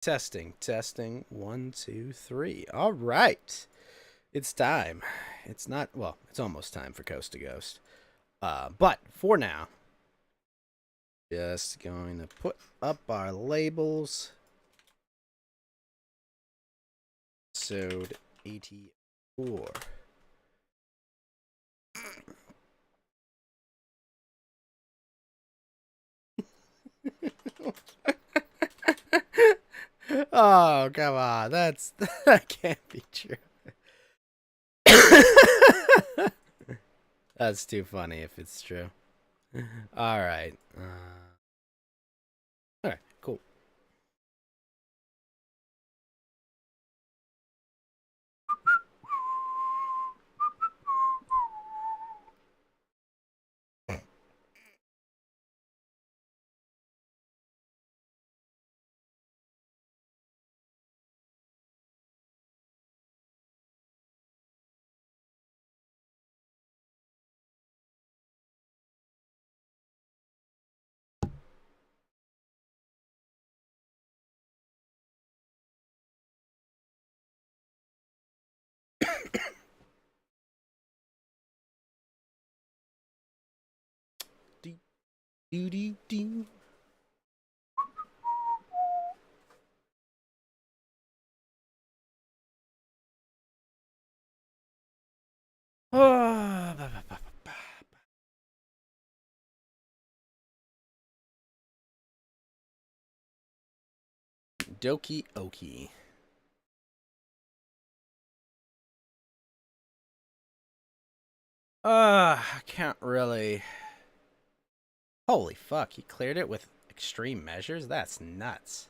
Testing, testing. 1, 2, 3. All right. It's time. It's not, well, it's almost time for Coast to Ghost. But for now, just going to put up our labels. Episode 84. Oh, come on. That can't be true. That's too funny if it's true. All right. All right, cool. Do do do do. Doki Oki. I can't really. Holy fuck, he cleared it with extreme measures? That's nuts.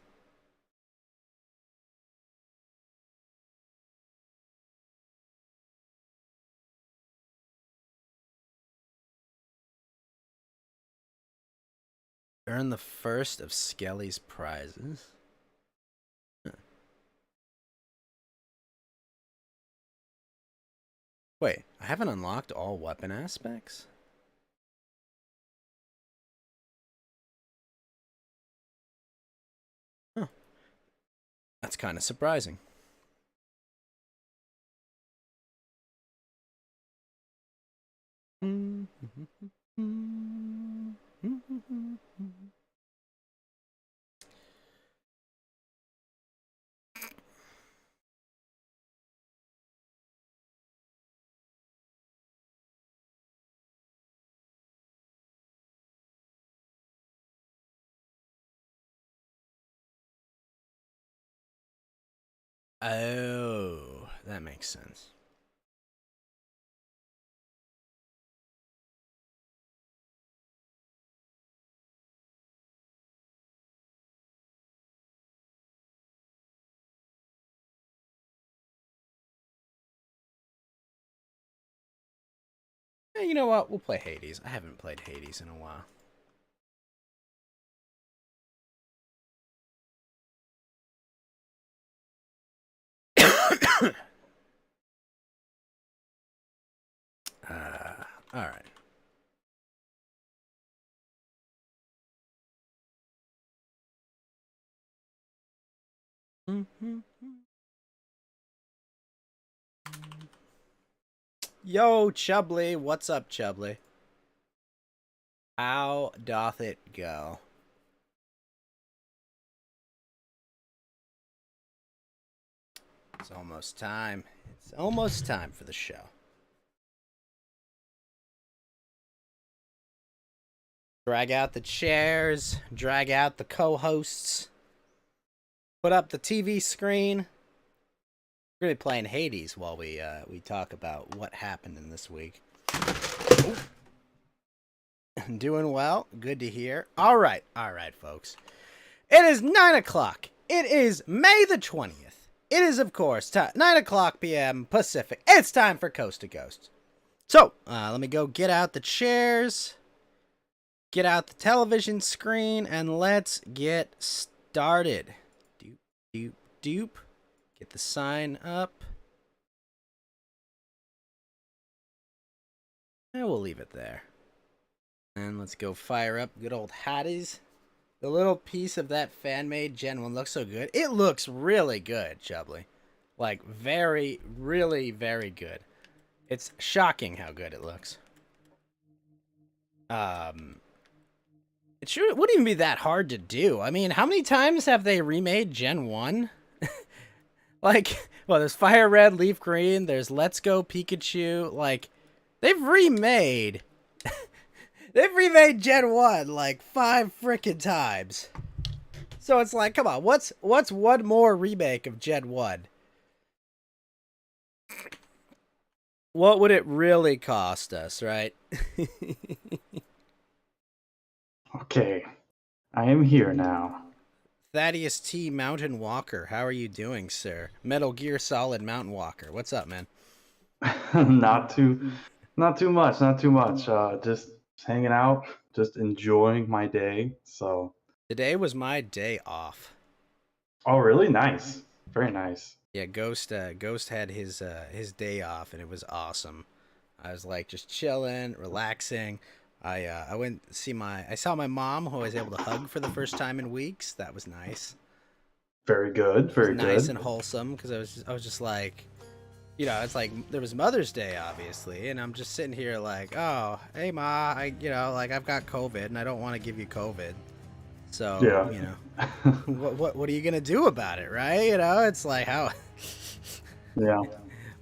Earn the first of Skelly's prizes. Huh. Wait, I haven't unlocked all weapon aspects? Huh. That's kind of surprising. Oh, that makes sense. Hey, you know what? We'll play Hades. I haven't played Hades in a while. All right. Yo, Chubbly. What's up, Chubbly? How doth it go? It's almost time. It's almost time for the show. Drag out the chairs, drag out the co-hosts, put up the TV screen. We're gonna be playing Hades while we talk about what happened in this week. Doing well, good to hear. All right, folks. It is 9 o'clock. It is May the 20th. It is, of course, 9 o'clock p.m. Pacific. It's time for Coast to Ghost. So, let me go get out the chairs, get out the television screen, and let's get started. Doop, doop, doop. Get the sign up. And we'll leave it there. And let's go fire up good old Hades. The little piece of that fan-made Gen 1 looks so good. It looks really good, Chubbly. Like, very, really, very good. It's shocking how good it looks. It sure wouldn't even be that hard to do. I mean, how many times have they remade Gen 1? Like, well, there's Fire Red, Leaf Green, there's Let's Go Pikachu. Like, they've remade Gen 1 like 5 freaking times. So it's like, come on, what's one more remake of Gen 1? What would it really cost us, right? Okay, I am here now. Thaddeus T. Mountain Walker, how are you doing, sir? Metal Gear Solid Mountain Walker, what's up, man? Not too much. Just hanging out, just enjoying my day. So. Today was my day off. Oh, really? Nice. Very nice. Yeah, Ghost had his day off, and it was awesome. I was like just chilling, relaxing. I went to see I saw my mom, who I was able to hug for the first time in weeks. That was nice. Very good. Very good. Nice and wholesome, because I was just like, you know, it's like there was Mother's Day, obviously, and I'm just sitting here like, oh, hey ma, like I've got COVID, and I don't want to give you COVID. So Yeah. you know, what are you gonna do about it, right? You know, it's like how. Yeah.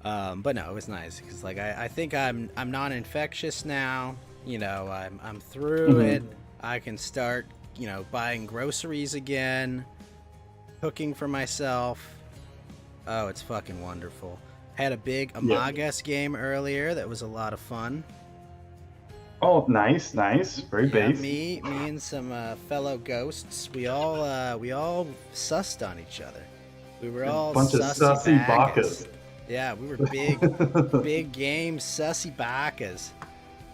But no, it was nice because like I think I'm non-infectious now. You know, I'm through it. I can start, you know, buying groceries again, cooking for myself. Oh, it's fucking wonderful. Had a big Among Us game earlier that was a lot of fun. Oh, nice. Very base. Me and some fellow ghosts. We all sussed on each other. We were all bunch of sussy bakas. Yeah, we were big game sussy bakas.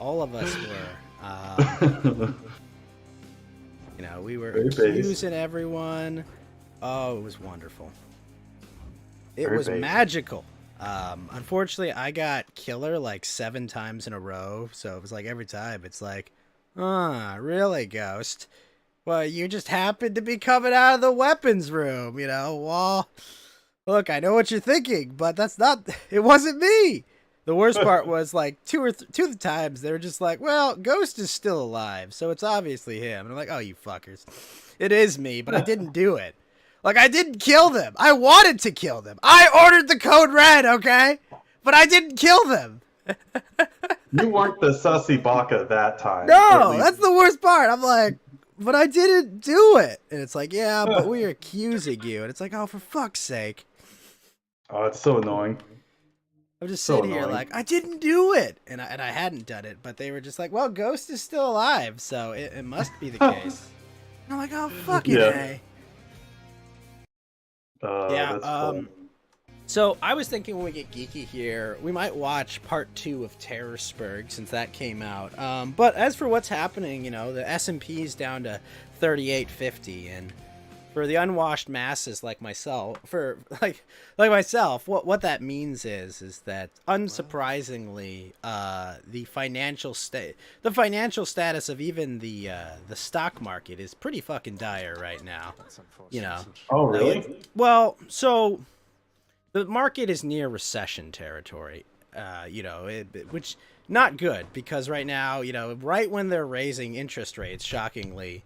All of us were. You know, we were accusing everyone. Oh, it was wonderful. It was magical. Unfortunately, I got killer like 7 times in a row, so it was like every time it's like, really, Ghost? Well, you just happened to be coming out of the weapons room, you know? Well, look, I know what you're thinking, but it wasn't me. The worst part was like two of the times they were just like, well, Ghost is still alive, so it's obviously him. And I'm like, oh, you fuckers. It is me, but I didn't do it. Like, I didn't kill them. I wanted to kill them. I ordered the code red, okay? But I didn't kill them. You weren't the sussy baka that time. No, that's the worst part. I'm like, but I didn't do it. And it's like, yeah, but we're accusing you. And it's like, oh, for fuck's sake. Oh, it's so annoying. I'm just sitting here like, I didn't do it. And I hadn't done it. But they were just like, well, Ghost is still alive, so it must be the case. And I'm like, oh, fucking A. That's fun. So I was thinking when we get geeky here, we might watch part 2 of Terrorsburg since that came out. But as for what's happening, you know, the S&P's down to 3850, and for the unwashed masses like myself, what that means is that unsurprisingly, the financial status of even the stock market is pretty fucking dire right now. That's unfortunate. You know. Oh, really? Well, so the market is near recession territory. You know, which not good because right now, you know, right when they're raising interest rates, shockingly.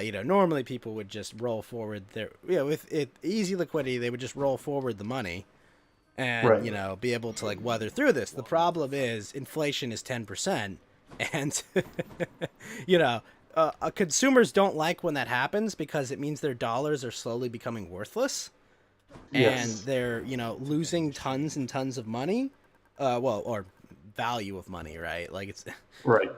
You know, normally people would just roll forward with easy liquidity, they would just roll forward the money and, you know, be able to like weather through this. The problem is inflation is 10% and, you know, consumers don't like when that happens because it means their dollars are slowly becoming worthless and they're, you know, losing tons and tons of money, or value of money, right? Like it's right.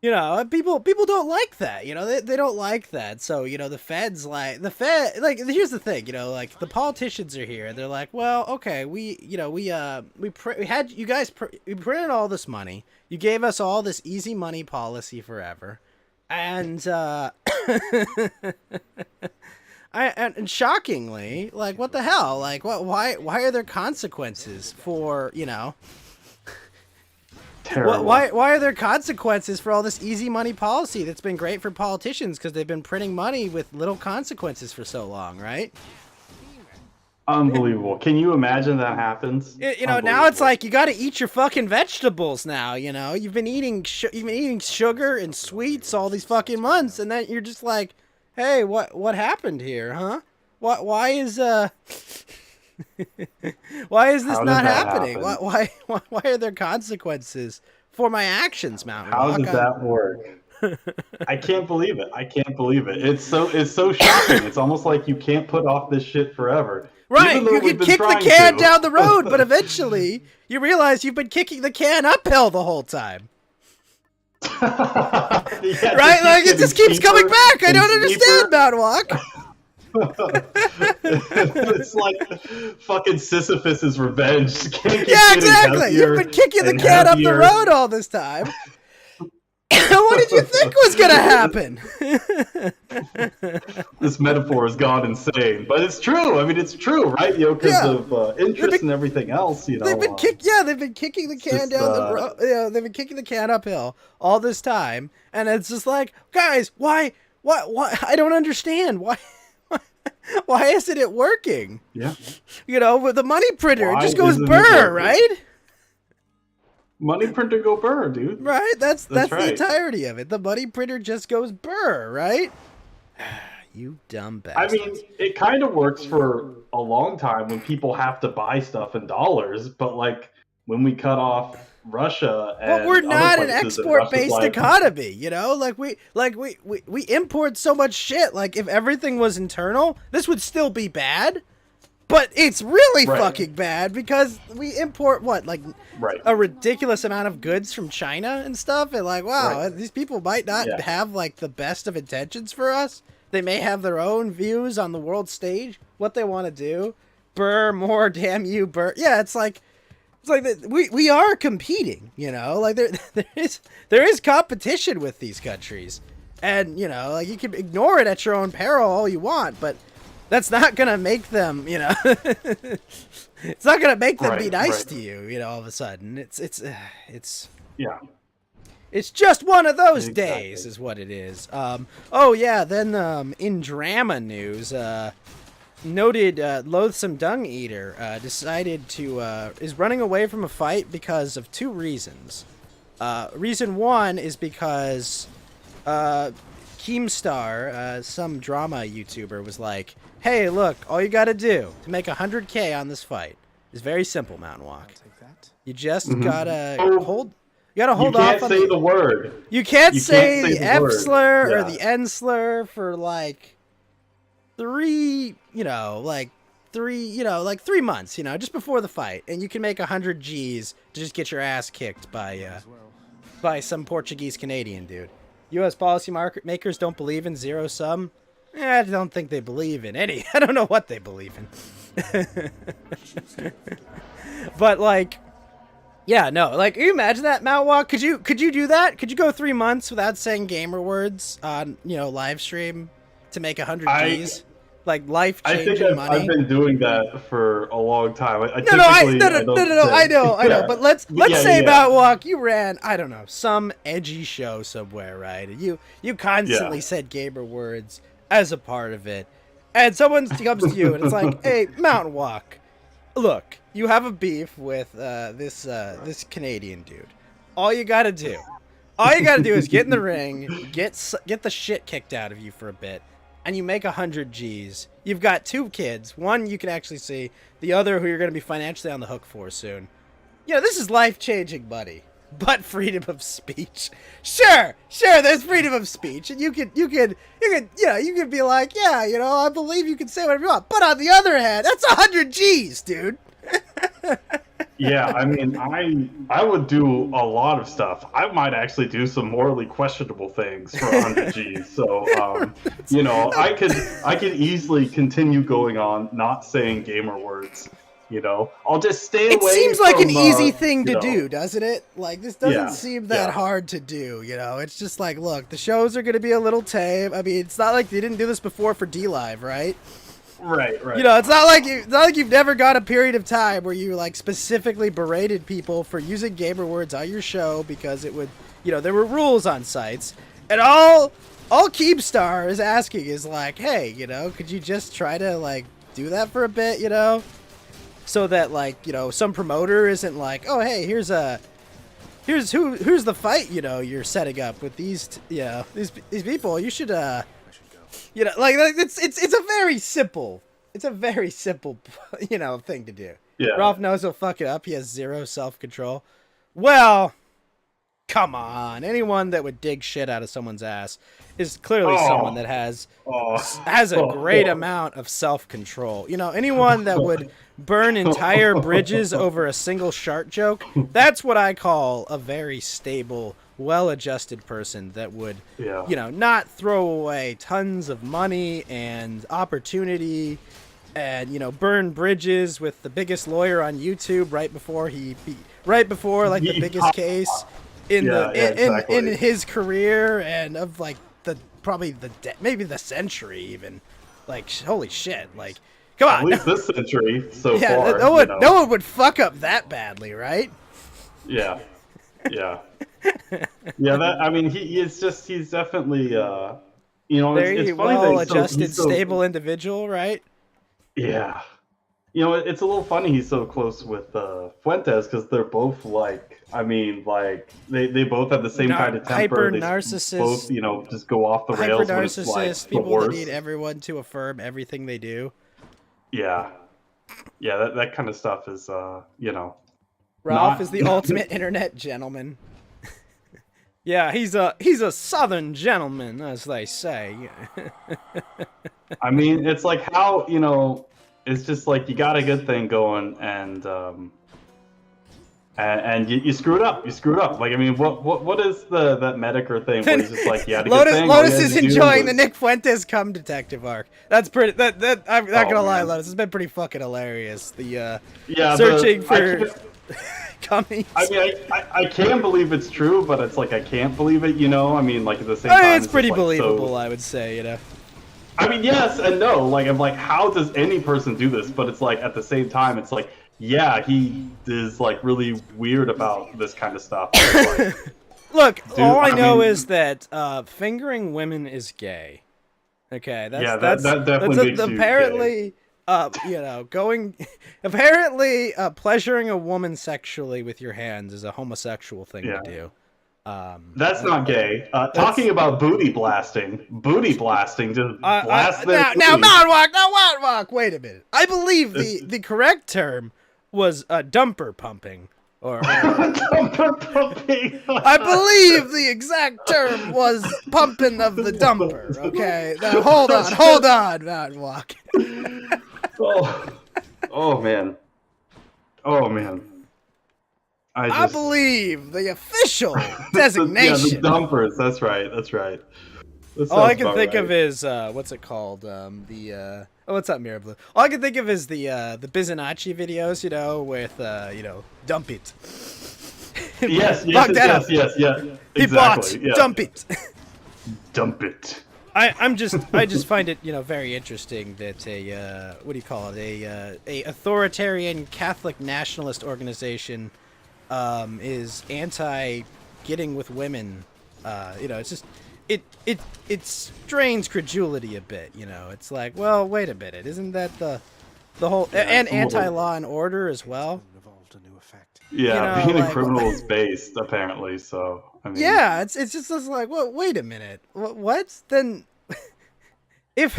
You know, people don't like that. You know, they don't like that. So, you know, the Fed, here's the thing, you know, like the politicians are here. They're like, well, okay, we printed all this money. You gave us all this easy money policy forever. And, and shockingly, like, what the hell? Like, why are there consequences for, you know, Terrible. Why are there consequences for all this easy money policy that's been great for politicians because they've been printing money with little consequences for so long, right? Unbelievable. Can you imagine that happens? You know, now it's like you got to eat your fucking vegetables now. You know, you've been eating sugar and sweets all these fucking months, and then you're just like, hey, what happened here, huh? Why is why is this not happening? happen? Why are there consequences for my actions, Mountain How Walk? does that work? I can't believe it. I can't believe it. It's so shocking. It's almost like you can't put off this shit forever. Right, Even though you we've can been kick the trying can to. down the road, but eventually you realize you've been kicking the can uphill the whole time. Yeah, Right? Like, it just keeps coming back. I don't understand, Mountain Walk. It's like fucking Sisyphus's revenge. Can't keep Yeah, getting exactly. heavier You've been kicking the and can up the heavier. road all this time. What did you think was going to happen? This metaphor has gone insane, but it's true. I mean, it's true, right? You know, because of interest and everything else. You know, They've been kicking the can just, down the road. You know, they've been kicking the can uphill all this time, and it's just like, guys, why? I don't understand. Why isn't it working? Yeah. You know, with the money printer, it Why just goes isn't it burr, working? right? Money printer go burr, dude. Right? That's right. the entirety of it. The money printer just goes burr, right? You dumb I bastard. mean, it kind of works for a long time when people have to buy stuff in dollars, but like when we cut off Russia and But we're other not an places, and export-based Russia's like, economy, you know. We import so much shit. Like, if everything was internal, this would still be bad. But it's really Right. fucking bad because we import right. a ridiculous amount of goods from China and stuff. And like, wow, Right. these people might not Yeah. have like the best of intentions for us. They may have their own views on the world stage, what they want to do. Burr, more, damn you, burr. Yeah, it's like we are competing, you know. Like there is competition with these countries, and you know, like you can ignore it at your own peril all you want, but that's not gonna make them, you know. It's not gonna make them be nice to you, you know. All of a sudden, it's Yeah. it's just one of those Exactly. days, is what it is. Oh yeah. Then in drama news, noted loathsome dung eater decided to is running away from a fight because of two reasons. Reason one is because Keemstar, some drama YouTuber, was like, "Hey, look, all you got to do to make 100K on this fight is very simple, Mountain Walk. You just gotta hold." You gotta hold you can't off on say the word. You can't You say can't say the the F word. slur or Yeah. the N slur for like 3 months, you know, just before the fight, and you can make 100 G's to just get your ass kicked by some Portuguese Canadian dude. U.S. policy makers don't believe in zero sum. I don't think they believe in any. I don't know what they believe in. But like, yeah, no, like, can you imagine that, Mount Walk? Could you do that? Could you go 3 months without saying gamer words on, you know, live stream to make 100 G's? Like, I think life-changing money? I've been doing that for a long time. I No, I know. Yeah. But let's Yeah, say, yeah. Mount Walk, you ran, I don't know, some edgy show somewhere, right? And you constantly said gamer words as a part of it. And someone comes to you and it's like, hey, Mountain Walk, look, you have a beef with this Canadian dude. All you gotta do is get in the ring, get the shit kicked out of you for a bit, and you make 100 G's. You've got 2 kids. One you can actually see, the other who you're going to be financially on the hook for soon. You know, this is life-changing money, but freedom of speech. Sure, there's freedom of speech, and you could be like, yeah, you know, I believe you can say whatever you want. But on the other hand, that's 100 G's, dude. Yeah, I mean, I would do a lot of stuff. I might actually do some morally questionable things for 100 G's. So, you know, I could easily continue going on not saying gamer words. You know, I'll just stay away. It seems like from, an easy thing to you know, do, doesn't it? Like, this doesn't seem that hard to do, you know? It's just like, look, the shows are going to be a little tame. I mean, it's not like they didn't do this before for D-Live, right? Right, right. You know, it's not like you've never got a period of time where you like specifically berated people for using gamer words on your show because it would, you know, there were rules on sites, and all Keepstar is asking is like, hey, you know, could you just try to like do that for a bit, you know, so that like, you know, some promoter isn't like, oh, hey, here's who's the fight, you know, you're setting up with these, you know, these people. You should you know, like it's a very simple, you know, thing to do. Yeah. Ralph knows he'll fuck it up. He has zero self-control. Well, come on. Anyone that would dig shit out of someone's ass is clearly someone that has a great amount of self-control. You know, anyone that would burn entire bridges over a single shark joke, that's what I call a very stable, well-adjusted person that would, you know, not throw away tons of money and opportunity and, you know, burn bridges with the biggest lawyer on YouTube right before like the biggest case in in his career and of like maybe the century even. Like, holy shit, like, come on. At least this century so far. No one would fuck up that badly, right? Yeah. Yeah. Yeah, that, I mean, he's definitely, you know, very it's funny well-adjusted, he's so, stable individual, right? Yeah. You know, it's a little funny he's so close with Fuentes because they're both like, I mean, like they both have the same kind of temper. Hyper narcissist. Both, you know, just go off the rails. Hyper when it's like people that need everyone to affirm everything they do. Yeah. Yeah, that kind of stuff is, you know. Ralph is the ultimate internet gentleman. Yeah, he's a southern gentleman, as they say. I mean, it's like how, you know, it's just like you got a good thing going and you screwed up. You screwed up. Like, I mean, what is that Medicare thing where he's just like, you had a good thing? Lotus is enjoying the Nick Fuentes cum detective arc. That's pretty. That I'm not gonna lie, Lotus. It's been pretty fucking hilarious. The searching for gummies. I mean, I can believe it's true, but it's like I can't believe it. You know, I mean, like at the same time, it's pretty like, believable. so... I would say, you know. I mean, yes and no. Like, I'm like, how does any person do this? But it's like at the same time, it's like, yeah, he is like really weird about this kind of stuff. Like, look, dude, all I know is that fingering women is gay. Okay, that definitely makes you apparently gay. You know, apparently pleasuring a woman sexually with your hands is a homosexual thing to do. That's not gay. Talking about booty blasting, just blast their now, Mounwalk, wait a minute. I believe the correct term was dumper pumping. Or dumper pumping. I believe the exact term was pumping of the dumper. Okay, now hold on, Mounwalk. Oh man. I believe the official designation. Yeah, the dumpers. That's right. All I can think of is what's it called? What's up, Mirror Blue? All I can think of is the Bizanacci videos, you know, with you know, dump it. Yes. Exactly. He bought dump it. Dump it. I just find it, you know, very interesting that a what do you call it? A authoritarian Catholic nationalist organization is anti getting with women. You know, it's just it strains credulity a bit. You know, it's like, well, wait a minute, isn't that the whole and anti-law and order as well? Yeah, you know, being a criminal is based apparently. So I mean, yeah, it's just like, well, wait a minute, what? Then if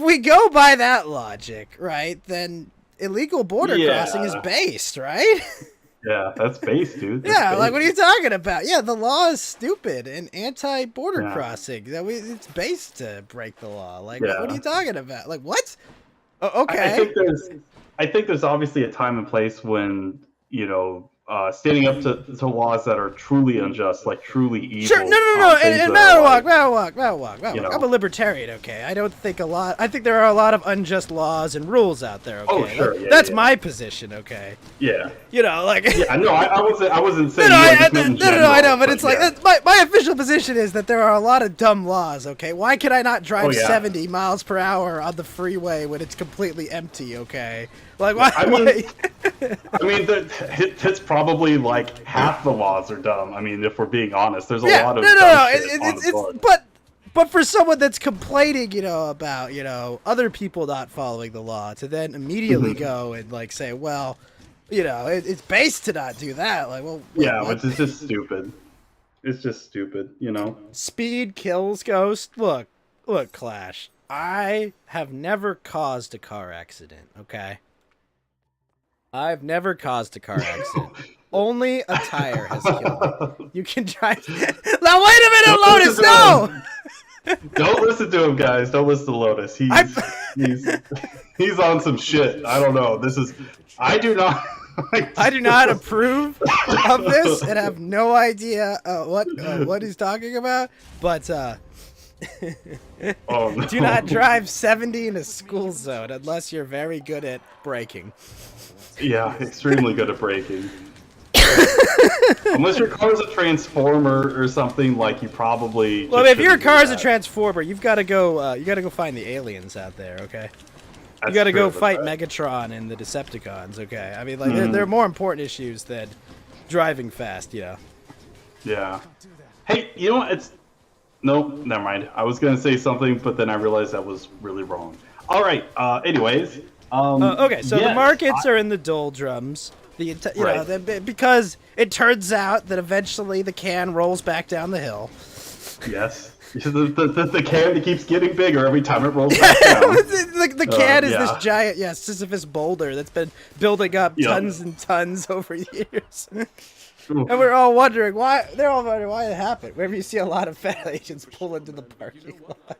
we go by that logic, right? Then illegal border crossing is based, right? Yeah, that's based, dude. That's based. Like, what are you talking about? Yeah, the law is stupid and anti-border crossing. It's based to break the law. Like, what are you talking about? Like, what? Oh, okay. I think there's obviously a time and place when, you know, standing up to laws that are truly unjust, like truly evil. Sure, no. And Like, Matterwalk. I'm a libertarian, okay? I don't think a lot. I think there are a lot of unjust laws and rules out there, okay? Oh, sure. Yeah, that's my position, okay? Yeah. You know, like. Yeah, no, I wasn't saying. No, I know, but it's like my official position is that there are a lot of dumb laws, okay? Why can I not drive 70 miles per hour on the freeway when it's completely empty, okay? Like, why? I mean, that's probably like half the laws are dumb. I mean, if we're being honest, there's a lot of dumb shit. But for someone that's complaining, you know, about, you know, other people not following the law, to then immediately go and like say, well, you know, it's based to not do that. Like, well, yeah, which is just stupid. It's just stupid, you know. Speed kills Ghost. Look, Clash. I have never caused a car accident. Okay. I've never caused a car accident. Only a tire has killed me. You can drive. Now wait a minute, Lotus. No. Don't listen to him, guys. Don't listen to Lotus. He's on some shit. I don't know. I do not. I do not approve of this, and have no idea what he's talking about. But oh, no. Do not drive 70 in a school zone unless you're very good at braking. Yeah, extremely good at braking. Unless your car's a transformer or something, like you probably. Well, if your car's a transformer, you've got to go. You got to go find the aliens out there. Okay. You got to go fight Megatron and the Decepticons. Okay. I mean, like there are more important issues than driving fast. You know. Yeah. Hey, you know what? Nope, never mind. I was gonna say something, but then I realized that was really wrong. All right. Anyways. Okay, so the markets are in the doldrums. Because it turns out that eventually the can rolls back down the hill. Yes. The can keeps getting bigger every time it rolls back down. the can is this giant, Sisyphus boulder that's been building up tons and tons over years. And we're all wondering why. They're all wondering why it happened. Whenever you see a lot of fat Asians pull into the parking lot.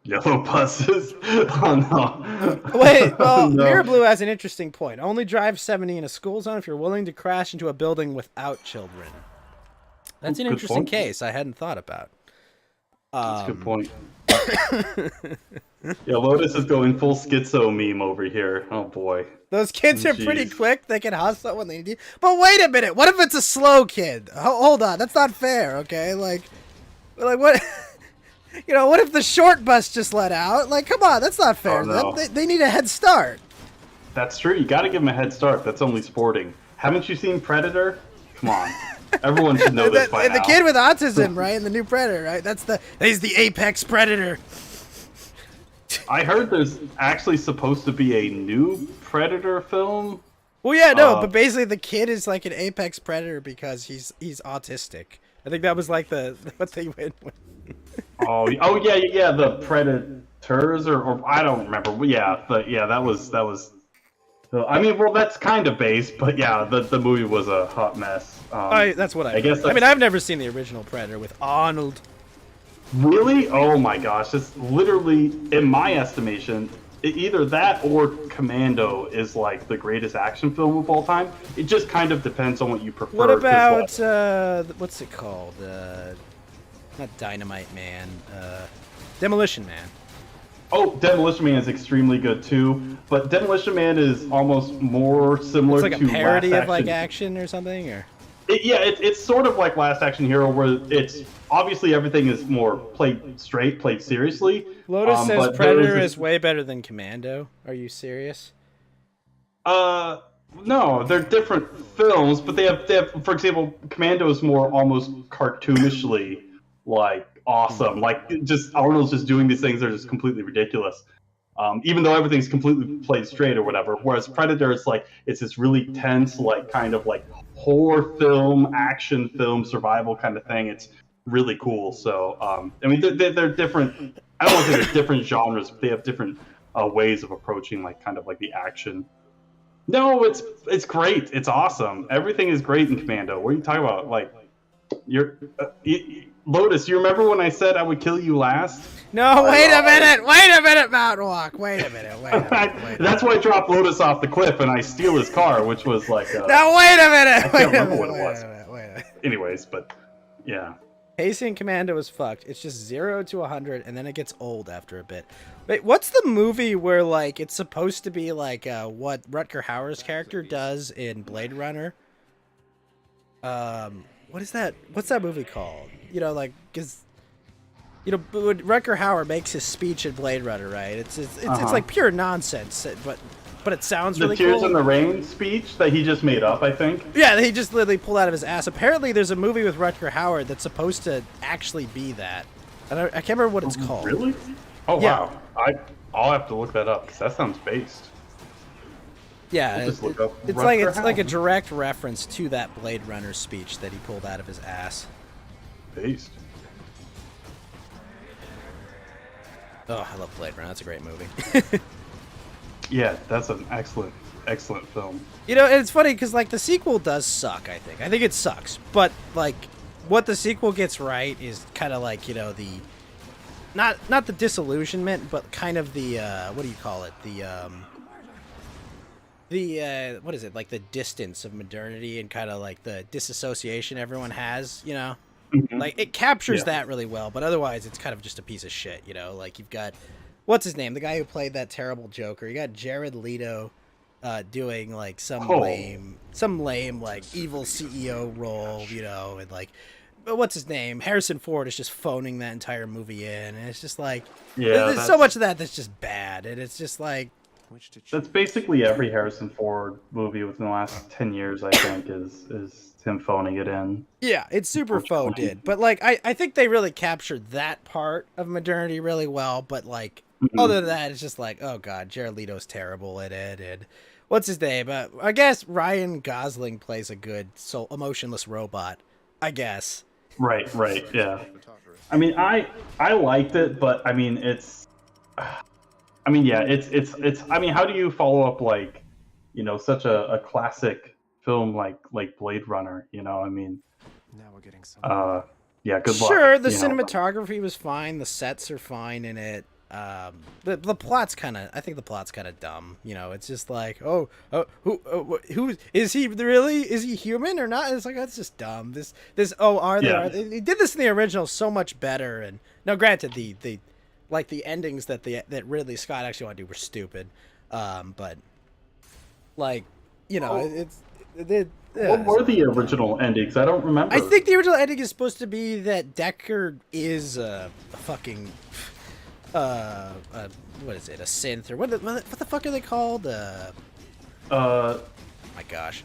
Yellow buses? Oh, no. Wait, well, Mirror Blue has an interesting point. Only drive 70 in a school zone if you're willing to crash into a building without children. That's an interesting case I hadn't thought about. That's a good point. Yeah, Lotus is going full schizo meme over here. Oh, boy. Those kids are pretty quick. They can hustle when they need. But wait a minute. What if it's a slow kid? Hold on. That's not fair, okay? Like what... You know, what if the short bus just let out? Like, come on, that's not fair. Oh, no. They need a head start. That's true. You got to give them a head start. That's only sporting. Haven't you seen Predator? Come on. Everyone should know this by now. The kid with autism, right? And the new Predator, right? He's the apex predator. I heard there's actually supposed to be a new Predator film. Well, yeah, no, but basically the kid is like an apex predator because he's autistic. I think that was like what they went with. Oh yeah, the Predators or I don't remember. That was. I mean, well, that's kind of based, but yeah, the movie was a hot mess. That's what I guess. I mean, I've never seen the original Predator with Arnold. Really? Oh my gosh, it's literally, in my estimation, either that or Commando is like the greatest action film of all time. It just kind of depends on what you prefer. What about what's it called? Not Dynamite Man, Demolition Man. Oh, Demolition Man is extremely good too, but Demolition Man is almost more similar to It's like a parody of like action or something, or. It's sort of like Last Action Hero, where it's obviously everything is more played straight, played seriously. Lotus says Predator is way better than Commando. Are you serious? No, they're different films, but they have, for example, Commando is more almost cartoonishly like awesome. Like just Arnold's just doing these things that are just completely ridiculous. Even though everything's completely played straight or whatever. Whereas Predator, it's this really tense, like kind of like horror film, action film, survival kind of thing. It's really cool. So, I mean, they're different. I don't want to say they're different genres, but they have different ways of approaching like kind of like the action. No, it's great. It's awesome. Everything is great in Commando. What are you talking about? Like, Lotus, you remember when I said I would kill you last? No, wait a minute, Mountain Walk. Wait a minute. That's why I dropped Lotus off the cliff and I steal his car, which was like. No, wait a minute. I can't remember what it was. Anyways, but yeah. Pacing Commando is fucked. It's just 0 to 100, and then it gets old after a bit. Wait, what's the movie where like it's supposed to be like what Rutger Hauer's character does in Blade Runner? What is that? What's that movie called? You know, like, cause you know, when Rutger Hauer makes his speech in Blade Runner, right? It's like pure nonsense, but it sounds really cool. The Tears in the Rain speech that he just made up, I think. Yeah, he just literally pulled out of his ass. Apparently, there's a movie with Rutger Hauer that's supposed to actually be that. And I can't remember what it's called. Really? Oh, yeah. Wow. I'll have to look that up, because that sounds based. Yeah, just look up it's like a direct reference to that Blade Runner speech that he pulled out of his ass. Based. Oh, I love Blade Runner. That's a great movie. Yeah, that's an excellent film. You know, and it's funny because like the sequel does suck. I think it sucks, but like what the sequel gets right is kind of like, you know, the not the disillusionment, but kind of the what do you call it? The what is it, like the distance of modernity and kind of like the disassociation everyone has, you know. Like it captures that really well, but otherwise it's kind of just a piece of shit, you know. Like you've got what's his name, the guy who played that terrible Joker. You got Jared Leto doing like some lame like evil CEO role, you know, and like what's his name, Harrison Ford is just phoning that entire movie in, and it's just like there's so much of that's just bad, and it's just like that's basically every Harrison Ford movie within the last 10 years, I think, is him phoning it in. Yeah, it's super phoned in. But, like, I think they really captured that part of modernity really well. But, like, other than that, it's just like, oh, God, Jared Leto's terrible at it. And what's his name? I guess Ryan Gosling plays a good, emotionless robot, I guess. Right, yeah. I mean, I liked it, but, I mean, it's... I mean, yeah, it's. I mean, how do you follow up like, you know, such a classic film like Blade Runner? You know, I mean, now we're getting some. Yeah, good luck. Sure, the cinematography was fine, the sets are fine in it. The plot's kind of. I think the plot's kind of dumb. You know, it's just like, who is he really? Is he human or not? It's like that's just dumb. Are they did this in the original so much better. And now, granted, the like the endings that Ridley Scott actually wanted to do were stupid, but like, you know, what were the original endings? I don't remember. I think the original ending is supposed to be that Deckard is a fucking what is it? A synth or what the fuck are they called? My gosh.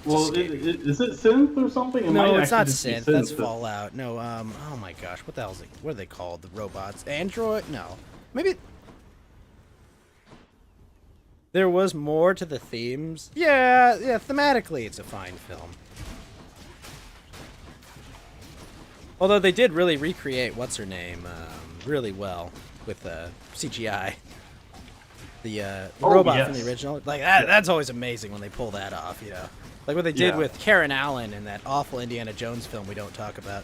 Well, is it synth or something? No, it's not synth. That's Fallout. No, oh my gosh, what the hell is it? What are they called? The robots? Android? No. Maybe... There was more to the themes. Yeah, thematically it's a fine film. Although they did really recreate what's-her-name really well with CGI. The robot from the original. Like, that's always amazing when they pull that off, you know. Like what they did with Karen Allen in that awful Indiana Jones film we don't talk about.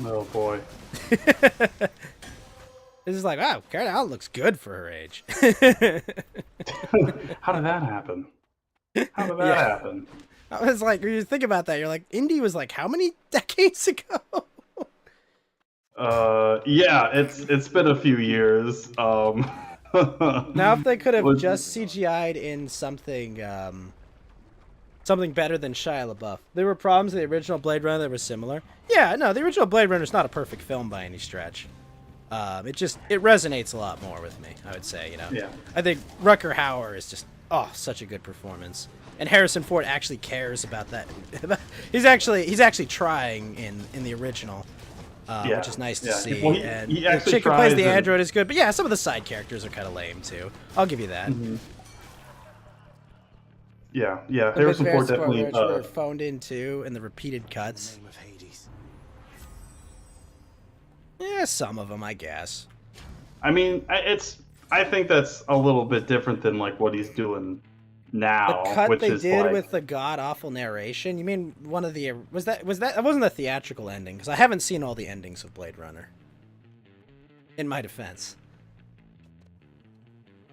Oh, boy. This is like, wow, Karen Allen looks good for her age. How did that happen? Happen? I was like, when you think about that, you're like, Indy was like, how many decades ago? Yeah, it's been a few years. Now, if they could have just CGI'd in something better than Shia LaBeouf. There were problems in the original Blade Runner that were similar. Yeah, no, the original Blade Runner is not a perfect film by any stretch. It resonates a lot more with me, I would say, you know. Yeah. I think Rutger Hauer is just, such a good performance. And Harrison Ford actually cares about that. he's actually trying in the original, which is nice to see. Well, and he the chick who plays the android is good, but yeah, some of the side characters are kind of lame too. I'll give you that. Mm-hmm. Yeah, Harrison Ford definitely were phoned in too, and the repeated cuts. Yeah, some of them, I guess. I mean, I think that's a little bit different than like what he's doing now, cut which they is did like, with the god awful narration. You mean one of the that wasn't the theatrical ending, because I haven't seen all the endings of Blade Runner. In my defense,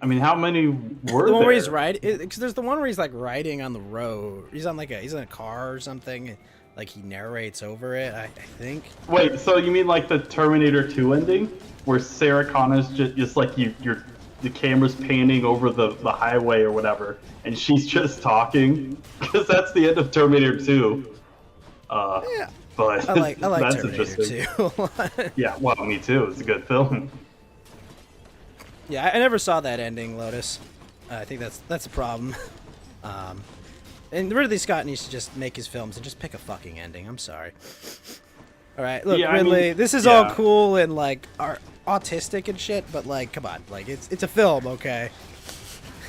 I mean, how many were the one there? where he's riding, because there's the one where he's like riding on the road. He's in a car or something. Like he narrates over it. I think. Wait, so you mean like the Terminator 2 ending, where Sarah Connor's just like the camera's panning over the highway or whatever, and she's just talking? Because that's the end of Terminator 2. Yeah. But I like that's Terminator interesting. 2. Yeah, well, me too. It's a good film. Yeah, I never saw that ending, Lotus. I think that's a problem. And Ridley Scott needs to just make his films and just pick a fucking ending. I'm sorry. All right, look, Yeah, Ridley, this is all cool and like autistic and shit, but like, come on, like it's a film, okay?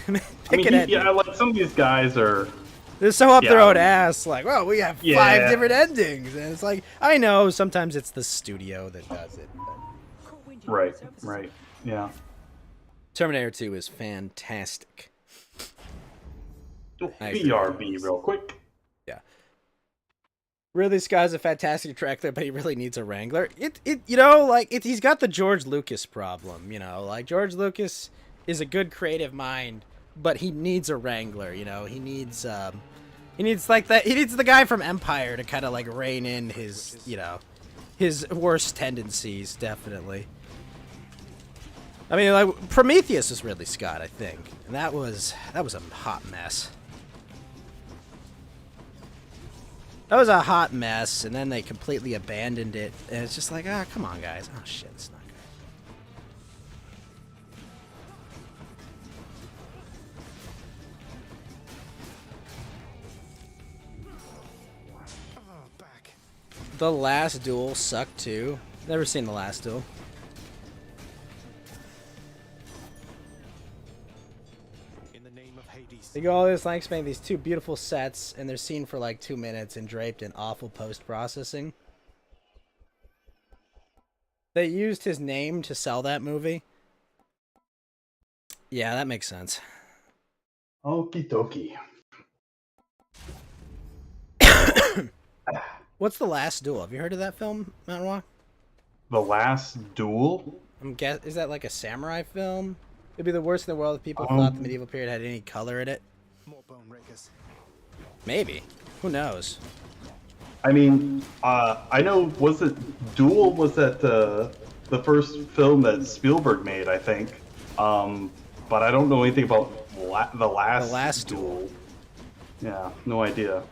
Pick an ending. Yeah, like some of these guys are. They're so up their own ass, like, well, we have 5 different endings, and it's like, I know sometimes it's the studio that does it. But... Right, yeah. Terminator 2 is fantastic. BRB real quick. Yeah. Ridley Scott's a fantastic director, but he really needs a wrangler. He's got the George Lucas problem, like George Lucas is a good creative mind, but he needs a wrangler, he needs like that. He needs the guy from Empire to kind of like rein in his, his worst tendencies, definitely. I mean, like Prometheus is Ridley Scott, I think, and that was a hot mess. That was a hot mess, and then they completely abandoned it, and it's just like, come on, guys. Oh, shit, it's not good. The Last Duel sucked, too. Never seen The Last Duel. They go all this lengths to make these 2 beautiful sets, and they're seen for like 2 minutes and draped in awful post-processing. They used his name to sell that movie. Yeah, that makes sense. Okie dokie. What's The Last Duel? Have you heard of that film, Mountain Walk? The Last Duel? Is that like a samurai film? It'd be the worst in the world if people thought the medieval period had any color in it. More bone rakers. Maybe. Who knows? I mean, I know. Was it Duel? Was that the first film that Spielberg made? I think. But I don't know anything about the last Duel. Yeah, no idea.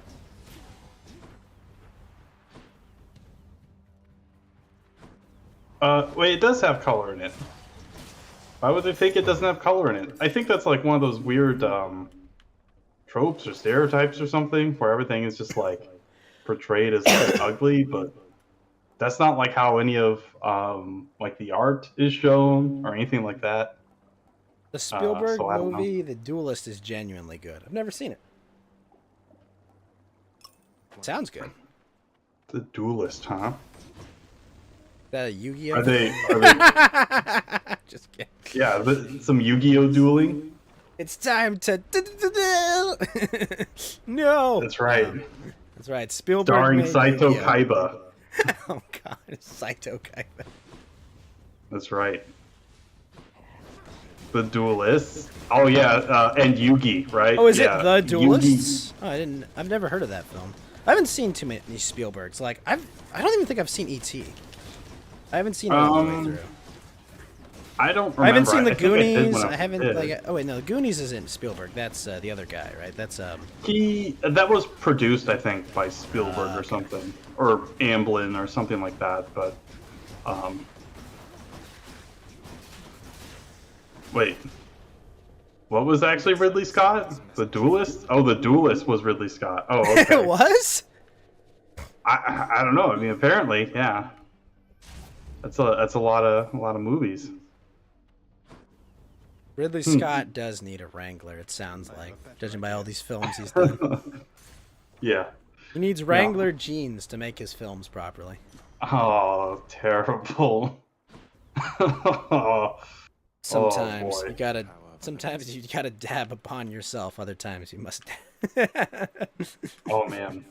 Wait, it does have color in it. Why would they think it doesn't have color in it? I think that's like one of those weird tropes or stereotypes or something, where everything is just like portrayed as like, ugly, but that's not like how any of like the art is shown or anything like that. The Spielberg movie, The Duelist, is genuinely good. I've never seen it. Sounds good. The Duelist, huh? Is that a Yu-Gi-Oh? Are they... Just kidding. Yeah, some Yu-Gi-Oh dueling. It's time to... No! That's right. That's right. Spielberg starring Saito Yu-Gi-Oh. Kaiba. Oh, God. Saito Kaiba. That's right. The Duelists. Oh, yeah, and Yugi, right? Oh, is yeah. it The Duelists? Yugi. Oh, I've never heard of that film. I haven't seen too many Spielbergs. Like, I don't even think I've seen E.T. I haven't seen it all the way through. I don't remember. I haven't seen The I think I did Goonies. when I haven't did. like. Oh wait, no, The Goonies isn't Spielberg. That's the other guy, right? That's That was produced, I think, by Spielberg or okay. something, or Amblin or something like that. But wait, what was actually Ridley Scott? The Duelist? Oh, The Duelist was Ridley Scott. Oh, okay. It was. I don't know. I mean, apparently, yeah. That's a lot of movies. Ridley Scott does need a wrangler. It sounds like, judging by all these films he's done. Yeah. He needs wrangler genes to make his films properly. Oh, terrible. Sometimes boy. you gotta Sometimes you gotta dab upon yourself. Other times you must. Oh man.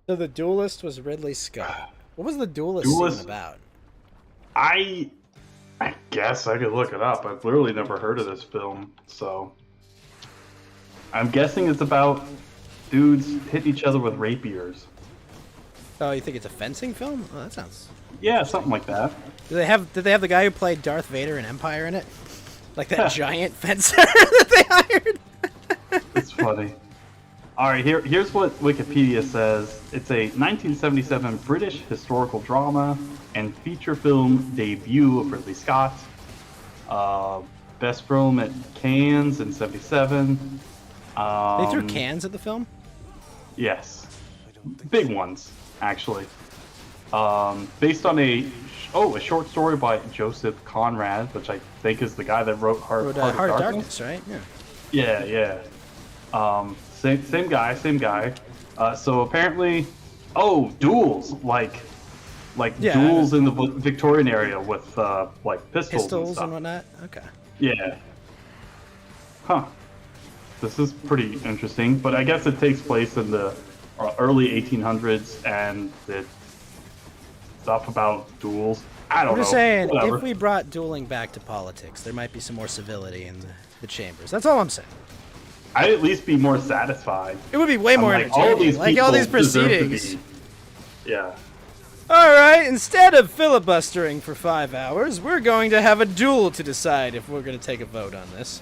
So the Duelist was Ridley Scott. What was the Duelist Duelist- scene about? I guess I could look it up. I've literally never heard of this film, so I'm guessing it's about dudes hitting each other with rapiers. Oh, you think it's a fencing film? Oh, that sounds. Yeah, something like that. Did they have the guy who played Darth Vader in Empire in it? Like that giant fencer that they hired? It's funny. All right, here's what Wikipedia says. It's a 1977 British historical drama and feature film debut of Ridley Scott. Best film at Cannes in '77. They threw cans at the film? Yes, big ones actually. Based on a short story by Joseph Conrad, which I think is the guy that wrote Heart of Darkness, right? Yeah. Same guy. So apparently, duels like duels in the Victorian area with like pistols and stuff. And whatnot. Okay. Yeah. Huh. This is pretty interesting, but I guess it takes place in the early 1800s, and it's stuff about duels. I don't know. I'm just saying, Whatever. if we brought dueling back to politics, there might be some more civility in the chambers. That's all I'm saying. I'd at least be more satisfied. It would be way more entertaining. All these proceedings. Yeah. All right, instead of filibustering for 5 hours, we're going to have a duel to decide if we're going to take a vote on this.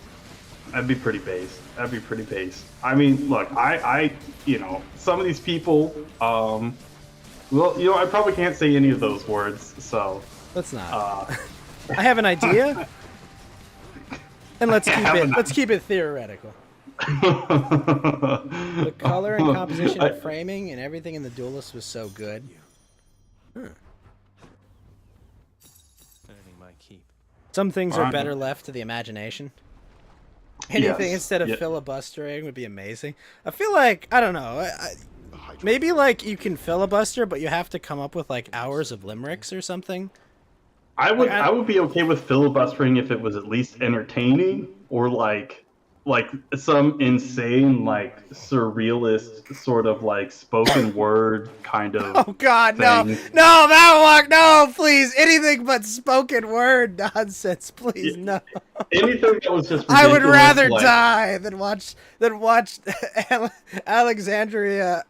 That'd be pretty base. I mean, look, I some of these people, I probably can't say any of those words, so. Let's not. I have an idea, and let's keep it theoretical. The color and composition and framing and everything in The Duelist was so good. Some things are better left to the imagination. Anything instead of filibustering would be amazing. I feel like, I don't know, maybe like you can filibuster, but you have to come up with like hours of limericks or something. I would be okay with filibustering if it was at least entertaining, or like some insane, like surrealist sort of like spoken word kind of. Oh God, thing. no, please, anything but spoken word nonsense, please, no. Anything that was just ridiculous, I would rather die than watch Alexandria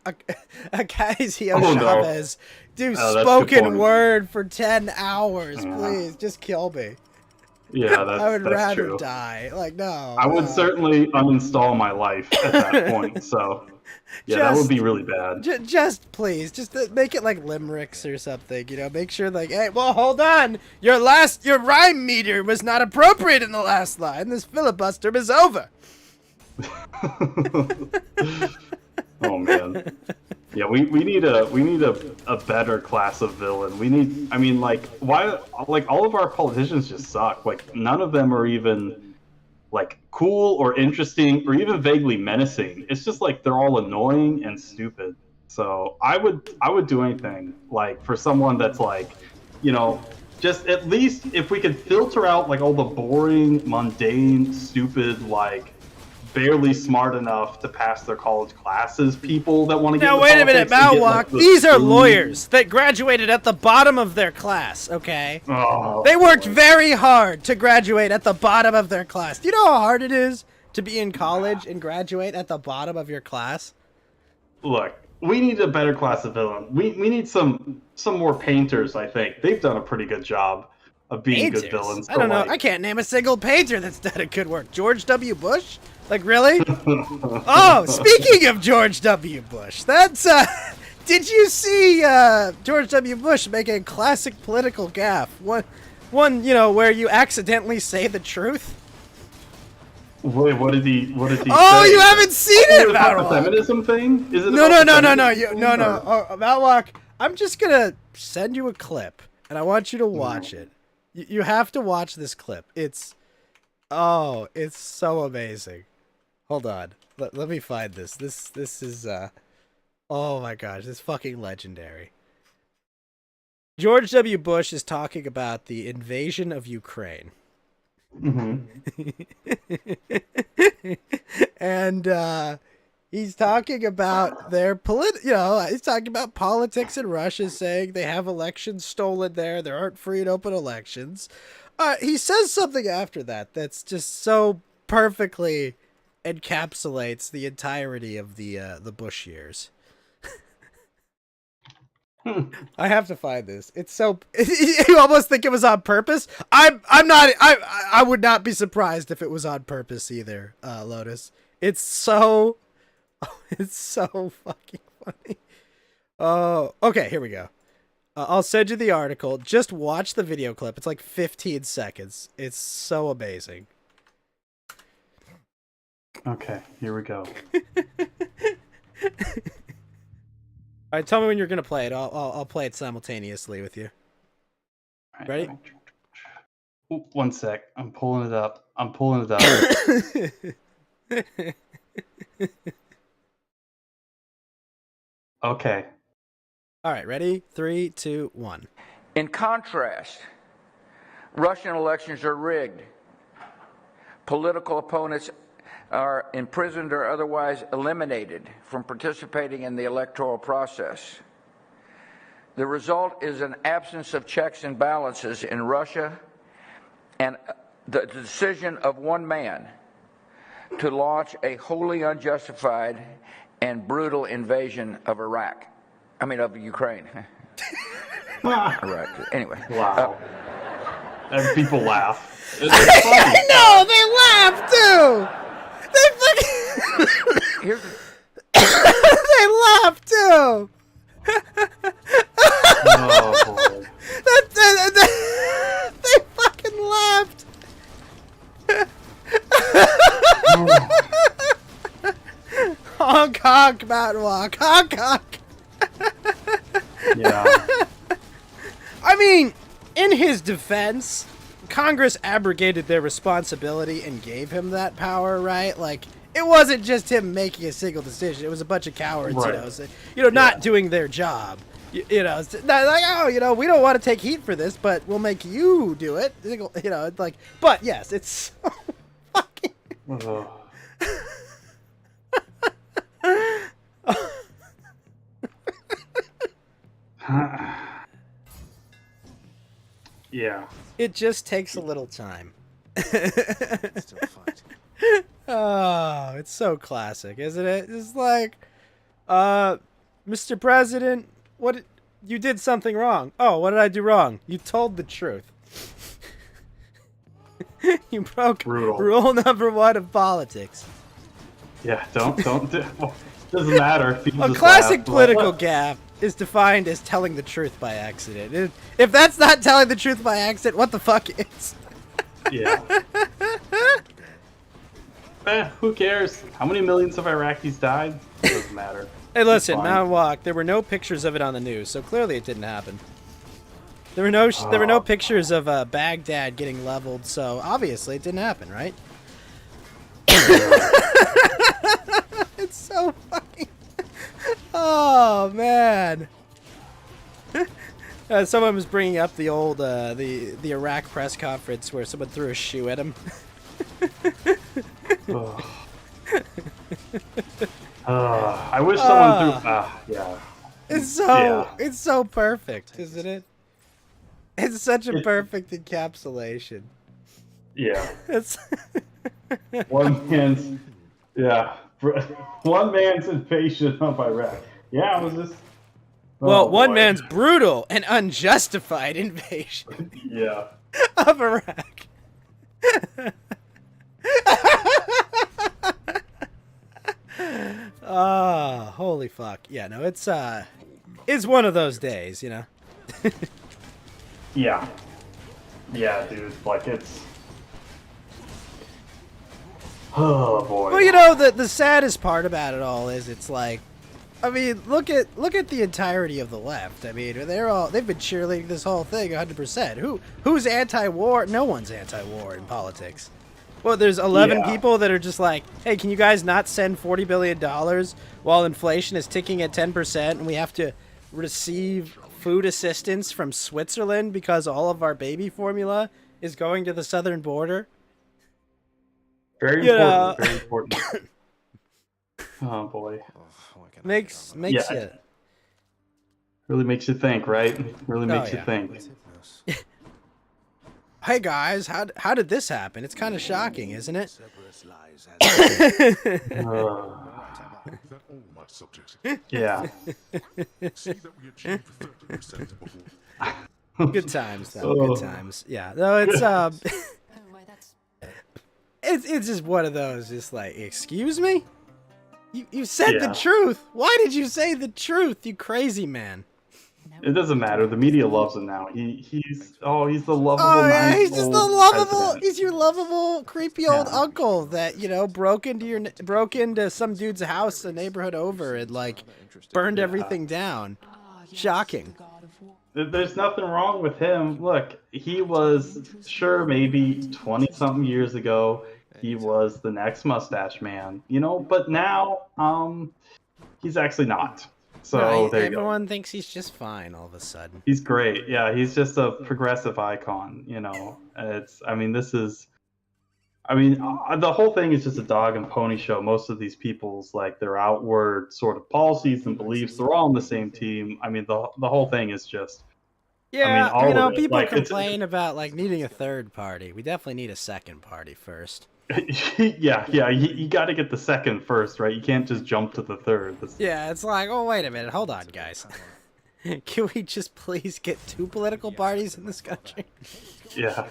Ocasio-Chavez do spoken word for 10 hours. Please, just kill me. Yeah, I would rather true. die. Like, no. I would certainly uninstall my life at that point. So, yeah, that would be really bad. Please, make it like limericks or something. Make sure like, hey, well, hold on. Your rhyme meter was not appropriate in the last line. This filibuster is over. Oh man. Yeah, we need a better class of villain. Why all of our politicians just suck. Like none of them are even like cool or interesting or even vaguely menacing. It's just like they're all annoying and stupid. So I would do anything like for someone that's like, just at least if we could filter out like all the boring, mundane, stupid, like barely smart enough to pass their college classes people that want to get Now wait a minute, Malwalk. These are lawyers that graduated at the bottom of their class, okay? Oh, they worked very hard to graduate at the bottom of their class. Do you know how hard it is to be in college and graduate at the bottom of your class? Look, we need a better class of villain. We need some more painters, I think. They've done a pretty good job of being good villains. I don't know. I can't name a single painter that's done a good work. George W. Bush? Like, really? Oh, speaking of George W. Bush, that's, did you see, George W. Bush make a classic political gaffe? One, where you accidentally say the truth? Wait, what did he Oh, say? you haven't seen it, Malwalk! The feminism thing? Is it No. No. Oh, Malwalk, I'm just gonna send you a clip, and I want you to watch it. You have to watch this clip. It's so amazing. Hold on. Let me find this. This is oh my gosh, this is fucking legendary. George W. Bush is talking about the invasion of Ukraine. And he's talking about their he's talking about politics in Russia, saying they have elections stolen there. There aren't free and open elections. He says something after that that's just so perfectly encapsulates the entirety of the Bush years. I have to find this. It's so you almost think it was on purpose. I'm not. I would not be surprised if it was on purpose either. Lotus. It's so fucking funny. Oh, okay. Here we go. I'll send you the article. Just watch the video clip. It's like 15 seconds. It's so amazing. Okay, here we go. All right, tell me when you're gonna play it. I'll play it simultaneously with you. Right, ready? Ooh, 1 sec. I'm pulling it up. Okay. All right, ready? 3, 2, 1. In contrast, Russian elections are rigged. Political opponents are imprisoned or otherwise eliminated from participating in the electoral process. The result is an absence of checks and balances in Russia and the decision of one man to launch a wholly unjustified and brutal invasion of of Ukraine. Iraq. Anyway. Wow. And people laugh. I know, they laugh too. Here's They laugh too. Oh boy. They fucking laughed. Honk honk, Mountain Walk. Honk honk. Yeah. I mean, in his defense, Congress abrogated their responsibility and gave him that power, right? Like, it wasn't just him making a single decision. It was a bunch of cowards, right. Not doing their job. It's not like, oh, we don't want to take heat for this, but we'll make you do it. But yes, it's so fucking. Yeah. It just takes a little time. Still fight. Oh, it's so classic, isn't it? It's like, Mr. President, you did something wrong. Oh, what did I do wrong? You told the truth. You broke rule number 1 of politics. Yeah, don't doesn't matter. A classic political gaffe is defined as telling the truth by accident. If that's not telling the truth by accident, what the fuck is? Yeah. Who cares? How many millions of Iraqis died? It doesn't matter. Hey, listen, Mountain Walk. There were no pictures of it on the news, so clearly it didn't happen. There were no pictures of Baghdad getting leveled, so obviously it didn't happen, right? It's so fucking. Oh man. Someone was bringing up the old the Iraq press conference where someone threw a shoe at him. I wish someone threw. Yeah. It's so perfect, isn't it? It's such a perfect encapsulation. Yeah. It's One man's invasion of Iraq. Yeah, it was just. One man's brutal and unjustified invasion Yeah. of Iraq. Oh, holy fuck. Yeah, no, it's one of those days, you know. Yeah. Yeah, dude. Like it's. Oh boy. Well, you know, the saddest part about it all is it's like, I mean, look at the entirety of the left. I mean, they've been cheerleading this whole thing 100%. Who's anti-war? No one's anti-war in politics. Well, there's 11 people that are just like, hey, can you guys not send $40 billion while inflation is ticking at 10% and we have to receive food assistance from Switzerland because all of our baby formula is going to the southern border. Very You important. know. Very important. Oh boy. Oh, why can't I Makes get on my- you. Really makes you think, right? Really makes you yeah. think. Hypnos. Hey guys, how did this happen? It's kind of shocking, isn't it? Cerberus lies as Uh, That all my subjects. yeah. See that we achieved 30% before. Good times though. Oh. Good times. Yeah. No, it's Oh, why that's it's just one of those. Just like, excuse me. You said the Yeah. truth. Why did you say the truth? You crazy man. It doesn't matter. The media loves him now. He's the lovable. Oh yeah, he's just the nice-old lovable. president. He's your lovable, creepy old Yeah. uncle that broke into some dude's house a neighborhood over and like burned everything down. Shocking. There's nothing wrong with him. Look, he was sure maybe 20-something years ago. He was the next mustache man, but now he's actually not. So No, there you go. everyone thinks he's just fine all of a sudden. He's great. Yeah, he's just a progressive icon. The whole thing is just a dog and pony show. Most of these people's their outward sort of policies and beliefs, they're all on the same team. I mean, the whole thing is just. Yeah, all of it. people It's- complain about needing a third party. We definitely need a second party first. yeah. You got to get the second first, right? You can't just jump to the third. Yeah, it's like, oh wait a minute, hold on, guys. Can we just please get 2 political parties in this country? Yeah,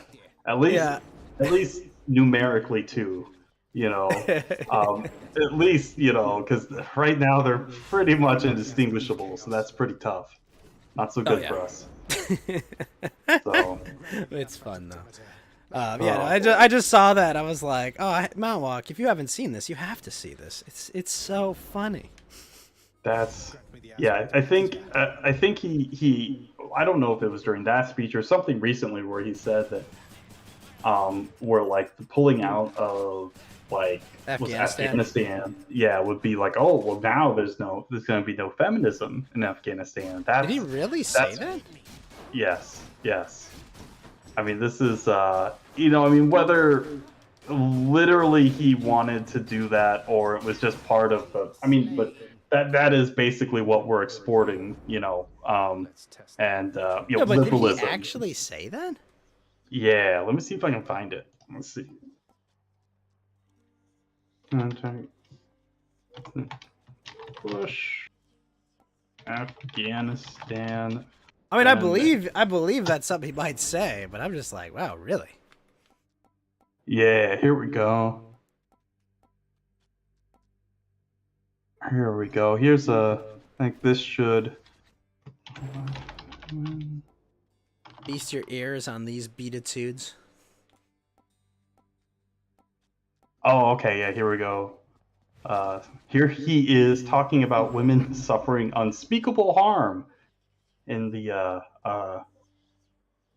at least numerically too. At least because right now they're pretty much indistinguishable, so that's pretty tough. Not so good yeah. for us. So It's fun though. I just saw that. I was like, oh, Mount Walk. If you haven't seen this, you have to see this. It's so funny. that's I think he I don't know if it was during that speech or something recently where he said that we're the pulling out of was Afghanistan would be now there's going to be no feminism in Afghanistan. Did he really say that? Yes. I mean, this is whether literally he wanted to do that or it was just part of but that is basically what we're exporting, Let's test it. and No, but liberalism. did he actually say that? Yeah, let me see if I can find it. Let's see. Bush, Afghanistan. I mean, And- I believe that's something he might say, but I'm just like, wow, really? Yeah, here we go. Here's I think this should. Feast your ears on these beatitudes. Oh, okay, yeah, here we go. Here he is talking about women suffering unspeakable harm in the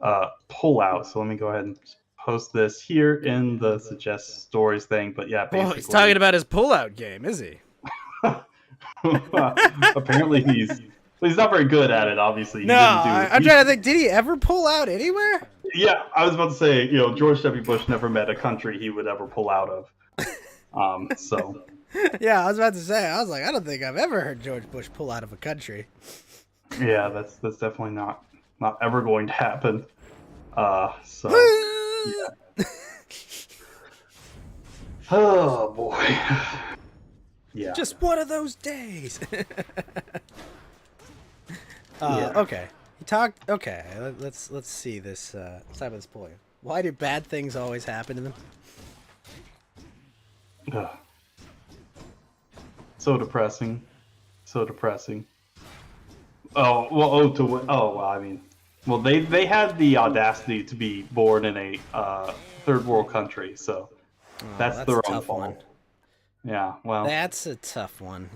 pullout. So let me go ahead and post this here in the suggest stories thing. But yeah, basically, Oh, he's talking about his pullout game, is he? apparently he's not very good at it. Obviously, he No, didn't do- I'm he- trying to think. Did he ever pull out anywhere? Yeah, I was about to say, George W. Bush never met a country he would ever pull out of. So Yeah, I was about to say. I was like, I don't think I've ever heard George Bush pull out of a country. yeah, that's definitely not ever going to happen. So yeah. Oh boy. Yeah. Just one of those days. Yeah. Okay. He talked. Okay, let's see this. Let's have this point. Why do bad things always happen to them? Ugh. So depressing. So depressing. Oh well. I mean, well, they had the audacity to be born in a third world country, so that's that's their a own tough fault. one. Yeah. Well, That's a tough one,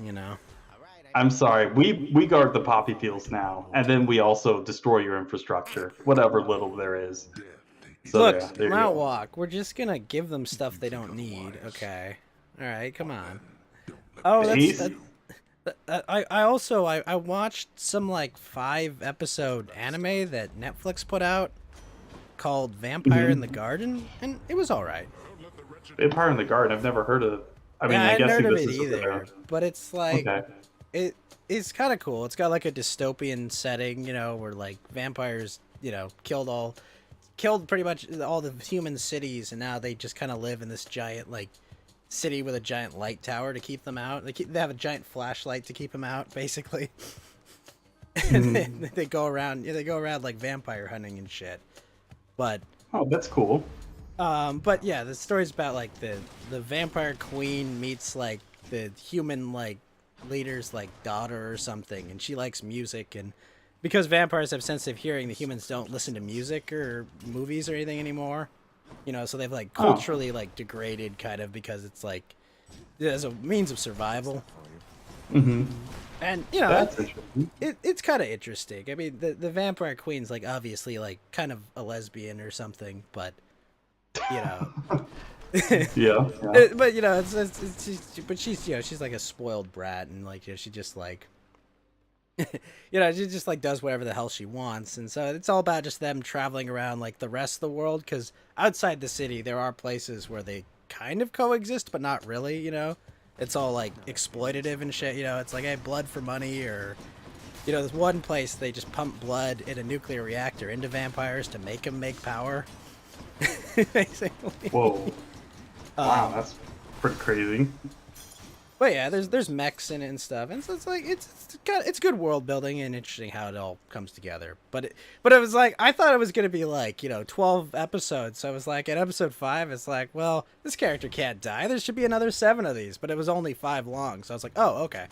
I'm sorry. We guard the poppy fields now, and then we also destroy your infrastructure, whatever little there is. So, Look, yeah, there you Mount go. Walk, we're just gonna give them stuff they don't need, okay? Alright, come on. Oh, Base? I watched some like 5-episode anime that Netflix put out called Vampire in the Garden, and it was all right. Vampire in the Garden. I've never heard of. I mean, Yeah, I I hadn't guess heard of this it is either, but it's like okay. it's kind of cool. It's got like a dystopian setting, where like vampires, killed pretty much all the human cities, and now they just kind of live in this giant like city with a giant light tower to keep them out. They have a giant flashlight to keep them out, basically. And they go around. Yeah, they go around like vampire hunting and shit. But Oh, that's cool. but yeah, the story's about like the vampire queen meets like the human like leader's like daughter or something, and she likes music, and because vampires have sensitive hearing, the humans don't listen to music or movies or anything anymore. So they've like culturally like degraded kind of because it's like as a means of survival. Mm-hmm. And That's interesting. it's kind of interesting. I mean, the vampire queen's like obviously like kind of a lesbian or something, but Yeah. but but she's like a spoiled brat, and like she just like she just like does whatever the hell she wants, and so it's all about just them traveling around like the rest of the world, because outside the city there are places where they kind of coexist but not really. It's all like exploitative and shit. It's like, hey, blood for money, or there's one place they just pump blood in a nuclear reactor into vampires to make them make power. Basically. Whoa. Wow, that's pretty crazy. But yeah, there's mechs in it and stuff, and so it's like it's good world building and interesting how it all comes together. But it was like, I thought it was gonna be like 12 episodes, so I was like, at episode 5, it's like, well, this character can't die. There should be another 7 of these, but it was only 5 long, so I was like, oh, okay.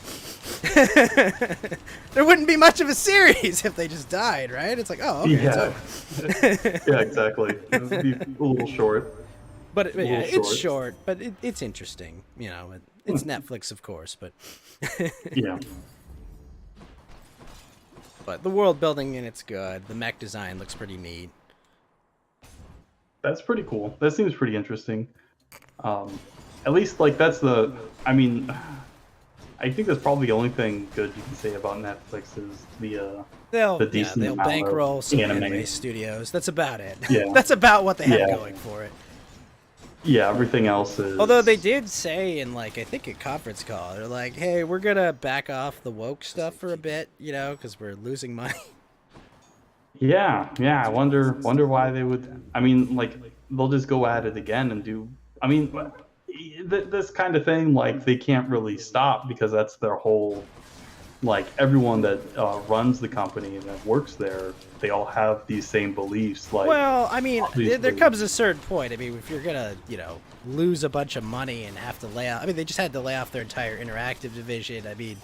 There wouldn't be much of a series if they just died, right? It's like, oh, okay, Yeah. it's over. Yeah, exactly. It would be a little short. But yeah, little it's short. short, but it's interesting. It's Netflix, of course, but Yeah. but the world building in it's good. The mech design looks pretty neat. That's pretty cool. That seems pretty interesting. At least, like, I mean, I think that's probably the only thing good you can say about Netflix is the decent They'll amount bankroll of some anime. anime studios. That's about it. Yeah. That's about what they have Yeah. going for it. Yeah, everything else is. Although they did say in like, I think a conference call, they're like, hey, we're gonna back off the woke stuff for a bit, because we're losing money. Yeah. I wonder why they would. I mean, like, they'll just go at it again and do. I mean, this kind of thing, like, they can't really stop because that's their whole. Like, everyone that runs the company and that works there, they all have these same beliefs. Like, Well, I mean, there obviously- comes a certain point. I mean, if you're gonna, lose a bunch of money and have to lay off. I mean, they just had to lay off their entire interactive division. I mean,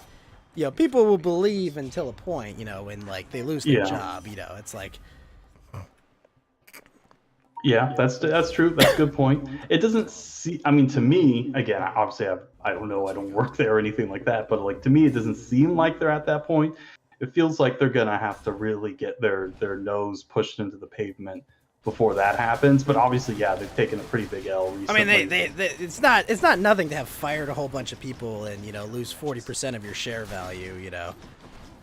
people will believe until a point, when like they lose their Yeah. job. It's like, Yeah, that's true. That's a good point. It doesn't see. I mean, to me, again, obviously, I don't know. I don't work there or anything like that. But like, to me, it doesn't seem like they're at that point. It feels like they're gonna have to really get their nose pushed into the pavement before that happens. But obviously, yeah, they've taken a pretty big L recently. I mean, they it's not nothing to have fired a whole bunch of people and lose 40% of your share value.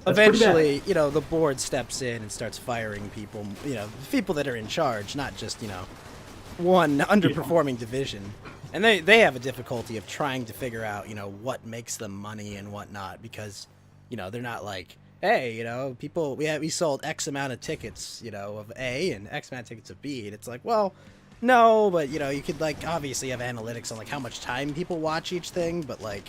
That's pretty bad. Eventually, the board steps in and starts firing people. People that are in charge, not just one underperforming division. And they have a difficulty of trying to figure out what makes them money and whatnot, because they're not like, hey, people we sold X amount of tickets of A and X amount of tickets of B, and it's like, well, no, but you could like obviously have analytics on like how much time people watch each thing, but like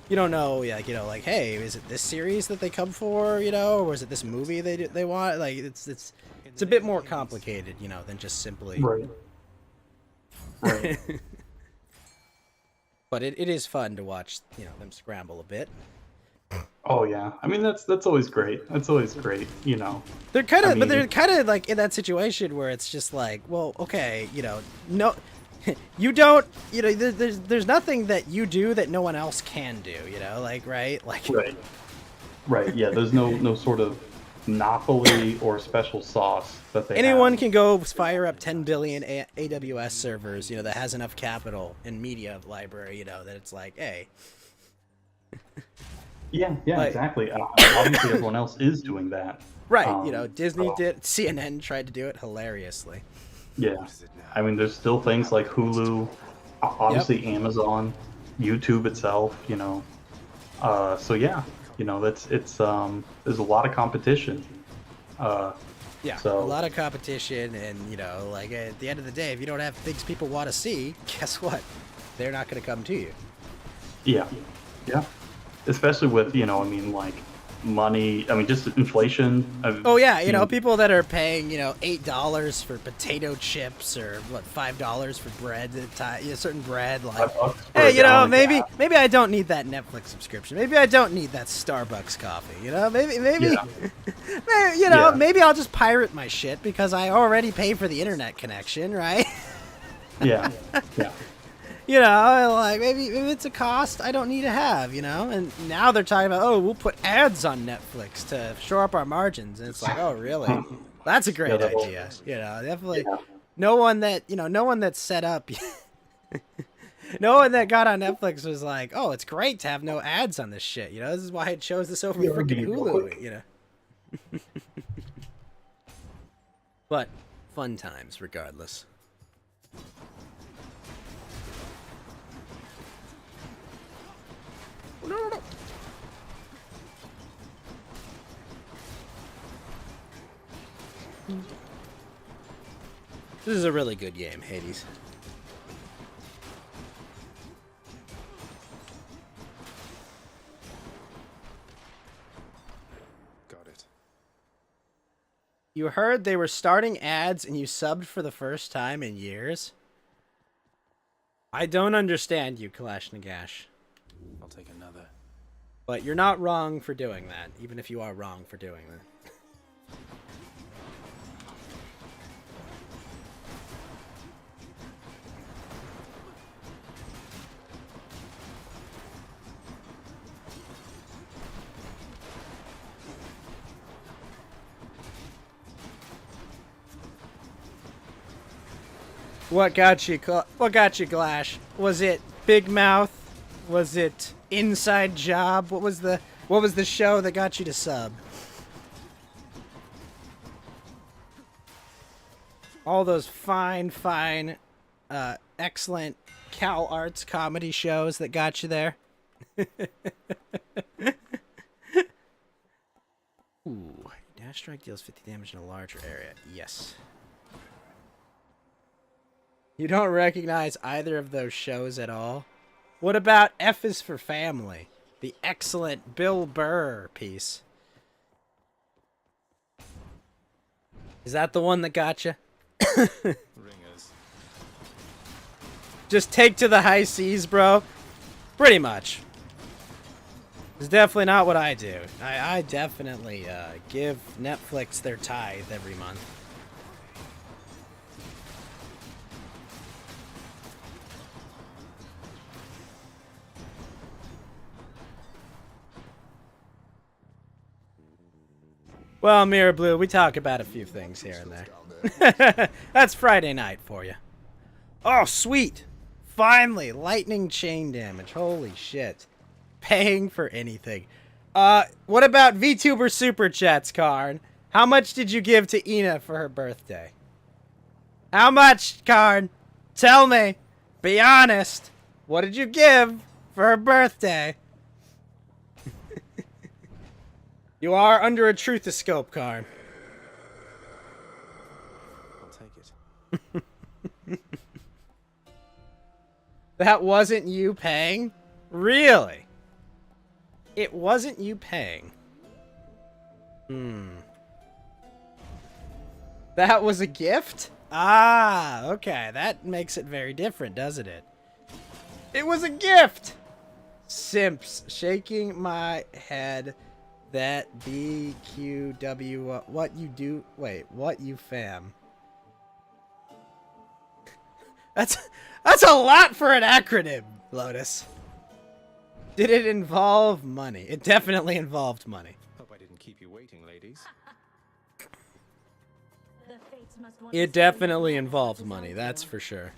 you don't know, like, hey, is it this series that they come for, or is it this movie they want? Like, it's a bit more complicated, than just simply. Right. But it is fun to watch, them scramble a bit. Oh yeah. I mean, that's always great. That's always great. They're kind of, I but they're mean- kind of like in that situation where it's just like, well, okay, no. You don't, there's nothing that you do that no one else can do, like, right? Like, Right. Yeah. There's no sort of monopoly or special sauce that they anyone have. can go fire up 10 billion AWS servers, that has enough capital and media library, that it's like, hey. Yeah, Like- exactly. Obviously, everyone else is doing that. Right, you know, Disney so- did, CNN tried to do it hilariously. Yeah, I mean, there's still things like Hulu, obviously Amazon, YouTube itself. You know, so yeah, you know, it's there's a lot of competition. Yeah, So- a lot of competition, and you know, like at the end of the day, if you don't have things people want to see, guess what? They're not going to come to you. Yeah, yeah, especially with, you know, I mean, like money. I mean, just inflation. Oh yeah, you know, people that are paying, you know, $8 for potato chips or what, $5 for bread at a time, you know, certain bread, like, $5 for hey, a you know, gallon of maybe gas. I don't need that Netflix subscription. Maybe I don't need that Starbucks coffee. You know, maybe Yeah. maybe, you know, Yeah. maybe I'll just pirate my shit because I already pay for the internet connection, right? Yeah, yeah. You know, like maybe it's a cost I don't need to have, you know? And now they're talking about, oh, we'll put ads on Netflix to shore up our margins. And it's like, oh, really? That's a great that'll- idea. You know, definitely. Yeah. No one that's set up, no one that got on Netflix was like, oh, it's great to have no ads on this shit. You know, this is why it chose this over Yeah, freaking real Hulu, quick. you know? But fun times regardless. This is a really good game, Hades. Got it. You heard they were starting ads and you subbed for the first time in years? I don't understand you, Kalash Nagash. I'll take another. But you're not wrong for doing that, even if you are wrong for doing that. What got you, Glash? Was it Big Mouth? Was it Inside Job? What was the show that got you to sub? All those fine, excellent Cal Arts comedy shows that got you there. Ooh, dash strike deals 50 damage in a larger area. Yes. You don't recognize either of those shows at all? What about F is for Family? The excellent Bill Burr piece. Is that the one that got you? Ringers. Just take to the high seas, bro. Pretty much. It's definitely not what I do. I definitely give Netflix their tithe every month. Well, Mirror Blue, we talk about a few things here and there. That's Friday night for you. Oh, sweet. Finally, lightning chain damage. Holy shit. Paying for anything. What about VTuber Super Chats, Karn? How much did you give to Ina for her birthday? How much, Karn? Tell me. Be honest. What did you give for her birthday? You are under a truthoscope, Karn. I'll take it. That wasn't you paying? Really? It wasn't you paying. That was a gift? Ah, okay. That makes it very different, doesn't it? It was a gift! Simps. Shaking my head. That BQW. What you do? Wait, what you fam? That's a lot for an acronym, Lotus. Did it involve money? It definitely involved money. Hope I didn't keep you waiting, ladies. It definitely involved money, that's for sure.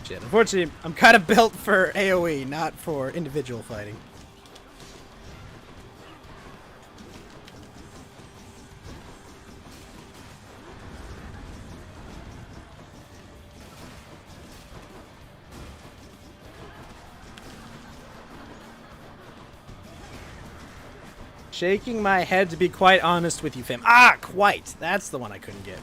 Shit, unfortunately, I'm kind of built for AoE, not for individual fighting. Shaking my head to be quite honest with you, fam. Ah, quite. That's the one I couldn't get.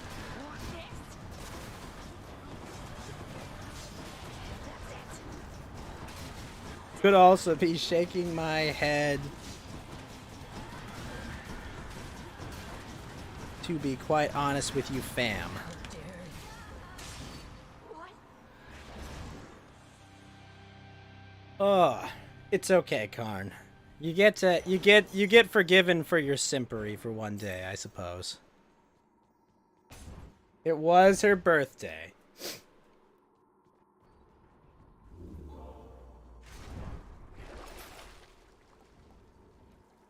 Could also be shaking my head to be quite honest with you, fam. Oh, it's okay, Karn. You get forgiven for your simpery for one day, I suppose. It was her birthday.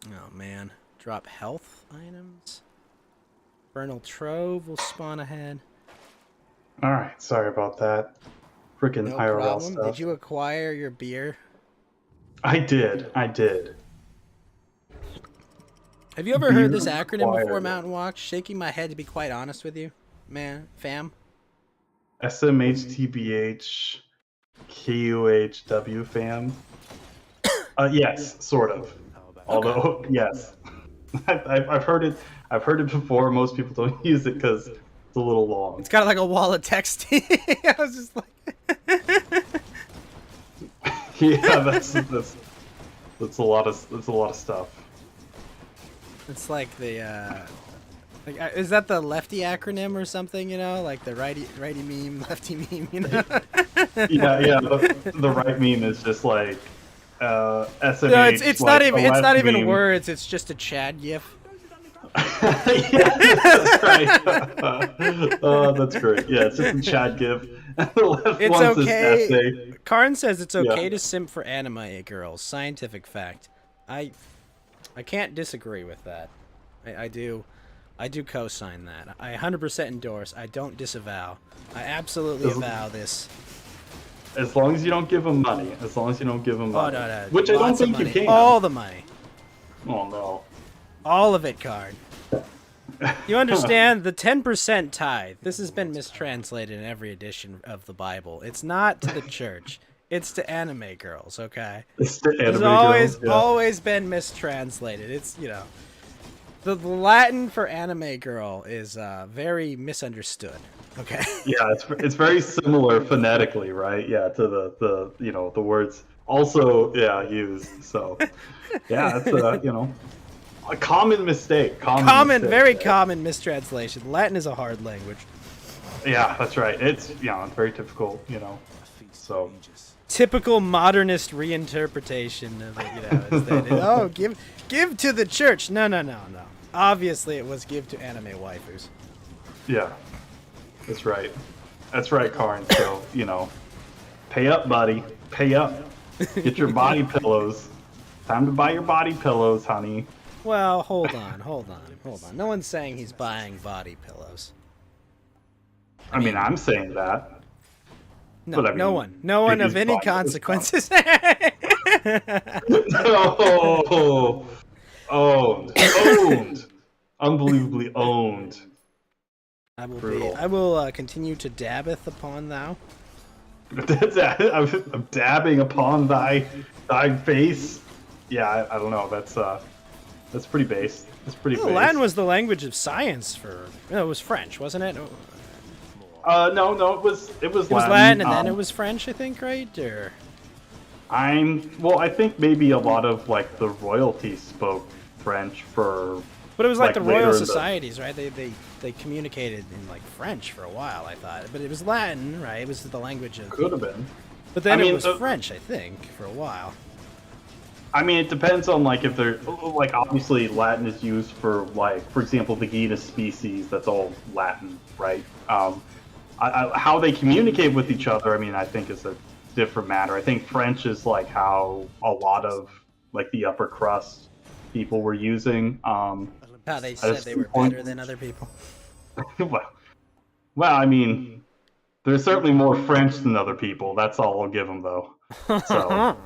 Oh man, drop health items. Vernal Trove will spawn ahead. All right, sorry about that. Freaking No IRL problem. stuff. Did you acquire your beer? I did. Have you ever heard this Beer acronym before, acquired. Mountain Walk? Shaking my head to be quite honest with you, man, fam. SMHTBH KUHW fam. Yes, sort of. Although, yes, I've heard it. I've heard it before. Most people don't use it because it's a little long. It's got like a wall of text. I was just like, Yeah, that's a lot of stuff. it's like the is that the lefty acronym or something? You know, like the righty meme, lefty meme. You know. Yeah. The right meme is just like SMH. No, it's like, not even meme. words. It's just a Chad gif. Yeah, that's right. Oh, that's great. Yeah, it's just a Chad gif. The left It's one's this okay. essay. Karn says it's okay Yeah. to simp for anime girls. Scientific fact. I can't disagree with that. I do co-sign that. I 100% endorse. I don't disavow. I absolutely avow this. As long as you don't give them money. As long as you don't give them Oh money. no. Which I don't Lots of think you money. can. All the money. Oh no. All of it, Karn. You understand the 10% tithe. This has been mistranslated in every edition of the Bible. It's not to the church. It's to anime girls, okay? It's the It's anime always girls, yeah. always been mistranslated. It's, you know, the Latin for anime girl is very misunderstood. Okay. Yeah, it's very similar phonetically, right? Yeah, to the you know the words also used. So yeah, it's a common mistake. Common mistake, Very right? common mistranslation. Latin is a hard language. Yeah, that's right. It's it's very difficult. So Typical modernist reinterpretation of it. You know, is that oh give to the church. No. Obviously, it was give to anime waifus. yeah, that's right. That's right, Karn. So pay up, buddy. Pay up. Get your body pillows. Time to buy your body pillows, honey. Well, hold on. No one's saying he's buying body pillows. I mean, I'm saying that. No, But I mean, no one of he's any buying those consequences. Oh, owned, unbelievably owned. Brutal. I will continue to dabbeth upon thou. I'm dabbing upon thy face. Yeah, I don't know. That's pretty base. That's pretty Well, base. Latin was the language of science for. No, it was French, wasn't it? No, it was It was Latin, and then it was French, I think, right? Or I think maybe a lot of like the royalty spoke French for. but it was like the later royal in the- societies, right? They communicated in like French for a while, I thought, but it was Latin, right? It was the language of. Could have been. But then I mean, it was French, I think, for a while. I mean, it depends on like if they're like obviously Latin is used for like for example the genus species. That's all Latin, right? How they communicate with each other, I mean, I think is a different matter. I think French is like how a lot of like the upper crust people were using. How they said they were better than other people. Well, I mean, They're certainly more French than other people. That's all I'll give them, though. So,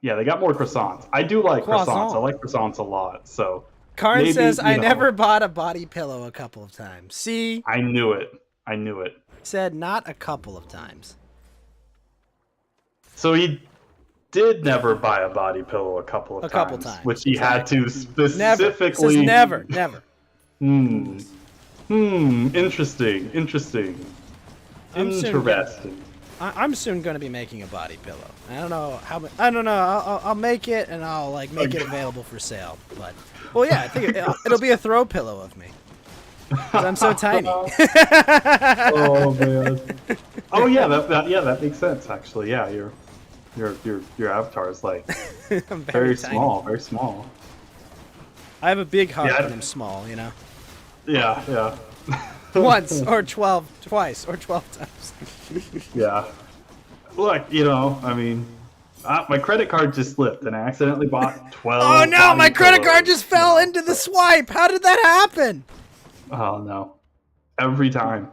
yeah, they got more croissants. I do like croissants. I Croissant. like croissants a lot. So, Karn maybe, says, you I know, never bought a body pillow a couple of times. See? I knew it. I knew it. Said not a couple of times. So he did never buy a body pillow a couple of times, which he had to Never. specifically. Says never. Never. Interesting. I'm soon Interesting. I'm soon going to be making a body pillow. I don't know how. I don't know. I'll make it and I'll like make it available for sale. But well, yeah, I think it'll be a throw pillow of me. 'Cause I'm so tiny. Oh man. Oh yeah, that makes sense actually. Yeah, your avatar is like I'm very tiny. small, very small. I have a big heart Yeah. when I'm small. You know. Yeah. Once or twice or 12 times. Yeah. Look, I mean, my credit card just slipped and I accidentally bought 12. Oh no, body my credit card pillows. just fell into the swipe. How did that happen? Oh no. Every time.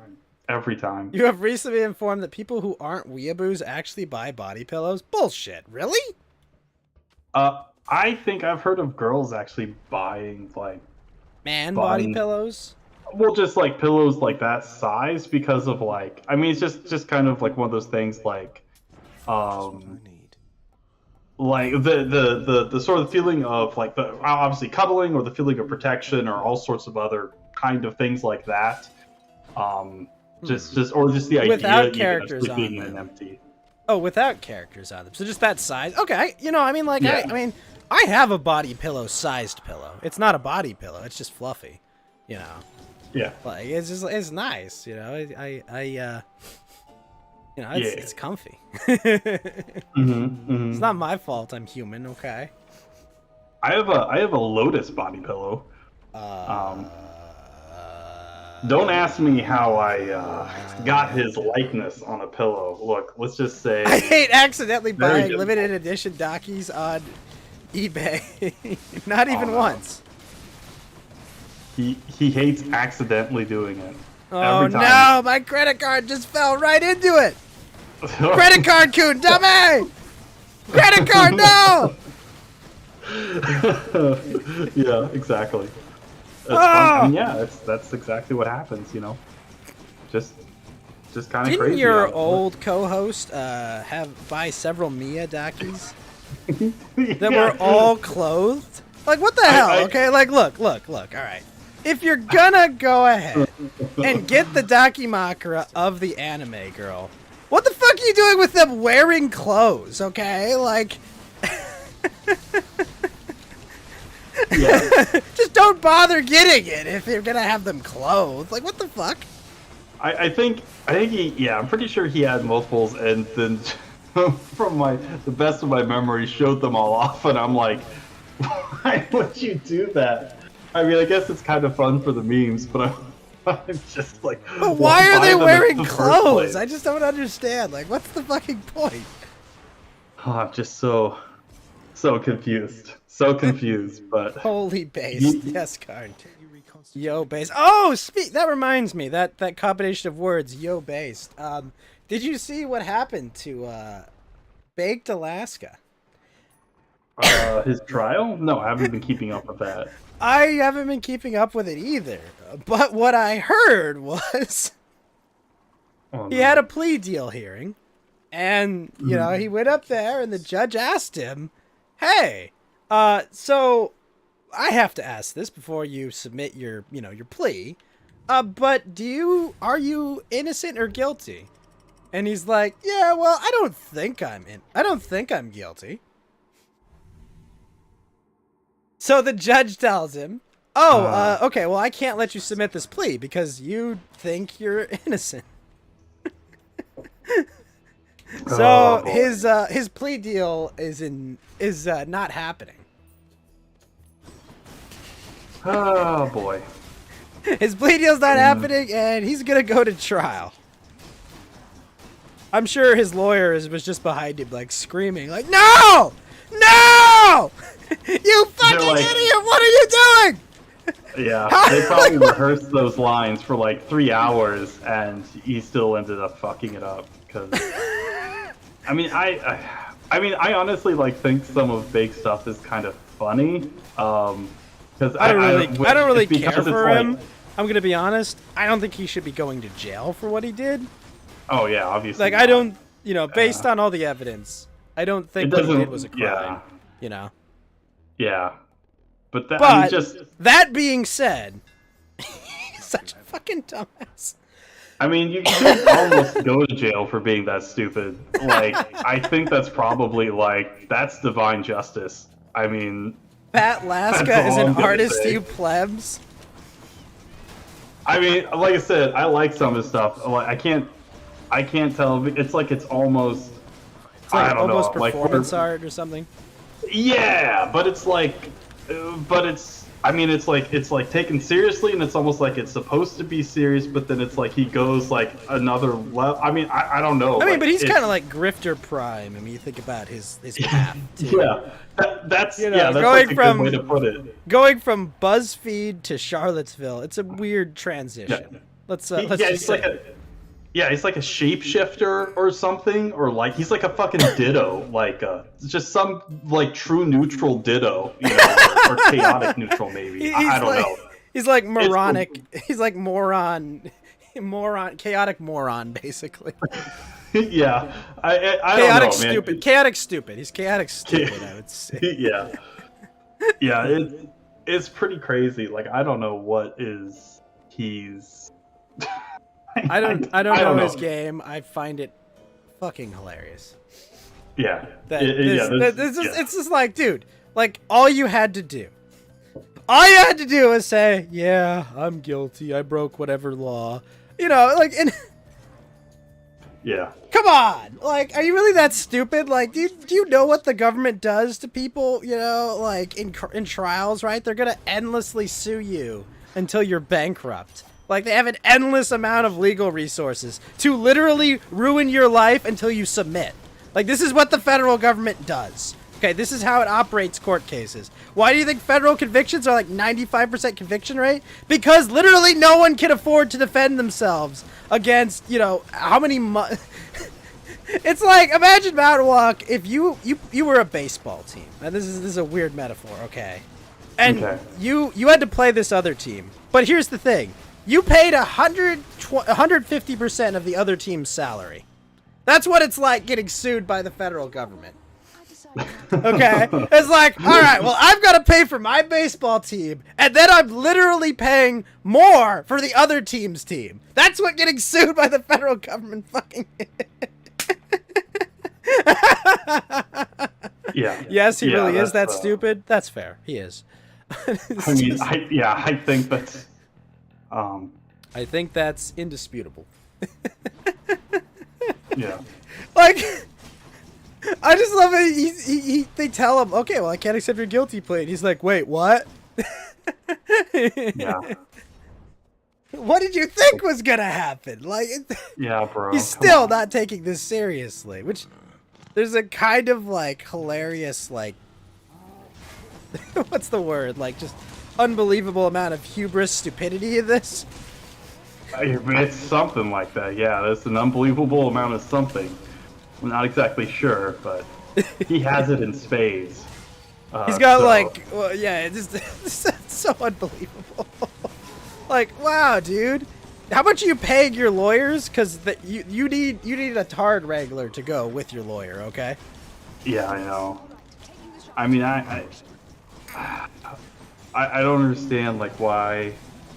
You have recently informed that people who aren't weeaboos actually buy body pillows? Bullshit. Really? I think I've heard of girls actually buying like Man body Body- pillows? well, just like pillows like that size because of like I mean it's just kind of like one of those things like I need. like the sort of feeling of like the obviously cuddling or the feeling of protection or all sorts of other kind of things like that. Just the idea Without even of characters sleeping on in an them. empty. Oh, without characters on them. So just that size. Okay, I mean like Yeah. I have a body pillow sized pillow. It's not a body pillow. It's just fluffy. Yeah. Like it's nice, it's comfy. It's not my fault I'm human, okay? I have a Lotus body pillow. Don't ask me how I got his likeness on a pillow. Look, let's just say I hate accidentally Very buying good. limited edition Dockies on eBay. Not even no. once. he hates accidentally doing it. Oh Every no, time. my credit card just fell right into it. Credit card coon, dummy! Credit card, no! Yeah, exactly. That's Ah! fun. I mean, yeah, that's exactly what happens. Just kind of Didn't crazy. your how it old co-host buy several Mia Dockies works. that Yeah. were all clothed? Like, what the hell? Okay, like, look. All right. If you're gonna go ahead and get the Dakimakura of the anime girl, what the fuck are you doing with them wearing clothes? Okay, like, Yeah. just don't bother getting it if you're gonna have them clothed. Like, what the fuck? I think I'm pretty sure he had multiples, and then from the best of my memory, showed them all off, and I'm like, why would you do that? I mean, I guess it's kind of fun for the memes, but I'm just like, But why are buy they them in wearing the first clothes? place? I just don't understand. Like, what's the fucking point? Oh, I'm just so confused. So confused, but Holy based. Yes, Karn. You reconstitute. Yo based. Oh, that reminds me. That combination of words, yo based. Did you see what happened to Baked Alaska? his trial? No, I haven't been keeping up with that. I haven't been keeping up with it either. But what I heard was Oh, he no. had a plea deal hearing, and he went up there, and the judge asked him, "Hey, so I have to ask this before you submit your plea, but are you innocent or guilty?" And he's like, "Yeah, well, I don't think I'm guilty." So the judge tells him, "Oh, okay, well, I can't let you submit this plea because you think you're innocent." So Oh, boy. his plea deal is not happening. Oh boy. His plea deal's not happening, and he's gonna go to trial. I'm sure his lawyer was just behind him, like screaming, like, "No! No! You fucking like- idiot! What are you doing?" Yeah, they probably rehearsed those lines for like 3 hours, and he still ended up fucking it up. Because, I mean, I honestly like think some of Bake's stuff is kind of funny. Because I don't really it's because care it's for like- him. I'm gonna be honest. I don't think he should be going to jail for what he did. Oh yeah, obviously. Like, not. I don't, based on all the evidence, I don't think It what he doesn't. did was a crime. Yeah. Yeah. But that. But I mean, just. that being said, he's such a fucking dumbass. I mean, you should almost go to jail for being that stupid. Like, I think that's probably that's divine justice. I mean, Pat That's Laska all is I'm an gonna artist, say. you plebs. I mean, like I said, I like some of his stuff. Like, I can't tell. It's like it's almost. It's like I don't almost know, performance art or something. Yeah, but it's like, but it's. I mean, it's like taken seriously, and it's almost like it's supposed to be serious, but then it's like he goes like another level. I mean, I don't know. I mean, like, but he's it's- kind of like Grifter Prime. I mean, you think about his path. Too. Yeah, that's You know, yeah, that's going like a from- good way to put it. Going from BuzzFeed to Charlottesville, it's a weird transition. Yeah. Let's Yeah, just he's like say. he's like a shapeshifter or something, or like he's like a fucking ditto, like just some like true neutral ditto, or chaotic neutral maybe. I don't like, know. He's like moronic. He's like moron, chaotic moron, basically. Yeah, I don't Chaotic know, man. stupid. Chaotic stupid. He's chaotic stupid, I would say. Yeah, yeah, it's pretty crazy. Like I don't know what is he's. I don't know his game. I find it fucking hilarious. Yeah, It's just like, dude, like all you had to do was say, yeah, I'm guilty. I broke whatever law, and yeah. come on, like, are you really that stupid? Like, do you know what the government does to people? Like in trials, right? They're gonna endlessly sue you until you're bankrupt. Like, they have an endless amount of legal resources to literally ruin your life until you submit. Like, this is what the federal government does. Okay, this is how it operates court cases. Why do you think federal convictions are like 95% conviction rate? Because literally no one can afford to defend themselves against, how many It's like, imagine Mountain Walk if you were a baseball team. Now, this is a weird metaphor, okay? And Okay. you had to play this other team. But here's the thing. You paid 150% of the other team's salary. That's what it's like getting sued by the federal government. Okay? It's like, all right, well, I've got to pay for my baseball team, and then I'm literally paying more for the other team's team. That's what getting sued by the federal government fucking is. Yeah. Yes, he really is that that's, stupid. That's fair. He is. I mean, I think that's. I think that's indisputable. Yeah. Like, I just love it. They tell him, okay, well, I can't accept your guilty plea. And he's like, wait, what? Yeah. What did you think was gonna happen? Like, Yeah, bro. he's come still on. not taking this seriously. Which, there's a kind of like hilarious, like, what's the word? Like, just unbelievable amount of hubris, stupidity in this. It's something like that. Yeah, there's an unbelievable amount of something. I'm not exactly sure, but he has it in spades. He's got so- like, well, yeah, it's just it's so unbelievable. Like, wow, dude, how much are you paying your lawyers? Because you need a tard wrangler to go with your lawyer, okay? Yeah, I know. I mean, I don't understand like why.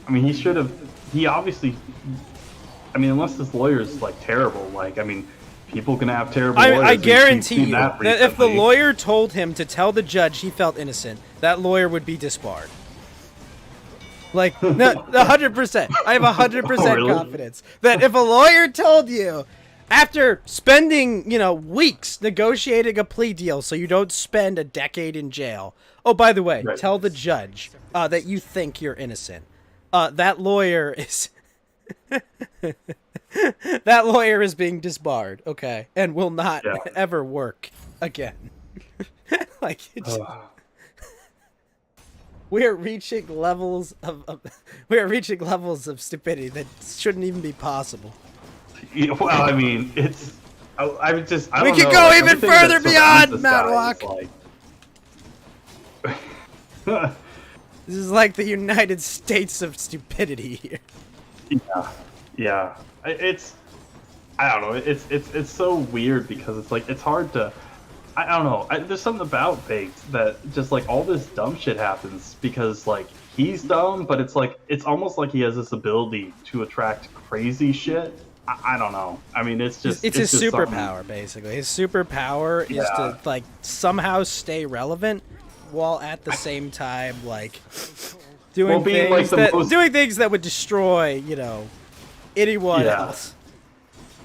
I mean, he should have. He obviously. I mean, unless this lawyer's like terrible. Like, I mean, people can have terrible lawyers. I We've guarantee seen you that that if the recently. lawyer told him to tell the judge he felt innocent, that lawyer would be disbarred. Like, no, 100%. I have 100% Oh, really? confidence that if a lawyer told you, after spending, weeks negotiating a plea deal so you don't spend a decade in jail. Oh, by the way, Right. tell the judge that you think you're innocent. That lawyer is... that lawyer is being disbarred, okay, and will not Yeah. ever work again. Like, it's, we are reaching levels of we are reaching levels of stupidity that shouldn't even be possible. Yeah, well, I mean, it's. I would just. I We don't can know, go like, even everything that further surrounds beyond, this Matt guy Walk. is like. This is like the United States of stupidity here. Yeah. It's. I don't know. It's so weird because it's like it's hard to. I don't know. There's something about Baked that just like all this dumb shit happens because like he's dumb, but it's like it's almost like he has this ability to attract crazy shit. I don't know. I mean, it's just It's his just superpower, basically. His superpower is to like somehow stay relevant while at the same time like doing being, like, doing things that would destroy, anyone Yeah. else.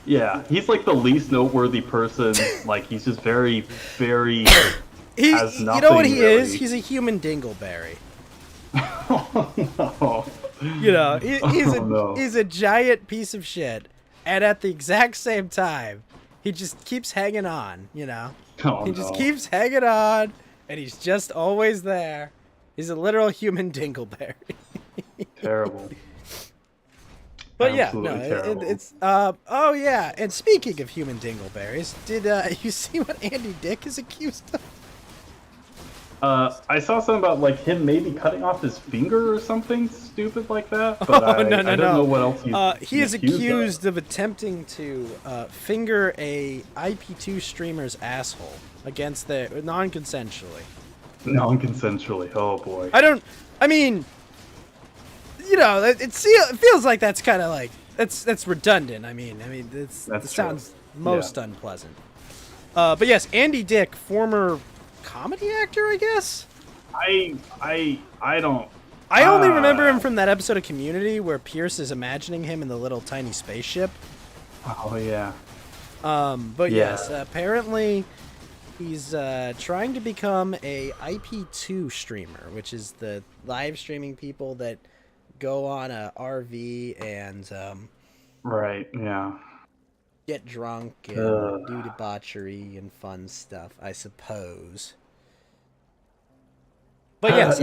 Yeah, he's like the least noteworthy person. Like he's just very, very. Has You know what nothing he is? really. He's a human dingleberry. No. He's a giant piece of shit, and at the exact same time, he just keeps hanging on. He just keeps hanging on, and he's just always there. He's a literal human dingleberry. Terrible. But Absolutely terrible. it's oh yeah. And speaking of human dingleberries, did you see what Andy Dick is accused of? I saw something about like him maybe cutting off his finger or something stupid like that. But I don't know what else he is accused of attempting to finger a IP2 streamer's asshole against the non-consensually. Non-consensually. Oh boy. I mean, it feels like that's kind of like that's redundant. I mean, it sounds most unpleasant. But yes, Andy Dick, former comedy actor, I guess. I don't. I only remember him from that episode of Community where Pierce is imagining him in the little tiny spaceship. Oh yeah. But yes, apparently he's trying to become a IP2 streamer, which is the live streaming people that go on a RV and Right. Yeah. get drunk and do debauchery and fun stuff, I suppose. But yes,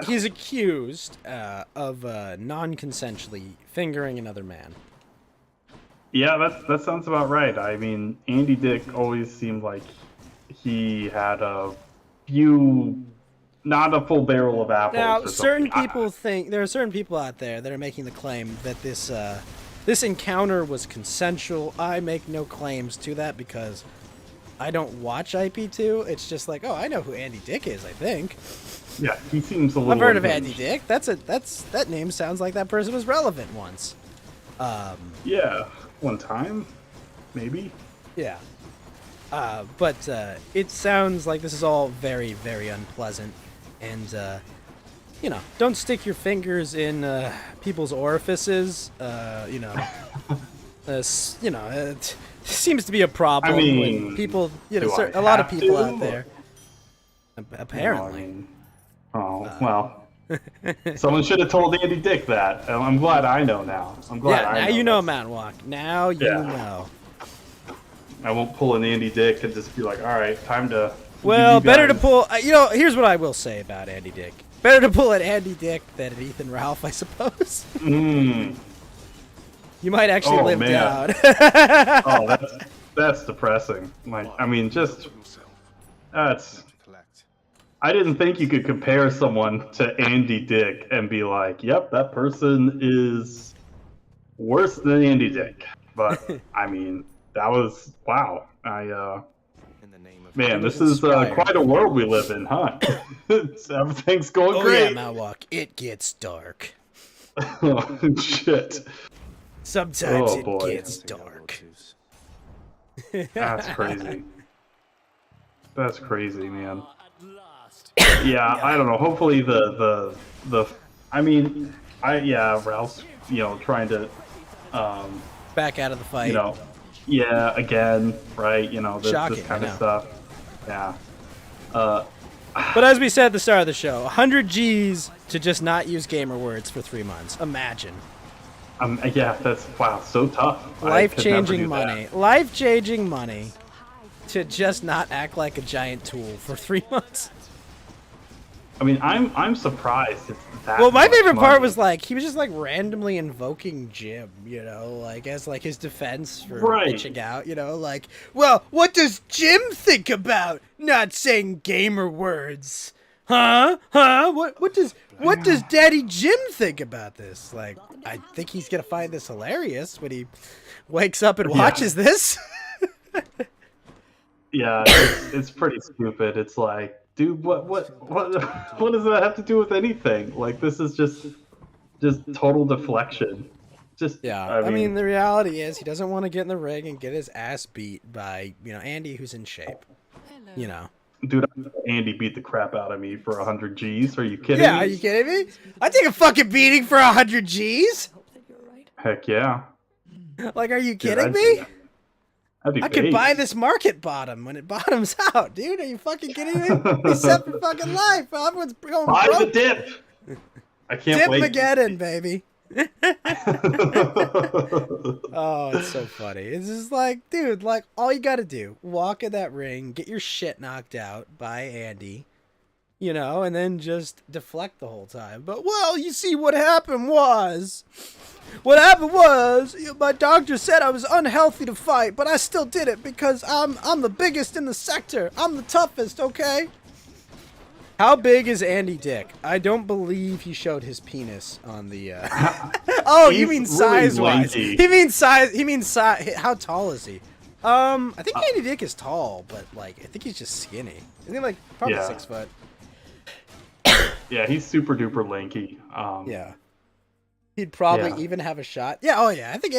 he's accused of non-consensually fingering another man. Yeah, that sounds about right. I mean, Andy Dick always seemed like he had a few, not a full barrel of apples. Now, or certain something. people think there are certain people out there that are making the claim that this encounter was consensual. I make no claims to that because I don't watch IP2. It's just like, oh, I know who Andy Dick is, I think. Yeah, he seems a little. I've heard of unhinged. Andy Dick. That name sounds like that person was relevant once. Yeah, one time, maybe. Yeah. But it sounds like this is all very, very unpleasant. And, don't stick your fingers in people's orifices. It seems to be a problem I mean, when people, do I a lot of have people to? out there. Apparently. Well. Someone should have told Andy Dick that. And I'm glad I know now. I'm glad I know. Now you know, that's- Mount Walk. Now you know. I won't pull an Andy Dick and just be like, all right, time to. Well, give you better to guys- pull. Here's what I will say about Andy Dick. Better to pull an Andy Dick than an Ethan Ralph, I suppose. Mm. You might actually live man. down. Oh, that's depressing. Like, I mean, just that's. I didn't think you could compare someone to Andy Dick and be like, "Yep, that person is worse than Andy Dick." But I mean, that was wow. Man, this is quite a world we live in, huh? Everything's going Oh great. yeah, Mount Walk. It gets dark. Oh, shit. Sometimes Oh, it boy. gets dark. That's crazy. That's crazy, man. Yeah, I don't know. Hopefully the I mean, Ralph's, trying to Back out of the fight. again, right? This Shocking, kind I of know. stuff. Yeah. But as we said at the start of the show, 100 G's to just not use gamer words for 3 months. Imagine. Yeah, that's so tough. Life-changing money. Life-changing money to just not act like a giant tool for 3 months. I mean, I'm surprised it's that. Well, my much favorite part money. was like he was just like randomly invoking Jim, you know, like as like his defense for Right. bitching out, you know, like, well, what does Jim think about not saying gamer words? Huh? What does Daddy Jim think about this? Like, I think he's gonna find this hilarious when he wakes up and watches this. Yeah, it's pretty stupid. It's like, dude, what what does that have to do with anything? Like, this is just total deflection. Just Yeah, I mean, the reality is he doesn't want to get in the ring and get his ass beat by, you know, Andy, who's in shape. Hello. You know. dude, Andy beat the crap out of me for 100 G's. Are you kidding Yeah, me? are you kidding me? I take a fucking beating for 100 G's. Hope that you're right. Heck yeah. Like, are you Dude, kidding I'd me? do That'd be I could bait. buy this market bottom when it bottoms out, dude. Are you fucking kidding me? He's set for fucking life. Everyone's going Buy the broke. dip. I can't wait. Dip-mageddon, baby. Oh, it's so funny. It's just like, dude, like, all you gotta do, walk in that ring, get your shit knocked out by Andy, you know, and then just deflect the whole time. But, well, you see, what happened was, my doctor said I was unhealthy to fight, but I still did it because I'm the biggest in the sector. I'm the toughest, okay? How big is Andy Dick? I don't believe he showed his penis on the. Oh, you He's mean really size-wise? lanky. He means size. He means size. How tall is he? I think Andy Dick is tall, but like I think he's just skinny. Isn't he like probably Yeah. 6 foot? Yeah, he's super duper lanky. Yeah. He'd probably Yeah. even have a shot. Yeah. Oh yeah. I think.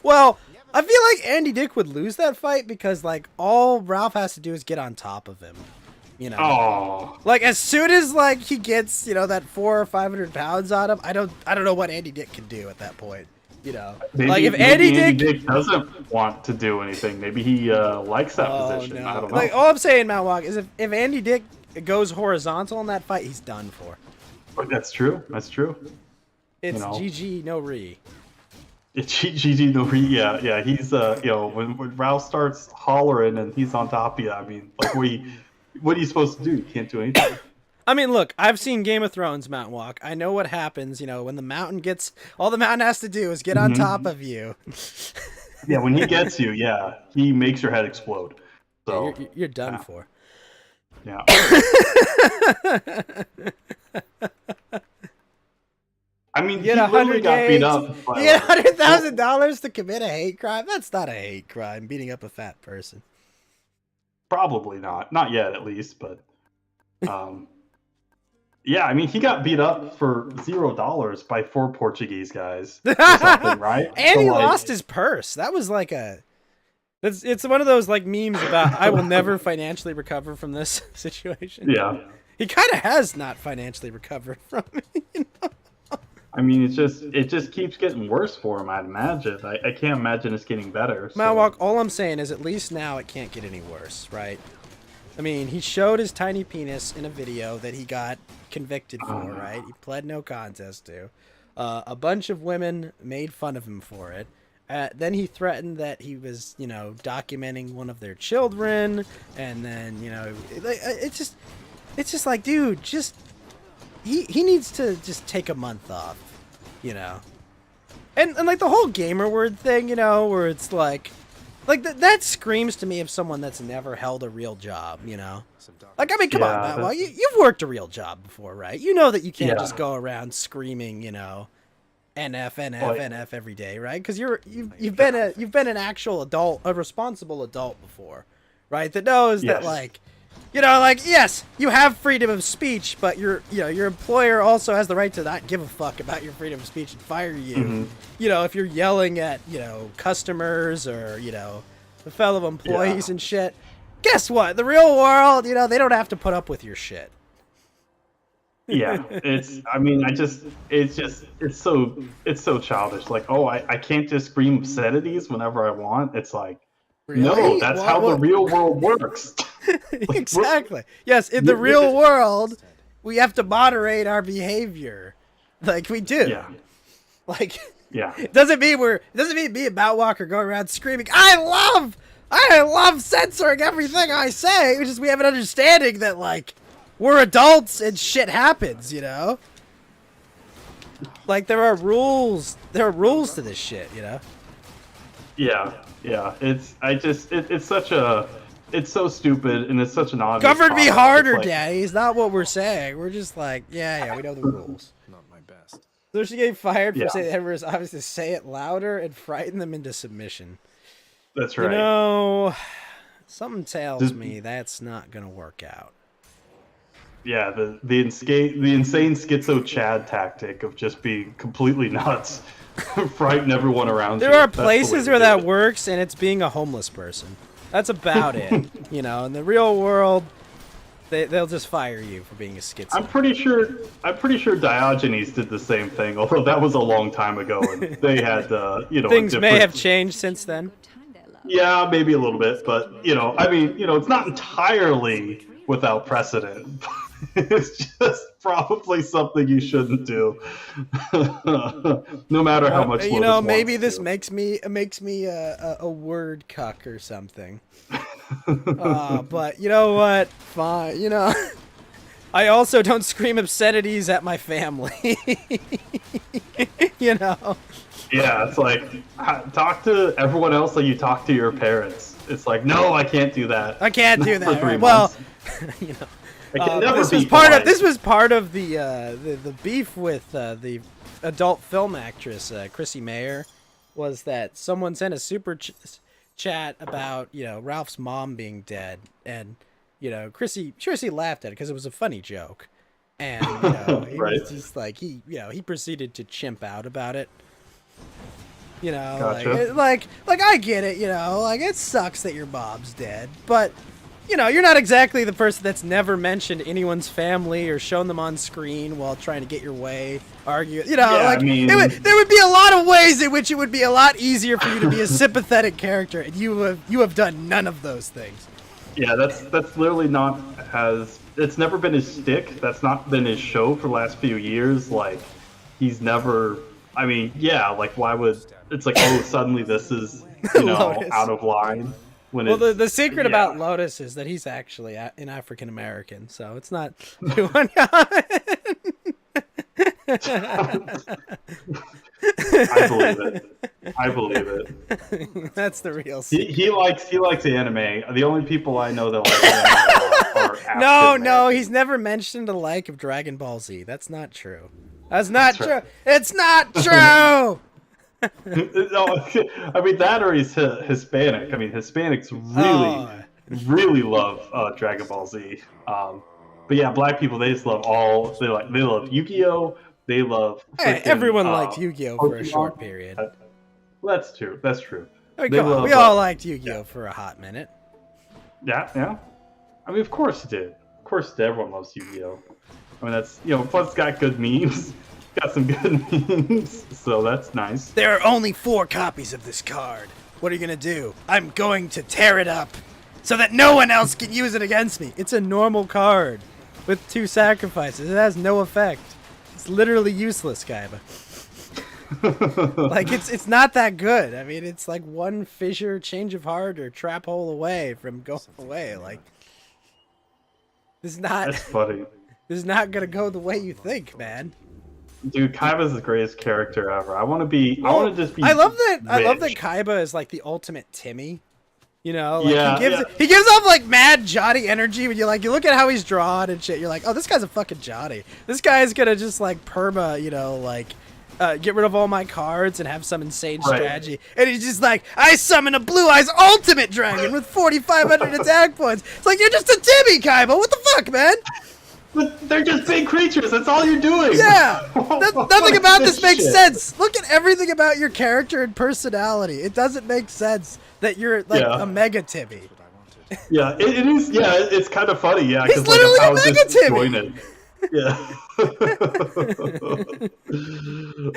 Well, I feel like Andy Dick would lose that fight because like all Ralph has to do is get on top of him. You know. Oh, Like as soon as like he gets, you know, that 400 or 500 pounds on him, I don't know what Andy Dick can do at that point. You know, maybe, like if maybe Andy Andy Dick, Dick doesn't want to do anything. Maybe he likes that position. I don't know. like all I'm saying, Mount Walk, is if Andy Dick goes horizontal in that fight, he's done for. But that's true. That's true. It's know. GG no re. It's GG no yeah. He's you know, when Ralph starts hollering and he's on top of you, I mean, like what are you supposed to do? You can't do anything. I mean, look, I've seen Game of Thrones, Mount Walk. I know what happens. You know, when the mountain gets, all the mountain has to do is get on top of you. Yeah, when he gets you, yeah, he makes your head explode. So You're done for. yeah. I mean, You he get literally 100 got beat games. up. By, You get $100,000 to commit a hate crime. That's not a hate crime. Beating up a fat person. Probably not yet, at least. But yeah, I mean, he got beat up for $0 by 4 Portuguese guys or something, right? And So, he like, lost his purse. That was like it's one of those like memes about I will never financially recover from this situation. Yeah, He kind of has not financially recovered from it. You know? I mean, it just keeps getting worse for him. I'd imagine. I can't imagine it's getting better. So. Mawok, all I'm saying is at least now it can't get any worse, right? I mean, he showed his tiny penis in a video that he got convicted for, right? He pled no contest to. A bunch of women made fun of him for it. Then he threatened that he was, you know, documenting one of their children, and then, you know, it's just like, dude, just he needs to just take a month off, you know. And like the whole gamer word thing, you know, where it's like that screams to me of someone that's never held a real job, you know. Like, I mean, come on, Matt. Well, you've worked a real job before, right? You know that you can't just go around screaming, you know, NF, NF, NF every day, right? Because you've been an actual adult, a responsible adult before, right? That knows that, like, you know, like, yes, you have freedom of speech, but your employer also has the right to not give a fuck about your freedom of speech and fire you. You know, if you're yelling at, you know, customers or, you know, the fellow employees and shit. Guess what? The real world, you know, they don't have to put up with your shit. Yeah, it's so childish. Like, oh, I can't just scream obscenities whenever I want. It's like, Really? no, that's how the real world works. Exactly. Yes, in the real world, we have to moderate our behavior, like we do. Yeah. Like, Yeah. it doesn't mean me and Boutwalker go around screaming, I love censoring everything I say. It's just we have an understanding that, like, we're adults and shit happens, you know? Like, there are rules to this shit, you know? Yeah. It's so stupid, and it's such an obvious. Govern me problem. harder, It's like, Daddy. It's not what we're saying. We're just like, yeah, we know the rules. Not my best. So she getting fired for Yeah. saying Edwards obviously say it louder and frighten them into submission. That's You right. know, something tells Just- me that's not gonna work out. Yeah, the insane schizo Chad tactic of just being completely nuts, frighten everyone around you. There are That's the way places to where do that it. works, and it's being a homeless person. That's about it. You know, in the real world, they'll just fire you for being a schizo. I'm pretty sure Diogenes did the same thing, although that was a long time ago, and they had Things a may have different- changed since then. Good time there, love. Yeah, maybe a little bit, but it's not entirely without precedent. It's just probably something you shouldn't do, no matter how much. You know, Lotus maybe wants this to. makes me a word cuck or something. But you know what? Fine. You know, I also don't scream obscenities at my family. You know. Yeah, it's like talk to everyone else like you talk to your parents. It's like, no, I can't do that. I can't do For that. 3 Right? Well, months. you know. I can never be This polite. was part of the beef with the adult film actress Chrissy Mayer, was that someone sent a super chat about Ralph's mom being dead, and Chrissy laughed at it because it was a funny joke, and he Right. was just like he proceeded to chimp out about it. Gotcha. Like I get it, like it sucks that your mom's dead, but you're not exactly the person that's never mentioned anyone's family or shown them on screen while trying to get your way, argue. I mean- there would be a lot of ways in which it would be a lot easier for you to be a sympathetic character, and you have done none of those things. Yeah, that's literally not it's never been his stick. That's not been his show for the last few years. Like, he's never. I mean, yeah, like why would it's like, oh, suddenly this is Lotus. out of line. When Well, it's, the secret yeah. about Lotus is that he's actually an African American, so it's not too I believe it. That's the real secret. He likes anime. The only people I know that like anime are African No, American. he's never mentioned a like of Dragon Ball Z. That's not true. That's not true. right. It's not true. No, I mean that, or he's Hispanic. I mean, Hispanics really love Dragon Ball Z. But yeah, black people, they just love they love Yu-Gi-Oh. They love Hey, freaking, everyone liked Yu-Gi-Oh for a Pokemon. short period. That's true. That's true. I mean, They come on, love, we all liked Yu-Gi-Oh for a hot minute. Yeah. I mean, of course it did. Of course, everyone loves Yu-Gi-Oh. I mean, that's plus it's got good memes. Got some good memes, so that's nice. There are only 4 copies of this card. What are you gonna do? I'm going to tear it up so that no one else can use it against me. It's a normal card with 2 sacrifices. It has no effect. It's literally useless, Kaiba. Like it's not that good. I mean, it's like one fissure, change of heart, or trap hole away from going away. Like this is not That's funny. this is not gonna go the way you think, man. Dude, Kaiba's the greatest character ever. I want to just be. I love that rich. Kaiba is like the ultimate Timmy. Like Yeah, he gives off like mad Johnny energy when you look at how he's drawn and shit. You're like, oh, this guy's a fucking Johnny. This guy's gonna just like perma, get rid of all my cards and have some insane Right. strategy. And he's just like, I summon a Blue Eyes Ultimate Dragon with 4,500 attack points. It's like, you're just a Timmy, Kaiba. What the fuck, man? But they're just big creatures. That's all you're doing. Yeah, nothing about this makes shit? sense. Look at everything about your character and personality. It doesn't make sense that you're like Yeah. a mega Timmy. Yeah, it is. Yeah, it's kind of funny. Yeah, He's 'cause, literally like, a how mega Timmy. disjointed. Yeah.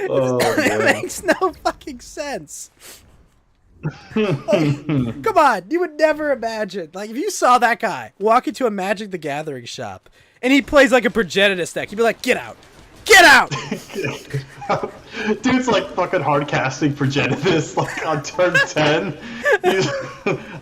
Oh It man. makes no fucking sense. Like, come on, you would never imagine. Like, if you saw that guy walk into a Magic the Gathering shop and he plays like a Progenitus deck, you'd be like, get out. Get out! Dude's like fucking hard casting Progenitus like on turn 10. He's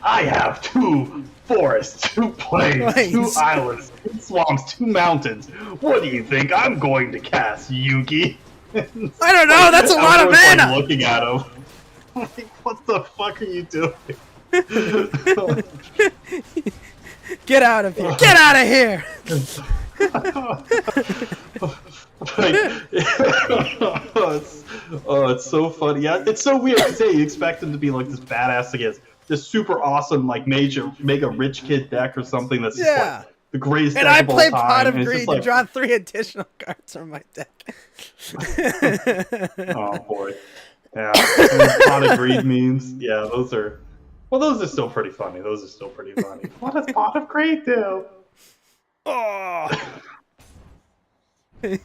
I have 2 forests, 2 plains, 2 islands, 2 swamps, 2 mountains. What do you think I'm going to cast, Yugi? I don't know. That's a lot of Everyone's, mana. like, looking at him. Like, what the fuck are you doing? Get out of here. Get out of here. Like, it's so funny. Yeah, it's so weird because you expect him to be like this badass against this super awesome like mega rich kid deck or something that's just like the greatest And deck I of all play time. Pot of and it's Greed just to like, draw 3 additional cards from my deck. oh boy, yeah. Pot of Greed memes. Yeah, those are still pretty funny. Those are still pretty funny. What does Pot of Greed do? Oh. It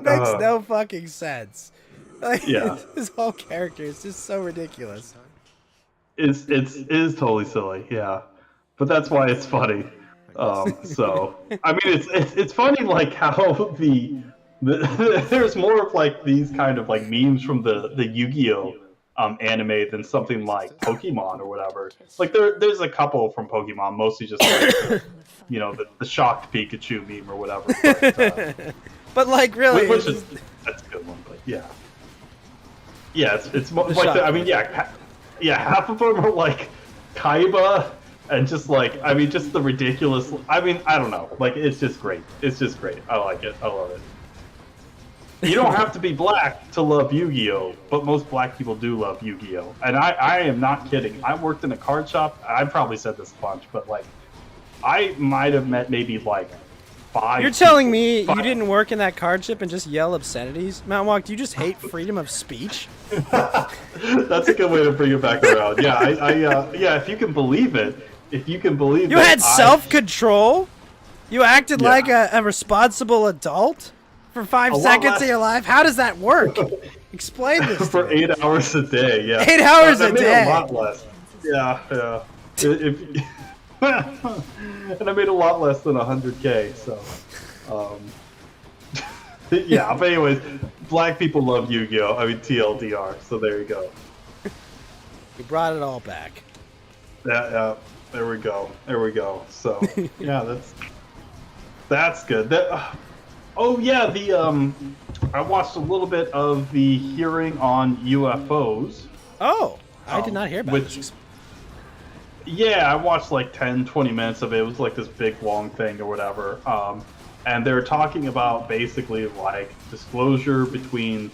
makes no fucking sense. Like, Yeah. his whole character is just so ridiculous. It is totally silly, yeah, but that's why it's funny. So I mean, it's funny like how the there's more of like these kind of like memes from the Yu-Gi-Oh anime than something like Pokemon or whatever. Like there's a couple from Pokemon, mostly just like, you know, the shocked Pikachu meme or whatever. But like really, which is that's a good one, but yeah, it's more like I mean yeah, half of them are like Kaiba and just like I mean just the ridiculous. I mean I don't know, like it's just great. It's just great. I like it. I love it. You don't have to be black to love Yu-Gi-Oh, but most black people do love Yu-Gi-Oh, and I am not kidding. I worked in a card shop. I probably said this a bunch, but like I might have met maybe like 5. You're telling me you didn't work in that card ship and just yell obscenities? Mount Walk, do you just hate freedom of speech? That's a good way to bring it back around. Yeah, yeah. If you can believe it, you had self-control. You acted like a responsible adult for 5 seconds of your life. How does that work? Explain this for 8 hours a day. Yeah, 8 hours a made day. A lot less. Yeah. And I made a lot less than 100K. So, yeah. But anyways, black people love Yu-Gi-Oh. I mean TLDR. So there you go. You brought it all back. Yeah. There we go. So yeah, that's good. Oh yeah, I watched a little bit of the hearing on UFOs. Oh, I did not hear about this. Yeah, I watched like 10-20 minutes of it. It was like this big long thing or whatever. And they're talking about basically like disclosure between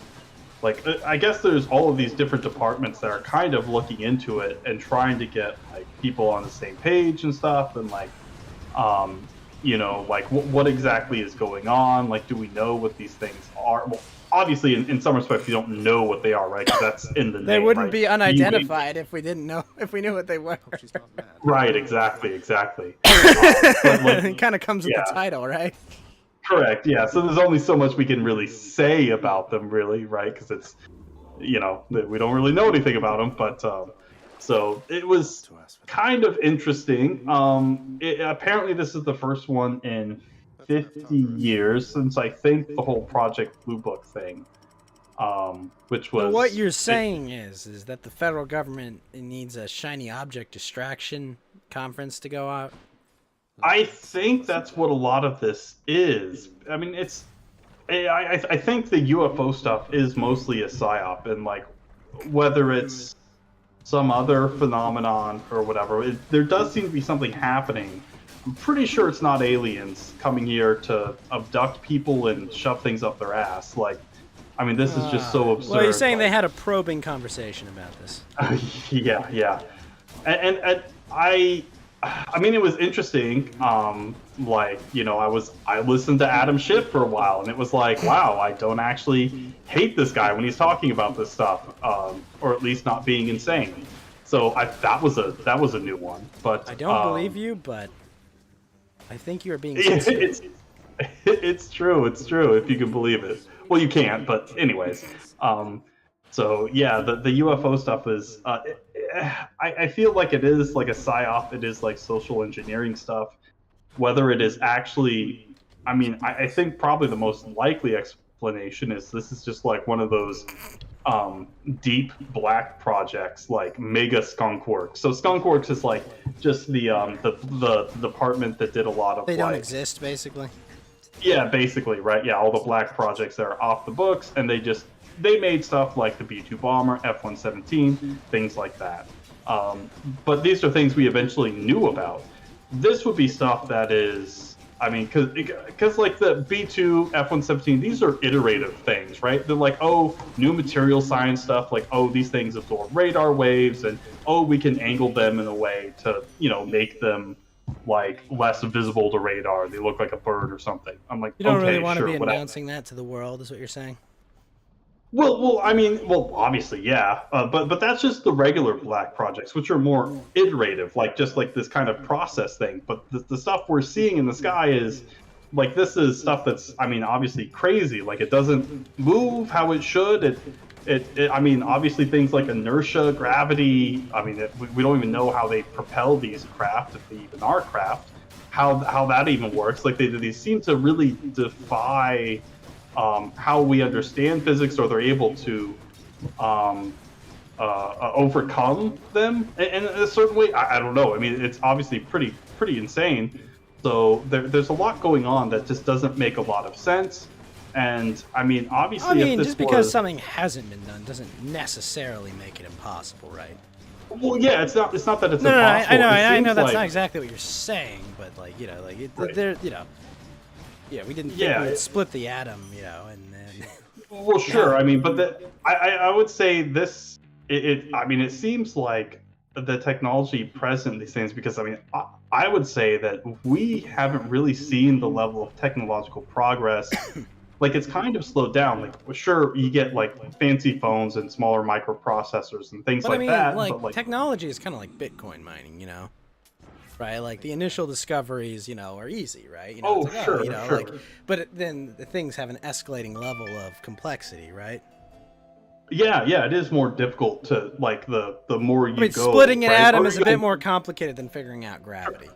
like I guess there's all of these different departments that are kind of looking into it and trying to get like people on the same page and stuff and like you know, like what exactly is going on? Like, do we know what these things are? Well, obviously, in some respects, you don't know what they are, right? Because that's in the name. They wouldn't right? be unidentified if we didn't know, if we knew what they were. Right, exactly. But, like, it kind of comes with the title, right? Correct, yeah. So there's only so much we can really say about them, really, right? Because it's, you know, we don't really know anything about them, but so it was kind of interesting. Apparently, this is the first one in 50 years since I think the whole Project Blue Book thing, which was. Well, what you're saying is that the federal government needs a shiny object distraction conference to go out. I think that's what a lot of this is. I mean, it's. I think the UFO stuff is mostly a psyop, and like whether it's some other phenomenon or whatever, there does seem to be something happening. I'm pretty sure it's not aliens coming here to abduct people and shove things up their ass. Like, I mean, this is just so absurd. Well, you're saying they had a probing conversation about this. Yeah. And I mean, it was interesting. Like, you know, I listened to Adam Schiff for a while, and it was like, wow, I don't actually hate this guy when he's talking about this stuff, or at least not being insane. So that was a new one. But I don't believe you, but I think you are being sincere. It's true. It's true if you can believe it. Well, you can't, but anyways. So yeah, the UFO stuff is. I feel like it is like a psyop. It is like social engineering stuff. Whether it is actually, I mean, I think probably the most likely explanation is this is just like one of those deep black projects like Mega Skunkworks. So Skunkworks is like just the department that did a lot of They don't like, exist, basically. yeah, basically, right? Yeah, all the black projects that are off the books, and they made stuff like the B-2 bomber, F-117, things like that. But these are things we eventually knew about. This would be stuff that is, I mean, because like the B-2, F-117, these are iterative things, right? They're like, oh, new material science stuff, like, oh, these things absorb radar waves, and oh, we can angle them in a way to, make them like less visible to radar. They look like a bird or something. I'm like, You don't okay, really want to sure, be whatever. announcing that to the world, is what you're saying? I mean, obviously, yeah, but that's just the regular black projects, which are more iterative, like just like this kind of process thing. But the stuff we're seeing in the sky is like this is stuff that's, I mean, obviously crazy. Like it doesn't move how it should. I mean, obviously things like inertia, gravity. I mean, we don't even know how they propel these craft, if they even are craft. How that even works? Like they seem to really defy how we understand physics, or they're able to overcome them in a certain way. I don't know. I mean, it's obviously pretty insane. So there's a lot going on that just doesn't make a lot of sense. And I mean, obviously, I mean, if this just because was, something hasn't been done doesn't necessarily make it impossible, right? well, yeah, it's not that it's No, impossible. I know It seems that's like, not exactly what you're saying, but like, like Right. there, yeah, we didn't think Yeah, we would it- split the atom, and then Well, sure. I mean, but I would say this. I mean, it seems like the technology present in these things, because I mean, I would say that we haven't really seen the level of technological progress. Like it's kind of slowed down. Like, well, sure, you get like fancy phones and smaller microprocessors and things but like I mean, that. like, but like, technology is kind of like Bitcoin mining, right? Like the initial discoveries, are easy, right? Oh, it's like, sure, sure. like, but then the things have an escalating level of complexity, right? yeah, it is more difficult to like the more you I mean, go. splitting an right? atom Or is a even- bit more complicated than figuring out gravity.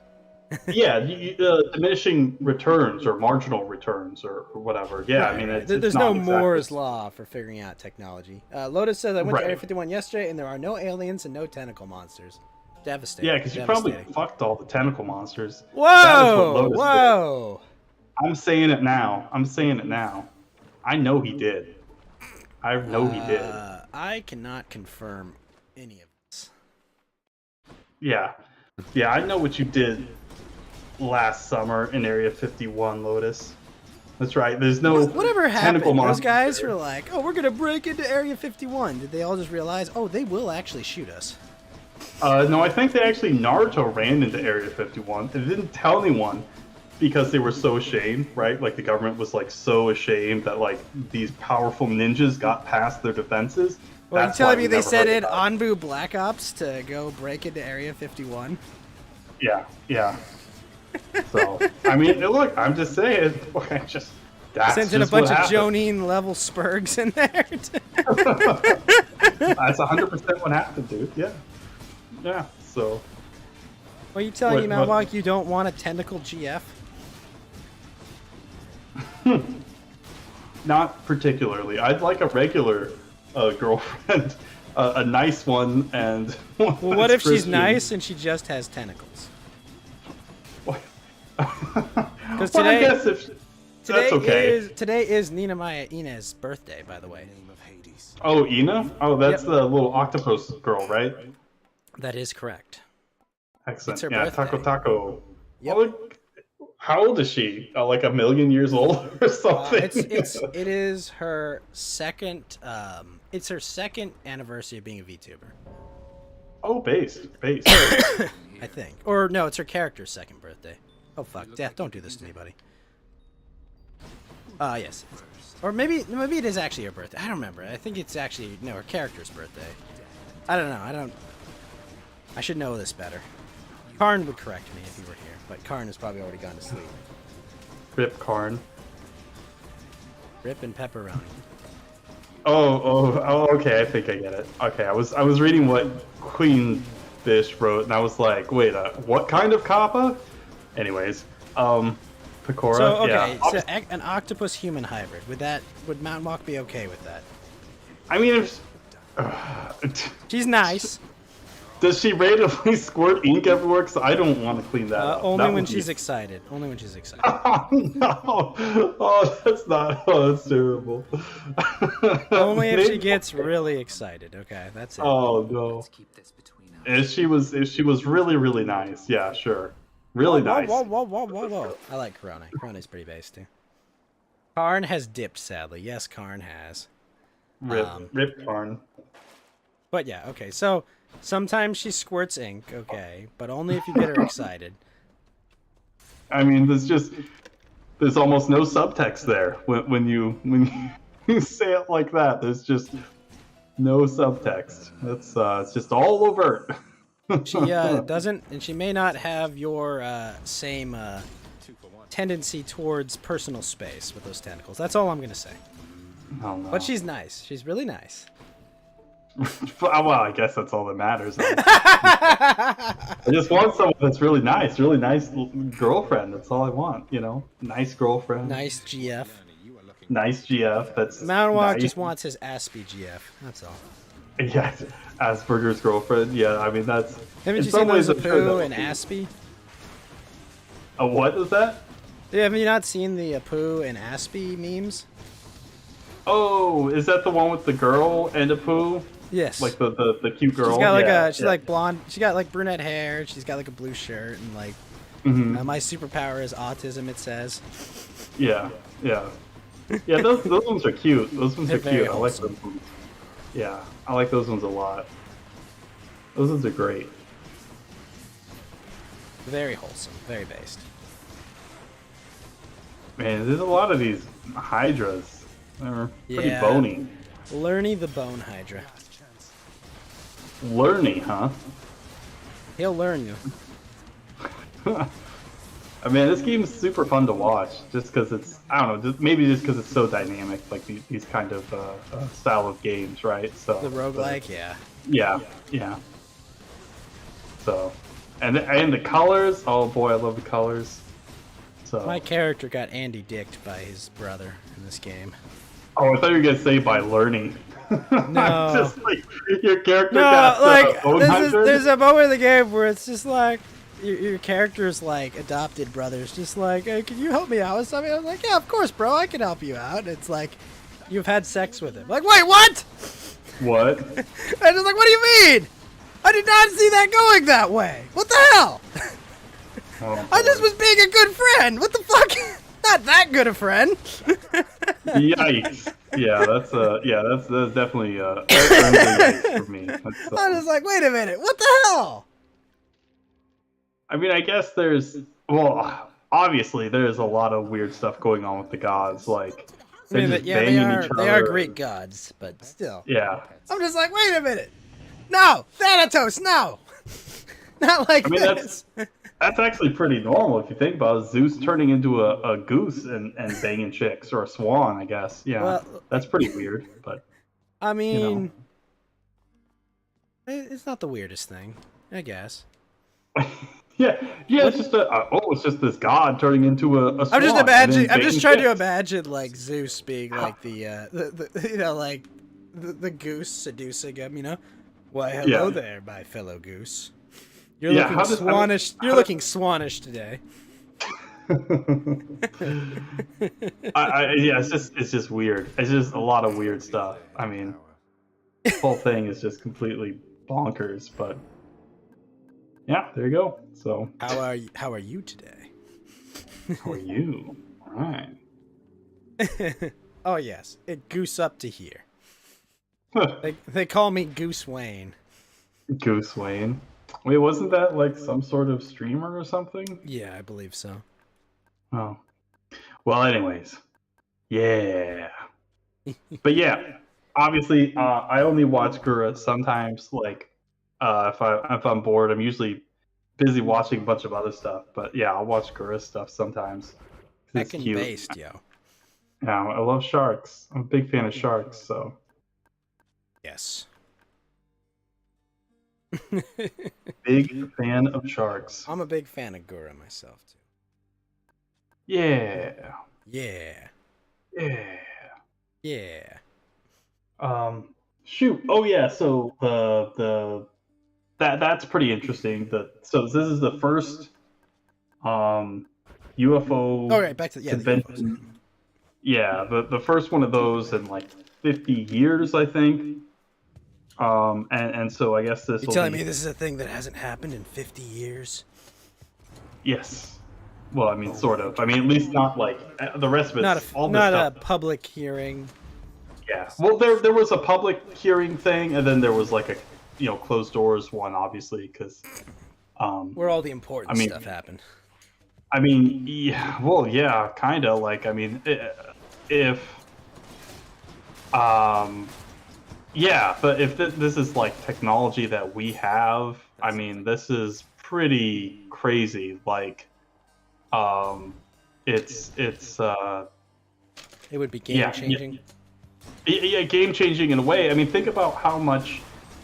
Yeah, diminishing returns or marginal returns or whatever. Yeah, Right, I mean, right. it's There's not no exactly- Moore's law for figuring out technology. Lotus says, I went to Right. Area 51 yesterday, and there are no aliens and no tentacle monsters. Devastating. Yeah, because you probably devastating. fucked all the tentacle monsters. That is what Whoa! Lotus Whoa! did. I'm saying it now. I know he did. I know he did. I cannot confirm any of this. Yeah. I know what you did last summer in Area 51, Lotus. That's right. There's no Whatever happened? tentacle Those monsters guys there. were like, "Oh, we're gonna break into Area 51." Did they all just realize, "Oh, they will actually shoot us"? No, I think they actually Naruto ran into Area 51 and didn't tell anyone because they were so ashamed, right? Like the government was like so ashamed that like these powerful ninjas got past their defenses. Well, you That's telling why me we they never sent heard in about it. Anbu Black Ops to go break into Area 51? Yeah. So I mean, look, I'm just saying, that's Sent in a just what bunch of happened. Jonine level Spurgs in there. That's 100% what happened, dude. Yeah. So Are you telling me, What- Malwalk, you don't want a tentacle GF? not particularly. I'd like a regular girlfriend, a nice one, and Well, what if she's nice and she just has tentacles? Because today- I guess if that's okay. Today is Nina Maya Ina's birthday, by the way. Name of Hades. Oh, Ina? Oh, that's Yep. the little octopus girl, right? That is correct. Excellent. It's her Yeah, birthday. Taco. Yep. Oh, look, how old is she? Like a million years old or something? It is her second. It's her second anniversary of being a VTuber, Oh, base. I think. Or no, it's her character's second birthday. Oh fuck, Death! Don't do this to me, buddy. Yes. Or maybe it is actually her birthday. I don't remember. I think it's actually her character's birthday. I don't know. I should know this better. Karn would correct me if he were here, but Karn has probably already gone to sleep. Rip Karn. Rip and pepperoni. Oh, okay. I think I get it. Okay, I was reading what Queen Fish wrote, and I was like, wait, what kind of kappa? Anyways, Pecora. So okay, yeah. so an octopus human hybrid. Would Mountain Walk be okay with that? I mean, if She's nice. does she randomly squirt ink everywhere? Because I don't want to clean that up. Only That when would be- she's excited. Only when she's excited. Oh no! Oh, that's not. Oh, that's terrible. Only if she Maybe- gets really excited. Okay, that's it. Oh no! If she was really nice, yeah, sure, really nice. Whoa. I like Corona. Corona's pretty base too. Karn has dipped, sadly. Yes, Karn has. Rip Karn. But yeah, okay. So sometimes she squirts ink, okay, but only if you get her excited. I mean, there's almost no subtext there when you you say it like that. There's just no subtext. It's just all overt. She doesn't, and she may not have your same tendency towards personal space with those tentacles. That's all I'm gonna say. Oh, no. But she's nice. She's really nice. Well, I guess that's all that matters. I just want someone that's really nice girlfriend. That's all I want, you know. Nice girlfriend. Nice GF. Nice GF. That's Mountain Walk nice. just wants his Aspie GF. That's all. Yeah, Asperger's girlfriend. Yeah, I mean that's. Haven't in you some seen those ways, I'm sure Apu that and would be- Aspie? What is that? Yeah, have you not seen the Apu and Aspie memes? Oh, is that the one with the girl and a poo? Yes. Like the cute girl. She's got like yeah, she's yeah. like blonde. She got like brunette hair. She's got like a blue shirt and like. Mhm. My superpower is autism. It says. Yeah. Those ones are cute. Those ones They're are very cute. I like wholesome. those ones. Yeah, I like those ones a lot. Those ones are great. Very wholesome. Very based. Man, there's a lot of these hydras. They're pretty Yeah. bony. Lerny the Bone Hydra. Lerny, huh? He'll learn you. I mean, this game's super fun to watch, just because it's, I don't know, maybe just because it's so dynamic, like these kind of style of games, right? So The roguelike, yeah. Yeah. So, and the colors, oh boy, I love the colors. So, My character got Andy dicked by his brother in this game. oh, I thought you were gonna say by learning. No. Just like your character No, got like bone there's a moment in the game where it's just like your character's like adopted brother's just like, hey, can you help me out with something? I was like, yeah, of course, bro, I can help you out. And it's like you've had sex with him. Like, wait, what? What? And it's like, what do you mean? I did not see that going that way. What the hell? Oh, I just boy. was being a good friend. What the fuck? Not that good a friend. Yikes! Yeah, that's definitely yikes for me. That's, I was like, wait a minute, what the hell? I mean, I guess obviously there's a lot of weird stuff going on with the gods, like I they're mean, just yeah, banging each they are other. Greek gods, but still. Yeah, I'm just like, wait a minute. No, Thanatos, no. Not like I mean this. that's actually pretty normal if you think about it. Zeus turning into a goose and banging chicks, or a swan, I guess. Yeah, Well, that's pretty weird, but I mean, know. it's not the weirdest thing, I guess. yeah, it's just it's just this god turning into a swan. I'm just and imagining. then I'm just banging trying to chicks. imagine like Zeus being like the you know, like the goose seducing him. You know, why hello Yeah. there, my fellow goose. You're Yeah, looking how does- swannish. You're looking swannish today. Yeah, it's just weird. It's just a lot of weird stuff. I mean, the whole thing is just completely bonkers. But yeah, there you go. So How are you? How are you today? how are you? All right. Oh yes, it goose up to here. They call me Goose Wayne. Goose Wayne. Wait, wasn't that like some sort of streamer or something? Yeah, I believe so. Oh. Well, anyways. Yeah. But yeah, obviously, I only watch Gura sometimes. Like, if I'm bored, I'm usually busy watching a bunch of other stuff. But yeah, I'll watch Gura stuff sometimes. It's Heckin' cute. based, yo. Yeah, I love sharks. I'm a big fan of sharks. So Yes. big fan of sharks. I'm a big fan of Gura myself too. Yeah. Yeah. Yeah. Yeah. Shoot. Oh yeah. So that's pretty interesting. So this is the first um, UFO All right, back to the UFOs. convention. Yeah, the first one of those in like 50 years, I think. And so I guess this You will telling be me this is a thing that hasn't happened in 50 years? yes. Well, I mean, sort of. I mean, at least not like the rest of it's all this Not stuff. a public hearing. Yeah. Well, there was a public hearing thing, and then there was like a closed doors one, obviously, because Where all the important stuff happened. I mean, yeah. Well, yeah, kind of. Like, I mean, if yeah, but if this is like technology that we have, I mean, this is pretty crazy. Like, it's It would be game changing. yeah, game changing in a way. I mean, think about how much,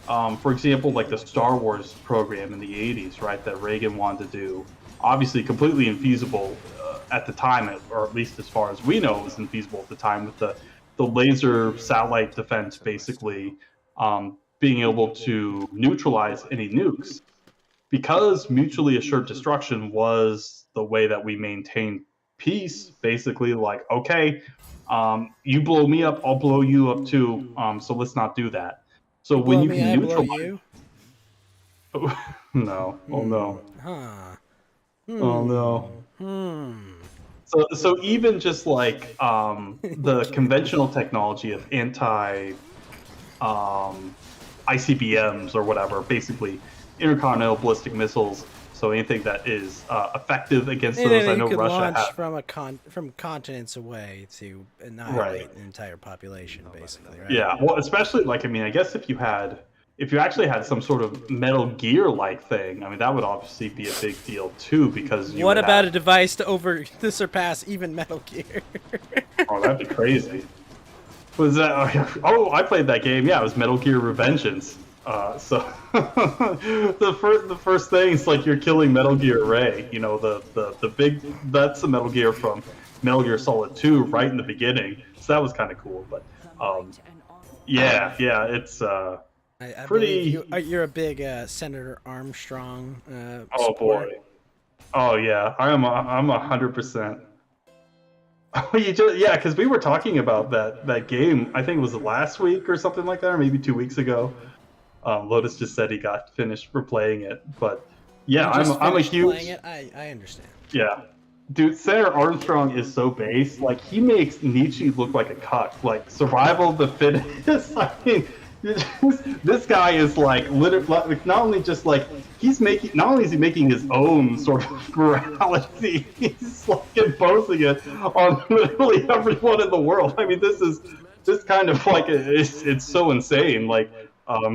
for example, like the Star Wars program in the '80s, right? That Reagan wanted to do. Obviously, completely infeasible at the time, or at least as far as we know, it was infeasible at the time with the laser satellite defense, basically being able to neutralize any nukes. Because mutually assured destruction was the way that we maintained peace, basically, like, okay, you blow me up, I'll blow you up too. So let's not do that. So when Blow you me, can I blow neutralize, you. no, oh no, Huh. oh no. Hmm. So even just like the conventional technology of anti ICBMs or whatever, basically intercontinental ballistic missiles. So anything that is effective against those, Anything I you know could Russia launch has. from continents away to annihilate Right. an entire population, basically, right? Yeah, well, especially like I mean, I guess if you actually had some sort of Metal Gear like thing, I mean, that would obviously be a big deal too because you What would about a have, device to surpass even Metal Gear? oh, that'd be crazy. Was that? Oh, I played that game. Yeah, it was Metal Gear Revengeance. So the first thing is like you're killing Metal Gear Ray. You know the big that's the Metal Gear from Metal Gear Solid 2 right in the beginning. So that was kind of cool. But yeah, it's I pretty. believe you're a big Senator Armstrong. Oh supporter. boy. Oh yeah, I'm 100%. Oh, yeah, because we were talking about that game. I think it was last week or something like that, or maybe 2 weeks ago. Lotus just said he got finished replaying it, but yeah, You just I'm a finished huge playing it. I understand. yeah, dude. Senator Armstrong is so base. Like he makes Nietzsche look like a cuck. Like survival of the fittest. I mean, this guy is like literally like, not only just like not only is he making his own sort of morality, he's like imposing it on literally everyone in the world. I mean, this kind of like it's so insane. Like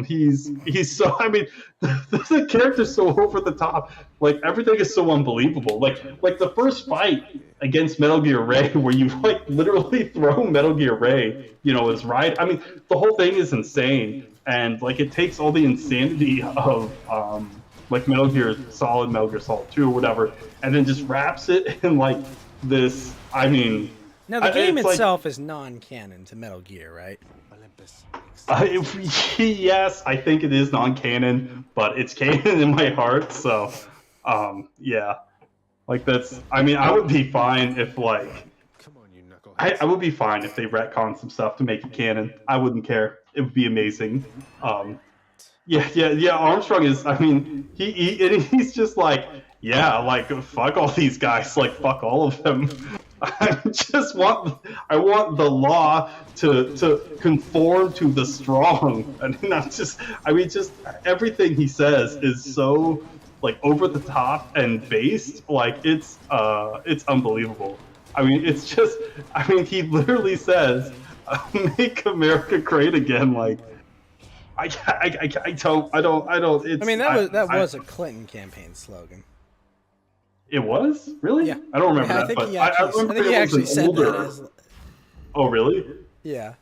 he's so I mean the character's so over the top. Like everything is so unbelievable. Like the first fight against Metal Gear Ray where you like literally throw Metal Gear Ray, as right. I mean the whole thing is insane and like it takes all the insanity of like Metal Gear Solid, Metal Gear Solid 2 or whatever, and then just wraps it in like this. I mean, Now the game it's itself is non-canon to Metal Gear, right? Olympus. Yes, I think it is non-canon, but it's canon in my heart. So, yeah, like that's. I mean, I would be fine if like Come on, you knuckleheads. I would be fine if they retcon some stuff to make it canon. I wouldn't care. It would be amazing. Yeah. Armstrong is. I mean, he's just like, yeah, like fuck all these guys. Like fuck all of them. I want the law to conform to the strong, and not just. I mean, just everything he says is so like over the top and based. Like it's unbelievable. I mean, it's just. I mean, he literally says, "Make America great again." Like. I don't. It's, I mean, that was a Clinton campaign slogan. It was really. Yeah. I don't remember Yeah, that, but I remember think he it was actually an said older. that as. Oh really? Yeah.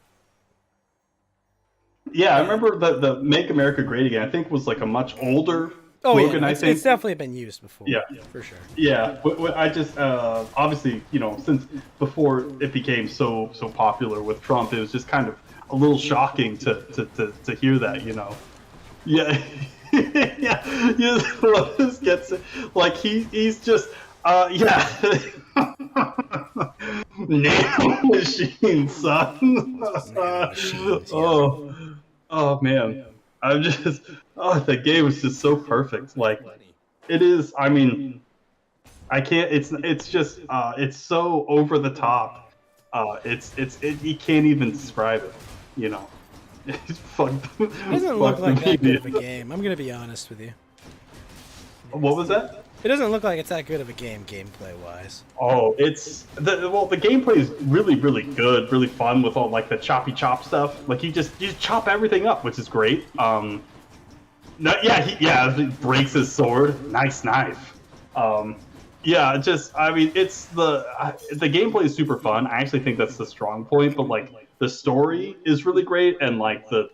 Yeah, I remember the "Make America Great Again." I think was like a much older Oh slogan. yeah, I it's think. definitely been used before. Yeah. For sure. Yeah, but I just obviously since before it became so popular with Trump, it was just kind of a little shocking to hear that, you know. Yeah, yeah. This gets like he's just yeah. Nail machine, son. Nail machines, yeah. Oh man, I'm just the game is just so perfect. Like it is. I mean, I can't. It's just it's so over the top. You can't even describe it. You know, it's fucked. It doesn't look like that good of a game. I'm gonna be honest with you. What was that? It doesn't look like it's that good of a game, gameplay-wise. Oh, the gameplay is really good, really fun with all like the choppy chop stuff. Like you just chop everything up, which is great. No, he breaks his sword. Nice knife. Yeah, just I mean, it's the gameplay is super fun. I actually think that's the strong point, but like the story is really great, and like the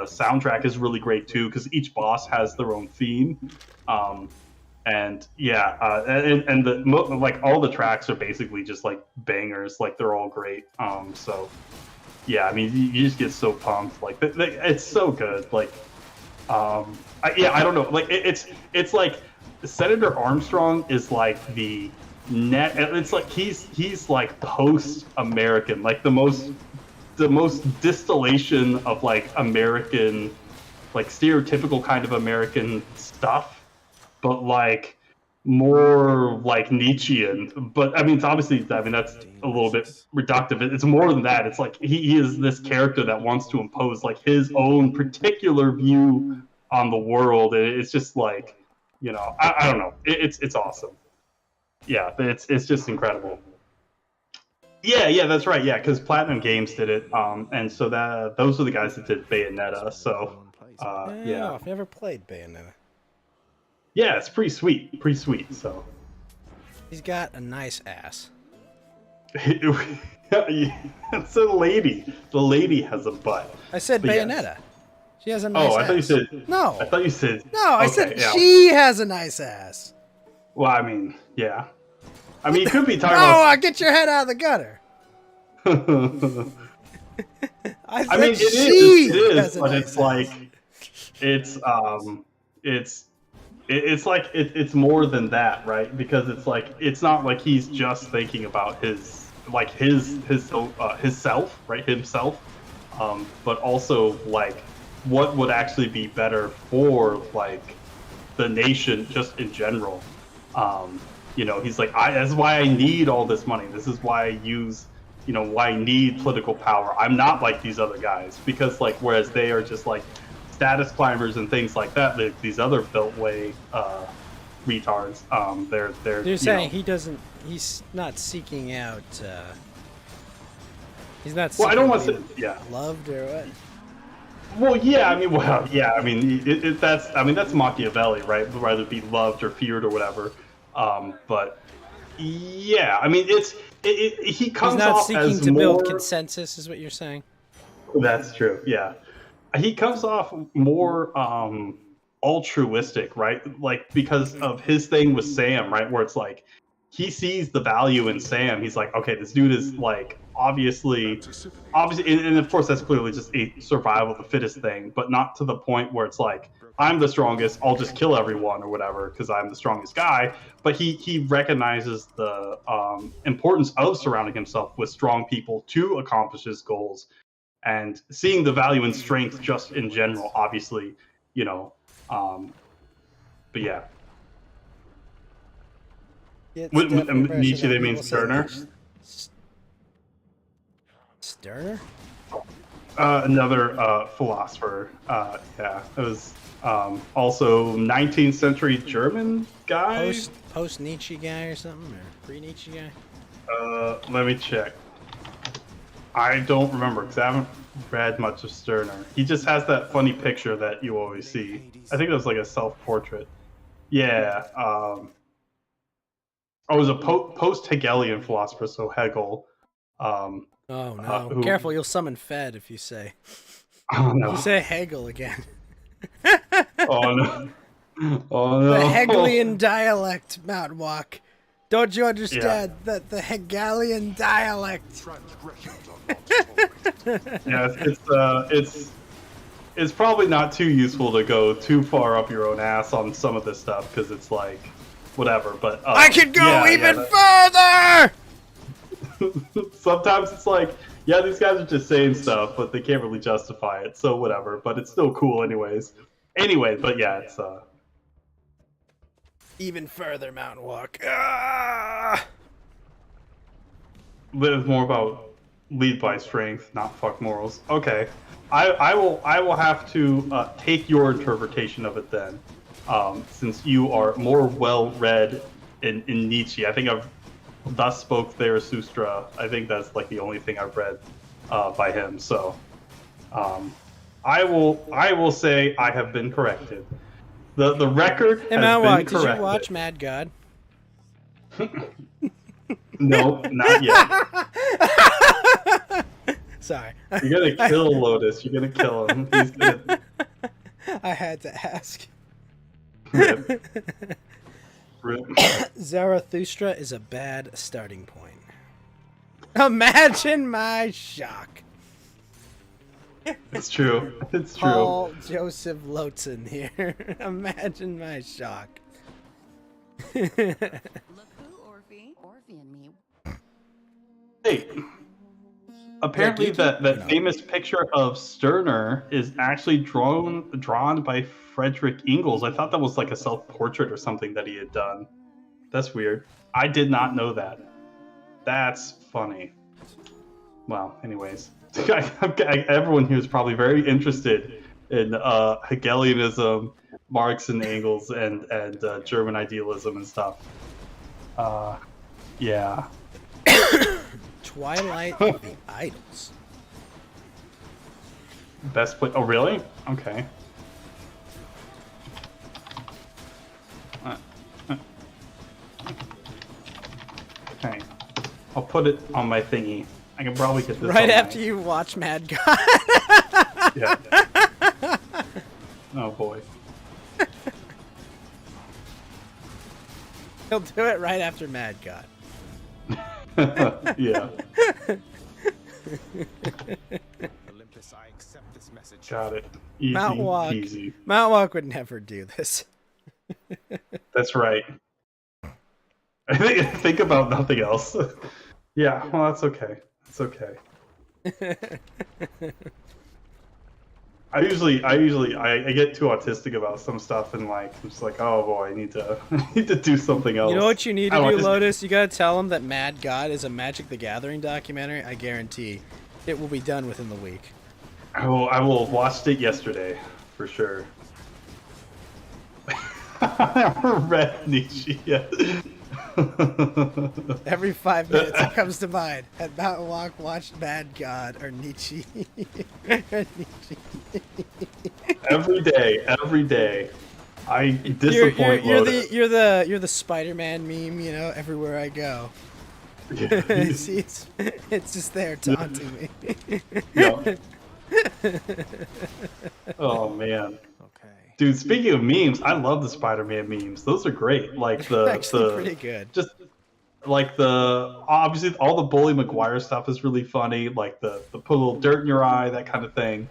soundtrack is really great too, because each boss has their own theme. And yeah, and like all the tracks are basically just like bangers, like they're all great. So yeah, I mean, you just get so pumped, like it's so good. Like, I don't know, like it's like Senator Armstrong is like the net. It's like he's like post American, like the most distillation of like American, like stereotypical kind of American stuff. But like more like Nietzschean. But I mean, it's obviously, I mean, that's a little bit reductive. It's more than that. It's like he is this character that wants to impose like his own particular view on the world. It's just like, you know, I don't know. It's awesome. Yeah, it's just incredible. Yeah, that's right. Yeah, because Platinum Games did it, and so those are the guys that did Bayonetta. So yeah, I've never played Bayonetta. Yeah, it's pretty sweet. So He's got a nice ass. It's a lady. The lady has a butt. I said But Bayonetta. yes. She has a nice ass. I thought you said. No. I thought you said. No, I okay, said yeah. she has a nice ass. Well, I mean, yeah. I mean, you could be talking Get your head out of the gutter. about. I said I mean, it she is, has a but nice it's ass. like, it's like it's more than that, right? Because it's like it's not like he's just thinking about his self, right? Himself, but also like what would actually be better for like the nation just in general. You know, he's like, that's why I need all this money. This is why I use, you know, why I need political power. I'm not like these other guys, because like whereas they are just like status climbers and things like that, these other beltway retards, they're You're saying he's not seeking out he's not seeking well, I don't want to to be yeah. loved or what? Well, yeah, I mean, that's Machiavelli, right? Whether it be loved or feared or whatever. But yeah, I mean, he comes He's not off seeking as to more... build consensus, is what you're saying. That's true. Yeah, he comes off more altruistic, right? Like because of his thing with Sam, right? Where it's like he sees the value in Sam. He's like, okay, this dude is like obviously, and of course that's clearly just a survival of the fittest thing, but not to the point where it's like I'm the strongest, I'll just kill everyone or whatever because I'm the strongest guy. But he recognizes the importance of surrounding himself with strong people to accomplish his goals, and seeing the value in strength just in general, obviously, you know. But yeah. With Nietzsche, they mean Stirner. Stirner? Another philosopher. Yeah, it was also 19th century German guy. Post Nietzsche guy or something, or pre Nietzsche guy? Let me check. I don't remember because I haven't read much of Stirner. He just has that funny picture that you always see. I think it was like a self-portrait. Yeah. It was a post-Hegelian philosopher, so Hegel. Oh no! Careful, you'll summon Fed if you say. Oh no! You say Hegel again. Oh no! Oh no! The Hegelian dialect, Mount Walk. Don't you understand that the Hegelian dialect? Transgressions are not tolerated. Yeah, it's probably not too useful to go too far up your own ass on some of this stuff because it's like whatever. But I can go yeah, even further. sometimes it's like, yeah, these guys are just saying stuff, but they can't really justify it. So whatever. But it's still cool, anyways. Anyway, but yeah, it's Even further, Mountain Walk. Ah! live more about lead by strength, not fuck morals. Okay, I will have to take your interpretation of it then, since you are more well read in Nietzsche. I think I've thus spoke Zarathustra. I think that's like the only thing I've read by him. So I will say I have been corrected. The record Hey, has Mountain been Walk, corrected. did you watch Mad God? No, not yet. Sorry. You're gonna kill Lotus. You're gonna kill him. He's gonna. I had to ask. Rip. Rip. Zarathustra is a bad starting point. Imagine my shock. It's true. It's true. Paul Joseph Lotzen here. Imagine my shock. Look who, Orphe. Orphe and me. Hey. Apparently, that famous picture of Stirner is actually drawn by Frederick Ingalls. I thought that was like a self-portrait or something that he had done. That's weird. I did not know that. That's funny. Well, anyways. Everyone here is probably very interested in Hegelianism, Marx and Engels, and German idealism and stuff. Yeah. Twilight of the Idols. Best play. Oh, really? Okay. Okay. I'll put it on my thingy. I can probably get this Right on after my... you watch Mad God. Yeah. Oh boy. He'll do it right after Mad God. Yeah. Olympus, I accept this message. Got it. Easy Mount Walk. peasy. Mount Walk would never do this. That's right. I think about nothing else. Yeah, well, that's okay. It's okay. I get too autistic about some stuff and like I'm just like, oh boy, I need to do something else. You know what you need I to don't do, know, just- Lotus? You gotta tell him that Mad God is a Magic the Gathering documentary. I guarantee it will be done within the week. I will have watched it yesterday for sure. I haven't read Nietzsche yet. Every 5 minutes it comes to mind. At Mountain Walk, watched Mad God or Nietzsche. Every day. I disappoint Lotus. You're the Spider-Man meme, you know, everywhere I go. Yeah. See, it's just there taunting me. Yeah. Oh man. Okay. Dude, speaking of memes, I love the Spider-Man memes. Those are great. Like Actually pretty good. Just like obviously all the Bully Maguire stuff is really funny. Like the put a little dirt in your eye, that kind of thing.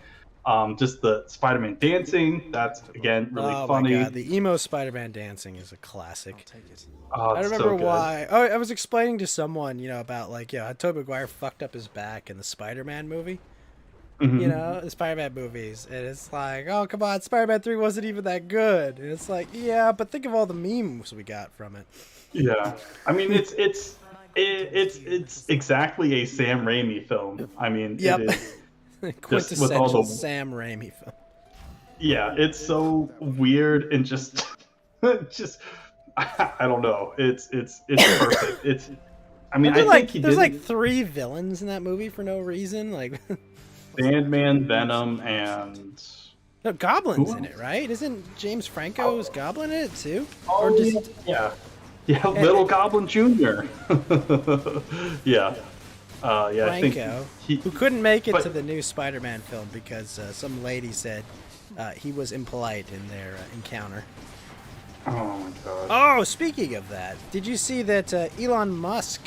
Just the Spider-Man dancing. That's again really funny. My God, the emo Spider-Man dancing is a classic. I'll take it. Oh, I it's remember so good. why. Oh, I was explaining to someone, you know, about like, how Tobey Maguire fucked up his back in the Spider-Man movie. Mhm. You know, the Spider-Man movies, and it's like, oh come on, Spider-Man 3 wasn't even that good. And it's like, yeah, but think of all the memes we got from it. Yeah, I mean it's exactly a Sam Raimi film. I mean, Yep. it is. Quintessential with all the- Sam Raimi film. Yeah, it's so weird and just I don't know. It's perfect. It's. I mean, I think he there's did like 3 villains in that movie for no reason. Like, Sandman, Venom, and no, Goblin's Who in it, right? Isn't James Franco's Goblin in it too? oh, yeah, Little Goblin Jr. Yeah. Yeah, I think Franco, he, who couldn't make it but- to the new Spider-Man film because some lady said he was impolite in their encounter. Oh my god. Oh, speaking of that, did you see that Elon Musk,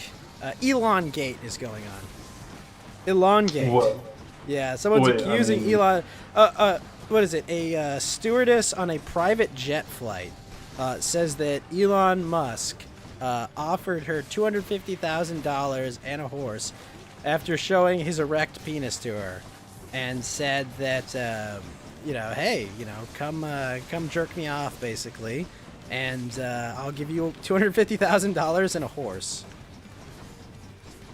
Elon Gate is going on? Elon Gate. What? Yeah, someone's Wait, accusing I mean- Elon. What is it? A stewardess on a private jet flight says that Elon Musk offered her $250,000 and a horse after showing his erect penis to her, and said that hey, come jerk me off, basically, and I'll give you $250,000 and a horse.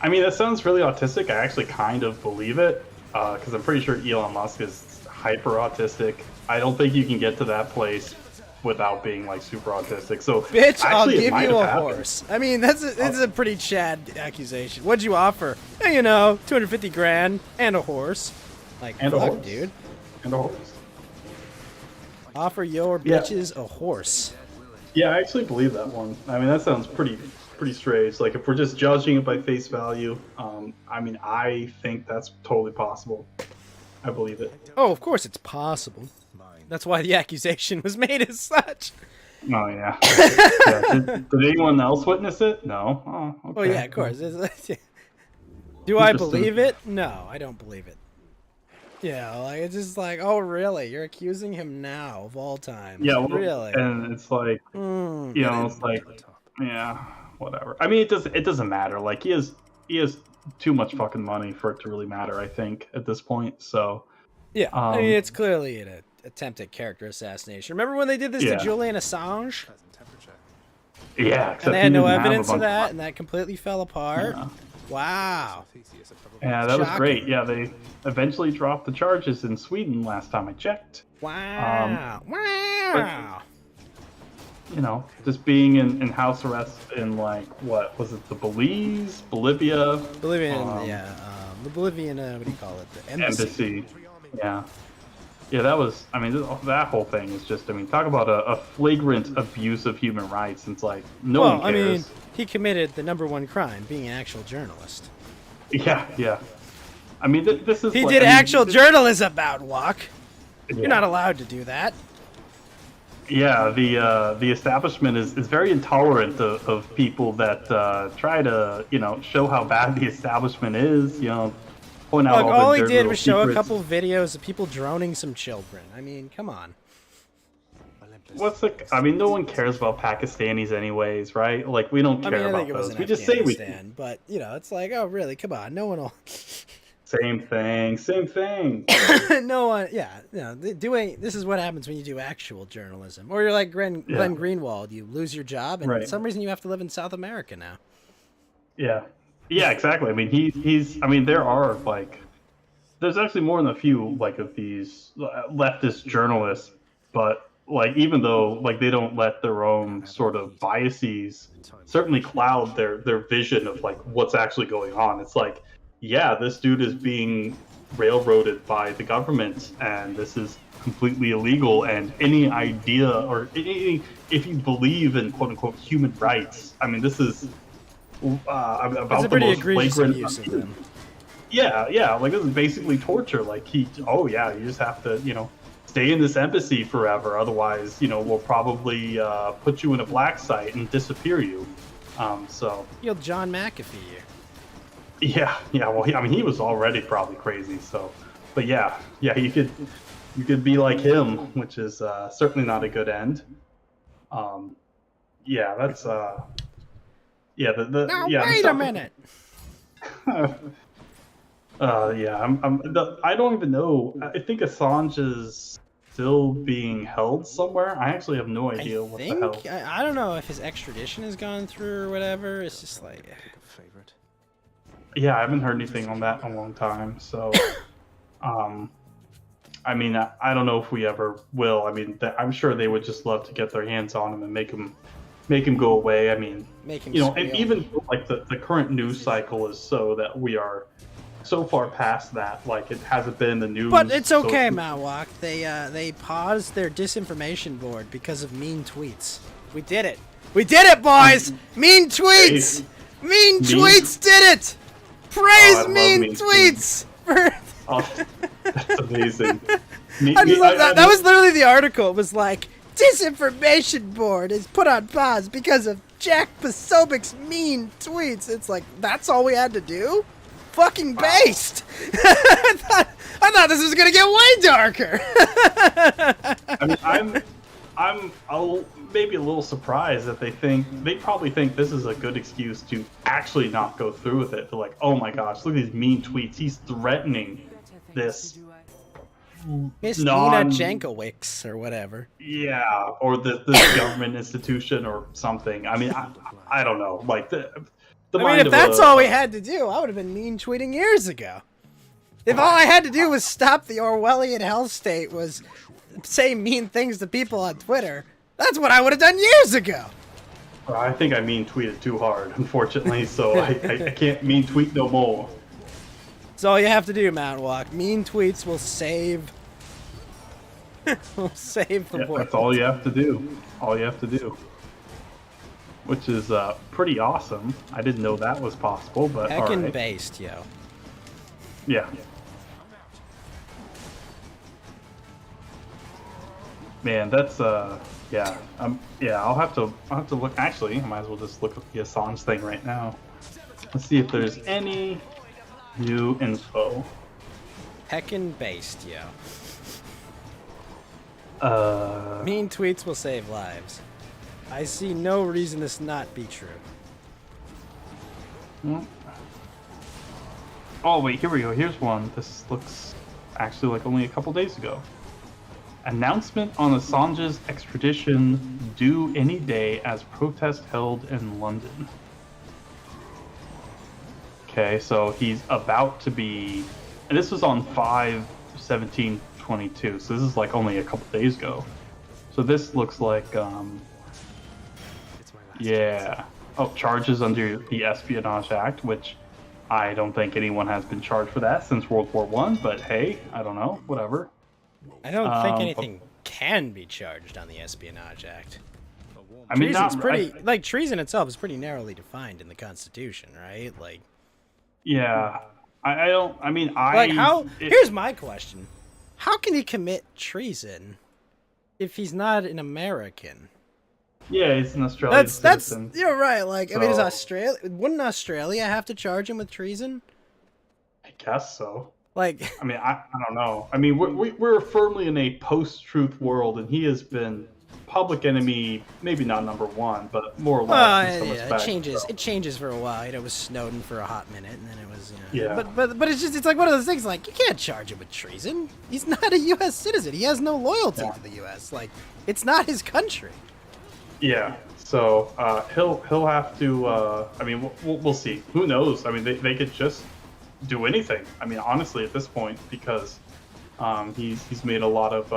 I mean, that sounds really autistic. I actually kind of believe it, because I'm pretty sure Elon Musk is hyper autistic. I don't think you can get to that place without being like super autistic. So, Bitch, I'll actually, it give might you have a happened. horse. I mean, it's a pretty Chad accusation. What'd you offer? Hey, 250 grand and a horse. Like, And a fuck, horse. dude. And a horse. Offer your Yeah. bitches a horse. Yeah, I actually believe that one. I mean, that sounds pretty strange. Like, if we're just judging it by face value, I mean, I think that's totally possible. I believe it. Oh, of course it's possible. That's why the accusation was made as such. Oh yeah. Yeah, did anyone else witness it? No. Oh, okay. Oh, yeah, of course. Do I Interesting. believe it? No, I don't believe it. Yeah, like, it's just like, oh, really? You're accusing him now, of all time? Yeah, well, Really? and it's like, it's like, yeah, whatever. I mean, it doesn't matter. Like, he has too much fucking money for it to really matter, I think, at this point. So, Yeah, I mean, it's clearly an attempt at character assassination. Remember when they did this Yeah. to Julian Assange? yeah, except And they he had no didn't have a evidence of bunch that, and that completely fell apart? Yeah. Wow. Yeah, that was Shocking. great. Yeah, they eventually dropped the charges in Sweden last time I checked. Wow. Wow. Just being in house arrest in, like, what was it, the Belize, Bolivia Bolivian, the Bolivian, what do you call it? The embassy. Yeah. Yeah, that was, I mean, that whole thing is just, I mean, talk about a flagrant abuse of human rights. It's like, no one Well, I cares. mean, he committed the #1 crime, being an actual journalist. Yeah, yeah. I mean, this is He like, did I mean, actual journalism about Walk. yeah. You're not allowed to do that. Yeah, the establishment is very intolerant of people that try to, show how bad the establishment is, point out Look, all all the he dirty did little was show a secrets. couple videos of people droning some children. I mean, come on. I mean, no one cares about Pakistanis anyways, right? Like, we don't I care mean, I about think it was those. in We just say we Afghanistan, but, it's like, oh, really? Come on. No one will... same thing. No one... Yeah, this is what happens when you do actual journalism. Or you're like Glenn Greenwald. You lose your job, and for Right. some reason you have to live in South America now. Yeah, exactly. I mean, he's. I mean, there are there's actually more than a few of these leftist journalists, but even though they don't let their own sort of biases certainly cloud their vision of what's actually going on. It's like, yeah, this dude is being railroaded by the government, and this is completely illegal. And any idea or if you believe in quote unquote human rights, I mean, this is. About It's a the pretty most egregious flagrant abuse of them. Yeah, this is basically torture. You just have to, stay in this embassy forever. Otherwise, we'll probably put you in a black site and disappear you. So You'll John McAfee you. yeah. Well, he was already probably crazy. So, but yeah, you could be like him, which is certainly not a good end. Yeah, that's yeah. Now, yeah. wait a minute. Yeah, I don't even know. I think Assange is still being held somewhere. I actually have no idea what the hell. I don't know if his extradition has gone through or whatever. It's just like... Yeah, I haven't heard anything on that in a long time. So, I mean, I don't know if we ever will. I mean, I'm sure they would just love to get their hands on him and make him go away. I mean, Make him and squeal. even the current news cycle is so that we are so far past that. It hasn't been in the news. But it's so- okay, Mawak. They paused their disinformation board because of mean tweets. We did it. We did it, boys! Mean tweets! Mean tweets did it! Praise love mean mean tweets! Oh, that's amazing. I just love that. That was literally the article. It was like, disinformation board is put on pause because of Jack Posobic's mean tweets. It's like, that's all we had to do? Fucking based. I thought this was gonna get way darker. I mean, maybe a little surprised that they probably think this is a good excuse to actually not go through with it. They're like, oh my gosh, look at these mean tweets. He's threatening this Miss Nina Jankowicz or whatever. Yeah, or this government institution or something. I mean, I don't know. Like the I mean, if that's all we had to do, I would have been mean tweeting years ago. If all I had to do was stop the Orwellian hell state was say mean things to people on Twitter, that's what I would have done years ago. I think I mean tweeted too hard, unfortunately, so I can't mean tweet no more. That's all you have to do, Mount Walk. Mean tweets will save. will save the world. That's all you have to do. All you have to do. Which is pretty awesome. I didn't know that was possible, but Heckin' alright. based, yo. Yeah. Man, that's yeah. I'll have to look. Actually, I might as well just look at the Assange thing right now. Let's see if there's any new info. Heckin' based, yo. Mean tweets will save lives. I see no reason this not be true. Oh wait, here we go. Here's one. This looks actually like only a couple days ago. Announcement on Assange's extradition due any day as protest held in London. Okay, so he's about to be, and this was on 5/17/22, so this is like only a couple days ago. So this looks like, yeah. Oh, charges under the Espionage Act, which I don't think anyone has been charged for that since World War I, but hey, I don't know, whatever. I don't think anything can be charged on the Espionage Act. I mean, Treason's pretty, like, treason itself is pretty narrowly defined in the Constitution, right? Like, yeah, I don't. I mean, like how? Here's my question: how can he commit treason if he's not an American? Yeah, he's an Australian citizen. That's you're right. Like, so, I mean, wouldn't Australia have to charge him with treason? I guess so. Like, I mean, I don't know. I mean, we're firmly in a post-truth world, and he has been public enemy, maybe not number one, but more or less. In some respects, it changes. so. It changes for a while. You know, it was Snowden for a hot minute, and then it was. You know, yeah. But it's like one of those things. Like, you can't charge him with treason. He's not a U.S. citizen. He has no loyalty to the U.S. Like, it's not his country. Yeah. So he'll have to. I mean, we'll see. Who knows? I mean, they could just do anything. I mean, honestly, at this point, because he's made a lot of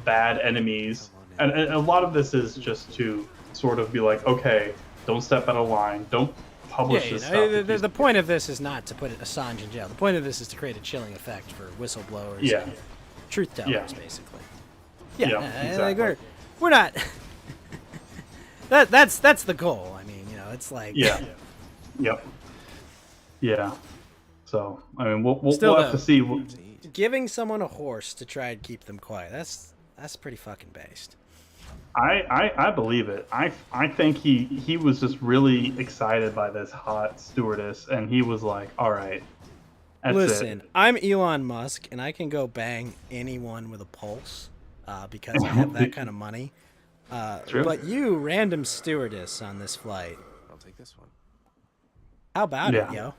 bad enemies, and a lot of this is just to sort of be like, okay, don't step out of line, don't publish this stuff. The point of this is not to put Assange in jail. The point of this is to create a chilling effect for whistleblowers, and truth tellers, basically. Yeah, exactly. Like we're not. That's the goal. I mean, you know, it's like. Yeah. Yep. Yeah. So, I mean, we'll have to see. Giving someone a horse to try and keep them quiet, that's pretty fucking based. I believe it. I think he was just really excited by this hot stewardess, and he was like, all right, that's Listen, it. I'm Elon Musk, and I can go bang anyone with a pulse because I have that kind of money. True. But you, random stewardess on this flight. I'll take this one. How about it, yo?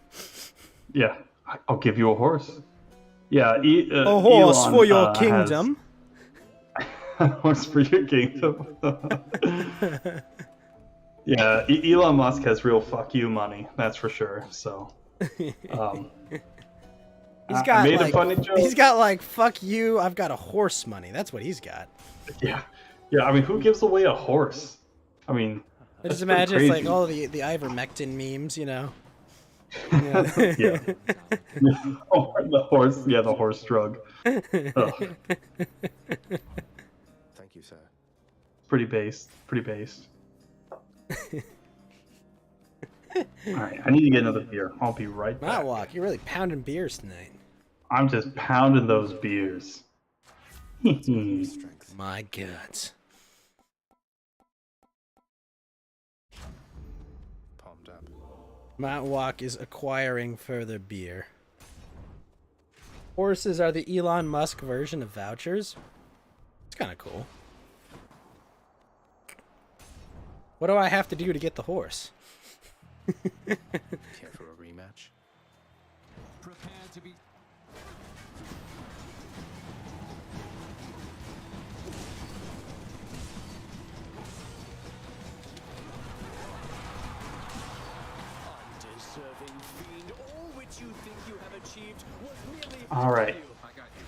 Yeah, I'll give you a horse. Yeah, a horse Elon, for your kingdom. A horse for your kingdom. Yeah, Elon Musk has real fuck you money, that's for sure. So, He's got I made like, a funny joke. He's got like fuck you, I've got a horse money. That's what he's got. Yeah. I mean, who gives away a horse? I mean, I just imagine it's like all the ivermectin memes, you know. Yeah. Oh, the horse. Yeah, the horse drug. Thank you, sir. Pretty based. All right, I need to get another beer. I'll be right back. Matt Walk, you're really pounding beers tonight. I'm just pounding those beers. My God. warmed up. Mount Walk is acquiring further beer. Horses are the Elon Musk version of vouchers. It's kind of cool. What do I have to do to get the horse? Care for a rematch? Prepare to be. All right.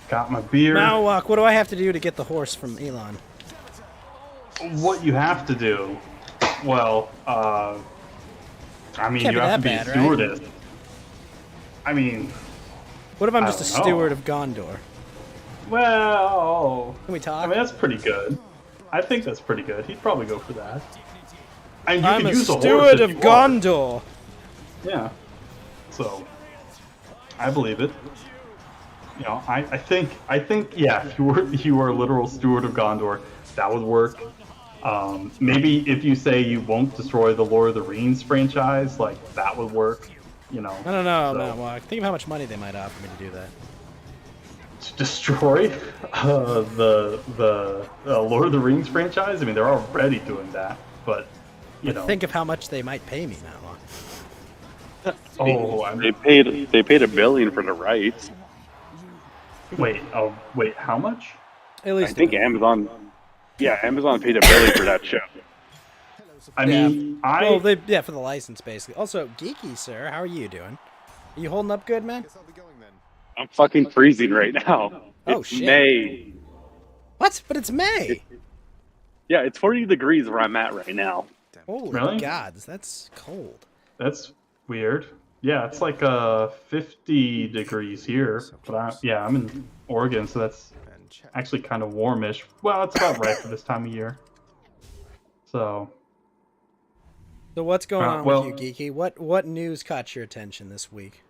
Got my beer. Mount Walk, what do I have to do to get the horse from Elon? What you have to do, well, I mean, Can't you be have to that be a bad, right? stewardess. I mean, What if I'm I just a don't know. steward of Gondor? well, Can we I talk? mean, that's pretty good. I think that's pretty good. He'd probably go for that. And you I'm could a use a horse steward if of you want. Gondor. Yeah. So, I believe it. You know, I think, yeah, if you were a literal steward of Gondor, that would work. Maybe if you say you won't destroy the Lord of the Rings franchise, like that would work. You know. I don't know, so- Mount Walk. Think of how much money they might offer me to do that. To destroy the Lord of the Rings franchise. I mean, they're already doing that, but you know. Think of how much they might pay me, Mount Walk. Oh, I They mean, paid $1 billion for the rights. wait, how much? At I least think Amazon paid $1 billion for that show. I Yeah. mean, Well, yeah, for the license, basically. Also, Geeky, sir, how are you doing? Are you holding up good, man? Guess I'll be going then. I'm fucking freezing right now. Oh, It's shit. May. What? But it's May. Yeah, it's 40 degrees where I'm at right now. Holy Really? gods, that's cold. That's weird. Yeah, it's like 50 degrees here, but I'm in Oregon, so that's And check. actually kind of warmish. Well, it's about right for this time of year. So, So what's going on well- with you, Geeky? What news caught your attention this week?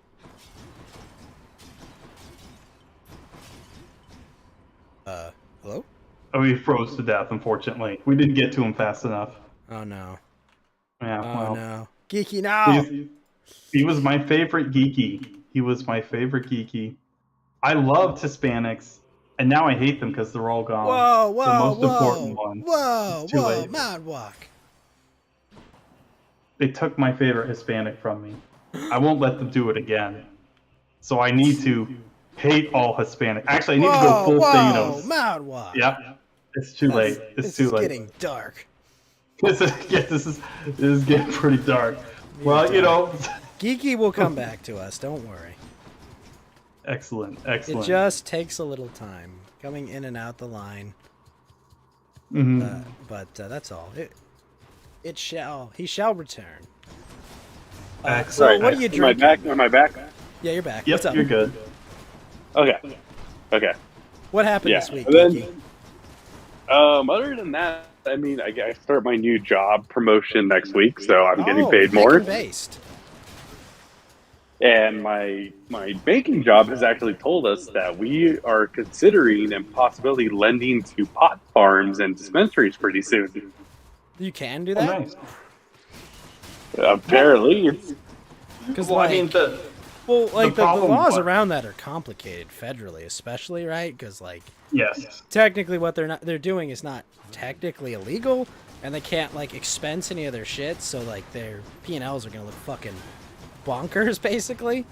Hello? oh, he froze to death. Unfortunately, we didn't get to him fast enough. Oh no. Yeah, Oh well, no. Geeky, no! he was my favorite geeky. He was my favorite geeky. I loved Hispanics, and now I hate them because they're all gone. Whoa, whoa, the most whoa. important one. Whoa, It's too whoa, late. Mount Walk. They took my favorite Hispanic from me. I won't let them do it again. So I need to hate all Hispanic. Actually, I need to go Whoa, full whoa, Thanos. Mount Walk. Yeah, it's too late. It's This too is late. getting dark. This is getting pretty dark. Well, you know, Geeky will come back to us, don't worry. excellent. It just takes a little time. Coming in and out the line. Mhm. But that's all. He shall return. So Excellent. what are you Am I drinking? back? Am I back? Yeah, you're back. Yep, What's up? you're good. Okay. What happened Yeah. this week, And then, Geeky? other than that, I mean, I start my new job promotion next week, so I'm getting Oh, paid more. Based. And my banking job has actually told us that we are considering and possibly lending to pot farms and dispensaries pretty soon. You can do Oh, that? nice. Apparently, it's Because Well, I mean, the problem- laws around that are complicated federally, especially, right? Because yes. technically what they're doing is not technically illegal, and they can't expense any of their shit, so their P&Ls are gonna look fucking bonkers basically,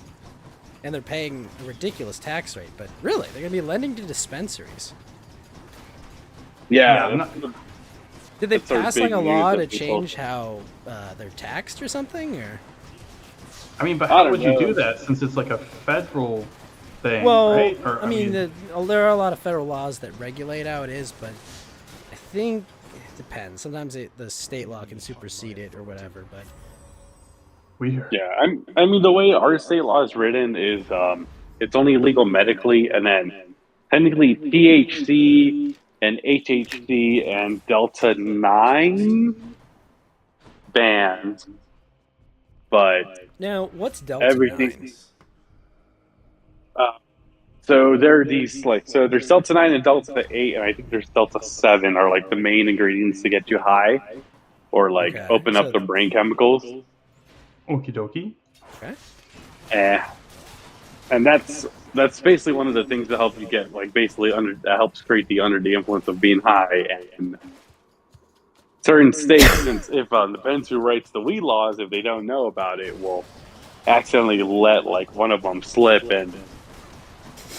and they're paying a ridiculous tax rate. But really, they're gonna be lending to dispensaries. yeah. I'm not- Did they That's our pass big a news law that to people- change how they're taxed or something? Or I mean, but I how don't would you know. do that since it's like a federal thing, well, right? Or, I mean, there are a lot of federal laws that regulate how it is, but I think it depends. Sometimes the state law can supersede it or whatever. But weird. Yeah, I mean, the way our state law is written is it's only legal medically, and then technically THC and HHC and Delta 9 banned, but now, what's Delta everything. 9? So there are these so there's Delta 9 and Delta 8, and I think there's Delta 7 are the main ingredients to get you high, or Okay, open so- up the brain chemicals. Okie dokie. Okay. And that's basically one of the things that help you get like basically that helps create the under the influence of being high and certain states. Since if the depends who writes the weed laws, if they don't know about it, will accidentally let like one of them slip and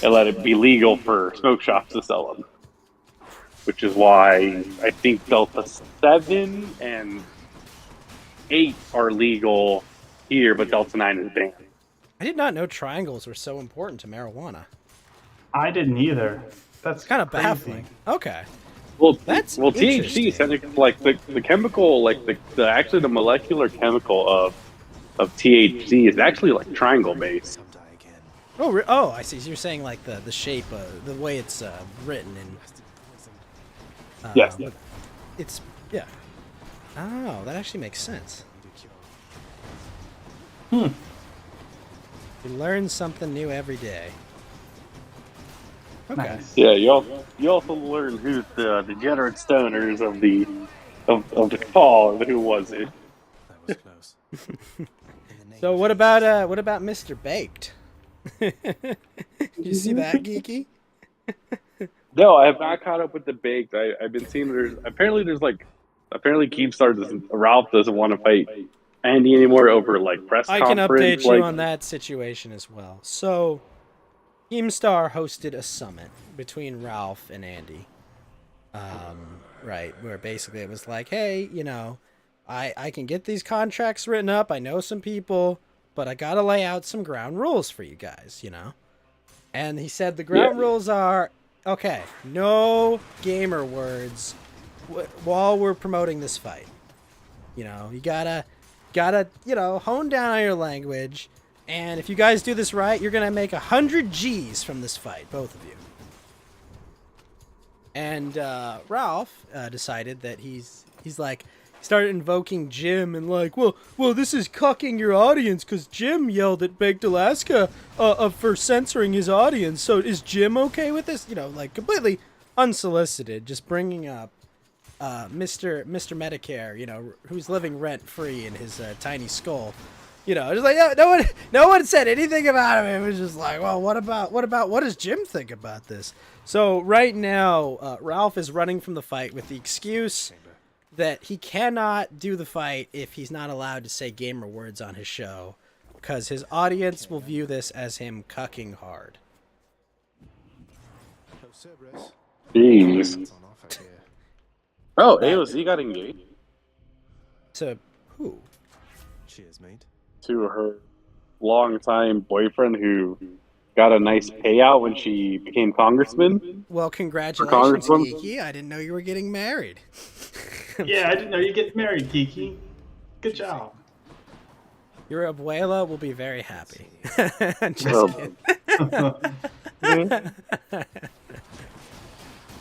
let it be legal for smoke shops to sell them. Which is why I think Delta 7 and 8 are legal here, but Delta 9 is banned. I did not know triangles were so important to marijuana. I didn't either. That's Kind of crazy. baffling. Okay. Well, That's THC interesting. is technically like the chemical, like the actually the molecular chemical of THC is actually like triangle based. Come die again. Oh, I see. So you're saying like the shape, the way it's written in. Yes. It's yeah. Oh, that actually makes sense. You learn something new every day. Okay. Nice. Yeah, you also learn who's the degenerate stoners of the call. Who was it? That was close. In the name So of what about Mr. Baked? You see that, Geeky? No, I have not caught up with the baked. I've been seeing there's apparently Keemstar doesn't Ralph doesn't want to fight Andy anymore over like press I can conference. update you like, on that situation as well. So, Keemstar hosted a summit between Ralph and Andy. Right, where basically it was like, hey, you know, I can get these contracts written up. I know some people, but I gotta lay out some ground rules for you guys, you know. And he said the ground rules are okay. No gamer words while we're promoting this fight. You know, you gotta hone down on your language. And if you guys do this right, you're gonna make 100 G's from this fight, both of you. And Ralph decided that he's like started invoking Jim and like, well, this is cucking your audience because Jim yelled at Baked Alaska for censoring his audience. So is Jim okay with this? You know, like completely unsolicited, just bringing up Mr. Medicare, you know, who's living rent free in his tiny skull. You know, just like no one said anything about him. It was just like, well, what does Jim think about this? So right now, Ralph is running from the fight with the excuse that he cannot do the fight if he's not allowed to say gamer words on his show, because his audience will view this as him cucking hard. Oh, Cerberus. Jeez. It's on offer here. Oh, AOC got engaged To who? Cheers, mate. to her longtime boyfriend who got a nice payout when she became congressman. Well, congratulations, Congressman? Geeky. I didn't know you were getting married. Yeah, I didn't know you get married, Geeky. Good job. Your abuela will be very happy. Just Well, kidding.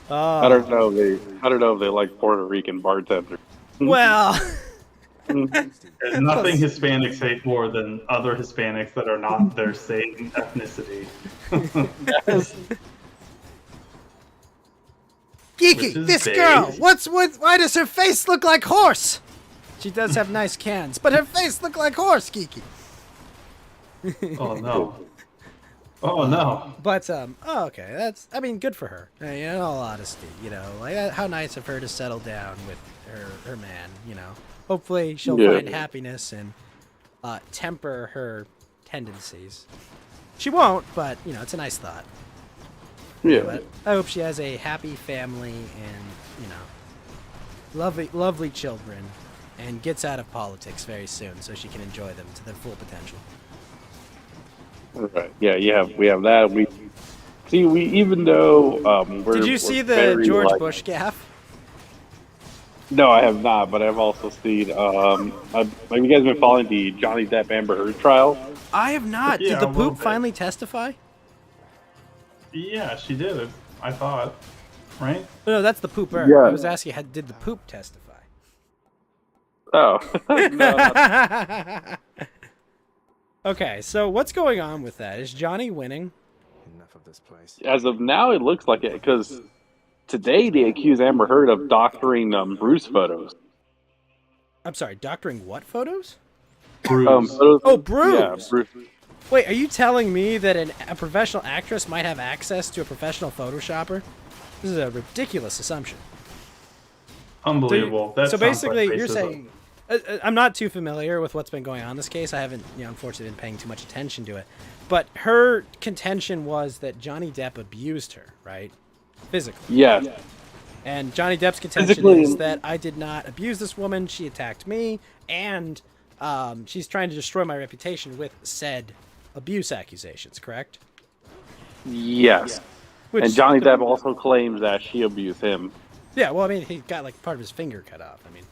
I don't know if they like Puerto Rican bartenders. Well, There's nothing Hispanics hate more than other Hispanics that are not their same ethnicity. Which Geeky, is this big. girl, why does her face look like horse? She does have nice cans, but her face look like horse, Geeky. Oh no. Oh no. But okay, good for her. In all honesty, you know, like how nice of her to settle down with her man. You know, hopefully she'll find happiness and temper her tendencies. She won't, but you know, it's a nice thought. Yeah. But I hope she has a happy family and, you know, lovely children, and gets out of politics very soon so she can enjoy them to their full potential. Right. Yeah. We have that. We even though Did you see the George Bush gaff? No, I have not, but I've also seen. Have you guys been following the Johnny Depp Amber Heard trial? I have not. Yeah, Did the a little poop bit. finally testify? Yeah, she did. I thought. Right? No, that's the pooper. Yeah. I was asking, did the poop testify? Oh, no. Okay, so what's going on with that? Is Johnny winning? Enough of this place. As of now, it looks like it because today they accuse Amber Heard of doctoring Bruce photos. I'm sorry, doctoring what photos? Bruce. Oh, Bruce. Yeah, Bruce. Wait, are you telling me that a professional actress might have access to a professional Photoshopper? This is a ridiculous assumption. Unbelievable. That So sounds like basically, you're racism. saying I'm not too familiar with what's been going on in this case. I haven't, unfortunately, been paying too much attention to it. But her contention was that Johnny Depp abused her, right? Physically. Yes. And Johnny Depp's contention Physically. is that I did not abuse this woman. She attacked me, and she's trying to destroy my reputation with said abuse accusations. Correct? Yes. Which, And Johnny Depp also claims that she abused him. Yeah, well, I mean, he got like part of his finger cut off. I mean,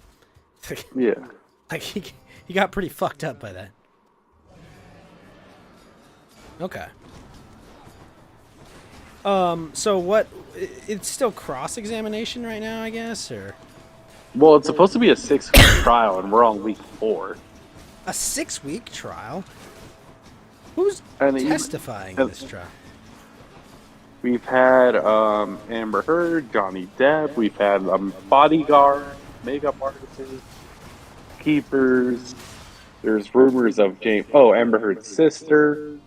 Yeah. like he got pretty fucked up by that. Okay. So what? It's still cross-examination right now, I guess, or Well, it's supposed to be a 6-week trial, and we're on week 4. a 6-week trial? Who's And even- testifying in and- this trial? We've had Amber Heard, Johnny Depp. We've had bodyguard, makeup artists, keepers. There's rumors of Amber Heard's sister.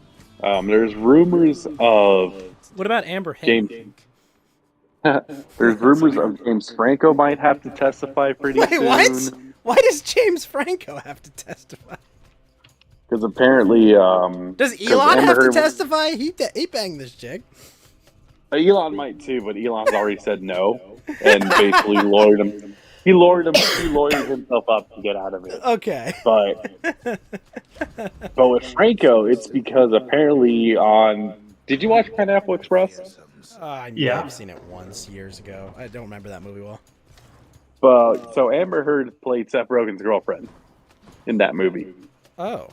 There's rumors of What about Amber Heard? James. There's rumors of James Franco might have to testify pretty Wait, soon. what? Why does James Franco have to testify? Because apparently, Does 'cause Elon Amber have to Heard- testify? He banged this chick. Elon might too, but Elon's already said no, and basically lawyered him. He lawyered himself up to get out of it. Okay. But with Franco, it's because apparently on. Did you watch Pineapple Express? I know, Yeah. I've seen it once years ago. I don't remember that movie well. But so Amber Heard played Seth Rogen's girlfriend in that movie. Oh,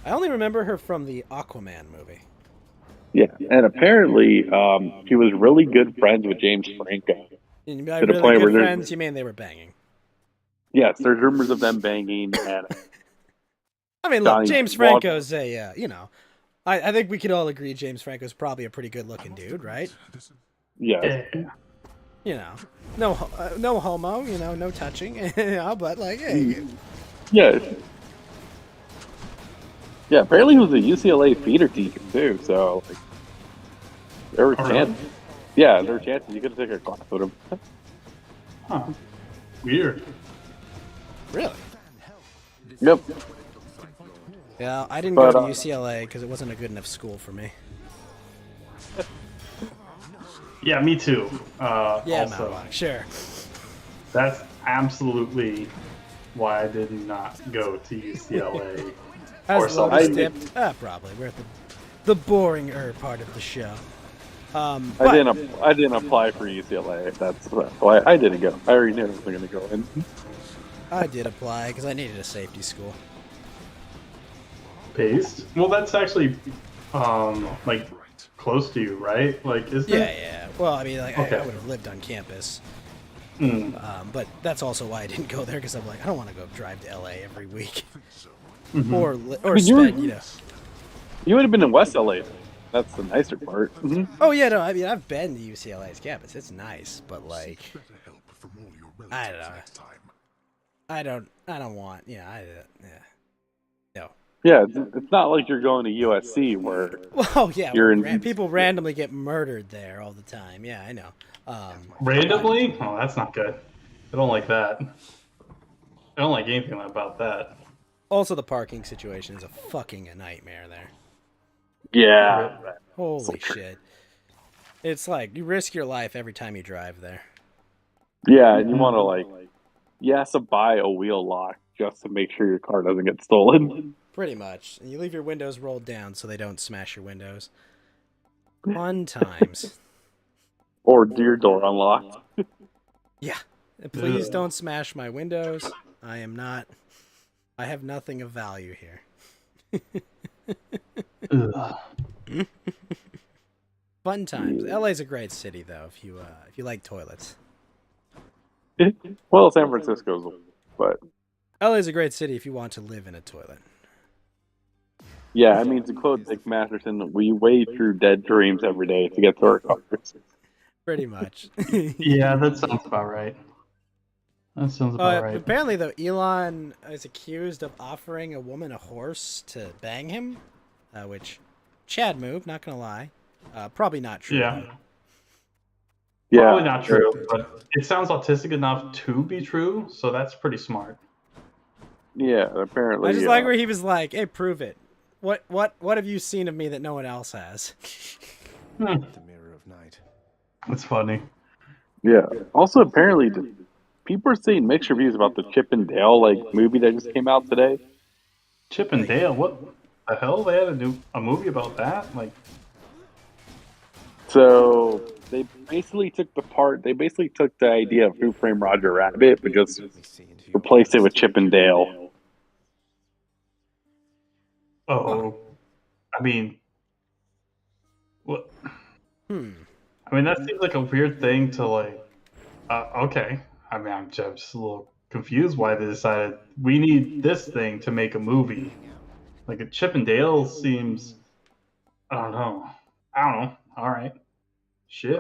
I only remember her from the Aquaman movie. Yeah, and apparently she was really good friends with James Franco. And by To the really point where good they're- friends, you mean they were banging? Yes, there's rumors of them banging, and I mean, look, Johnny James Wal- Franco's a, I think we could all agree James Franco's probably a pretty good-looking dude, right? yeah, Yeah. No homo, no touching, but like, hey, yeah, yeah. Apparently, he was a UCLA theater teacher too. So like, there were Oh, chances. really? Yeah, there were chances you could have taken a class with him. Huh. Weird. really? Yep. Yeah, I didn't But, go to UCLA because it wasn't a good enough school for me. Yeah, me too. Yeah, also, Mount sure. that's absolutely why I did not go to UCLA. Has Or Lotus something. dipped? Probably. We're at the boring part of the show. I But- didn't apply for UCLA. That's why I didn't go. I already knew I wasn't going to go in. I did apply because I needed a safety school. Based? Well, that's actually, like, close to you, right? Like, isn't Yeah, it? yeah. Well, I mean, like, I Okay. would have lived on campus. Mm. But that's also why I didn't go there because I'm like, I don't want to go drive to LA every week. Mhm. Or mean, you're- spend, You would have been in West LA. That's the nicer part. Oh, yeah, no, I mean, I've been to UCLA's campus. It's nice, but like, Better help from all your I relatives don't know. next time. I don't want, yeah. No. Yeah, it's not like you're going to USC where Well, yeah, You're in- people randomly get murdered there all the time. Yeah, I know. Randomly? Oh, that's not good. I don't like that. I don't like anything about that. Also, the parking situation is a fucking nightmare there. yeah. Holy shit. It's like, you risk your life every time you drive there. Yeah, and you want to you have to buy a wheel lock just to make sure your car doesn't get stolen. Pretty much. And you leave your windows rolled down so they don't smash your windows. Fun times. Or your door unlocked. Yeah. Please don't smash my windows. I have nothing of value here. Ugh. Fun times. LA's a great city though if you like toilets. Well, San Francisco's, but LA's a great city if you want to live in a toilet. yeah, I mean, to quote Dick Masterson, we wade through dead dreams every day to get to our cars. Pretty much. Yeah, that sounds about right. That sounds about right. Apparently, though, Elon is accused of offering a woman a horse to bang him, which, Chad move, not gonna lie. Probably not true. Yeah. though. Yeah, Probably not true, but it sounds autistic enough to be true, so that's pretty smart. Yeah, apparently. I just like where he was like, "Hey, prove it. What have you seen of me that no one else has?" The mirror of night. That's funny. Yeah. Also, apparently, people are saying mixed reviews about the Chip and Dale movie that just came out today. Chip and Dale, what the hell? They had a movie about that? Like, So they basically took the idea of Who Framed Roger Rabbit, but just Let me see into your replaced it eyes. with Chip and Dale. oh, I mean, what? Hmm. I mean, that seems like a weird thing to like. Okay, I mean, I'm just a little confused why they decided we need this thing to make a movie. Like a Chip and Dale seems. I don't know. All right. Shit.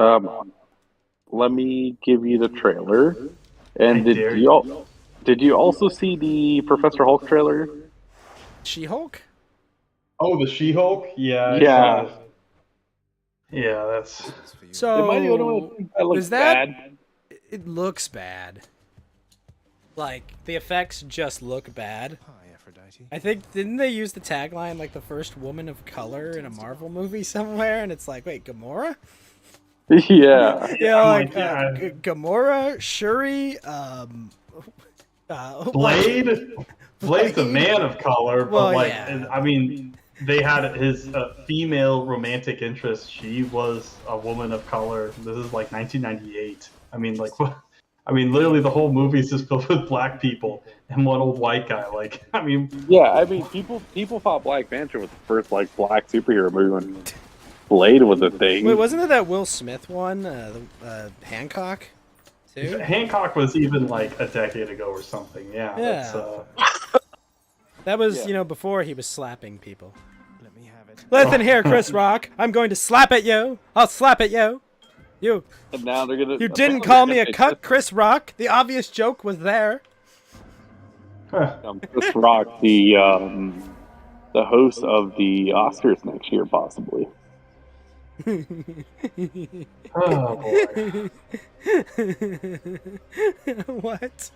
Let me give you the trailer. And I dare you. did you also see the Professor Hulk trailer? She-Hulk. Oh, the She-Hulk? Yeah. I Yeah. saw it. Yeah, that's. This is for you. So Am I the only one that thinks that looks is that? bad? It looks bad. Like the effects just look bad. Hi, Aphrodite. I think didn't they use the tagline like the first woman of color in a Marvel movie somewhere? And it's like, wait, Gamora? Yeah. Yeah, I'm like like, yeah. Gamora, Shuri, Blade? Blade's a man of color, but Well, like, yeah. I mean, they had his female romantic interest. She was a woman of color. This is like 1998. I mean, like, what? I mean, literally, the whole movie is just filled with black people and one old white guy. Like, I mean, Yeah, I mean, people thought Black Panther was the first black superhero movie when Blade was a thing. Wait, wasn't it that Will Smith one? Hancock, too. Hancock was even like a decade ago or something. Yeah. Yeah. That's, That was, Yeah. before he was slapping people. Let me have it. Listen here, Chris Rock. I'm going to slap at you. I'll slap at you. You And now they're gonna. You didn't call me a cuck, Chris Rock. The obvious joke was there. Chris Rock, the host of the Oscars next year, possibly. oh boy. What?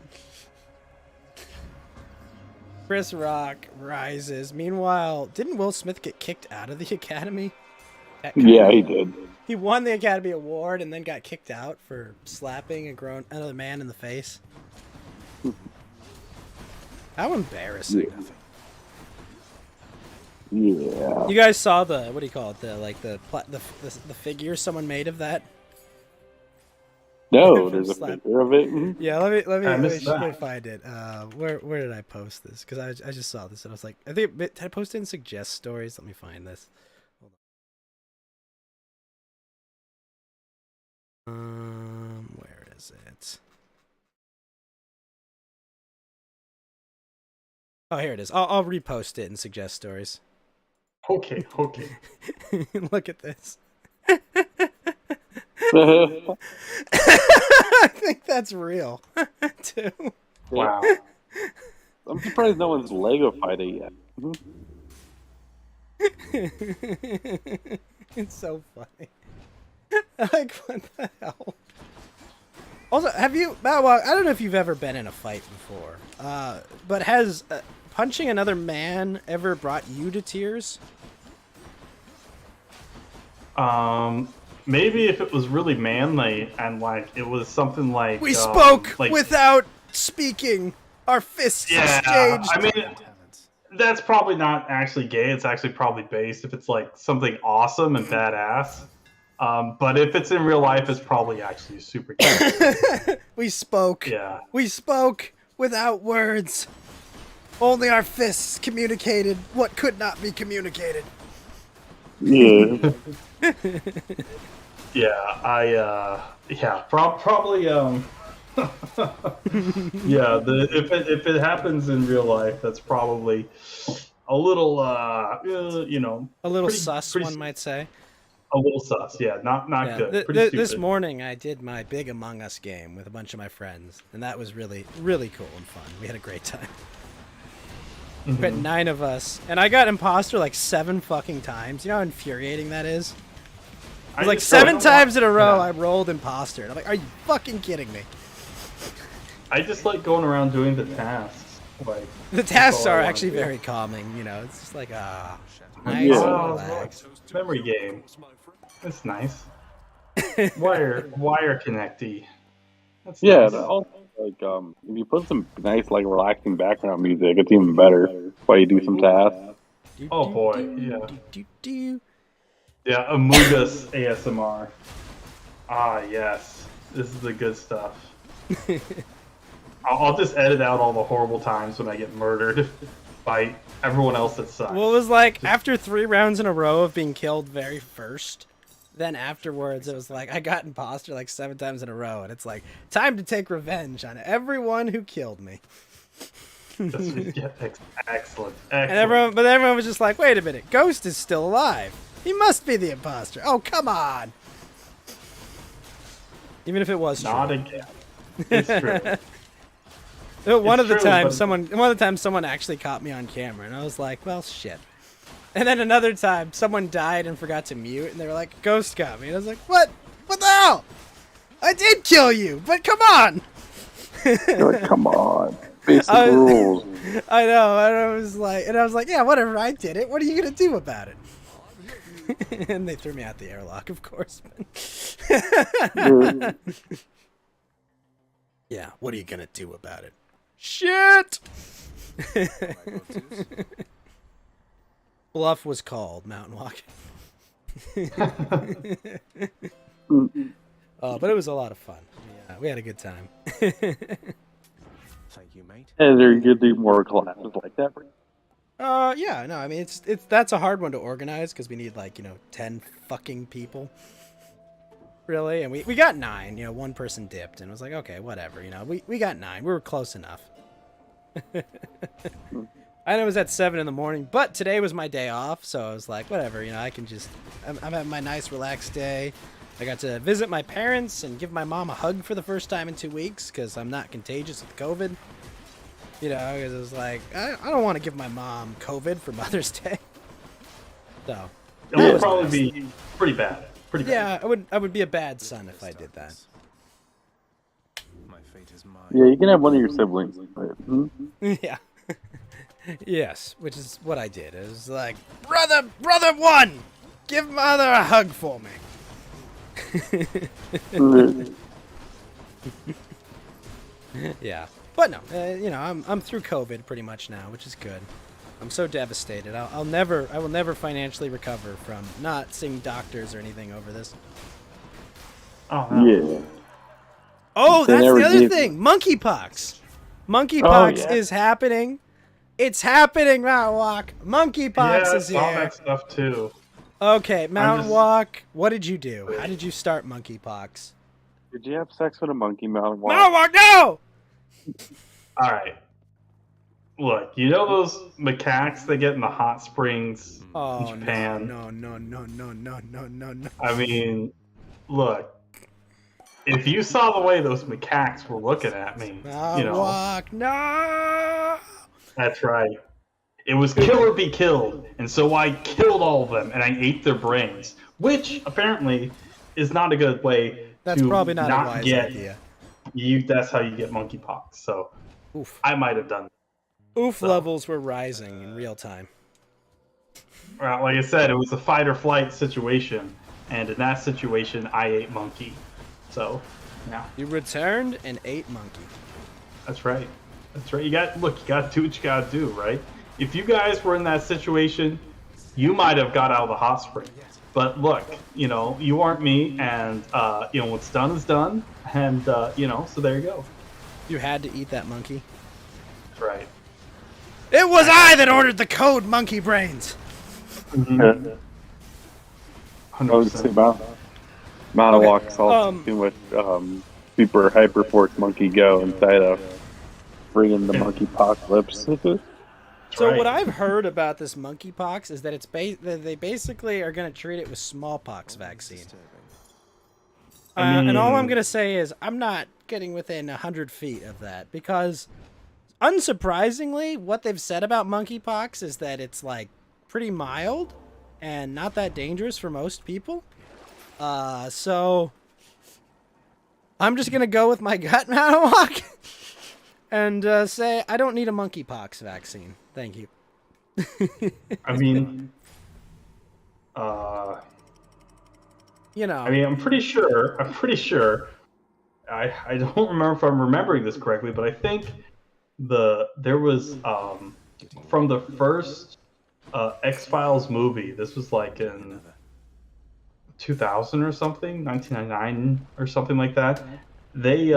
Chris Rock rises. Meanwhile, didn't Will Smith get kicked out of the Academy? Yeah, he did. He won the Academy Award and then got kicked out for slapping another man in the face. How embarrassing. Yeah. You guys saw the, what do you call it, the figure someone made of that? No, there's a Slap. picture of it. Yeah, let I me missed that. find it. Where did I post this? Because I just saw this and I was like, did I post it in suggest stories? Let me find this. Hold on. Where is it? Oh, here it is. I'll repost it in suggest stories. Okay. Look at this. Mhm. I think that's real, too. Wow. I'm surprised no one's Lego fight it yet. It's so funny. Like, what the hell? Also, have you... Well, I don't know if you've ever been in a fight before, but has punching another man ever brought you to tears? Maybe if it was really manly and like it was something like We spoke like, without speaking. Our fists yeah. exchanged. I mean, Talents. that's probably not actually gay. It's actually probably based if it's like something awesome and badass. But if it's in real life, it's probably actually super gay. We spoke. Yeah. We spoke without words. Only our fists communicated what could not be communicated. Yeah. Yeah, probably yeah, if it happens in real life, that's probably a little A little pretty- sus, pretty- one might say. A little sus, yeah. Not Yeah, good. Pretty stupid. this morning I did my big Among Us game with a bunch of my friends, and that was really, really cool and fun. We had a great time. We had 9 of us, and I got imposter like 7 fucking times. You know how infuriating that is? It was like 7 times in a row I rolled imposter. And I'm like, are you fucking kidding me? I just like going around doing the tasks. Like The tasks are actually very calming, you know. It's just like, nice and relaxed. Memory game. It's nice. Wire connecty. That's nice. Also, like if you put some nice like relaxing background music, it's even better while you do some tasks. Oh boy, yeah. Yeah, Amogus ASMR. Ah yes, this is the good stuff. I'll just edit out all the horrible times when I get murdered by everyone else that sucks. Well, it was like after 3 rounds in a row of being killed very first, then afterwards it was like I got imposter like 7 times in a row, and it's like time to take revenge on everyone who killed me. Excellent. And everyone was just like, wait a minute, Ghost is still alive. He must be the imposter. Oh, come on. Even if it was true. Not again. It's true. One of the times someone actually caught me on camera, and I was like, well, shit. And then another time, someone died and forgot to mute, and they were like, Ghost got me. And I was like, what? What the hell? I did kill you, but come on. You're like, come on. Basic rules. I know. And I was like, yeah, whatever. I did it. What are you gonna do about it? And they threw me out the airlock, of course. Yeah. What are you gonna do about it? Shit. Bluff was called mountain walking. But it was a lot of fun. Yeah, we had a good time. Thank you, mate. And there you do more classes like that. Yeah, no, I mean it's that's a hard one to organize because we need like 10 fucking people, really, and we got 9. One person dipped and was like, okay, whatever, we got 9. We were close enough. I know it was at 7 in the morning, but today was my day off, so I was like, whatever, I can just I'm having my nice relaxed day. I got to visit my parents and give my mom a hug for the first time in 2 weeks because I'm not contagious with COVID. Because it was like, I don't want to give my mom COVID for Mother's Day. So. It would probably be pretty bad. Yeah, I would be a bad son if I did that. My fate is mine. Yeah, you can have one of your siblings. Yeah. Yes, which is what I did. It was like, brother one, give mother a hug for me. Yeah. But no, I'm through COVID pretty much now, which is good. I'm so devastated. I will never financially recover from not seeing doctors or anything over this. Oh, no. Yeah. Oh, that's the other thing. Monkeypox. Monkeypox is happening. It's happening, Mountain Walk. Monkeypox is here. Yeah, I saw that stuff too. Okay, Mountain Walk. What did you do? How did you start monkeypox? Did you have sex with a monkey, Mountain Walk? Mountain Walk, no! All right. Look, those macaques they get in the hot springs in Japan? No. I mean, look. If you saw the way those macaques were looking at me, Walk, no! That's right. It was kill or be killed, and so I killed all of them, and I ate their brains, which apparently is not a good way. That's to probably not a wise idea. That's how you get monkeypox. So, oof. I might have done that. Oof levels were rising in real time. Well, like I said, it was a fight or flight situation, and in that situation, I ate monkey. So, yeah. You returned and ate monkey. That's right. That's right. You got to do what you got to do, right? If you guys were in that situation, you might have got out of the hot spring. But look, you aren't me, and what's done is done, and so there you go. You had to eat that monkey. That's right. It was I that ordered the code monkey brains. 100%. I would say Mountain Walk's all too much super hyper force monkey go inside of bringing the monkey apocalypse. So right. what I've heard about this monkeypox is that that they basically are going to treat it with smallpox vaccine. And all I'm going to say is I'm not getting within 100 feet of that because, unsurprisingly, what they've said about monkeypox is that it's like pretty mild and not that dangerous for most people. So I'm just going to go with my gut, Manawak, and say I don't need a monkeypox vaccine. Thank you. I mean, You know. I mean, I'm pretty sure. I don't remember if I'm remembering this correctly, but I think there was from the first X-Files movie. This was like in 2000 or something, 1999 or something like that. They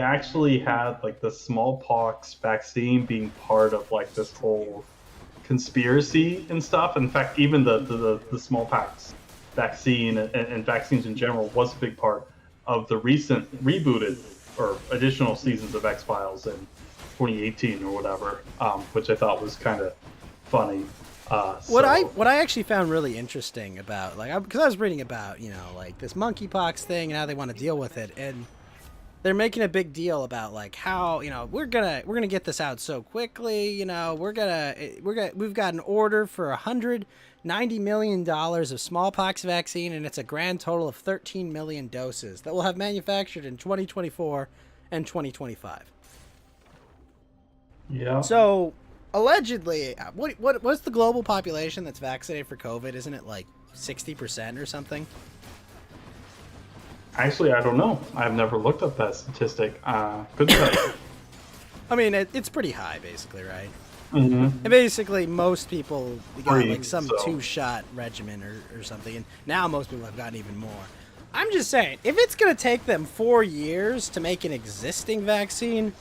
actually had like the smallpox vaccine being part of like this whole conspiracy and stuff. In fact, even the smallpox vaccine and vaccines in general was a big part of the recent rebooted or additional seasons of X-Files in 2018 or whatever, which I thought was kind of funny. What I actually found really interesting about because I was reading about like this monkeypox thing and how they want to deal with it, and they're making a big deal about like how we're gonna get this out so quickly. We've got an order for $190 million of smallpox vaccine, and it's a grand total of 13 million doses that will have manufactured in 2024 and 2025. Yeah. So allegedly, what's the global population that's vaccinated for COVID? Isn't it like 60% or something? Actually, I don't know. I've never looked up that statistic. Couldn't tell you. I mean, it's pretty high, basically, right? Mm-hmm. And basically, most people got like some So. 2-shot regimen or something, and now most people have gotten even more. I'm just saying, if it's going to take them 4 years to make an existing vaccine,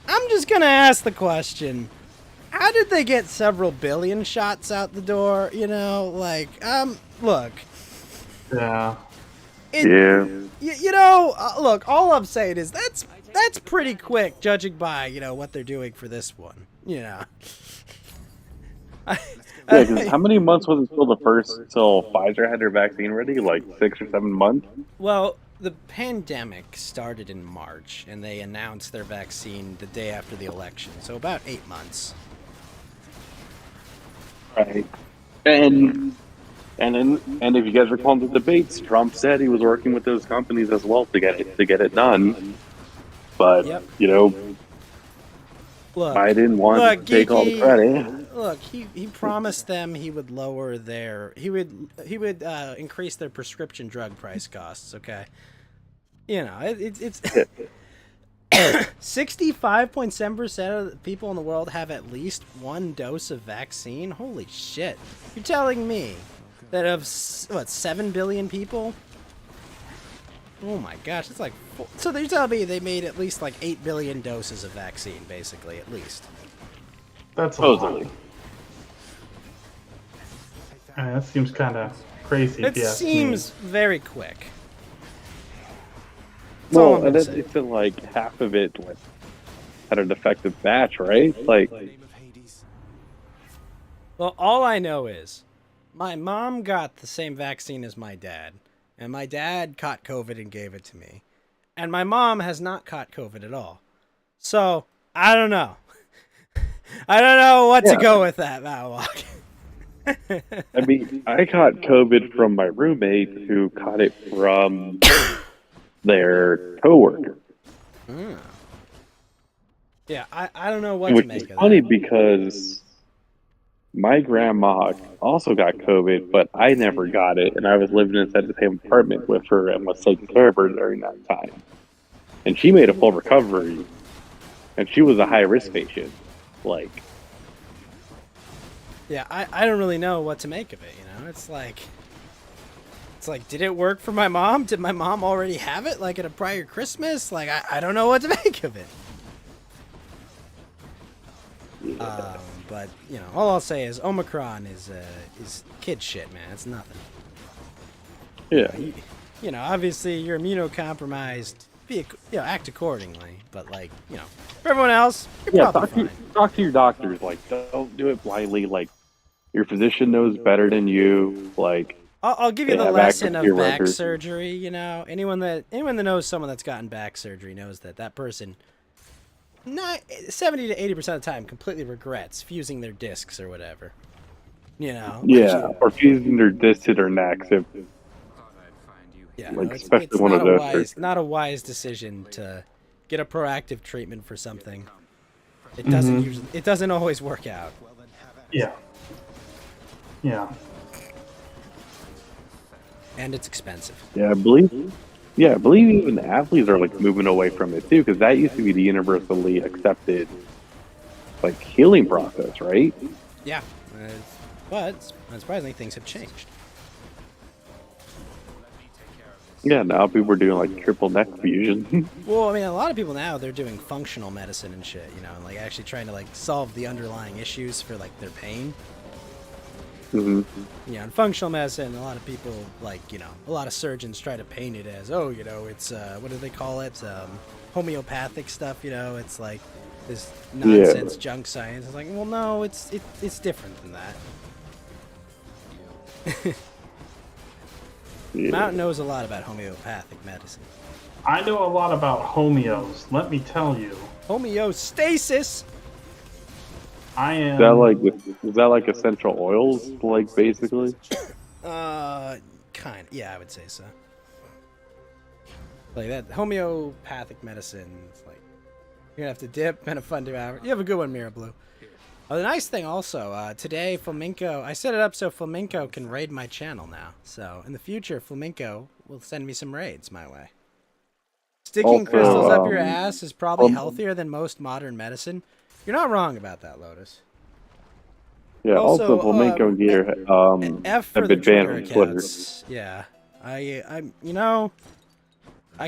I'm just going to ask the question, how did they get several billion shots out the door? Look. Yeah. Look, all I'm saying is that's pretty quick, judging by, what they're doing for this one. How many months was it till Pfizer had their vaccine ready? Like 6 or 7 months? Well, the pandemic started in March, and they announced their vaccine the day after the election, so about 8 months. Right. And if you guys recall the debates, Trump said he was working with those companies as well to get it done. But Yep. Look, Biden wanted to take all the credit. Look, he promised them he would lower he would increase their prescription drug price costs. Okay, it's 65.7% of the people in the world have at least one dose of vaccine. Holy shit! You're telling me that of 7 billion people? Oh my gosh, it's like so they're telling me they made at least like 8 billion doses of vaccine, basically, at least. That's a lot. That seems kind of crazy. It seems very quick. Well, and then they said like half of it had a defective batch, right? Well, all I know is my mom got the same vaccine as my dad, and my dad caught COVID and gave it to me. And my mom has not caught COVID at all. So, I don't know. I don't know what to go with that, Matlock. I mean, I caught COVID from my roommate who caught it from their coworker. Yeah, I don't know what to make of that. Which is funny because my grandma also got COVID, but I never got it, and I was living inside the same apartment with her and was taking care of her during that time. And she made a full recovery, and she was a high-risk patient. Yeah, I don't really know what to make of it, It's like, did it work for my mom? Did my mom already have it, like, at a prior Christmas? Like, I don't know what to make of it. Yeah. But, all I'll say is Omicron is kid shit, man. It's nothing. Yeah. Obviously you're immunocompromised. act accordingly. But like, for everyone else, you're Yeah, probably fine. talk to your doctors. Like, don't do it blindly. Like, your physician knows better than you. Like, I'll give you they the have lesson access to of your back records. surgery. Anyone that knows someone that's gotten back surgery knows that person, 70 to 80% of the time, completely regrets fusing their discs or whatever. Yeah, or fusing their disc to their necks. If Yeah, like, it's especially one not of a those wise, surgeries. not a wise decision to get a proactive treatment for something. It Mm-hmm. it doesn't always work out. Yeah. Yeah. And it's expensive. Yeah, I believe. Yeah, I believe even athletes are like moving away from it too, because that used to be the universally accepted like healing process, right? Yeah, but unsurprisingly, things have changed. Yeah, now people are doing like triple neck fusion. Well, I mean, a lot of people now, they're doing functional medicine and shit, and like actually trying to like solve the underlying issues for like their pain. hmm In functional medicine, a lot of people like, a lot of surgeons try to paint it as, oh, it's what do they call it? Homeopathic stuff, it's like this nonsense junk science. It's like, well, no, it's different than that. Yeah. Mountain knows a lot about homeopathic medicine. I know a lot about homeos. Let me tell you. Homeostasis. I am. Is that like essential oils, like basically? Kind. Yeah, I would say so. Like that homeopathic medicine. It's like you're gonna have to dip and a fun 2 hour. You have a good one, Mirror Blue. Oh, the nice thing also, today Flamenco, I set it up so Flamenco can raid my channel now. So in the future, Flamenco will send me some raids my way. Sticking Also, crystals up your ass is probably healthier than most modern medicine. You're not wrong about that, Lotus. Yeah. Also, flamenco and Gator F for have the been banned Twitter from Twitter. accounts. Yeah, I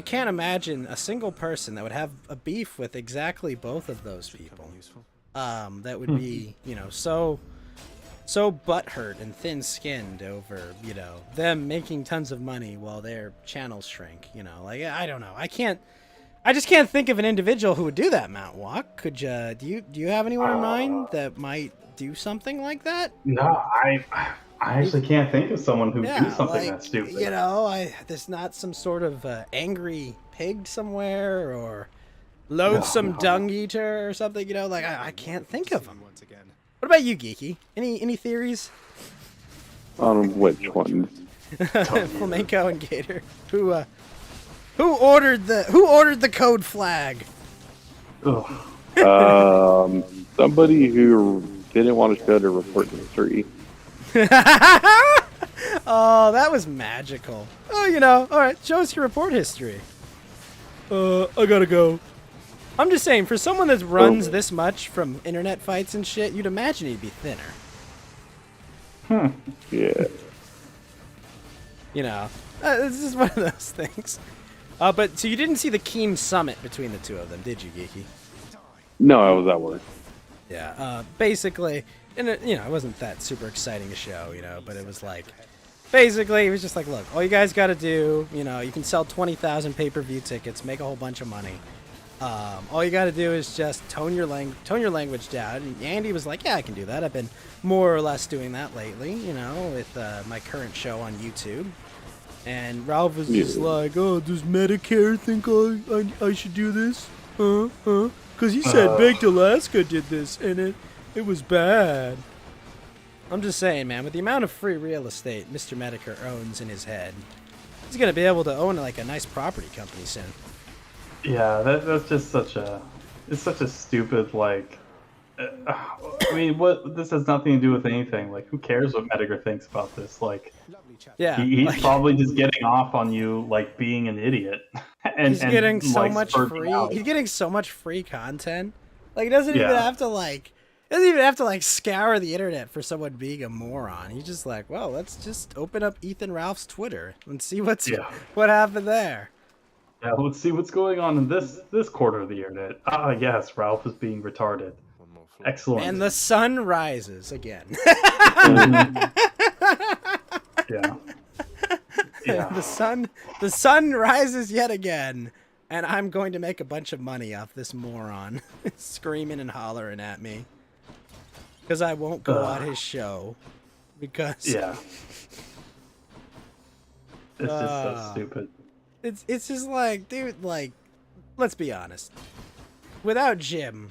can't imagine a single person that would have a beef with exactly both of those people. That would be, so butthurt and thin-skinned over, them making tons of money while their channels shrink. Like I don't know. I just can't think of an individual who would do that. Mount Walk. Could you? Do you have anyone in mind that might do something like that? No, I actually can't think of someone who would do something that stupid. There's not some sort of angry pig somewhere or loathsome dung eater or something. Like I can't think of them. What about you, Geeky? Any theories? On which one? Flamenco and Gator. Who ordered the code flag? Ugh. Somebody who didn't want to show their report history. Oh, that was magical. Oh, all right. Show us your report history. I gotta go. I'm just saying, for someone that runs this much from internet fights and shit, you'd imagine he'd be thinner. Yeah. This is one of those things. But so you didn't see the Keen summit between the two of them, did you, Geeky? No, I was at work. Yeah. Basically, and it wasn't that super exciting a show, but it was like, basically, it was just like, look, all you guys got to do, you can sell 20,000 pay-per-view tickets, make a whole bunch of money. All you got to do is just tone your language down. And Andy was like, yeah, I can do that. I've been more or less doing that lately, with my current show on YouTube. And Ralph was just like, oh, does Medicare think I should do this? Because he said Baked Alaska did this, and it was bad. I'm just saying, man, with the amount of free real estate Mr. Medicare owns in his head, he's going to be able to own like a nice property company soon. Yeah, that's just such a stupid, like, I mean, this has nothing to do with anything. Like, who cares what Medicare thinks about this? Like, yeah, he's probably just getting off on you, like, being an idiot. He's getting so like, much spurting free. out. He's getting so much free content. Like, he doesn't even have to scour the internet for someone being a moron. He's just like, well, let's just open up Ethan Ralph's Twitter and see what happened there. Yeah, let's see what's going on in this quarter of the internet. Ah, yes, Ralph is being retarded. Excellent. And the sun rises again. Yeah. Yeah. The sun rises yet again, and I'm going to make a bunch of money off this moron screaming and hollering at me because I won't go on his show because Yeah. It's just so stupid. it's just like, dude, like, let's be honest. Without Jim,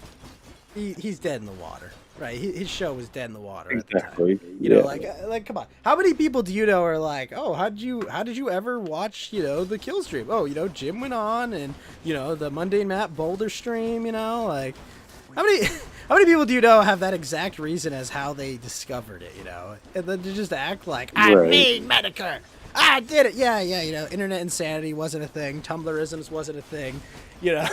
he's dead in the water, right? His show was dead in the water at the time. Exactly. You know, like, come on. How many people do you know are like, oh, how did you ever watch, you know, the kill stream? Oh, you know, Jim went on, and you know, the Mundane Map Boulder stream. You know, like, how many people do you know have that exact reason as how they discovered it? You know, and then to just act like I'm me, Medicare. I did it. Yeah, you know, internet insanity wasn't a thing. Tumblrisms wasn't a thing. You know,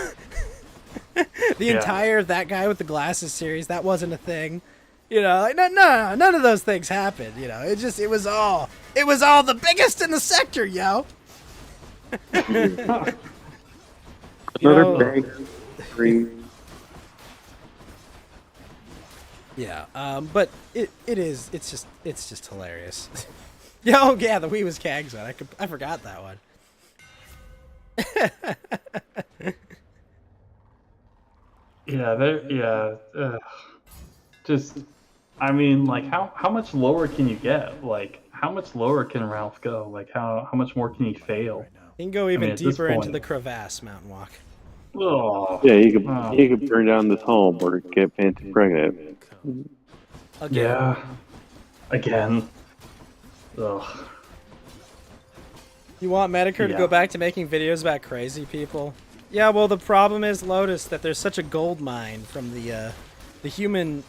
the entire That Guy with the Glasses series, that wasn't a thing. You know, like, no, none of those things happened. You know, it was all the biggest in the sector, yo. Another big green. Yeah, but it's just hilarious. Yeah, oh yeah, the Wii was Kag Zone. I forgot that one. Just, I mean, like, how much lower can you get? Like, how much lower can Ralph go? Like, how much more can he fail? You can go even at this deeper into point- the crevasse mountain walk. Oh, Yeah, you could burn down this home or get Fancy pregnant. Again. yeah. Again. Ugh. You want Medicare to Yeah. go back to making videos about crazy people? Yeah, well, the problem is, Lotus, that there's such a gold mine from the human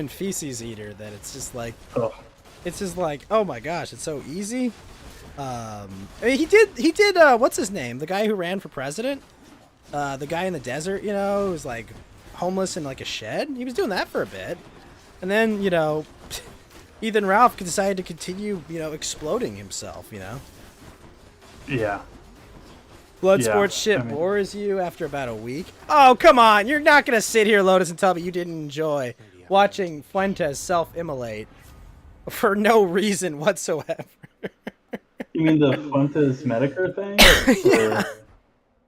feces eater that it's just like, Ugh. oh my gosh, it's so easy. I mean, he did what's his name? The guy who ran for president? The guy in the desert, you know, who's like homeless in like a shed. He was doing that for a bit. And then, you know, Ethan Ralph decided to continue, you know, exploding himself, you know. Yeah. Bloodsport Yeah, shit I mean- bores you after about a week. Oh, come on. You're not going to sit here, Lotus, and tell me you didn't enjoy watching Fuentes self-immolate for no reason whatsoever. You mean the Fuentes Medicare thing? Yeah.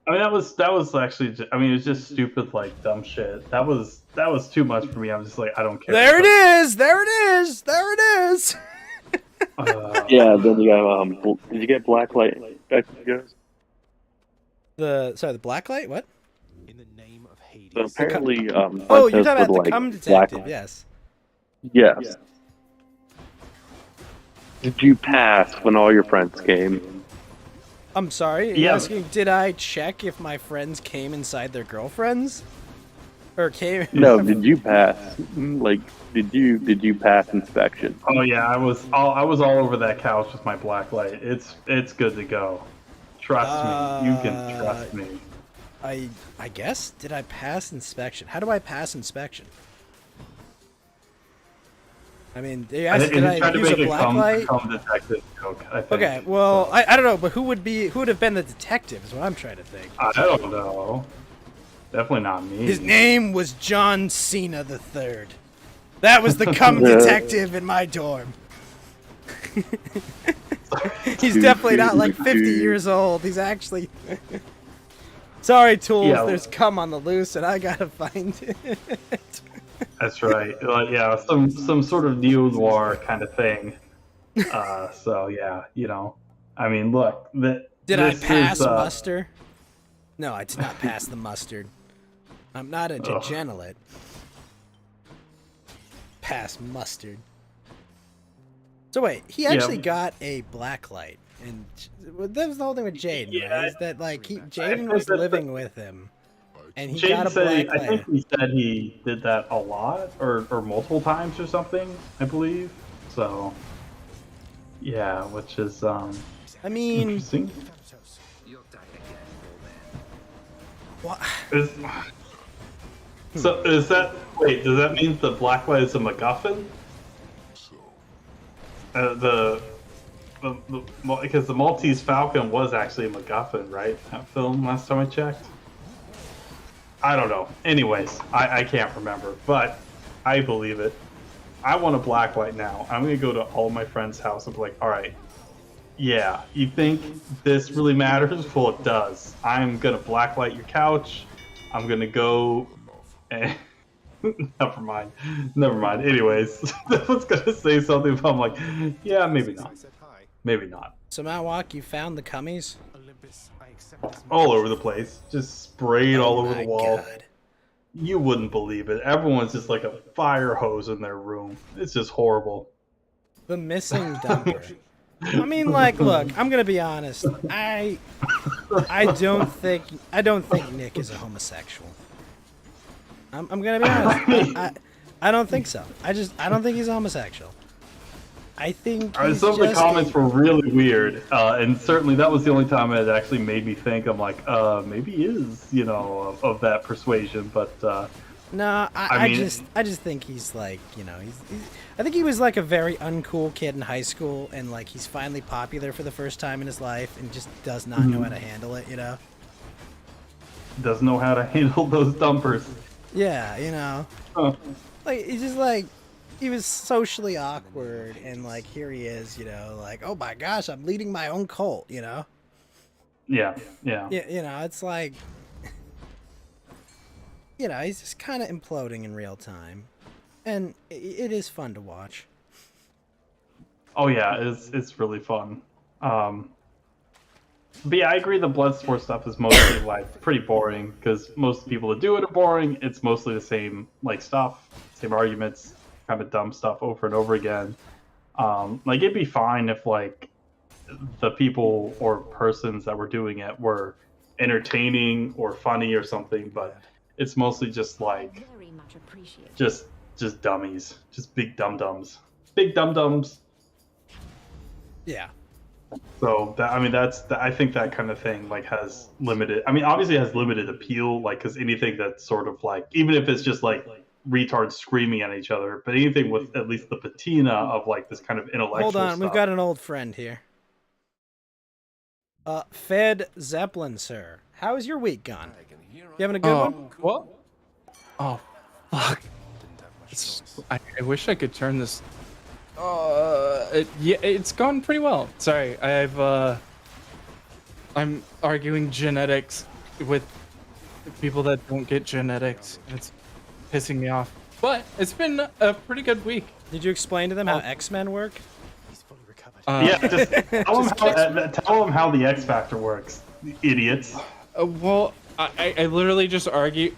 I mean, that was actually. I mean, it was just stupid, like dumb shit. That was too much for me. I'm just like, I don't care. There it is. There it is. There it is. Yeah, then you got did you get Blacklight back to guys? The blacklight? What? In the name of Hades. So apparently, Oh, you're Fuentes talking about would, the like, cum detective. Blacklight. Yes. Yes. Did you pass when all your friends came? I'm sorry. Are you Yeah. asking, did I check if my friends came inside their girlfriends? Or came? No, did you pass? Like, did you pass inspection? Oh yeah, I was all over that couch with my black light. It's good to go. Trust me. You can trust me. I guess. Did I pass inspection? How do I pass inspection? I mean, they asked, And did he tried I to use a make black light? cum detective joke, I think. Okay, well, I don't know, but who would have been the detective is what I'm trying to think. I don't know. Definitely not me. His name was John Cena III. That was the cum detective in my dorm. He's definitely not like 50 years old. He's actually... Sorry, Tools, Yeah. there's cum on the loose and I gotta find it. That's right. Like, yeah, some sort of neo-noir kind of thing. So yeah, you know. I mean, look. Did I pass muster? No, I did not pass the mustard. I'm not a degenerate. Pass mustard. So wait, he actually got a black light, and that was the whole thing with Jaden, Yeah. right? Is that like Jaden was living with him, and he got a Jaden said, black I think light. he said he did that a lot, or multiple times or something, I believe. So, yeah, which is I mean, interesting. what? So is that, wait, does that mean the black light is a MacGuffin? Because the Maltese Falcon was actually a MacGuffin, right? That film, last time I checked. I don't know. Anyways, I can't remember, but I believe it. I want a black light now. I'm gonna go to all my friends' house and be like, all right, Yeah, you think this really matters? Well, it does. I'm gonna blacklight your couch. I'm gonna go and never mind. Never mind. Anyways, I was gonna say something, but I'm like, yeah, maybe not. Maybe not. So Matwalk, you found the cummies? Olympus, I accept this All message. over the place, just sprayed all over my the wall. God. You wouldn't believe it. Everyone's just like a fire hose in their room. It's just horrible. The missing dumper. I mean, like, look, I'm gonna be honest. I don't think Nick is a homosexual. I'm gonna be honest. I don't think so. I don't think he's a homosexual. I think he's Some of the just comments were really weird, and certainly that was the only time it actually made me think. I'm like, maybe he is, of that persuasion. But No, I I mean- just think he's like, I think he was like a very uncool kid in high school, and like he's finally popular for the first time in his life, and just does not know how to handle it, doesn't know how to handle those dumpers. Yeah, Huh. like he's just like he was socially awkward, and like here he is, like, oh my gosh, I'm leading my own cult, Yeah. Yeah, it's like, he's just kind of imploding in real time, and it is fun to watch. Oh yeah, it's really fun. But yeah, I agree. The Bloodsport stuff is mostly like pretty boring because most people that do it are boring. It's mostly the same like stuff, same arguments, kind of dumb stuff over and over again. Like it'd be fine if like the people or persons that were doing it were entertaining or funny or something, but it's mostly just like Very much appreciated. just dummies, just big big dum dums. Yeah. So I think that kind of thing like has limited. I mean, obviously it has limited appeal, like because anything that's sort of like, even if it's just like retards screaming at each other, but anything with at least the patina of like this kind of intellectual. Hold on, stuff. we've got an old friend here. Fed Zeppelin, sir. How is your week gone? You having a good one? What? Oh, fuck. I wish I could turn this. Yeah, it's gone pretty well. Sorry, I'm arguing genetics with people that don't get genetics. And it's pissing me off. But it's been a pretty good week. Did you explain to them how X-Men work? He's fully recovered. Yeah, just tell them how the X Factor works, idiots. Well, I literally just argue.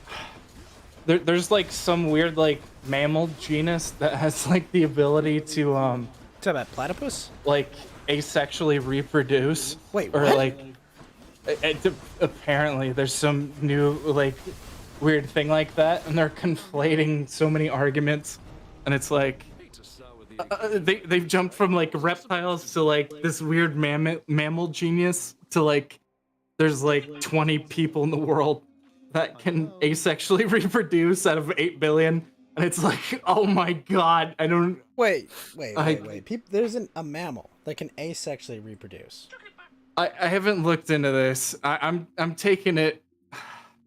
There's like some weird like mammal genus that has like the ability to Talk about platypus? like asexually reproduce. Wait, or what? like apparently there's some new like weird thing like that, and they're conflating so many arguments, and it's like they've jumped from like reptiles to like this weird mammal genius to like there's like 20 people in the world that can asexually reproduce out of 8 billion, and it's like, oh my god, I don't. Wait. I- There's a mammal that can asexually reproduce. I haven't looked into this. I'm taking it.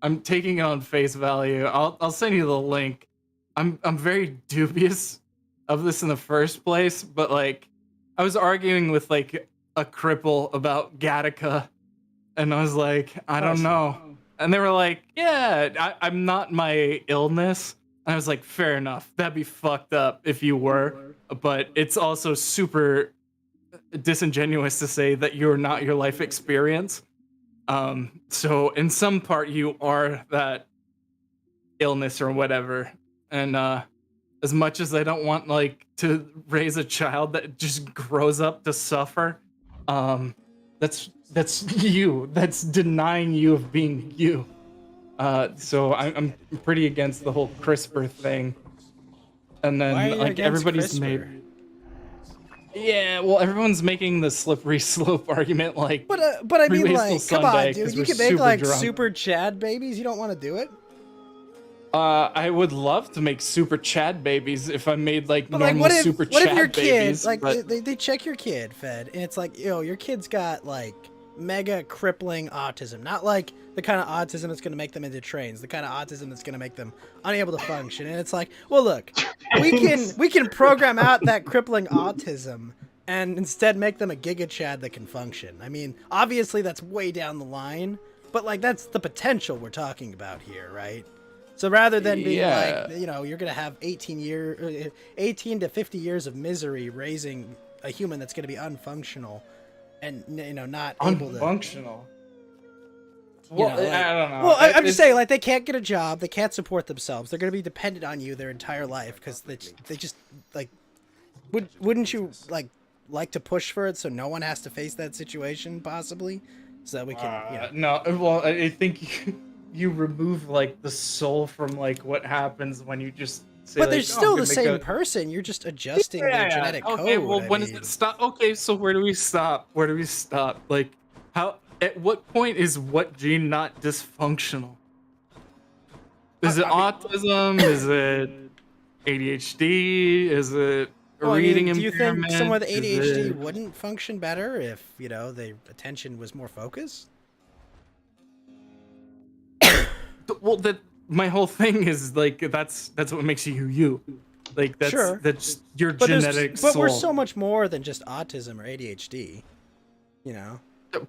I'm taking it on face value. I'll send you the link. I'm very dubious of this in the first place, but like I was arguing with like a cripple about Gattaca, and I was like, I don't know. And they were like, yeah, I'm not my illness. And I was like, fair enough. That'd be fucked up if you were, but it's also super disingenuous to say that you're not your life experience. So in some part you are that illness or whatever. And as much as I don't want like to raise a child that just grows up to suffer, that's you. That's denying you of being you. So I'm pretty against the whole CRISPR thing. And Why are then you like against everybody's CRISPR? made. Yeah, well, everyone's making the slippery slope argument, like. But I mean, "We wait like, till come on, Sunday dude. 'cause You we're can make super like drunk." super Chad babies. You don't want to do it? I would love to make super Chad babies if I made like But like, normal what if super what if Chad your kid babies. like but- they check your kid, Fed, and it's like, your kid's got like mega crippling autism, not like the kind of autism that's going to make them into trains, the kind of autism that's going to make them unable to function. And it's like, well, look, we can program out that crippling autism and instead make them a Giga Chad that can function. I mean, obviously that's way down the line, but like that's the potential we're talking about here, right? So rather than being Yeah. like, you're gonna have 18 to 50 years of misery raising a human that's gonna be unfunctional, and not able to. Unfunctional. Well, I don't know. Well, I'm just saying, like, they can't get a job, they can't support themselves, they're gonna be dependent on you their entire life because they just like. Wouldn't you like to push for it so no one has to face that situation possibly, so that we can No, well, I think you remove like the soul from like what happens when you just say, But like, they're "Oh, still I'm the gonna same go-" person. You're just adjusting their genetic Okay, code. well, I when does mean. it stop? Okay, so where do we stop? Where do we stop? Like, how? At what point is what gene not dysfunctional? Is it autism? Is it ADHD? Is it a Well, I mean, reading do you impairment? think someone with Is ADHD it- wouldn't function better if their attention was more focused? Well, that my whole thing is like that's what makes you you. Like Sure. that's your But genetic but soul. we're so much more than just autism or ADHD.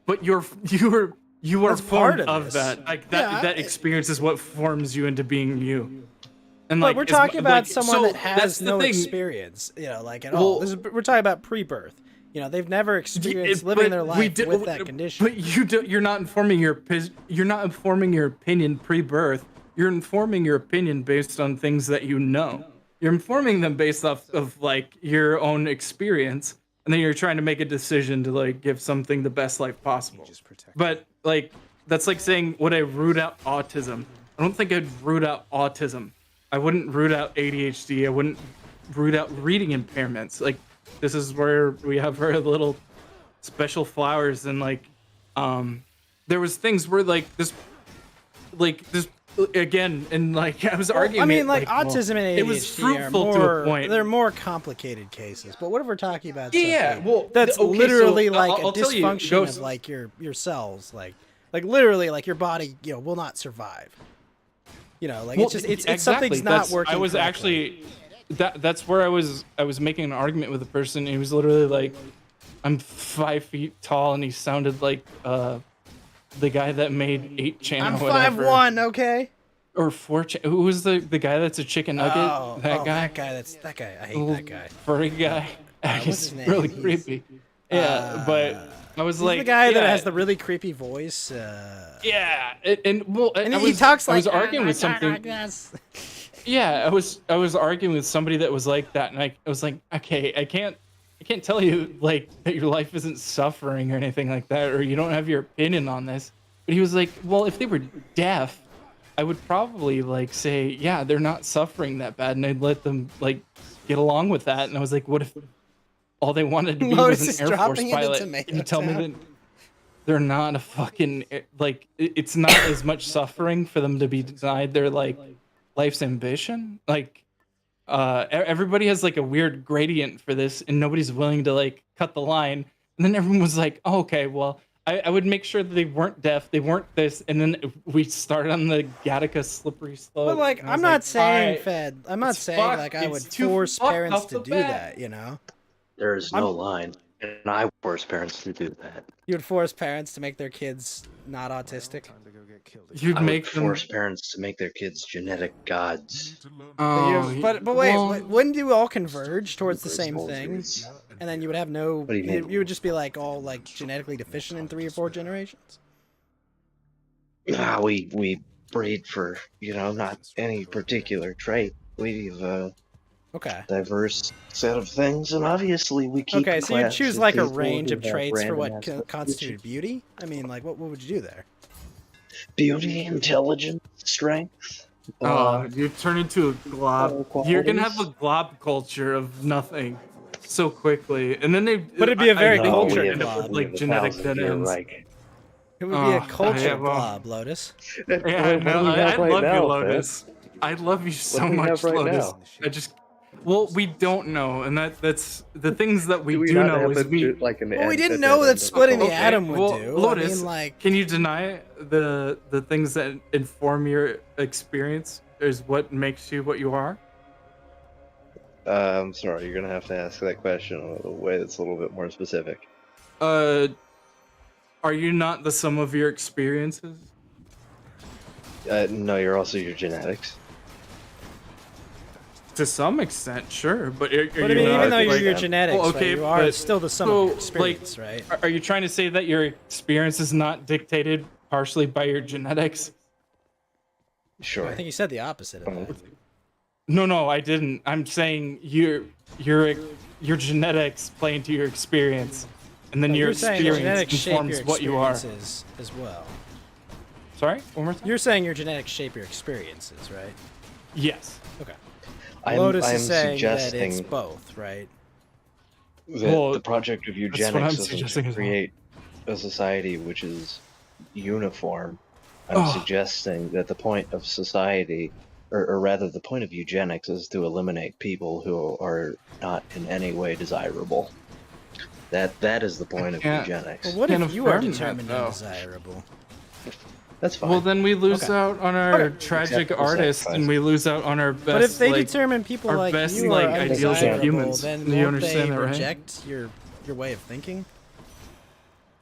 But you are That's part formed of of this. that. Like Yeah, that experience is what forms you into being you. And But like we're as talking mu- about like, someone so that that's has the no thing. experience, like at Well, all. We're talking about pre-birth. They've never experienced living But their we life do- with that condition. But you're not informing you're not informing your opinion pre-birth. You're informing your opinion based on things that you know. You're informing them based off of like your own experience, and then you're trying to make a decision to like give something the best life possible. But like that's like saying, would I root out autism? I don't think I'd root out autism. I wouldn't root out ADHD. I wouldn't root out reading impairments. Like this is where we have our little special flowers, and like there was things where like this again, and like I was arguing. I mean, it, like well, autism and ADHD it was fruitful are to more, a point. They're more complicated cases. But what if we're talking about Yeah, something well, that's okay, literally so like I'll a tell you, dysfunction Ghost- of like your cells, like literally like your body will not survive. Like Well, it's just exactly. something's not That's- working. I was correctly. actually that's where I was making an argument with a person. He was literally like, I'm 5 feet tall, and he sounded like the guy that made 8chan I'm or whatever. 5'1", okay. Or 4chan. Who was the guy that's a chicken nugget? That guy. That guy. I hate that guy. Furry guy. what's He's his name? really He's- creepy. Yeah, but I was He's like, the guy that yeah, has the really creepy voice. yeah, and He talks like I was arguing with something. Yeah, I was arguing with somebody that was like that, and I was like, okay, I can't tell you like that your life isn't suffering or anything like that, or you don't have your opinion on this. But he was like, well, if they were deaf, I would probably like say, yeah, they're not suffering that bad, and I'd let them like get along with that. And I was like, what if all they wanted to be Lotus was is an Air Force dropping into pilot? Tomato Can you tell me Town. that they're not a fucking like it's not as much suffering for them to be denied their like life's ambition? Like everybody has like a weird gradient for this, and nobody's willing to like cut the line. And then everyone was like, oh, okay, well, I would make sure that they weren't deaf, they weren't this, and then we started on the Gattaca slippery slope. But like, and I I'm was not like, saying "Alright, Fed. I'm not it's saying fucked. like I would It's too force fucked parents off to the do bat." that. There is no line, and I force parents to do that. You would force parents to make their kids not autistic. Time to go get killed. You'd I would make them. force parents to make their kids genetic gods. Oh, But wait, well, wouldn't you all converge towards the same Baseball thing? trees. And then you would have no. What do you mean? You would just be like all like genetically deficient in 3 or 4 generations. Nah, we breed for not any particular trait. We have a Okay. diverse set of things, and obviously we keep. Okay, so you class choose of like a people range who of have traits for random what aspects of constituted beauty. I mean, like, what would you do there? beauty, intelligence, strength. Oh, you turn into a glob. qualities. You're gonna have a glob culture of nothing so quickly, and then they. But it'd be a very I think cultured we end up glob. with, like genetic dead ends. It would be a Oh, culture yeah, well- glob, Lotus. Yeah, no, I love you, Lotus. I love you so do we much, have right Lotus. now? I just. Well, we don't know, and that's the things that we Do we do not know have is we. like an Well, we end didn't at know the that end of- splitting the Okay, atom would well, do. Lotus, I mean, like, can you deny the things that inform your experience is what makes you what you are? I'm sorry, you're gonna have to ask that question in a way that's a little bit more specific. Are you not the sum of your experiences? No, you're also your genetics. To some extent, sure, but But I mean, even though you're like- your genetics, Well, right, okay, you are but- still the sum so, of your experience, right? Are you trying to say that your experience is not dictated partially by your genetics? Sure. I think you said the opposite of that. No, I didn't. I'm saying your genetics play into your experience, and then No, your you're saying the experience genetics shape informs your what you are. experiences as well. Sorry, one more time. You're saying your genetics shape your experiences, right? Yes. Okay. I'm Lotus is saying that suggesting it's both, right? that Well, the project of that's what eugenics I'm isn't suggesting to as well. create a society which is uniform. I'm suggesting that the point of society, or rather the point of eugenics, is to eliminate people who are not in any way desirable. That is the point of eugenics. Well, what Can't if you are affirm that, determined though. undesirable? That's fine. Well, then we lose Okay. out on our Okay. tragic Acceptable artists, sacrifice. and we lose out on our best. But if they like, determine people our like best, you like, are ideals of undesirable, humans. then You won't understand they that, right? reject your way of thinking?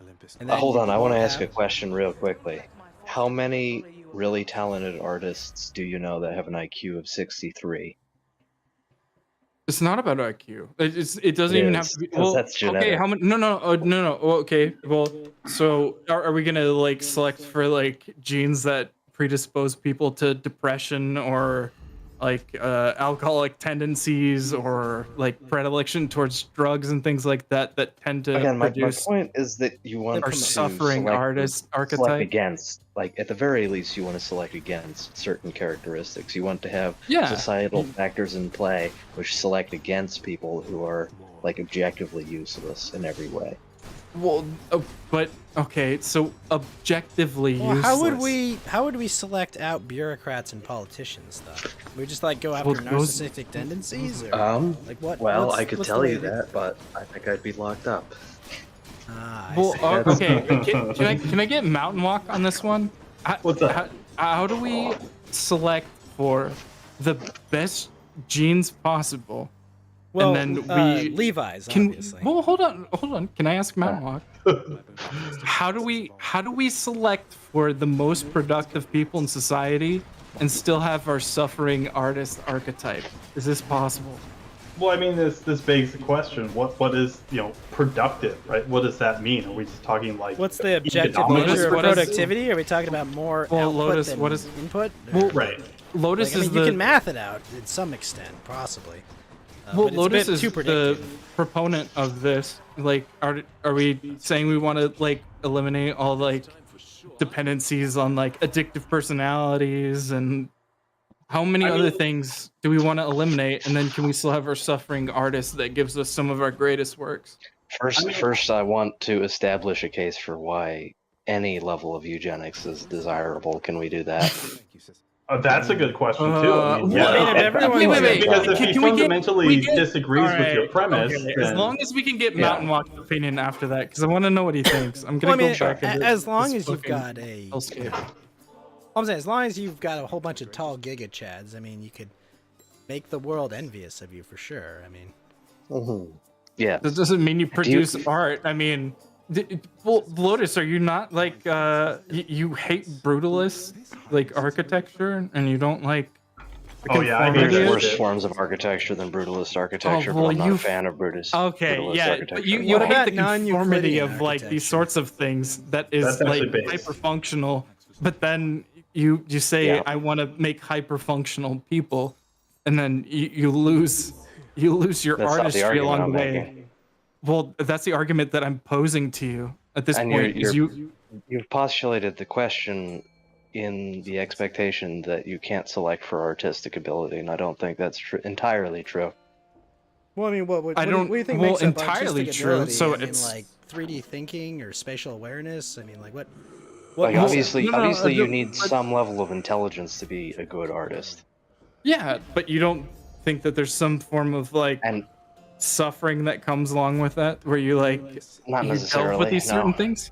Olympus. And then Hold you on, I want to won't ask a have- question real quickly. How many really talented artists do you know that have an IQ of 63? It's not about IQ. It doesn't It even is, have to be. 'cause Well, that's okay. genetic. How many? No. Well, okay. Well, so are we gonna like select for like genes that predispose people to depression or like alcoholic tendencies or like predilection towards drugs and things like that that tend to Again, my produce point is that you want our to suffering select, artist select archetype? against, like at the very least, you want to select against certain characteristics. You want to have Yeah. societal factors in play which select against people who are like objectively useless in every way. Well, but okay. So objectively Well, useless. how would we select out bureaucrats and politicians though? We just like go after Well, those- narcissistic tendencies, or like what? Well, what's- I could what's the tell way you to do that, but I think I'd be locked up. I Well, see. okay. Can I get Mountain Walk on this one? What's up? How do we select for the best genes possible? Well, and then we Levi's, can. obviously. Well, hold on. Can I ask Mountain Walk? How do we select for the most productive people in society and still have our suffering artist archetype? Is this possible? Well, I mean, this begs the question: what is productive, right? What does that mean? Are we just talking like What's the objective economics? measure of What is- productivity? Are we talking about more Well, output Lotus, than what is- input? Well, Right. Lotus Like, I mean, is you the can math it out to some extent, possibly. well, but it's a Lotus bit is too the predictive. proponent of this. Like, are we saying we want to like eliminate all like dependencies on like addictive personalities and how many other things do we want to eliminate? And then can we still have our suffering artist that gives us some of our greatest works? First, I want to establish a case for why any level of eugenics is desirable. Can we do that? That's a good question too. I mean, well, I mean, if everyone- wait. Because if he Can we get- fundamentally we get- disagrees all with your right, premise, okay, then as long as we can get Yeah. Mountain Walk's opinion after that, because I want to know what he thinks. I'm Well, gonna I mean, go back into as long this as you've fucking got a, hellscape. I'm saying, as long as you've got a whole bunch of tall Giga Chads, I mean, you could make the world envious of you for sure. I mean, Yeah. That doesn't mean you produce art. I mean, well, Lotus, are you not like you hate brutalist like architecture, and you don't like? Oh, yeah, I hate There's that worse shit. forms of architecture than brutalist architecture, well, but I'm not a you- fan of brutalist Okay, yeah, architecture. but you What hate about the conformity non-Euclidean of like architecture? these sorts of things that is That's like actually base. hyper functional, but then you say Yeah. I want to make hyper functional people, and then you lose your That's not the artistry argument along I'm the way. making. Well, that's the argument that I'm posing to you at this And point. Is you've postulated the question in the expectation that you can't select for artistic ability, and I don't think that's entirely true. well, I mean, what I don't- what do you think well, makes up entirely artistic true, ability? so I mean, it's- like 3D thinking or spatial awareness. I mean, like what? Like makes obviously, no, obviously, you the- need some level of intelligence to be a good artist. yeah, but you don't think that there's some form of like And suffering that comes along with that, where you like not you delve necessarily. with these certain No. things.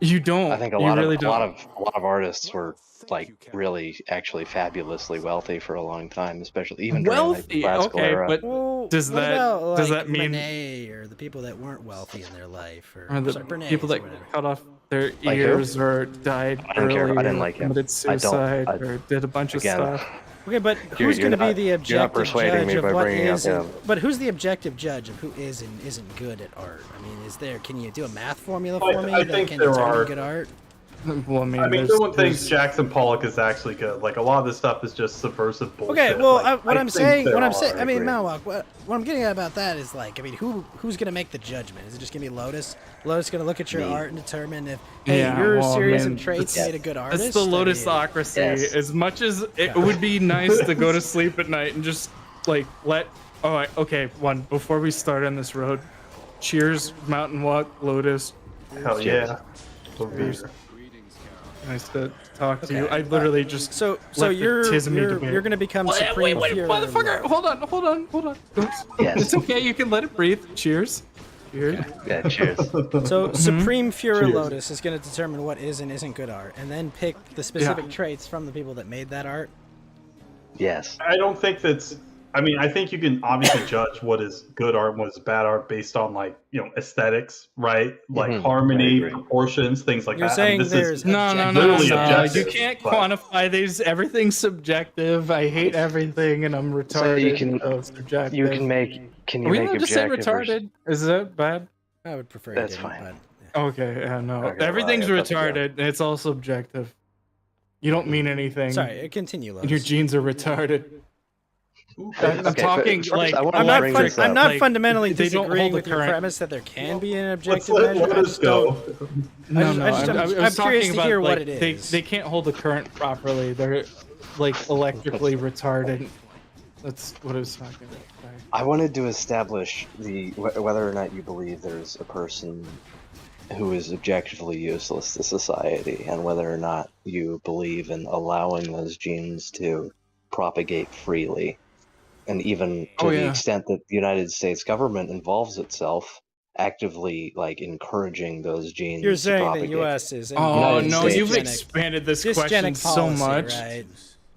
You don't. I think you really don't. a lot of artists were like really actually fabulously wealthy for a long time, especially even during like, the wealthy. classical Okay, era. but Well, does what that about, does like, that mean Monet or the people that weren't wealthy in their life, or the sorry, Bernays people or that whatever? cut off their Like who? ears or died I don't care. early I didn't or like him. committed suicide I- or did a bunch Again, of stuff? Okay, but You're- who's going to you're be not- the you're not objective persuading judge me of by what bringing up is? And, him. but who's the objective judge of who is and isn't good at art? I mean, is there? Can you do a math formula I- for me I that think can there determine are. good art? Well, I mean, I mean, there's- no one thinks there's- Jackson Pollock is actually good. Like a lot of this stuff is just subversive bullshit. Okay, well, Like, what I I'm think saying, there what I'm are. saying, I mean, agree. Malwalk, what I'm getting at about that is like, I mean, who's gonna make the judgment? Is it just gonna be Lotus? Lotus gonna look at your Me. art and determine if, hey, Yeah, your well, series man, of traits that's- made a good artist? It's the I mean, Lotusocracy. Yes. As much as it would be nice to go to sleep at night and just like let. Oh, okay. One before we start on this road. Cheers, Mountain Walk, Lotus. Hell yeah. Cheers. Nice to talk to you. Okay, I literally just So left the Tism into bear. you're gonna become Wait, supreme wait, Fuhrer. motherfucker! Hold on. Yes. It's okay. You can let it breathe. Cheers. Cheers. Yeah, cheers. So Supreme Fuhrer Cheers. Lotus is gonna determine what is and isn't good art, and then pick the specific traits from the people that made that art. Yes. I don't think that's. I mean, I think you can obviously judge what is good art and what is bad art based on like aesthetics, right? Like Mhm. I harmony, agree. proportions, things like You're that. saying this there's is No. literally You objective, can't but- quantify these. Everything's subjective. I hate everything, and I'm retarded. So you can it's subjective. you can make Are we make allowed to say objective or- retarded? Is that bad? I would prefer. That's you didn't, fine. but, Okay, no. Not gonna Everything's lie, that's retarded. It's all subjective. You don't mean anything. Sorry, continue, And your Lotus. genes are retarded. I'm Okay, talking first, like I wanna I'm not, bring fun- this I'm up. not Like, fundamentally they don't disagreeing hold the with your current- premise that there can be an Let's objective let measure. I Lotus just don't. go. No, I just- no. I just- I'm I'm curious talking to about hear what like, it they is. they can't hold the current properly. They're like electrically retarded. That's what I was talking about. Sorry. I wanted to establish whether or not you believe there's a person who is objectively useless to society, and whether or not you believe in allowing those genes to propagate freely, and even to the extent that the United States government involves itself actively, like encouraging those genes. You're to saying the propagate. U.S. is. Oh United no, States. you've dysgenic- expanded this question dysgenic so policy, much. right?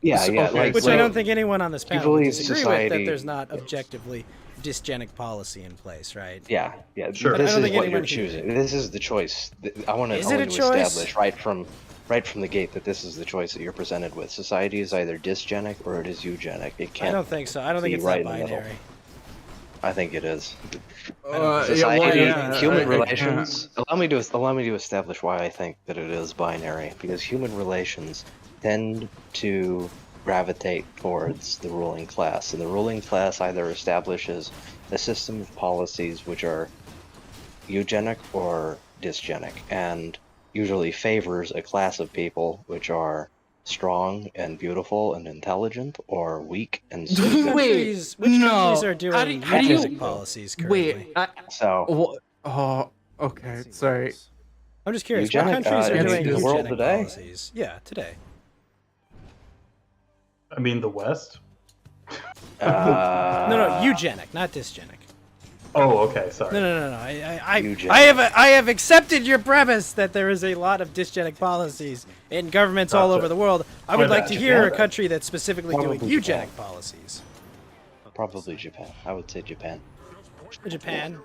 Yeah, So- yeah, okay, like, Which so- I don't think anyone on this panel would believe disagree with, that society- there's not objectively dysgenic policy in place, right? Yeah, yeah. Sure. But I This don't is think what anyone you're can- choosing. This is the choice. I want Is to it a choice? establish right from the gate that this is the choice that you're presented with. Society is either dysgenic or it is eugenic. It I can't. don't think so. I don't think be it's right that in the middle. binary. I think it is. Yeah, Society, well, human I- relations. Allow me to establish why I think that it is binary. Because human relations tend to gravitate towards the ruling class, and the ruling class either establishes a system of policies which are eugenic or dysgenic, and usually favors a class of people which are strong and beautiful and intelligent, or weak and stupid. Wait, Which no. countries are doing How do you- eugenic policies currently? Wait. So, Oh, okay. Sorry. I'm just curious. Eugenic, What countries are in doing the world eugenic today? policies? Yeah, today. I mean, the West. No, eugenic, not dysgenic. Oh, okay. Sorry. No. Eugenic. I have accepted your premise that there is a lot of dysgenic policies in governments all Gotcha. over the world. I would Where like to that? hear a Japan? country that's specifically doing Probably eugenic Japan. policies. Probably Japan. I would say Japan. Japan,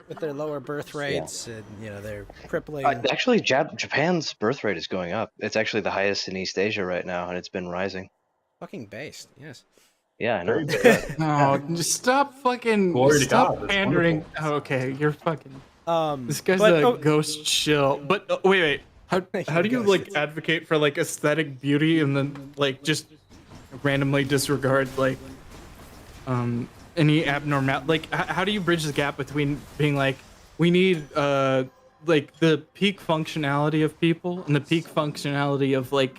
with their lower birth rates and their crippling. Actually, Japan's birth rate is going up. It's actually the highest in East Asia right now, and it's been rising. Fucking based, yes. Yeah, I know. Very bad. No, just stop fucking. Glory to stop God, that's pandering. wonderful. Oh, okay, you're fucking. This guy's but, a ghost chill. But wait. How do you like advocate for like aesthetic beauty and then like just randomly disregard like any abnormal like how do you bridge the gap between being like we need like the peak functionality of people and the peak functionality of like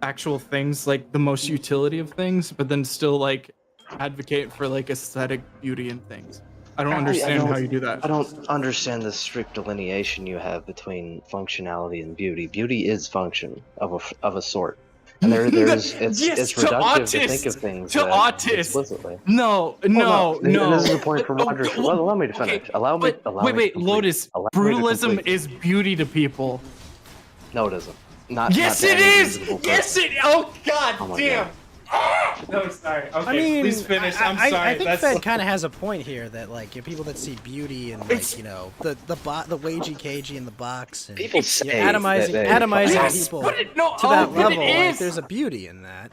actual things, like the most utility of things, but then still like advocate for like aesthetic beauty and things? I don't understand how you do that. I don't understand the strict delineation you have between functionality and beauty. Beauty is function of a sort, and there's it's Yes, it's to reductive to autists, think of things to that autists. explicitly. No. And this is the point for Oh, Roger. oh, Allow me to finish. okay, Allow me. but Allow wait, me to complete. Lotus. Allow me to Brutalism complete. is beauty to people. No, it isn't. Not. Yes, not to it any is. reasonable Yes, person. it. Oh God Oh my damn. God. No, sorry. Okay, I mean, please finish. I'm sorry. I think That's Fed kind of has a point here that like people that see beauty and like It's- the wagey cagey in the box and People say atomizing that they Yes, people but it, no, to that but level. it Like, is. there's a beauty in that.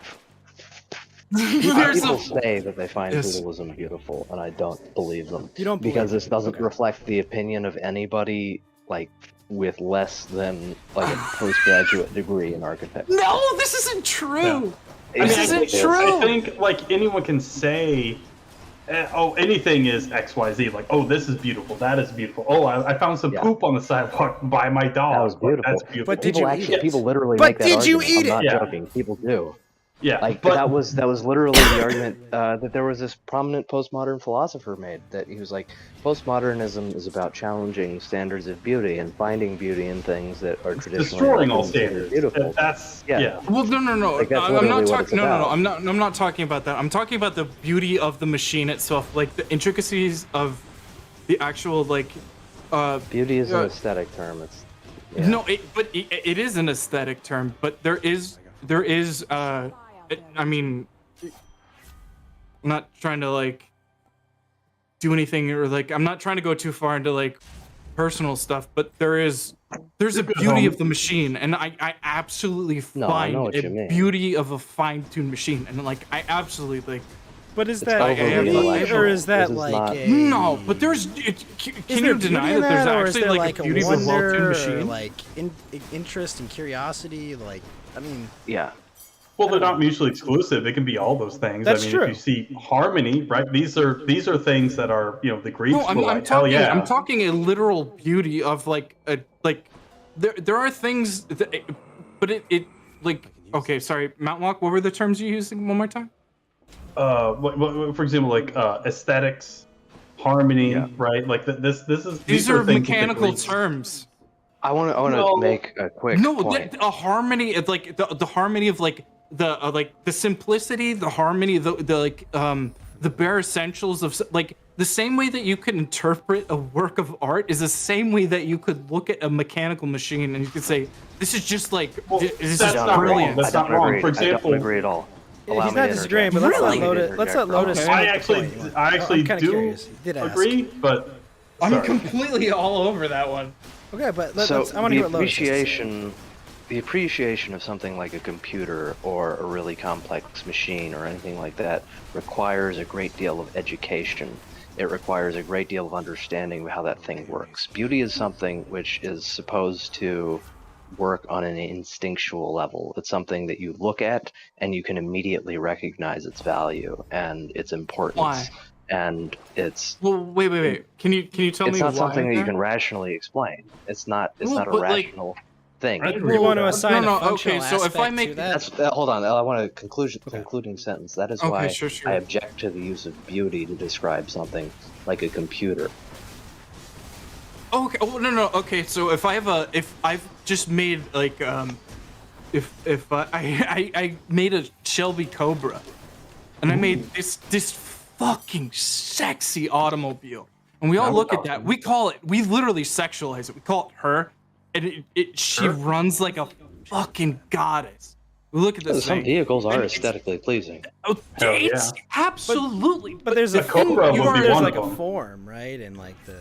There's People a. say that they find Yes. feudalism beautiful, and I don't believe them. You don't because believe this doesn't okay. reflect the opinion of anybody like with less than like a postgraduate degree in architecture. No, this isn't true. I mean, This I isn't think- true. I think like anyone can say, oh, anything is X, Y, Z. Like, oh, this is beautiful. That is beautiful. Oh, I found some Yeah. poop on the sidewalk by my dog. That was Like, beautiful. that's beautiful. But did People you eat it? people literally But make that did you argument. eat I'm not it? Yeah. joking. People do. Yeah, Like but that was literally the argument that there was this prominent postmodern philosopher made, that he was like, postmodernism is about challenging standards of beauty and finding beauty in things that are traditionally destroying all considered standards. beautiful. That's Yeah. yeah. Well, no. Like, that's I'm literally not what talking. it's No. about. I'm not talking about that. I'm talking about the beauty of the machine itself, like the intricacies of the actual like. Beauty is an Uh, aesthetic term. It's yeah. No, it is an aesthetic term, but there is. I mean, I'm not trying to like do anything or like I'm not trying to go too far into like personal stuff, but there's a beauty of the machine, and I absolutely No, I know find what a you mean. beauty of a fine-tuned machine, and like I absolutely like. But is It's that overly beauty, intellectual. or is that This is like not- a No, but there's. Can is you there deny beauty in that there's or is actually there like a a beauty of a well-tuned wonder or machine? like interest and curiosity? Like, I mean, Yeah. Well, they're not mutually exclusive. It can be all those things. That's I mean, true. if you see harmony, right? These are things that are, you know, the Greeks No, I'm were like, hell talking. yeah. I'm talking a literal beauty of like a like. There are things that, but it like okay, sorry, Mount Walk. What were the terms you used one more time? For example, like aesthetics, harmony, Yeah. right? Like this is These are things that the mechanical Greeks- terms. I want to No. make a quick No, point. a harmony. It's like the harmony of like the simplicity, the harmony, the bare essentials of like the same way that you could interpret a work of art is the same way that you could look at a mechanical machine and you could say this is just like Well, this is that's not brilliant. wrong. That's I not don't wrong. agree. For I example, don't agree at all. Allow he's me not to disagreeing, but interject. let's Really? let Lotus. Okay. I finish the actually point. I actually I'm kinda do curious. You did ask. agree, but I'm sorry. completely all over that one. Okay, but So let's. I want to hear what Lotus has to say. the appreciation of something like a computer or a really complex machine or anything like that requires a great deal of education. It requires a great deal of understanding of how that thing works. Beauty is something which is supposed to work on an instinctual level. It's something that you look at and you can immediately recognize its value and its importance. Why? And it's Well, wait. Can you tell it's me not why? something that you there? can rationally explain. It's not Well, not a but, like- rational thing. I You agree want to with that. assign No, a functional okay, so if I aspect make- to that? That's hold on. I want a concluding sentence. That is Okay, why sure. I object to the use of beauty to describe something like a computer. Okay. Oh no. Okay. So if I've just made like if I made a Shelby Cobra, and I made this fucking sexy automobile, and we all look at that. We literally sexualize it. We call it her, and she runs like a fucking goddess. We look at this Some thing. vehicles are and it's- aesthetically pleasing. Oh, Hell it's absolutely. But there's a The Cobra thing, would be there's one like of a them. form, right? And like the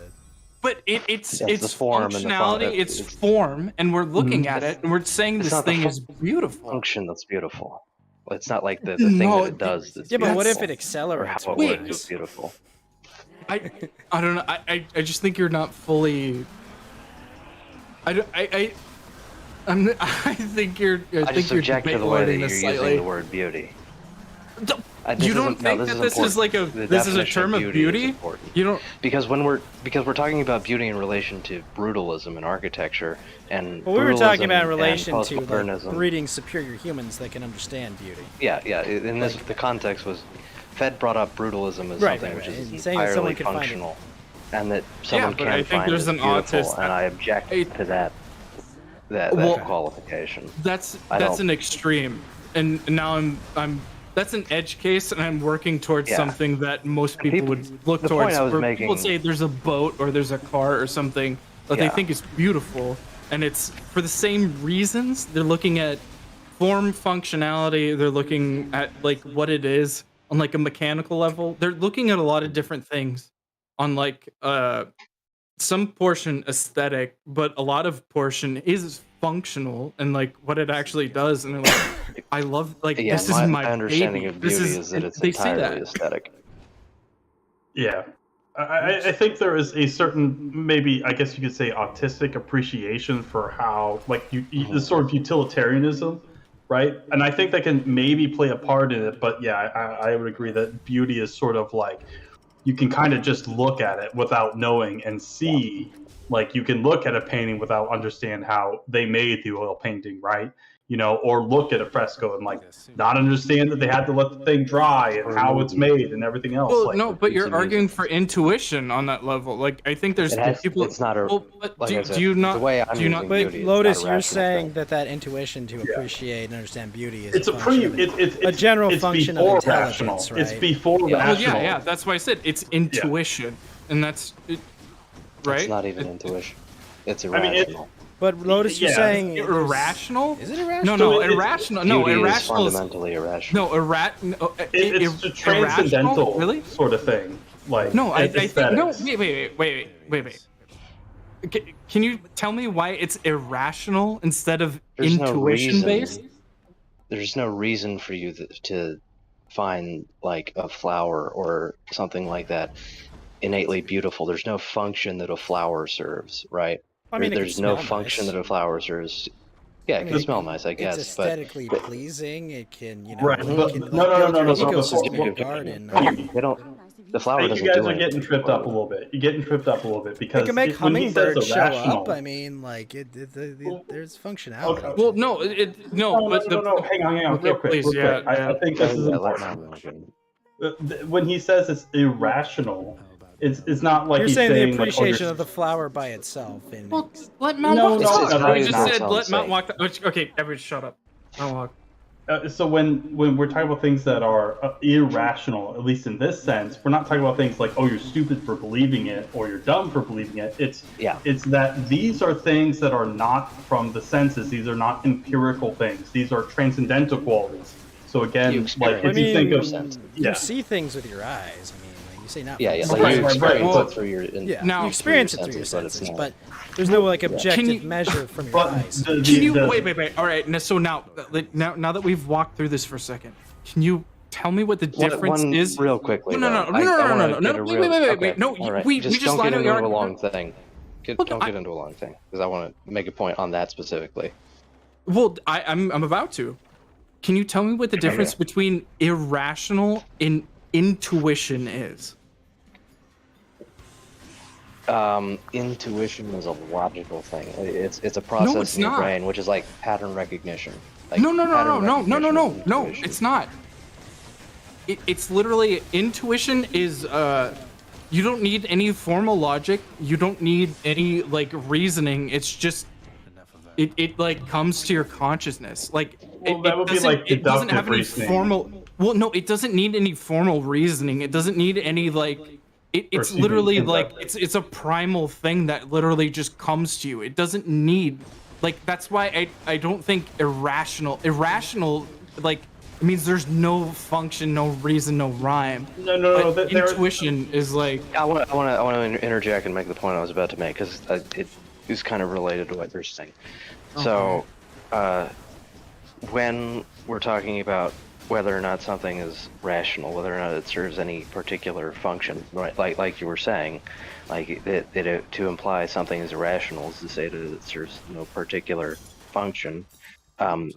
But it's Yes, the form and the functionality, fun- it's it's- form, and we're looking at it, and we're saying It's this not the thing is beautiful. function that's beautiful. It's not like the thing No, that it does. That's yeah, but what if beautiful, it accelerates? or how it what works it is beautiful. I don't know. I just think you're not fully. I think you're. I think just you're object to the debate way that loading you're this using slightly. the word beauty. You don't think that this is like a this is a term of beauty? You don't. Because we're talking about beauty in relation to brutalism in architecture and Well, we were talking about in brutalism relation and to like, postmodernism. breeding superior humans that can understand beauty. Yeah. In this, the context was, Fed brought up brutalism as Right, something right, which right. is Saying that someone entirely can find it. functional, and that someone but can I think find there's it an beautiful, autist- and I object to that Well, qualification. That's I don't- an extreme, and now I'm that's an edge case, and I'm working towards Yeah. something that most people People- would look the towards. point I was where making- people say there's a boat or there's a car or something that they Yeah. think is beautiful, and it's for the same reasons. They're looking at form, functionality. They're looking at like what it is on like a mechanical level. They're looking at a lot of different things on like some portion aesthetic, but a lot of portion is functional and like what it actually does. And they're like, I love like Yeah, this is my understanding baby. of beauty is that it's they say entirely that. aesthetic. Yeah. I think there is a certain, maybe, I guess you could say, autistic appreciation for how, like, this sort of utilitarianism, right? And I think that can maybe play a part in it, but yeah, I would agree that beauty is sort of like, you can kind of just look at it without knowing and see, like, you can look at a painting without understand how they made the oil painting, right? You know, or look at a fresco and like not understand that they had to let the thing dry and how it's made and everything else. Well, like, no, but you're arguing for intuition on that level. Like, I think there's people. It's not a. Well, but like I said, do you not? The way I'm do you not? using But beauty is Lotus, not a you're rational saying thing. that intuition to appreciate and understand beauty is it's a a general it's function of before intelligence, rational. right? It's before Yeah. Well, rational. yeah. That's why I said it's intuition, and that's it, right. It's not even intuition. It's I mean, irrational. But Lotus, you're Yeah. saying Irrational? Is it irrational? No, So it's- irrational. No, Beauty is irrational is fundamentally irrational. no It's a irrational. transcendental Really? sort of thing. Like, No, I think no. aesthetics. Wait. Can you tell me why it's irrational instead of There's no intuition reason- based? There's no reason for you to find like a flower or something like that innately beautiful. There's no function that a flower serves, right? I mean, it There's can no smell function nice. that a flower serves. Yeah, it mean, can smell nice, I It's guess, but aesthetically pleasing. It can, you know, Right, it but- can, no, like, no, build no, your no, no, ecosystem no, in your no, garden. they don't. The flower Hey, doesn't you guys do are getting anything tripped for up a you. little bit. You're getting tripped up a little bit They because can make when he says hummingbirds show irrational, up. I mean, like there's functionality. Okay. Well, no, no, but no, hang on, real quick, please, real quick. I think this is Yeah, let important. me- When he says it's irrational, it's not like You're he's saying the like, oh, appreciation you're- of the flower by itself. And well, let Mount No, walk. no, the no, dog. no, You no, just no, said no, let Mount say. walk. Okay, everybody, shut up. Mount walk. So when we're talking about things that are irrational, at least in this sense, we're not talking about things like, oh, you're stupid for believing it or you're dumb for believing it. It's that these are things that are not from the senses. These are not empirical things. These are transcendental qualities. So again, like if you think of you see things with your eyes. I mean, like you say not. Yeah, from like the you senses, experience but- it through your. Yeah, Now- you experience it through through your your senses, senses, but but there's no like objective Can you- measure from your but eyes. the- Can you the- wait? All right. So now that we've walked through this for a second, can you tell me what the difference one is? real quickly. No. I wanna get a real- Wait. okay, No, all right. we just just don't lined get up into your a argument. long thing. Well, Don't get into a long thing because I want to make a point on that specifically. Well, I'm about to. Can you tell me what the difference between irrational and intuition is? Intuition is a logical thing. It's a process it's in your not. brain, which is like pattern recognition. Like No, pattern recognition is no. intuition. It's not. It's literally intuition is you don't need any formal logic. You don't need any like reasoning. It's just it like comes to your consciousness. Like Well, that would be like it doesn't have any deductive reasoning. formal. Well, no, it doesn't need any formal reasoning. It doesn't need any like. It's excuse me, literally like inductive. it's a primal thing that literally just comes to you. It doesn't need like that's why I don't think irrational like it means there's no function, no reason, no rhyme. No. But intuition is like I want to interject and make the point I was about to make because it is kind of related to what you're saying. So, when we're talking about whether or not something is rational, whether or not it serves any particular function, right? Like you were saying, like to imply something is irrational is to say that it serves no particular function.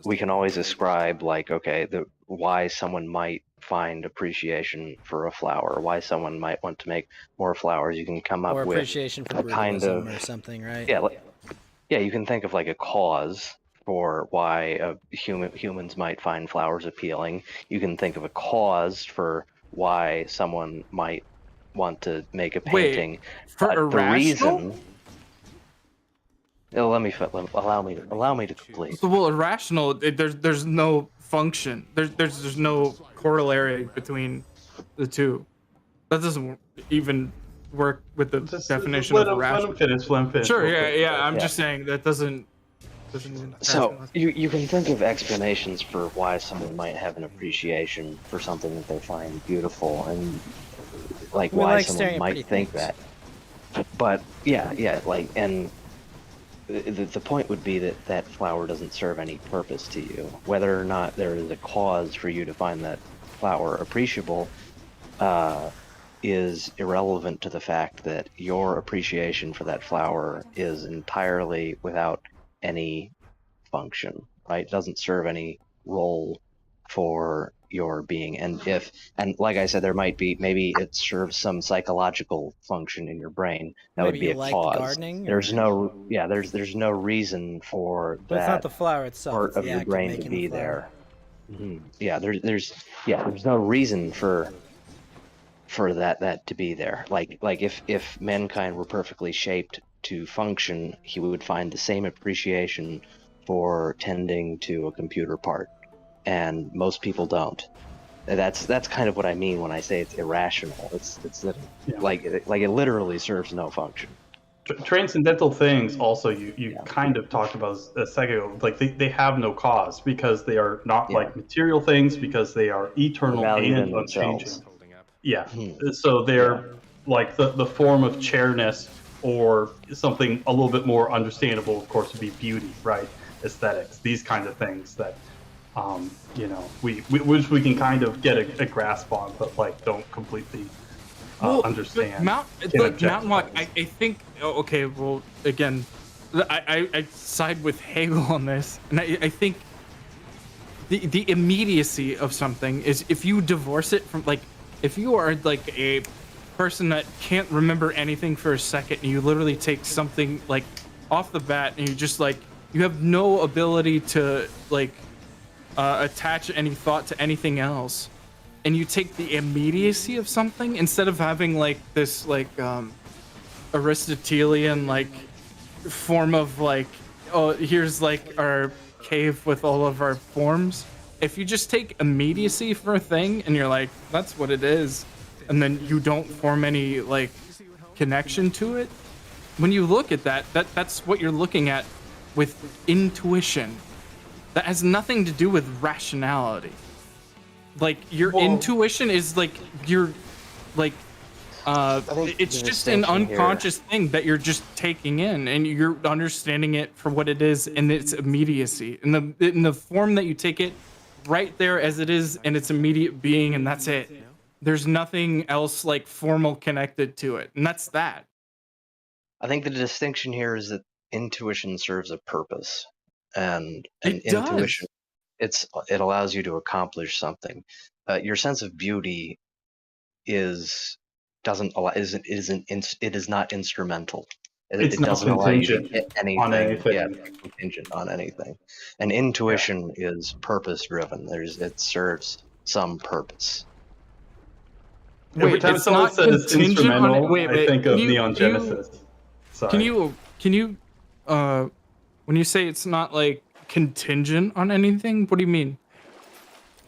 We can always ascribe like, okay, why someone might find appreciation for a flower, why someone might want to make more flowers. You can come up Or with appreciation for a kind brutalism of or something, right? yeah, you can think of like a cause for why humans might find flowers appealing. You can think of a cause for why someone might want to make a painting. for But the irrational? reason. Allow me to complete. well irrational. There's no function. There's no corollary between the two. That doesn't even work with the Just definition let of him, let rational. him finish. Let him finish. Sure, real yeah, quick. yeah. I'm Yeah. just saying that doesn't So you can think of explanations for why someone might have an appreciation for something that they find beautiful, and like We why like someone staring at pretty might think things. that. But yeah, like, and the point would be that that flower doesn't serve any purpose to you. Whether or not there is a cause for you to find that flower appreciable is irrelevant to the fact that your appreciation for that flower is entirely without any function, right? It doesn't serve any role for your being. And like I said, there might be, maybe it serves some psychological function in your brain. That Maybe would be you a like the cause. gardening, There's or... no, yeah, there's no reason for But it's not that the flower itself. part It's of the your act of brain to making the be flower. there. Yeah, there's no reason for that to be there. Like if mankind were perfectly shaped to function, he would find the same appreciation for tending to a computer part, and most people don't. And that's kind of what I mean when I say it's irrational. It's that, Yeah. like it literally serves no function. Transcendental things also you Yeah. kind of talked about a second ago, like they have no cause because they are not Yeah. like material things, because they are eternal Valued and in unchanging. themselves. Yeah. Hmm. So they're like the form of chairness, or something a little bit more understandable, of course, would be beauty, right? Aesthetics, these kind of things that you know, we which we can kind of get a grasp on, but like don't completely understand. Mountain Walk. I think. Oh, okay. Well, again, I side with Hegel on this, and I think the immediacy of something is, if you divorce it from, like, if you are like a person that can't remember anything for a second, and you literally take something like off the bat, and you just like, you have no ability to like attach any thought to anything else, and you take the immediacy of something instead of having like this like Aristotelian like form of like, oh, here's like our cave with all of our forms. If you just take immediacy for a thing and you're like, that's what it is, and then you don't form any like connection to it, when you look at that's what you're looking at with intuition. That has nothing to do with rationality. Like, your intuition is like your like it's just an unconscious thing that you're just taking in, and you're understanding it for what it is in its immediacy, in the form that you take it right there as it is in its immediate being, and that's it. There's nothing else like formal connected to it, and that's that. I think the distinction here is that intuition serves a purpose, and It does. intuition, it allows you to accomplish something. Your sense of beauty is not instrumental. It's It not doesn't allow you to contingent get anything. on anything. Yeah, it's not contingent on anything. And intuition is purpose driven. It serves some purpose. Every time it's someone not says contingent instrumental, on it. Wait, I think of Neon can you- Genesis. Sorry. Can you when you say it's not like contingent on anything, what do you mean?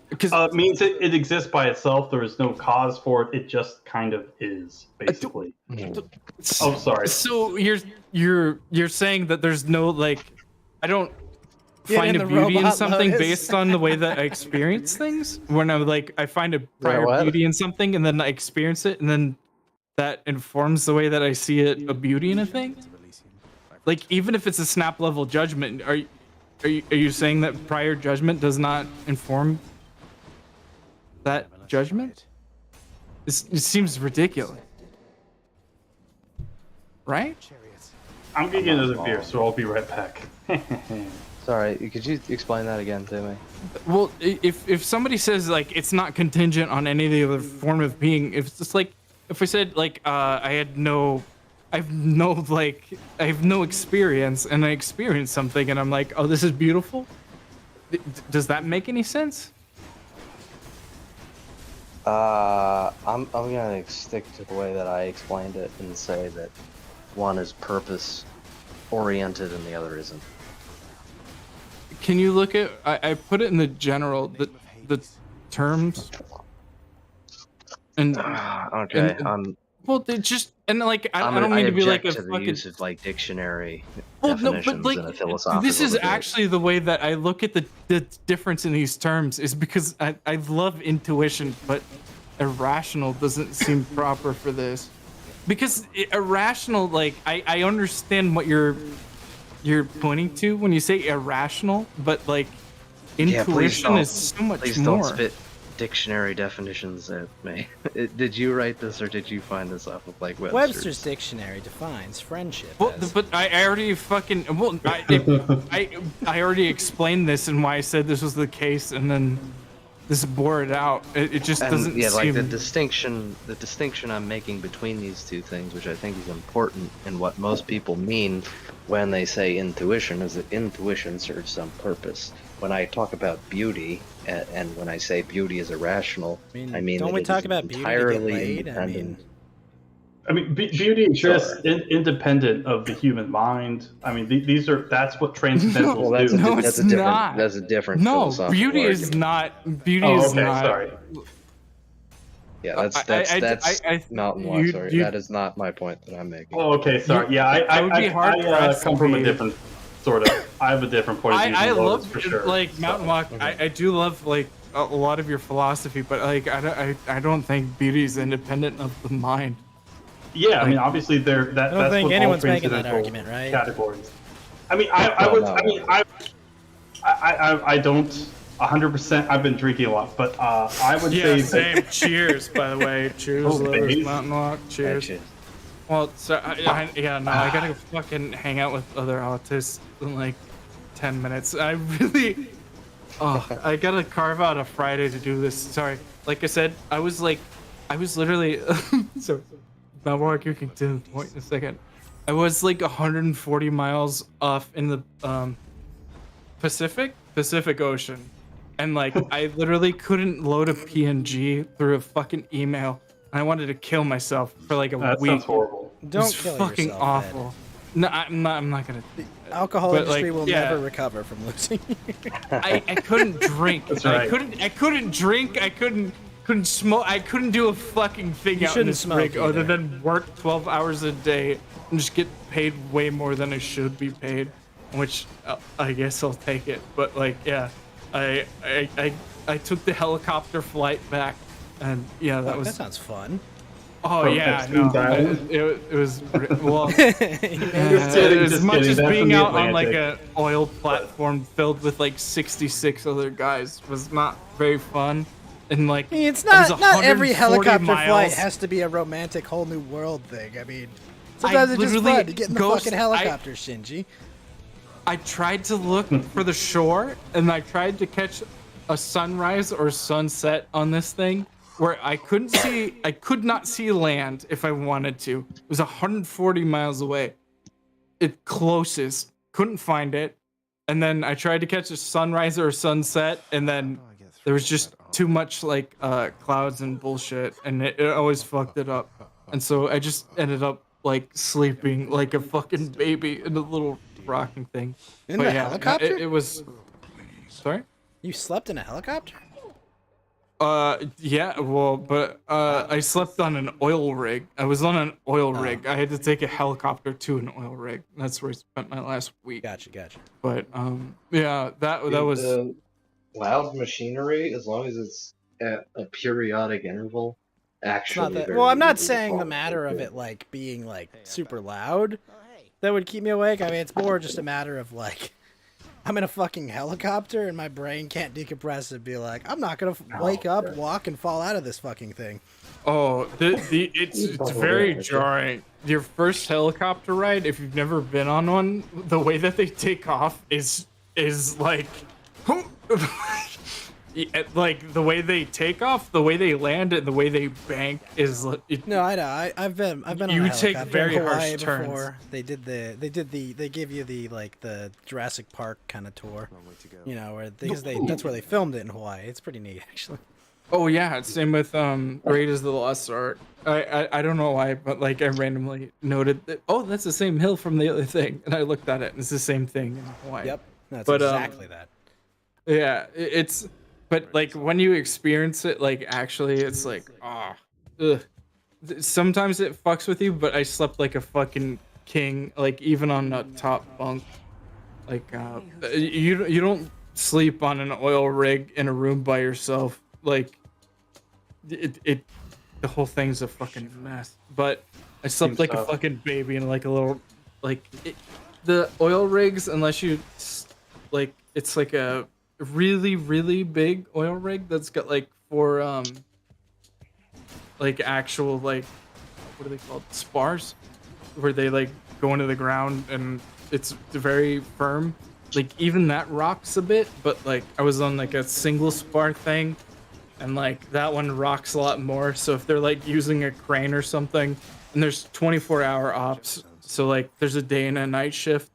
Because it means it exists by itself. There is no cause for it. It just kind of is, basically. Oh, sorry. So you're saying that there's no like, I don't Get find in a the beauty in robot, something Lotus. based on the way that I experience things. When I find a prior what? beauty in something, and then I experience it, and then that informs the way that I see it, a beauty in a thing. Like, even if it's a snap level judgment, are you saying that prior judgment does not inform that judgment? It seems ridiculous, right? I'm gonna get another beer, so I'll be right back. Sorry, could you explain that again to me? Well, if somebody says like it's not contingent on any of the other form of being, if it's just like, if I said like I have no experience, and I experienced something, and I'm like, oh, this is beautiful. Does that make any sense? I'm gonna stick to the way that I explained it and say that one is purpose oriented and the other isn't. Can you look at? I put it in the general the terms. And Okay, Well, they just and like I I don't mean to be like object a to the fucking. use of like dictionary Well, no, definitions but like in a philosophical this is debate. actually the way that I look at the difference in these terms is because I love intuition, but irrational doesn't seem proper for this. Because irrational, like I understand what you're pointing to when you say irrational, but like Yeah, intuition is so much please more. don't spit dictionary definitions at me. Did you write this or did you find this off of like Webster's dictionary defines friendship Well, as... but I already fucking well, I already explained this and why I said this was the case, and then this bore it out. It just doesn't yeah, seem. like the distinction I'm making between these two things, which I think is important, and what most people mean when they say intuition, is that intuition serves some purpose. When I talk about beauty, and when I say beauty is irrational, I mean don't that we it talk is about beauty to get entirely laid? independent. Beauty exists Sure. independent of the human mind. I mean, that's what transcendentals Well, that's do. No, that's it's a different not. that's a different No, philosophical beauty is argument. not. Beauty Oh, is okay, not. sorry. Yeah, that's Mountain Walk. Sorry, that is not my point that I'm making. Oh, okay, sorry. Yeah, I would be hard pressed come to from a be- different sort of. I have a different point of view. I than Lotus, love for sure. like Mountain Walk. I do love like a lot of your philosophy, but like I don't think beauty is independent of the mind. Yeah, I mean, obviously, that's don't think what anyone's all making that transcendental argument, right? Categories. I mean, I don't 100%. I've been drinking a lot, but I would say same. Cheers, by the way. Cheers, Oh, Lotus, thanks. Mountain Walk. Cheers. Gotcha. Well, so I gotta go fucking hang out with other autists in like 10 minutes. I really, I gotta carve out a Friday to do this. Sorry, like I said, I was literally, so, Mount Walk, you can to the point in a second. I was like 140 miles off in the Pacific Ocean, and like I literally couldn't load a PNG through a fucking email. I wanted to kill myself for like a that week. sounds horrible. It Don't was kill fucking yourself, awful. No, I'm not gonna. The alcohol But, industry like, will yeah. never recover from losing. I couldn't drink. That's I right. couldn't drink. I couldn't smoke. I couldn't do a fucking thing You out in shouldn't this smoke rig other either. than work 12 hours a day and just get paid way more than I should be paid, which I guess I'll take it. But like, yeah, I took the helicopter flight back, and yeah, that was. That sounds fun. Oh From yeah, Epstein's no, Island? it was well. Just kidding, As just much kidding. as That's being in the out on like Atlantic. an oil platform filled with like 66 other guys was not very fun. And like It's it was not every 140 helicopter flight miles. has to be a romantic whole new world thing. I mean, sometimes it's just literally fun to get in the fucking helicopter, Shinji. I tried to look for the shore and I tried to catch a sunrise or sunset on this thing where I could not see land if I wanted to. It was 140 miles away. It closest, couldn't find it. And then I tried to catch a sunrise or a sunset, and then there was just too much like clouds and bullshit, and it always fucked it up. And so I just ended up like sleeping like a fucking baby in a little rocking thing. In But the yeah, helicopter? it was. Sorry. You slept in a helicopter? Yeah, well, but I slept on an oil rig. I was on an oil rig. I had to take a helicopter to an oil rig. That's where I spent my last week. Gotcha. But yeah, that was. The loud machinery, as long as it's at a periodic interval, It's not actually. that. very Well, I'm not easy to saying the fall matter of asleep it like being like super loud that would keep me awake. I mean, it's more just a matter of like I'm in a fucking helicopter and my brain can't decompress and be like, I'm not gonna wake up, walk, and fall out of this fucking thing. Oh, it's very jarring. Your first helicopter ride, if you've never been on one, the way that they take off is like, like the way they take off, the way they land, and the way they bank is. No, I know. I've been on You a take helicopter very in Hawaii harsh turns. before. They give you the like the Jurassic Park kind of tour. You know, where that's where they filmed it in Hawaii. It's pretty neat actually. Oh yeah, same with Raiders of the Lost Ark. I don't know why, but like I randomly noted that that's the same hill from the other thing, and I looked at it, and it's the same thing in Hawaii. Yep, that's But, exactly that. Yeah, but like when you experience it, like actually, it's like ugh. sometimes it fucks with you, but I slept like a fucking king, like even on a top bunk. Like you don't sleep on an oil rig in a room by yourself. Like it the whole thing's a fucking mess. But I slept Seems like a tough. fucking baby in like a little the oil rigs, unless you like, it's like a really big oil rig that's got like 4 like actual, like, what are they called, spars, where they like go into the ground and it's very firm. Like even that rocks a bit, but like I was on like a single spar thing, and like that one rocks a lot more. So if they're like using a crane or something, and there's 24-hour ops, so like there's a day and a night shift,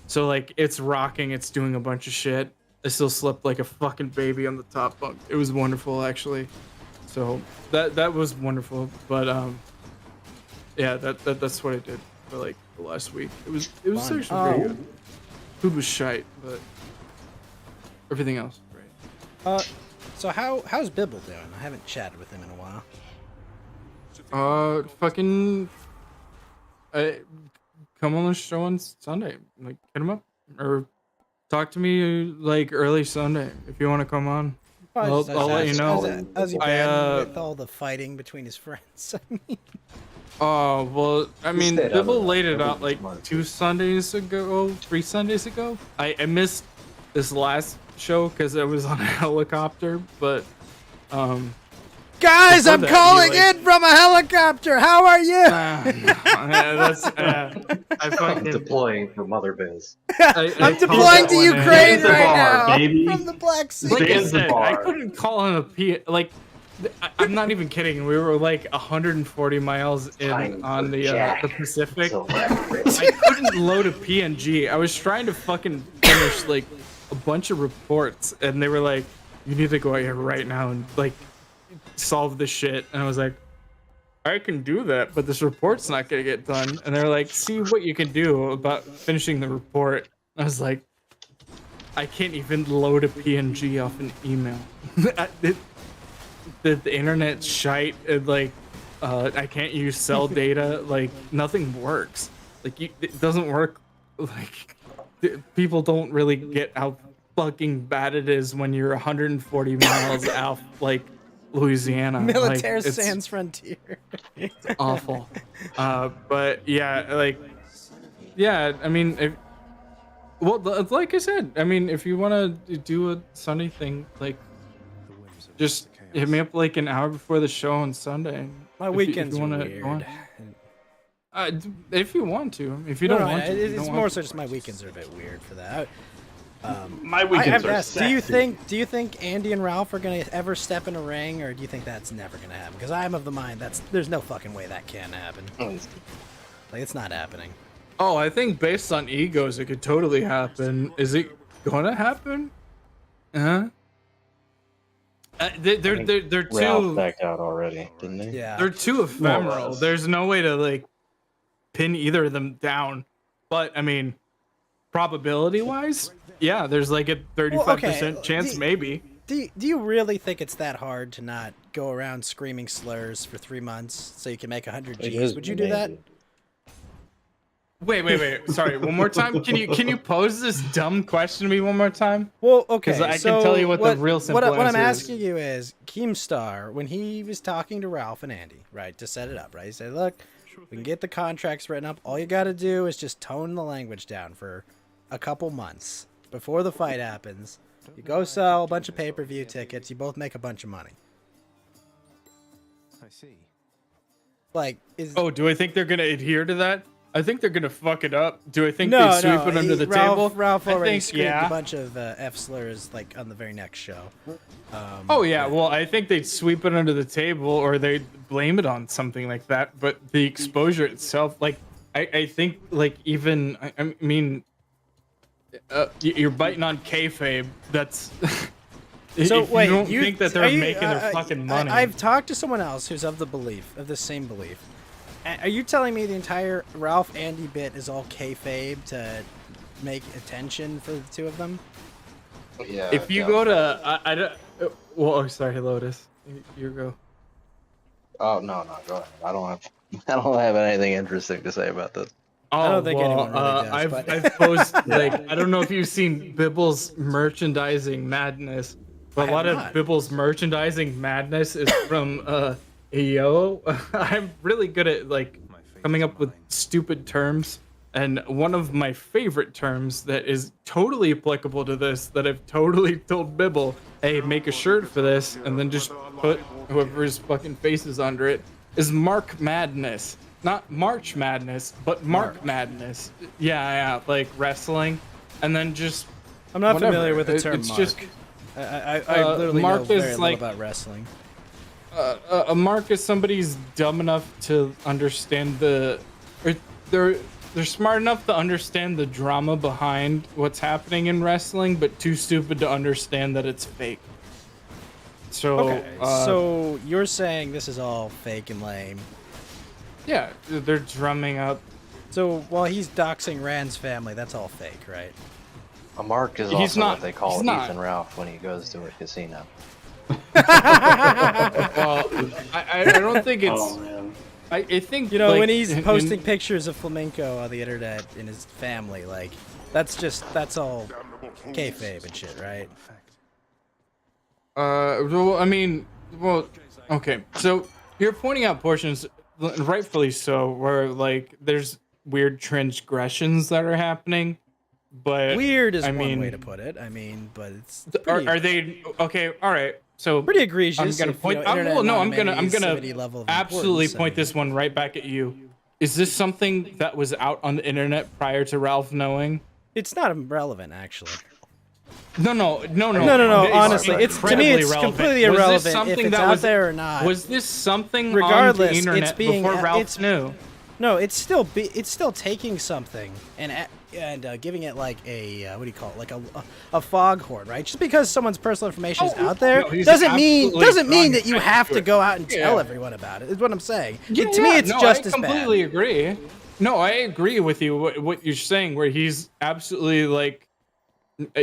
so like it's rocking, it's doing a bunch of shit. I still slept like a fucking baby on the top bunk. It was wonderful, actually. So that was wonderful. But yeah, that's what I did for like the last week. It was Fun. actually very good. Food was shite, but everything else was great. So how's Bibble doing? I haven't chatted with him in a while. Fucking, come on the show on Sunday. Like, hit him up or talk to me like early Sunday if you want to come on. I'll let you know. How's he been with all the fighting between his friends? I mean, Oh, well, I mean, stayed out Bibble of that. laid it out Nobody's like smart. 2 Sundays ago, 3 Sundays ago. I missed this last show because I was on a helicopter, but guys, before I'm that, calling you, like- in from a helicopter. How are you? that's I I'm fucking deploying for Mother Biz. I I'm called deploying that to one in. Ukraine Zanzibar, right now baby. from the Black Sea. Like I said, Zanzibar. I couldn't call him a P. Like, I'm not even kidding. We were like 140 miles in Time on for the Jack. Pacific. So elaborate. I couldn't load a PNG. I was trying to fucking finish like a bunch of reports, and they were like, "You need to go out here right now and like solve this shit." And I was like, "I can do that, but this report's not gonna get done." And they're like, "See what you can do about finishing the report." I was like, "I can't even load a PNG off an email." The internet's shite, and like I can't use cell data, like nothing works. Like it doesn't work. Like people don't really get how fucking bad it is when you're 140 miles out like Louisiana. Militaire like, it's Sans Frontier. awful. But yeah, like, yeah, I mean, like I said, I mean, if you want to do a Sunday thing, like, just hit me up like an hour before the show on Sunday. My if you weekends are wanna weird. go on. If you want to. If you No, don't no, want to, you it's don't more want so to. just my weekends are a bit weird for that. My I weekends have to are ask, sexy. do you think Andy and Ralph are gonna ever step in a ring, or do you think that's never gonna happen? Because I'm of the mind there's no fucking way that can happen. Like, it's not happening. Oh, I think based on egos, it could totally happen. Is it gonna happen? Huh? They're Ralph too backed out already, didn't he? Yeah. they're too ephemeral. less. There's no way to like pin either of them down. But I mean, probability wise, yeah, there's like a 35% chance maybe. Do you really think it's that hard to not go around screaming slurs for 3 months so you can make 100 It G's? is Would you do that? amazing. Wait. Sorry, one more time. Can you pose this dumb question to me one more time? Well, okay. 'Cause I can so tell you what the real simple what I'm answer is. asking you is, Keemstar, when he was talking to Ralph and Andy, right, to set it up, right, he said, look, we can get the contracts written up. All you got to do is just tone the language down for a couple months before the fight happens. You go sell a bunch of pay-per-view tickets. You both make a bunch of money. I see. Like, is Oh, do I think they're gonna adhere to that? I think they're gonna fuck it up. Do I think no, they sweep it under the table? Ralph I already think, screamed yeah. a bunch of F slurs like on the very next show. Oh yeah, well I think they'd sweep it under the table or they'd blame it on something like that. But the exposure itself, like I think like even I mean, you're biting on kayfabe. That's So if wait, you don't think that they're are you- making their fucking money. I've talked to someone else who's of the same belief. Are you telling me the entire Ralph Andy bit is all kayfabe to make attention for the two of them? Yeah. if you go to I don't. Well, oh, sorry, Lotus. You go. Oh no, go ahead. I don't have anything interesting to say about this. Oh, I don't think anyone really does, I've but- I've posed like I don't know if you've seen Bibble's merchandising madness, but I a lot have of not. Bibble's merchandising madness is from EO. I'm really good at like coming up with stupid terms, and one of my favorite terms that is totally applicable to this that I've totally told Bibble, hey, make a shirt for this, and then just put whoever's fucking face is under it, is Mark Madness. Not March Madness, but Mark Madness. Yeah, like wrestling, and then just. I'm not whatever. familiar with the term It's Mark. just I literally Mark know very is little like- about wrestling. a mark is somebody's dumb enough to understand or they're smart enough to understand the drama behind what's happening in wrestling, but too stupid to understand that it's fake. So, Okay, so you're saying this is all fake and lame. yeah, they're drumming up. So while he's doxing Rand's family, that's all fake, right? A mark is He's also not- what they call he's not. Ethan Ralph when he goes to a casino. Well, I don't think it's. Oh man. I think You know, like, when he's in- posting pictures of flamenco on the internet in his family, like, that's all kayfabe and shit, right? Well, I mean, well, okay. So you're pointing out portions, rightfully so, where like there's weird transgressions that are happening, but Weird is I one mean, way to put it. I mean, but it's Are, pretty, are they okay? All right. So pretty egregious. I'm gonna if, point. You know, internet I'm gonna anonymity level of absolutely importance, I point mean. this one right back at you. Is this something that was out on the internet prior to Ralph knowing? It's not irrelevant, actually. No. No. It's Honestly, it's to me, incredibly it's relevant. completely Was this irrelevant if something it's that out was there or not. Was this something Regardless, on the internet it's being before Ralph it's knew? No, it's still taking something and giving it like a what do you call it, like a foghorn, right? Just because someone's personal information is out there no, he's doesn't mean absolutely that you have to go out and tell Yeah. everyone about it. Is what I'm saying. Yeah, To me, it's no, just I as completely bad. agree. No, I agree with you. What you're saying, where he's absolutely like,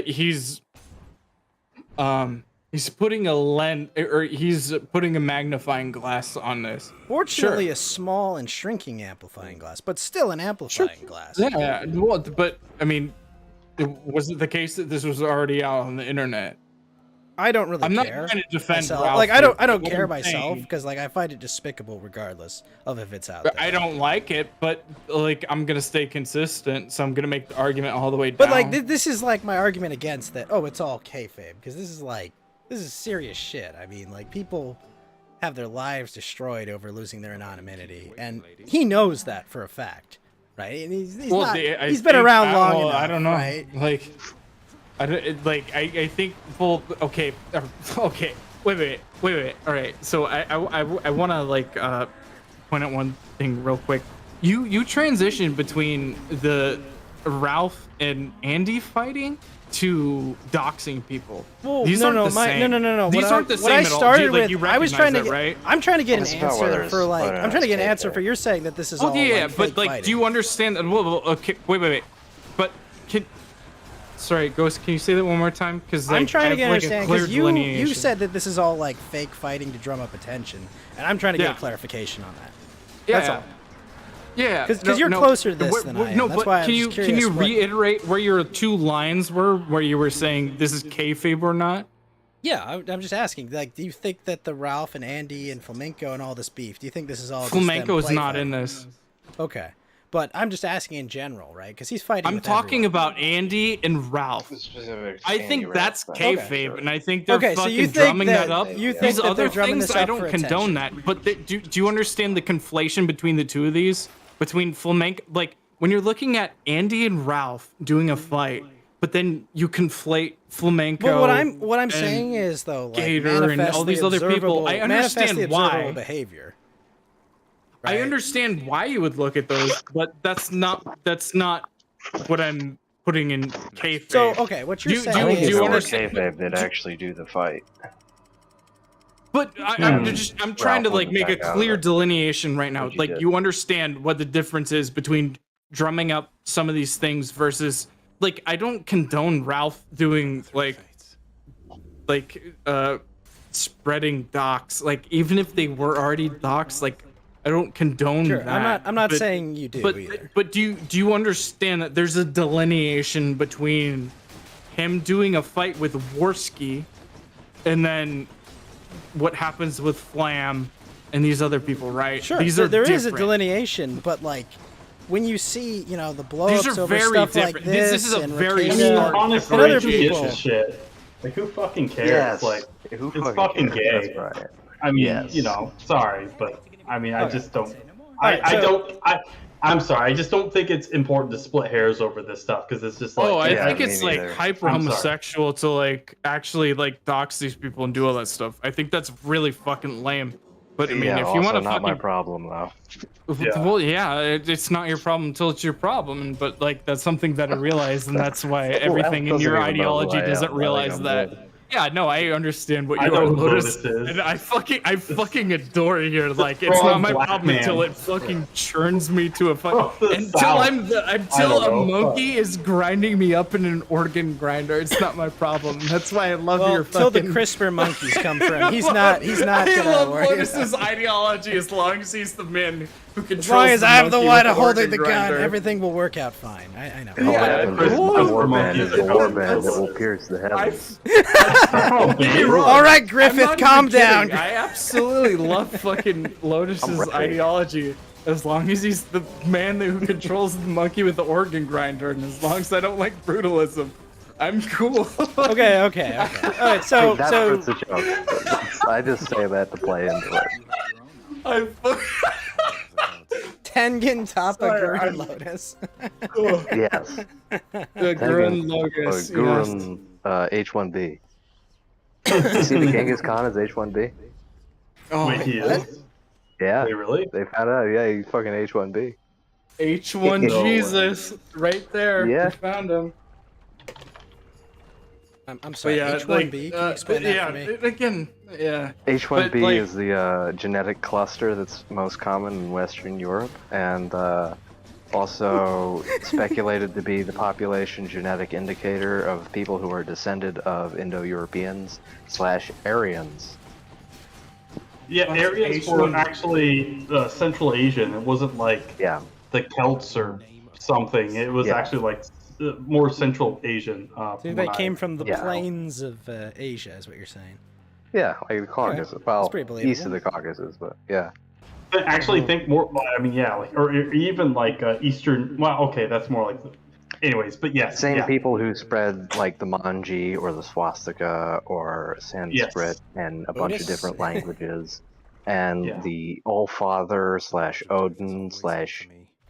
he's putting a lens, or he's putting a magnifying glass on this. Fortunately, Sure. a small and shrinking amplifying glass, but still an amplifying glass. Yeah, well, but I mean, was it the case that this was already out on the internet? I don't really I'm not care. trying to defend myself. Ralph Like I here, don't what care I'm myself saying- because like I find it despicable regardless of if it's out there. I don't like it, but like I'm gonna stay consistent, so I'm gonna make the argument all the way down. But like this is like my argument against that. Oh, it's all kayfabe because this is serious shit. I mean, like people have their lives destroyed over losing their anonymity, and he knows that for a fact, right? And he's Well, not, I he's been think- around long well, enough. I don't know. Right? Like, I think. Well, okay. Wait. All right. So I want to like point out one thing real quick. You transitioned between the Ralph and Andy fighting to doxing people. Well, These no, aren't no, the my, same. no. These What aren't the what same I at all. started Like, with, you I was trying to recognize that, get. right? I'm trying to get It's an about answer whether for like. it's I'm trying to get an kayfabe. answer for. You're saying that this is Oh all yeah, like, but fake like, fighting. do you understand that? Well, okay, wait. But can. Sorry, Ghost. Can you say that one more time? Because I'm trying to I get have, like, a understand clear because you delineation. said that this is all like fake fighting to drum up attention, and I'm trying to get Yeah. a clarification on that. Yeah. That's all. Yeah, 'Cause you're closer to this than I am. No, That's but why I can was you curious what- reiterate where your two lines were, where you were saying this is kayfabe or not? Yeah, I'm just asking. Like, do you think that the Ralph and Andy and Flamenco and all this beef? Do you think this is all? just them Flamenco is play not fighting? in this. Okay, but I'm just asking in general, right? Because he's fighting. I'm with talking everyone. about Andy and Ralph. Specific I Andy think Ralph that's thing. kayfabe, and I think they're Okay, so fucking you think drumming that- that up. you think These that other they're drumming things, this I up don't for condone attention. that. But do you understand the conflation between the two of these? Between Flamenco, like when you're looking at Andy and Ralph doing a fight, but then you conflate Flamenco. But what I'm and saying is though, like Gator and all these other people, I understand manifestly why. observable behavior. I right? understand why you would look at those, but that's not what I'm putting in kayfabe. So okay, what you're Do saying I think do is it's you more understand- kayfabe that actually do the fight. But I'm trying to Ralph like wouldn't make a back out of clear it. delineation right now. Which he Like did. you understand what the difference is between drumming up some of these things versus like I don't condone Ralph doing like spreading docs. Like, even if they were already docs, like, I don't condone Sure, that. I'm not saying you do either. But do you understand that there's a delineation between him doing a fight with Worski and then what happens with Flam and these other people, right? Sure, These are there is a different. delineation, but like when you see, you know, the These blow-ups are over very stuff different. like this, This is a and very Ricada, I mean, stark honestly, and other who gives people. a shit? Like, who fucking cares? Yes. Like, Who it's fucking cares? gay. That's right. I mean, Yes. you know, sorry, but I mean, I Okay. just don't. Alright, I'm sorry. I just don't think it's important to split hairs over this stuff because it's just like. Oh, I Yeah, think me it's like neither. hyper I'm sorry. homosexual to like actually like dox these people and do all that stuff. I think that's really fucking lame. But I mean, Yeah, if you also want to not my fucking problem though. Yeah. well, yeah, it's not your problem until it's your problem. But like that's something that I realize, and that's why everything in doesn't your even know who ideology I doesn't am. I realize think I'm that. good. Yeah, no, I understand what I you know are, who Lotus, Lotus is. and I fucking adore you. Like, it's strong not my black problem man. until it fucking churns me to a From fucking the until South. until I a don't know. monkey is grinding me up in an organ grinder. It's not my problem. That's why I love Well, your till the fucking. CRISPR monkeys come from, he's not I gonna love worry. Lotus's ideology as long as he's the man who controls. As long as the I have the monkey one with holding the organ gun, grinder. everything will work out fine. I know. Yeah, And Chris- the Chris warband monkeys is a are warband that coming. will pierce the I heavens. Don't get me wrong. All right, I'm Griffith, not calm even kidding. down. I absolutely love fucking Lotus's I'm ready. ideology. As long as he's the man who controls the monkey with the organ grinder, and as long as I don't like brutalism, I'm cool. Okay. All right, so That's so what's a joke. I just say that to play into it. I Tengen Toppa Sorry, Gurren I'm- Lotus. Yes. the Gurren Logus. Yes. Gurren H1B. You see the Genghis Khan is H1B? Oh, Wait, he is? Yeah. Wait, really? They found out, yeah, he's fucking H1B. H1 No way. Jesus, right there. Yeah. We found him. I'm But sorry, yeah, H1B. like, Can you explain that yeah, for me? again, yeah. H1B But, like- is the genetic cluster that's most common in Western Europe, and also speculated to be the population genetic indicator of people who are descended of Indo-Europeans / Aryans. Yeah, That's Aryans Asian. were actually Central Asian. It wasn't like Yeah. the Celts or something. It was Yeah. actually like more Central Asian. So from they what came from the Yeah. plains of Asia, is what you're saying. Yeah, like the Caucasus. Well, pretty east believable. of the Caucasus, but yeah. I actually think more. I mean, yeah, like or even like Eastern. Well, okay, that's more like. Anyways, but yes, Same yeah. people who spread like the manji or the swastika or Sanskrit and a bunch of Buddhists? different languages, and Yeah. the Allfather / Odin /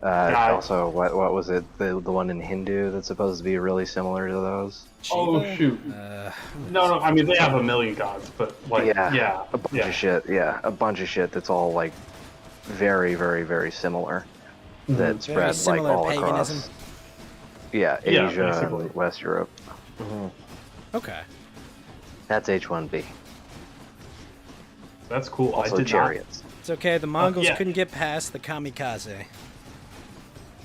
God. also what was it the one in Hindu that's supposed to be really similar to those? Oh Shiva? shoot! No. I mean, they have a million gods, but like, yeah, a bunch of shit. Yeah, a bunch of shit that's all like very, very, very similar. Mm-hmm. That spread like similar all paganism. across. Yeah, Yeah, Asia basically. and West Europe. Okay. That's H1B. That's cool. Also I did chariots. It's okay, the Mongols yeah. couldn't get past the kamikaze.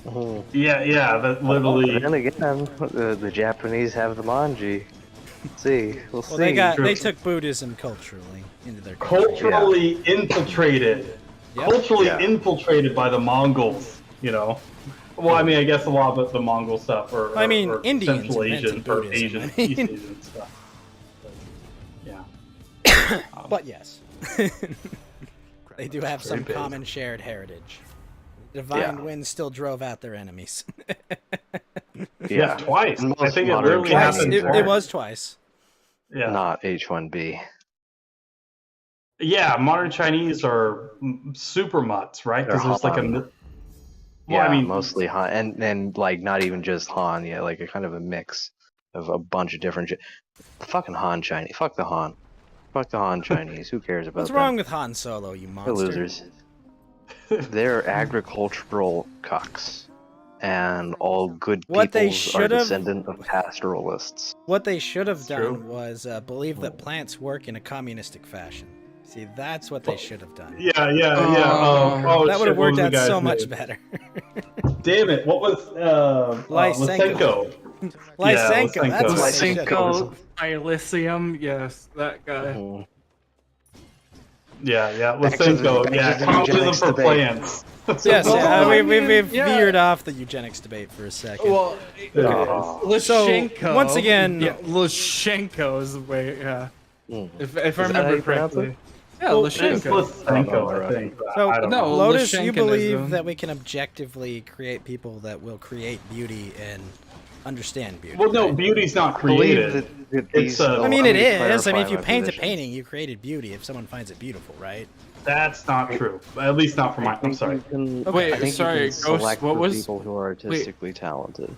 not. Yeah. That literally. And then again, the Japanese have the manji. See, we'll see. Well, True. they took Buddhism culturally into their country. Culturally infiltrated. Yep. Culturally Yeah. infiltrated by the Mongols. You know. Well, I mean, I guess a lot of the Mongol stuff, or I mean, or Indians Central invented Asian or Buddhism, Asian, I mean. East Asian stuff. But, yeah. But yes, they do have some big. common shared heritage. The Divine Yeah. Wind still drove out their enemies. Yeah, twice. And I most think it modern literally Twice. happened It twice. was twice. Yeah. Not H1B. Yeah, modern Chinese are super mutts, right? Because They're there's like a. Han. Well, Yeah, I mean, mostly Han, and like not even just Han. Yeah, like a kind of a mix of a bunch of different. Fucking Han Chinese. Fuck the Han. Fuck the Han Chinese. Who cares about What's them? wrong with Han Solo, you They're monster? losers. They're agricultural cucks, and all good What they peoples are should've- descendant of pastoralists. What they should have done true. was believe that plants work in a communistic fashion. See, that's what they should have done. yeah. Oh, That would shit, have what was worked the out guy's so much name? better. Damn it! What was Lysenko. Lysenko, that's Lysenko. what they should have done. Lysenko, Elysium, yes, that guy. Mhm. Yeah. Back to the- Lysenko. back Yeah, to the communism eugenics for debate. plants. Yes, Well, yeah, I we've mean, veered off the eugenics debate for a second. Well, Lushenko. once again- yeah, Lushenko is the way. Yeah, if I Is that how remember you pronounce correctly. it? Yeah, Well, It's Lushenko. Lysenko, I think. but So, I don't no, know. Lotus, you Lushenkonism. believe that we can objectively create people that will create beauty and understand beauty. Well, no, right? beauty's not I believe created. that It's, these. I I allow mean, me it to is. I clarify mean, if you my paint position. a painting, you created beauty if someone finds it beautiful, right? That's not true. At least not for I my. I'm think sorry. you can- Wait, I think sorry, you can Ghost, select what for was- people who are artistically talented.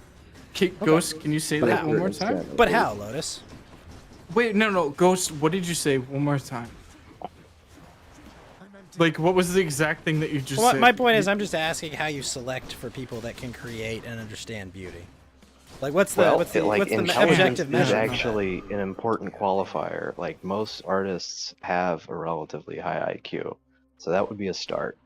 Ghost, can you say that one more time? But how, Lotus? Wait, no, Ghost. What did you say? One more time. Like, what was the exact thing that you just Well, said? my point is, I'm just asking how you select for people that can create and understand beauty. Like, what's the Well, what's the, like what's the intelligence objective is measure? actually an important qualifier. Like most artists have a relatively high IQ, so that would be a start.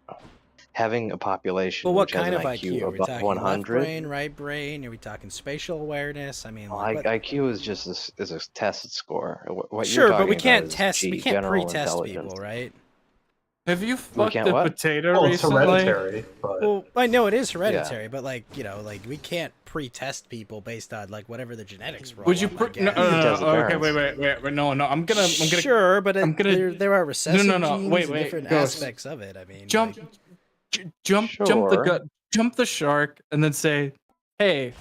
Having a population Well, what which has kind an of IQ? Are we above talking left 100, brain, right brain? Are we talking spatial awareness? I mean, well, like, what- IQ is just is a test score. What sure, you're but we talking can't about is test. We can't general pre-test intelligence. people, right? Have you fucked can't a what? potato Well, it's recently? hereditary, but Well, I know it is hereditary, but like like we can't pre-test people based on like whatever the genetics roll. Would you up, I put? No, guess. no, no, Test the no, okay, parents. wait, no. I'm gonna. Sure, but I'm gonna- there are recessive no, genes wait, and different Ghost. aspects of it. I mean, Jump, like- jump the Sure. gut, jump the shark, and then say, "Hey,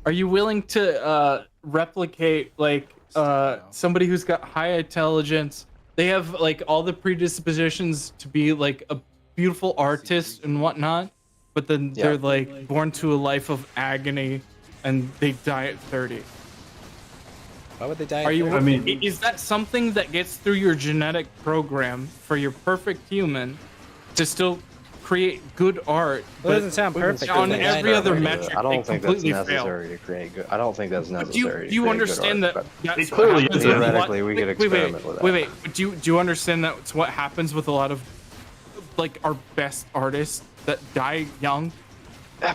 are you willing to replicate like somebody who's got high intelligence? They have like all the predispositions to be like a beautiful artist and whatnot, but then Yeah. they're like born to a life of agony, and they die at 30. why would they die? Are you? I mean- is that something that gets through your genetic program for your perfect human to still create good art? Well, it doesn't sound perfect. On if they every died other already. metric, I they don't think that's completely fail. necessary to create good. I don't think that's But necessary. do you to create understand good that? art, That's It clearly what happens is. with a lot- Theoretically, we could experiment with that. Wait. Do you understand that's what happens with a lot of like our best artists that die young?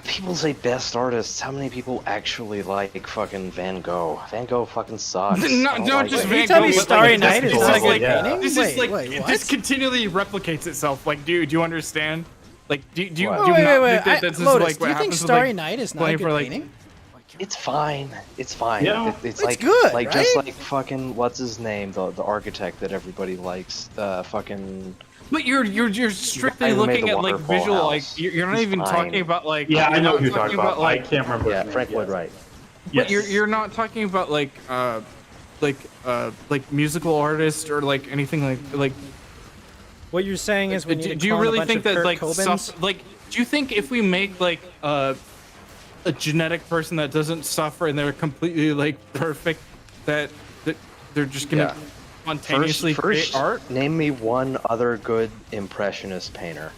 People say best artists. How many people actually like fucking Van Gogh? Van Gogh fucking sucks. No, I don't not like just it. Wait, you Van tell Gogh, me but, Starry like, Night is this not a good yeah. painting? This Wait, is like wait, it what? just continually replicates itself. Like, do you understand? Like, do you What? do you not wait. think that this is Lotus, like do what you think happens Starry with, like, Night is not a playing good for, like, painting? It's fine. It's fine. Yeah. It's It's like good, like just right? like fucking what's his name, the architect that everybody likes. Fucking But you're strictly guy who made looking the at like waterfall visual, like house. you're not He's even fine. talking about like Yeah, I know not who you're talking about. like I can't remember. yeah, his Frank name. Lloyd Wright. but Yes. you're not talking about like musical artists or like anything like What you're saying is we need to do you clone a really bunch think of that Kurt like Cobains? do you think if we make like a genetic person that doesn't suffer and they're completely like perfect that they're just gonna Yeah. spontaneously create First, art? name me one other good impressionist painter.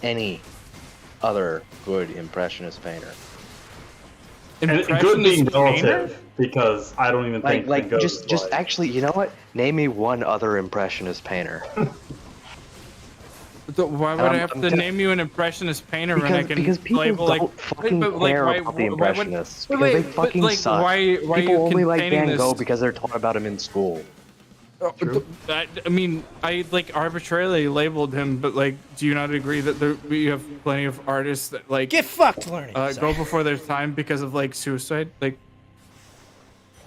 Any other good impressionist painter. And good Impressionist being painter? relative, because I don't even think Like Van Gogh just is actually, you know what? Name me one other impressionist painter. Why would I have I'm to t- name you an impressionist painter when I can Because people label don't like fucking but, like, care why- about the why would- impressionists wait, because they but, fucking like, suck. why are People you only like containing Van Gogh this? because they're taught about him in school. I mean, I like arbitrarily labeled him, but like, do you not agree that we have plenty of artists that like Get fucked, learning. go Sorry. before their time because of like suicide? Like,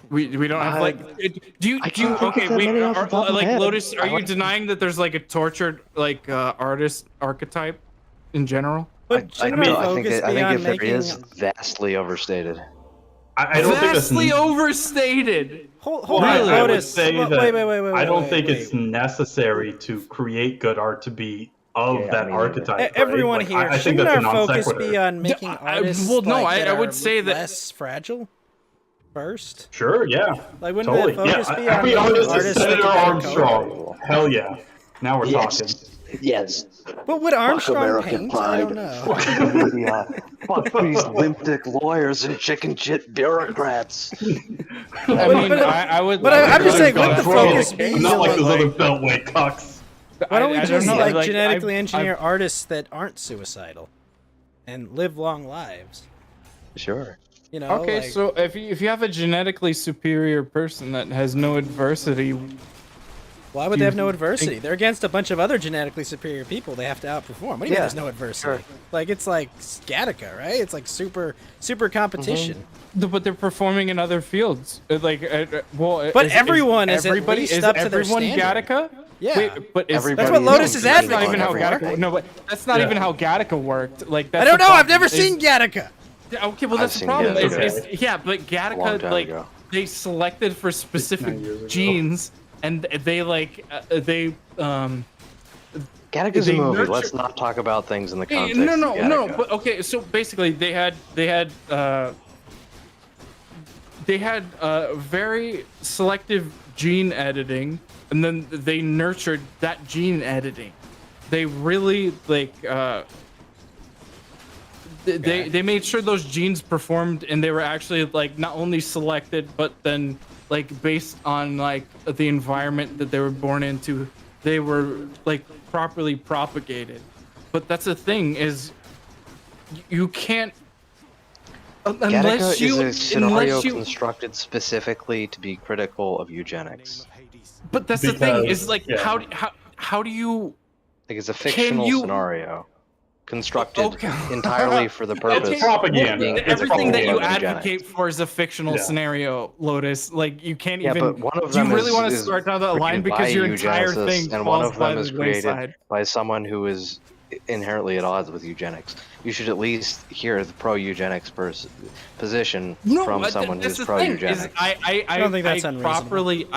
we don't have I like. Do you can't think of okay? that Wait, many off the top of my like head. Lotus, are I you like- denying that there's like a tortured like artist archetype in general? But I shouldn't our think focus that, I be think on if there making? is, vastly overstated. I don't think it's Vastly overstated. Hold I on, would Lotus. say Wait, that wait. I don't wait, think wait. it's necessary to create good art to be of Yeah, that me neither. archetype. right? Everyone Like, here, I think shouldn't that's a our non focus sequitur. be on making artists well, no, like, that I would are say that- less fragile first? Sure, yeah. Like, wouldn't Totally. the focus Yeah, be on every making artist is artists that Senator can better Armstrong. Hell yeah. Now we're talking. Yes. But would Armstrong American paint? I don't pride. know. Fuck these limp dick lawyers and chicken shit bureaucrats. I mean, I would. But I'm just saying, wouldn't the Bro, focus be not like on, those other like, beltway cucks. why don't we I just know, like genetically I've- engineer artists that aren't suicidal and live long lives? Sure. You know. Okay, like, so if you have a genetically superior person that has no adversity, Why would they have no adversity? They're against a bunch of other genetically superior people. They have to outperform. What do you mean there's no adversity? Like, it's like Gattaca, right? It's like super competition. But they're performing in other fields. Like, but everyone is everybody is up to their everyone standard. Gattaca? Yeah, Wait, but that's what Lotus is advocating. That's not even how Gattaca. No, but that's not even how Gattaca worked. Like, that's I don't know. I've never is, seen Gattaca. Okay, well that's the problem. Yeah, but Gattaca, like, they selected for specific genes, and they Gattaca's a movie. Let's not talk about things in the context. No. But okay, so basically, they had very selective gene editing, and then they nurtured that gene editing. They really they made sure those genes performed, and they were actually like not only selected, but then like based on like the environment that they were born into, they were like properly propagated. But that's the thing, is you can't Gattaca is a scenario constructed specifically to be critical of eugenics. But that's the thing, is like how do you, like, it's a fictional scenario constructed entirely for the purpose of propaganda. Everything that you advocate for is a fictional scenario, Lotus. Like, you can't even. But one of them do you really want to is start down that line, because your entire thing and one falls of by them the is created wayside. by someone who is inherently at odds with eugenics. You should at least hear the pro-eugenics position from someone who's pro-eugenics. I don't think that's unreasonable. Properly,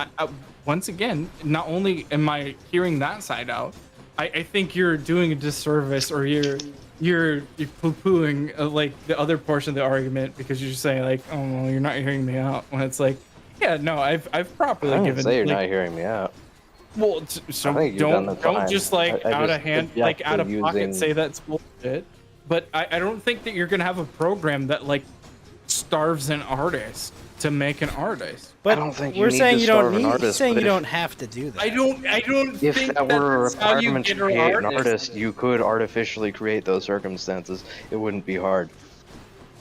once again, not only am I hearing that side out, I think you're doing a disservice, or you're poo-pooing like the other portion of the argument, because you're saying like, oh well, you're not hearing me out, when it's like, yeah, no, I've properly I given. say you're not hearing me out. Well, so don't just like out of hand, like out of pocket, say that's bullshit. But I don't think that you're gonna have a program that like starves an artist to make an artist. But I don't think we're saying you don't need. Artist, saying you don't have to do that. I don't. If think that were a that's how you requirement to get create an artist, you could artificially create those circumstances. It wouldn't be hard.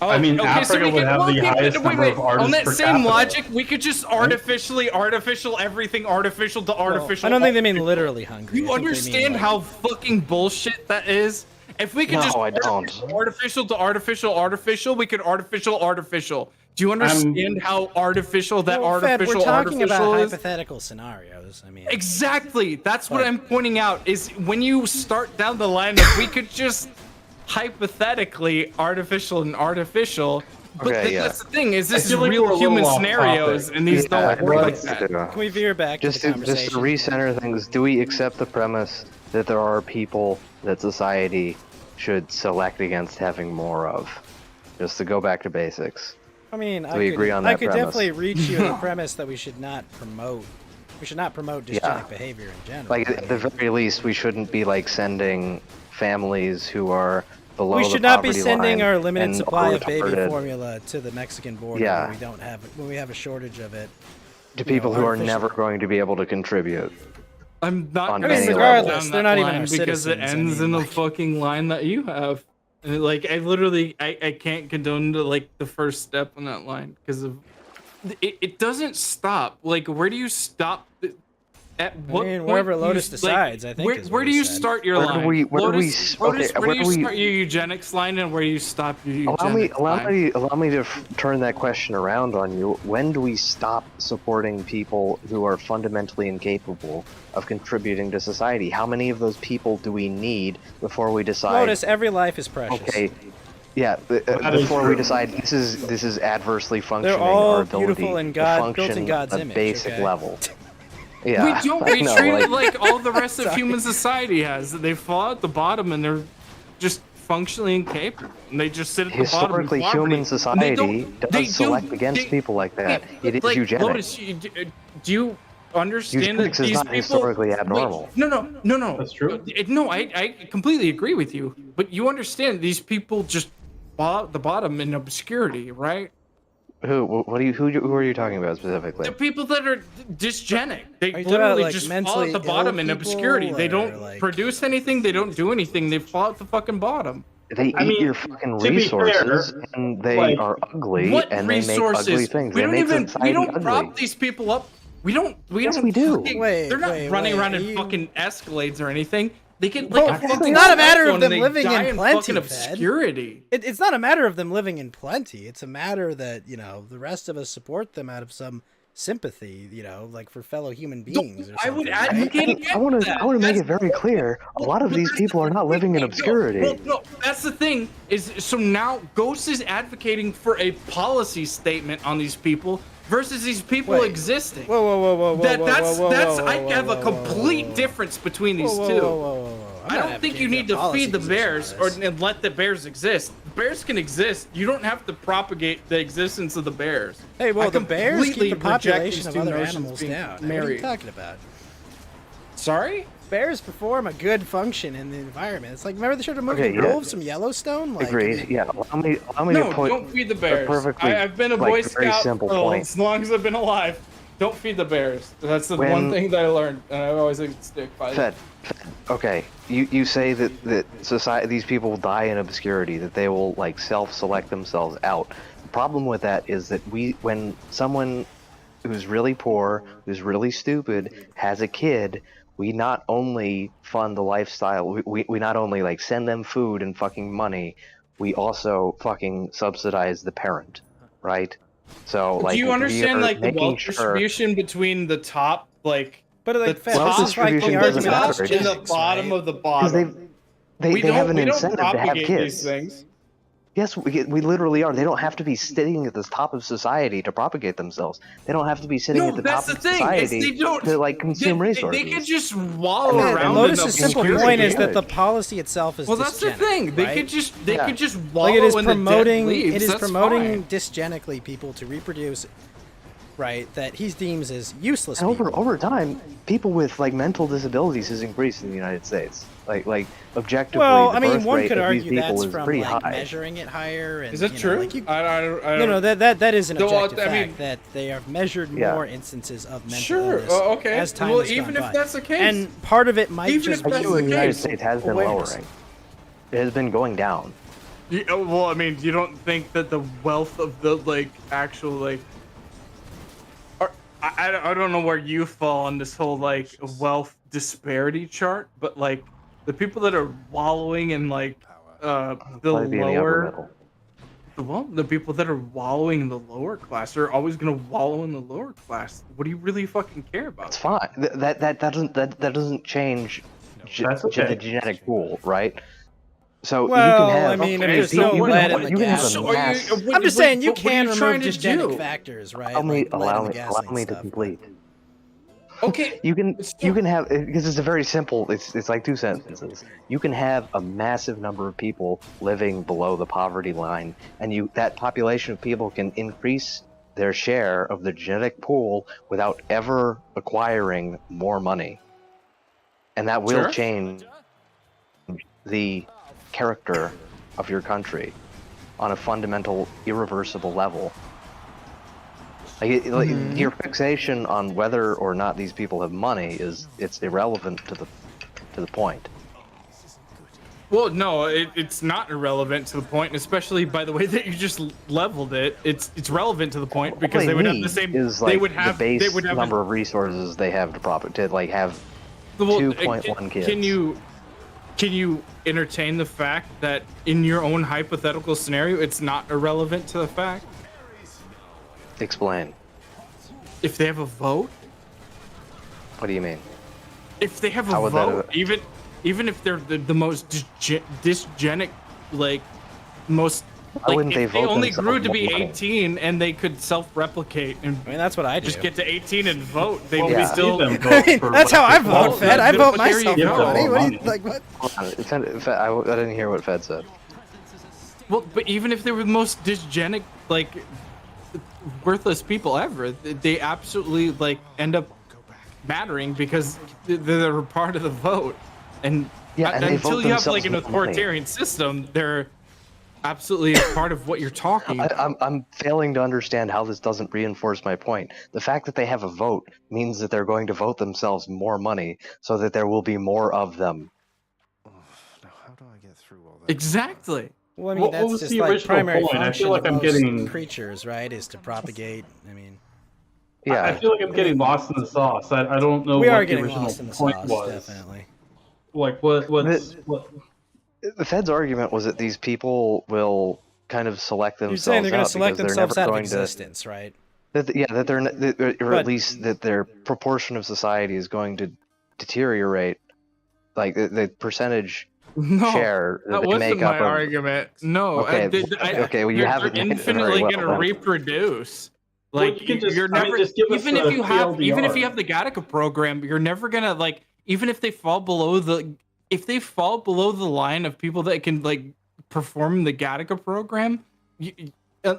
Oh, I mean, Africa would have the highest number of artists on that per same capita. logic, we could just artificial everything, artificial to artificial. I don't think they mean literally hungry. You understand how fucking bullshit that is? If we could just artificial to artificial, we could artificial. Do you understand how artificial that artificial we're talking about is? hypothetical scenarios. I mean, exactly. That's what I'm pointing out. Is when you start down the line, if we could just hypothetically artificial. But that's the thing, is this is real human scenarios, and these don't work like that. Can we veer back just to the conversation? Just to recenter things, do we accept the premise that there are people that society should select against having more of? Just to go back to basics. I mean, we agree on that I could premise? definitely reach you the premise that we should not promote. We should not promote dysgenic behavior in general. Like, at the very least, we shouldn't be like sending families who are below the we should not be poverty sending line our limited and supply of retarded baby formula to the Mexican border when we have a shortage of it. to people who are never going to be able to contribute. I'm not. On I mean, any regardless, level. they're not even our because it citizens. ends in the fucking line that you have. And like, I literally, I can't condone the first step on that line, because of it doesn't stop. Like, where do you stop? At what point wherever do you, Lotus decides, I think. Where do you start your line? Where do we start your eugenics line, and where do you stop your eugenics line? Allow me to turn that question around on you. When do we stop supporting people who are fundamentally incapable of contributing to society? How many of those people do we need before we decide? Lotus, every life is precious. Okay. Yeah, before we decide this is adversely functioning They're all our ability beautiful in to God, function built in God's at a image, basic okay? level. Yeah, We don't. We treat it like all the rest of human society has. They fall at the bottom, and they're just functionally incapable. And they just sit at the bottom. Historically, human society does select against people like that. It is eugenics. Lotus, do you understand Eugenics that is these not people? historically abnormal. No. That's true. No, I completely agree with you. But you understand these people just fall at the bottom in obscurity, right? Who are you talking about specifically? The people that are dysgenic. They Are you talking literally about, like, just fall mentally at the bottom ill in people, obscurity. They or, don't like- produce anything. They don't do anything. They fall at the fucking bottom. They eat your fucking to be resources, fair, and they like, are ugly, What and resources? they make ugly things. We They don't make even. We society don't ugly. prop these people up. We don't. Yes, we do. Fucking, Wait, they're not wait, running wait, around are in you- fucking Escalades or anything. They get Well, like a it's fucking not a matter cell of phone them and they living die in plenty, fucking Fed. obscurity. It's not a matter of them living in plenty. It's a matter that, you know, the rest of us support them out of some sympathy, you know, like for fellow human beings or something. I would right? advocate against I want that. to make That's- it very clear. A lot of But these that's people the are not living in thing. obscurity. No, that's the thing. Is so now Ghost is advocating for a policy statement on these people versus these people Wait. existing. Whoa, That's I have a complete difference between these two. I don't think you need to feed the bears and let the bears exist. Bears can exist. You don't have to propagate the existence of the bears. Hey, well, I the bears completely keep the reject population these of two other notions animals being down. What are you married. talking about? Sorry? Bears perform a good function in the environment. It's like, remember the show of movie Okay, yeah. Wolves from Yellowstone? Like, Agreed. Yeah. Allow me No, to put don't feed the bears. perfectly, I've been a like, Boy very Scout simple for point. as long as I've been alive. Don't feed the bears. That's the When- one thing that I learned, and I always stick by it. Fed. Okay. You say that society, these people will die in obscurity, that they will like self-select themselves out. The problem with that is that when someone who's really poor, who's really stupid, has a kid, we not only fund the lifestyle, we not only like send them food and fucking money, we also fucking subsidize the parent, right? So like, do you we understand are like the making wealth sure- distribution between the top, like But like, the Fed, wealth this is like the distribution argument doesn't of matter. top and the eugenics, bottom right? of the Because bottom? they have an we don't incentive to have propagate kids. these things. Yes, we literally are. They don't have to be sitting at the top of society to propagate themselves. They don't have to be sitting No, at the that's top the of thing. It's society they don't to like consume resources. They could just wallow Okay, around. Lotus's in simple obscurity. point is that the policy itself is Well, that's the dysgenic, thing. They right? could just Yeah. wallow Like it is in the dead promoting leaves. it is That's promoting fine. dysgenically people to reproduce, right? That he deems as useless. And people. over time, people with like mental disabilities has increased in the United States. Like objectively, Well, the I mean, birth one rate could of these argue people that's is from pretty like high. measuring it higher. And, Is that you know, true? Like you, I no, that is an No, well, objective I mean- fact that they have measured Yeah. more instances of mental Sure. illness Okay. as time Well, has gone even if by. that's the case. And part of it might Even just if that's be the The United case. States has been awareness. lowering. It has been going down. Well, I mean, you don't think that the wealth of the like actual like. I don't know where you fall on this whole like wealth disparity chart, but like the people that are wallowing in like the Probably be in the upper middle. the people that are wallowing in the lower class are always gonna wallow in the lower class. What do you really fucking care about? It's fine. That doesn't change That's okay. the genetic pool, right? So Well, you can have. I mean, if Okay, there's so no what- lead what- in the you can have gas. a So are mass- you, I'm just saying you what are can remove trying to dysgenic do? factors, right? Allow me, like lead in allow the me, gasoline allow me to stuff. complete. Okay. You can have, because it's a very simple. It's like two sentences. You can have a massive number of people living below the poverty line, and that population of people can increase their share of the genetic pool without ever acquiring more money, and that will Sure. change the character of your country on a fundamental, irreversible level. Like, your fixation on whether or not these people have money it's irrelevant to the point. Well, no, it's not irrelevant to the point, and especially by the way that you just leveled it. It's relevant to the point because All they would have need the same. is they like would have. the base They would have number of resources they have to like have well, 2.1 kids. Can you entertain the fact that in your own hypothetical scenario, it's not irrelevant to the fact Explain. if they have a vote? What do you mean? If they have How a would that vote, even if they're the most dysgenic, like most. Why Like, wouldn't they if they vote only themselves grew to be more money? 18 and they could self-replicate and I mean, that's what I do. just get to 18 and vote, they Well, would we Yeah. be still. see them vote I mean, for that's how I less vote, equality. Fed. I But vote there you myself go. for money. What do you Money. like? What? Hold on, I didn't hear what Fed said. Well, but even if they were the most dysgenic, like worthless people ever, they absolutely like end up mattering because they're part of the vote. And, Yeah, and they until vote you have like themselves an more money. authoritarian system, they're absolutely a part of what you're talking. I'm failing to understand how this doesn't reinforce my point. The fact that they have a vote means that they're going to vote themselves more money, so that there will be more of them. Now, how do I get through all that? Exactly. Well, I mean, What that's was just the like original primary point? I function feel like of I'm most getting- creatures, right? Is to propagate. I mean, Yeah. I feel like I'm getting lost in the sauce. I don't know We what are the getting original lost in the point sauce, was. definitely. Like what? The Fed's argument was that these people will kind of select You're saying themselves they're going to out select because they're never themselves out of going existence, right? that they're or But- at least that their proportion of society is going to deteriorate, like the percentage No, share that that they wasn't make my up of. argument. No, Okay, okay, well, you they're haven't made it infinitely very well, going to then. reproduce. Well, Like you can just- you're I mean, never, just give us even if the you have, even if TLDR. you have the Gattaca program, you're never gonna like, even if they fall below the, if they fall below the line of people that can like perform the Gattaca program,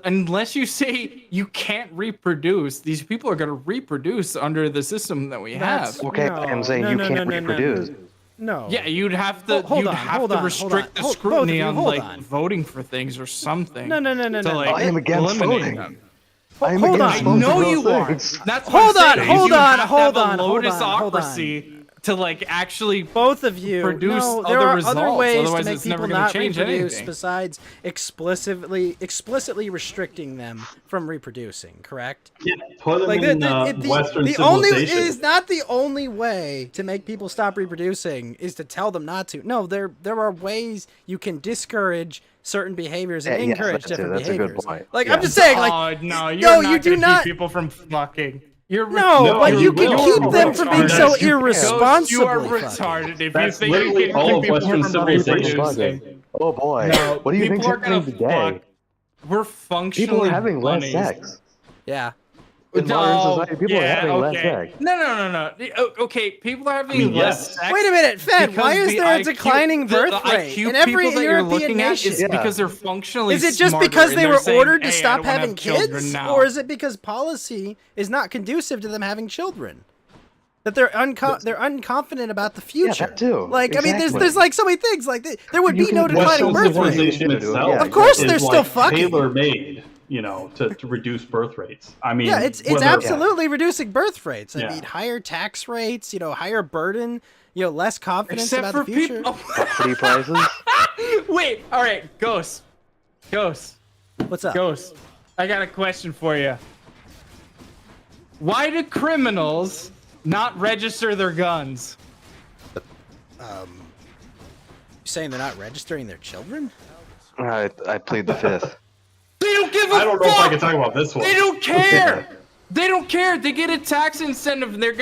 unless you say you can't reproduce, these people are gonna reproduce under the system that we have. Okay, I'm saying you can't reproduce. No. Yeah, you'd have to. Hold you'd on, have hold to on, restrict the hold on. scrutiny Both of you, on hold like on. voting for things or something. No. To, like, I am against eliminate voting. them. I am Hold against on. both know of you those are. things. That's what Hold I'm on, saying, hold is you'd on, have to hold have on, a hold on, hold lotusocracy to like actually Both of you produce no, other there are results. other ways Otherwise, to make it's people never gonna not change reproduce anything. besides explicitly restricting them from reproducing. Correct? Yeah, put them Like in Western the only it civilization. is not the only way to make people stop reproducing is to tell them not to. No, there are ways you can discourage certain behaviors and Yeah, yes, encourage that's different that's a good behaviors. point. Like Yeah. I'm just saying, like oh no, you're no, not you do gonna not. keep people from fucking. You're No, but you can will. keep them from being so Yes, you can. irresponsibly. You are fucking. retarded if That's you think literally you can all keep of people Western from civilization. reproducing. Oh boy, No, what do you people think's are gonna happening today? fuck. We're functionally People are having less bunnies. sex. Yeah. In modern society, people are having less sex. No. Okay, people are having I mean, less yes. sex. Wait a minute, Fed. because Why is the there a IQ declining birth the rate IQ in every people that you're European looking at is nation? because they're functionally Is it just smarter because and they they're were saying, ordered to "Hey, I stop don't wanna having have children kids, now." or is it because policy is not conducive to them having children? That they're unconfident about the future. that too. Like I mean, Exactly. there's like so many things. Like there would be no declining Western birth rate. civilization itself, Yeah, Of course, is they're still like fucking. tailor-made, to reduce birth rates. I mean, Yeah, it's whether- absolutely reducing birth rates. I Yeah. mean, higher tax rates, higher burden, less confidence Except about for the future. people. Property prices. Wait, all right, Ghost. What's up? Ghost. I got a question for you. Why do criminals not register their guns? You saying they're not registering their children? I plead the fifth. They don't give a I don't know if I fuck. can talk about this one. They don't care. They don't care. They get a tax incentive. And they're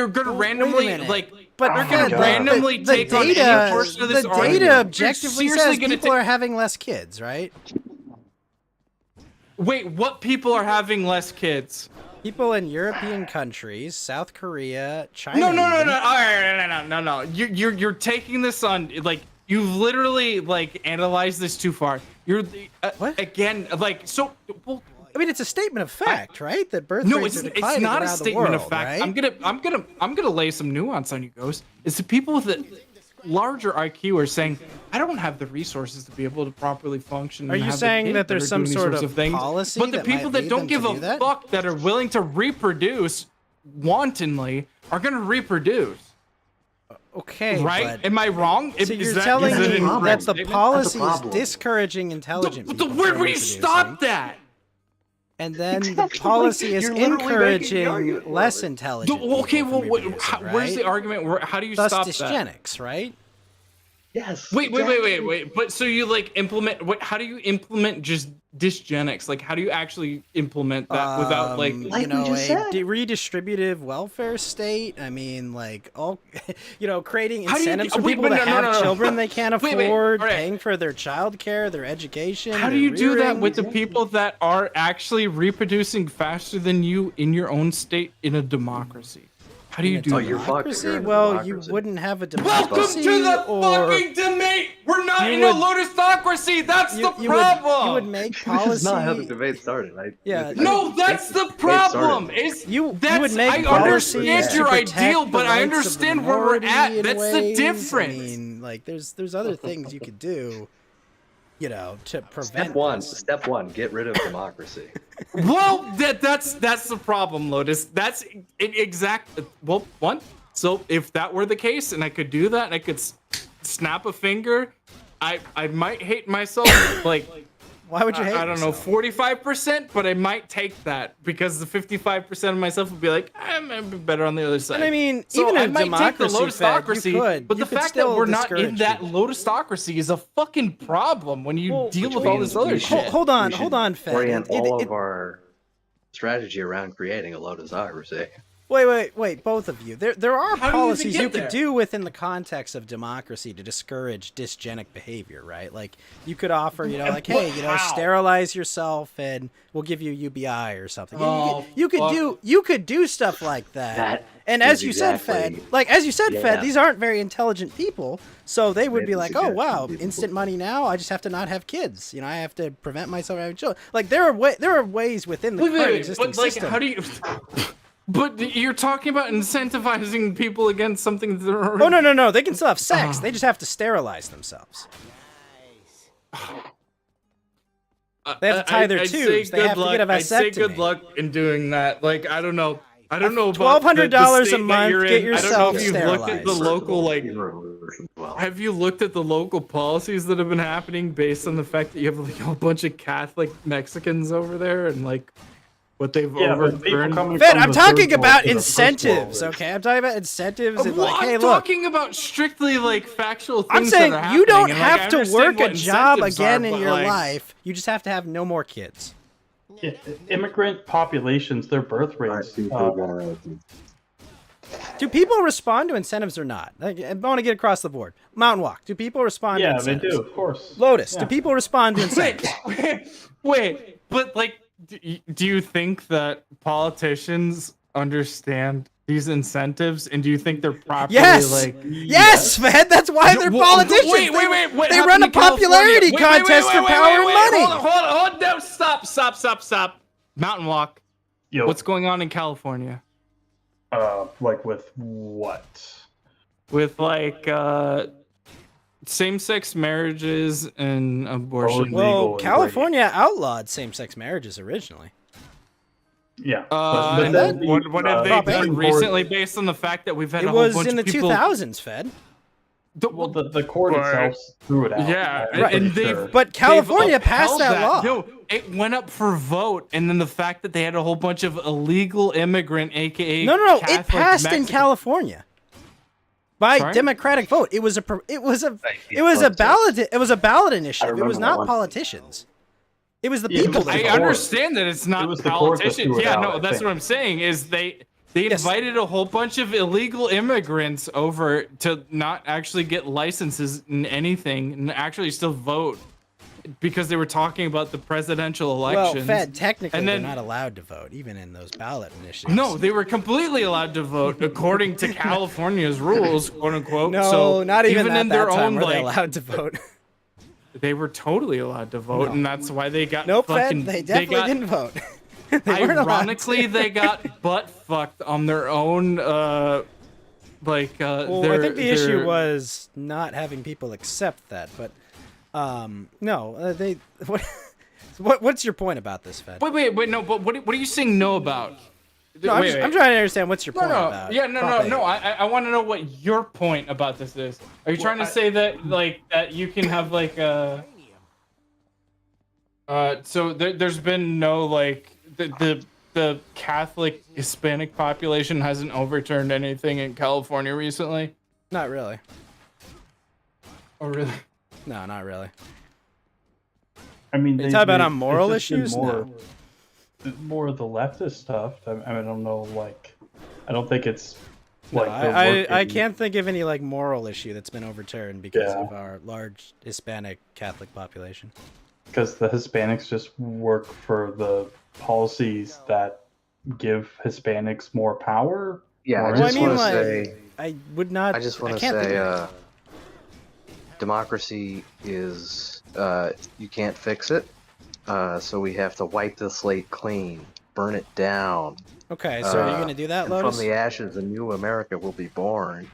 gonna randomly minute. like. But they're gonna God. randomly the take on any data, portion of this the argument. data They're objectively seriously says gonna people are having less kids, right? Wait, what people are having less kids? People in European countries, South Korea, China. No. even. All right, no. You're taking this on like you've literally like analyzed this too far. You're What? again like so. Well, I mean, it's a statement of fact, right? That birth no, rates it's are declining not a around the statement world, of fact. right? I'm gonna lay some nuance on you, Ghost. It's the people that larger IQ are saying, I don't have the resources to be able to properly function. Are and you have the saying kids that there's are some doing these sort sorts of things. policy But the that people might that lead don't them give to a do that? fuck that are willing to reproduce wantonly are gonna reproduce. Okay, Right? but Am I wrong? so you're telling is that me an that incorrect the statement? policy is discouraging intelligent people Where from would you reproducing, stop that? and then the policy is You're literally making the encouraging argument, less Robert. intelligent Okay, people well, from reproducing, where's the right? argument? How do you Thus stop that? dysgenics, right? Yes. Wait. But so you like implement what? How do you implement just dysgenics? Like, how do you actually implement that without like? Like we just said. Redistributive welfare state. I mean, like all, creating How do you- incentives for wait, people but to no, have no, no. children they can't Wait, afford, all right. paying for their childcare, their education. How do their you do that rearing. with the people that are actually reproducing faster than you in your own state in a democracy? How do you do that? Democracy? Well, you wouldn't have a Welcome democracy. to the or fucking debate. We're not you in would- a lotusocracy. That's the you problem. would make policy. This is not how the debate started. Yeah. No, that's the problem. Is You that's, would make I policies understand to your protect ideal, the but I rights of the understand where we're minority at. in That's ways. the difference. I mean, like there's other things you could do, to prevent. Step one, get rid of democracy. Well, that's the problem, Lotus. That's exact. Well, one. So if that were the case, and I could do that, and I could snap a finger, I might hate myself like Why would you hate I don't know, yourself? 45%, but I might take that because the 55% of myself would be like, I might be better on the other side. And I mean, so even I in might take the democracy, lotusocracy, you could. but You the could fact that still we're not in discourage that people. lotusocracy is a fucking problem when you Well, deal which with all means this other we shit. should- Hold on, we hold should on, Fed. Orient all of our strategy around creating a lotusocracy. Wait, both of you. There are How do you even policies get you could there? do within the context of democracy to discourage dysgenic behavior, right? Like you could offer, like, hey, How? sterilize yourself and we'll give you UBI or something. Oh, you fuck. could do stuff like that. That And is as you said, exactly- Fed, Yeah. these aren't very intelligent people, so they would Maybe be like, oh suggestion wow, people. instant money now. I just have to not have kids. I have to prevent myself from having children. Like there are ways within the current existing but like, system. how do you? But you're talking about incentivizing people against something that are. Oh no! They can still have sex. They just have to sterilize themselves. They have to tie their I'd say tubes. They good have to luck. get a I'd say good vasectomy. luck in doing that. Like I don't know. I don't know about $1,200 the a state that month, you're get in. I don't know yourself if you've looked at the sterilized. local like. Well, Have you looked at the local policies that have been happening based on the fact that you have like a bunch of Catholic Mexicans over there and like what they've Yeah, but people overturned? coming Fed, from I'm the talking third about world to the first incentives, world. okay? I'm talking about incentives and Well, like, hey, I'm look. talking about strictly like factual things. I'm saying that are you don't happening, and, like, I have to understand work a what job incentives again are, in but, your like, life. You just have to have no more kids. Yeah, immigrant populations, their birth rates. Do people respond to incentives or not? Like, I want to get across the board. Mountain Walk. Do people respond to Yeah, they incentives? do, of course. Lotus. Yeah. Do people respond to incentives? Wait, but like, do you think that politicians understand these incentives, and do you think they're properly Yes. like? Yes, Fed. That's why they're Well, politicians. Wait. What They happened run a in California? popularity Wait, contest for power and money. Hold on. No, stop. Mountain Walk. Yo, What's going on in California? like with what? With like same-sex marriages and abortion. Well, Well, legal and California outlawed same-sex marriages originally. Yeah. And then what have they Prop done eight. recently based on the fact that we've had It a whole was bunch in the of people... 2000s, Fed. Well, the court Right. itself threw it out. Yeah, I'm Right. pretty and they've sure. But California they've passed upheld that law. No, it went up for vote, and then the fact that they had a whole bunch of illegal immigrant, aka No. Catholic It passed in Mexican- California by Sorry? democratic vote. It was a ballot initiative. It was remember that not one. politicians. It was the Yeah, people it was that the I voted. court. understand that it's It not was the court that politicians. threw it Yeah, out, no, I that's think. what I'm saying. Is they Yes. invited a whole bunch of illegal immigrants over to not actually get licenses in anything and actually still vote because they were talking about the presidential Well, elections. Fed, technically, And then- they're not allowed to vote, even in those ballot initiatives. No, they were completely allowed to vote according to California's rules, quote unquote. No, so not even in at their that time own were they like, allowed to vote. they were totally allowed to vote, and that's why they got Nope, fucking. Fed, they definitely got, didn't vote. They weren't allowed Ironically, to. they got butt fucked on their own. Well, I think the issue was not having people accept that, but no, they. What's your point about this, Fed? Wait, no, but what are you saying no about? No, I'm, Wait, just, wait. I'm trying to understand what's your point No, about. yeah, no. Prop 8. I want to know what your point about this is. Are you trying to say that like that you can have like a so there's been no like the Catholic Hispanic population hasn't overturned anything in California recently? Not really. Oh really? No, not really. I mean, You talk about on moral it's just been issues? more of the leftist stuff. I mean, I don't know, like, I don't think it's No, like I can't think of any like moral issue that's been overturned because Yeah. of our large Hispanic Catholic population. because the Hispanics just work for the policies that give Hispanics more power. Yeah, I Or- Well, I just mean, want to like, say, I would not. I just want to can't think say, of democracy is, you can't fix it. So we have to wipe the slate clean, burn it down. Okay, so are you going to do that, And Lotus? from the ashes, a new America will be born.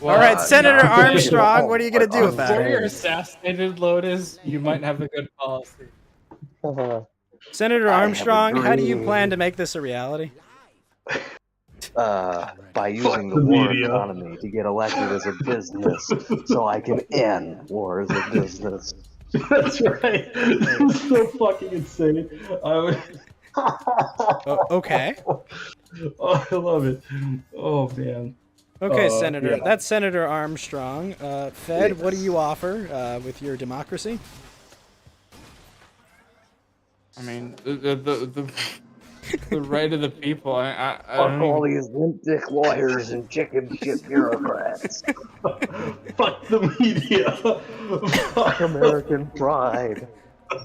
All right, Senator no. Armstrong, what are you going to do about Before it? you're assassinated, Lotus, you might have a good policy. Senator I have a Armstrong, how do you dream. plan to make this a reality? By using the the war media. economy to get elected as a business, so I can end war as a business. That's right. It's so fucking insane. Okay. Oh, I love it. Oh man. Okay, Senator. Yeah. That's Senator Armstrong. Fed, what do you offer with your democracy? I mean, the right of the people. I Fuck don't all even- these limp dick lawyers and chicken shit bureaucrats. Fuck the media. Fuck American pride.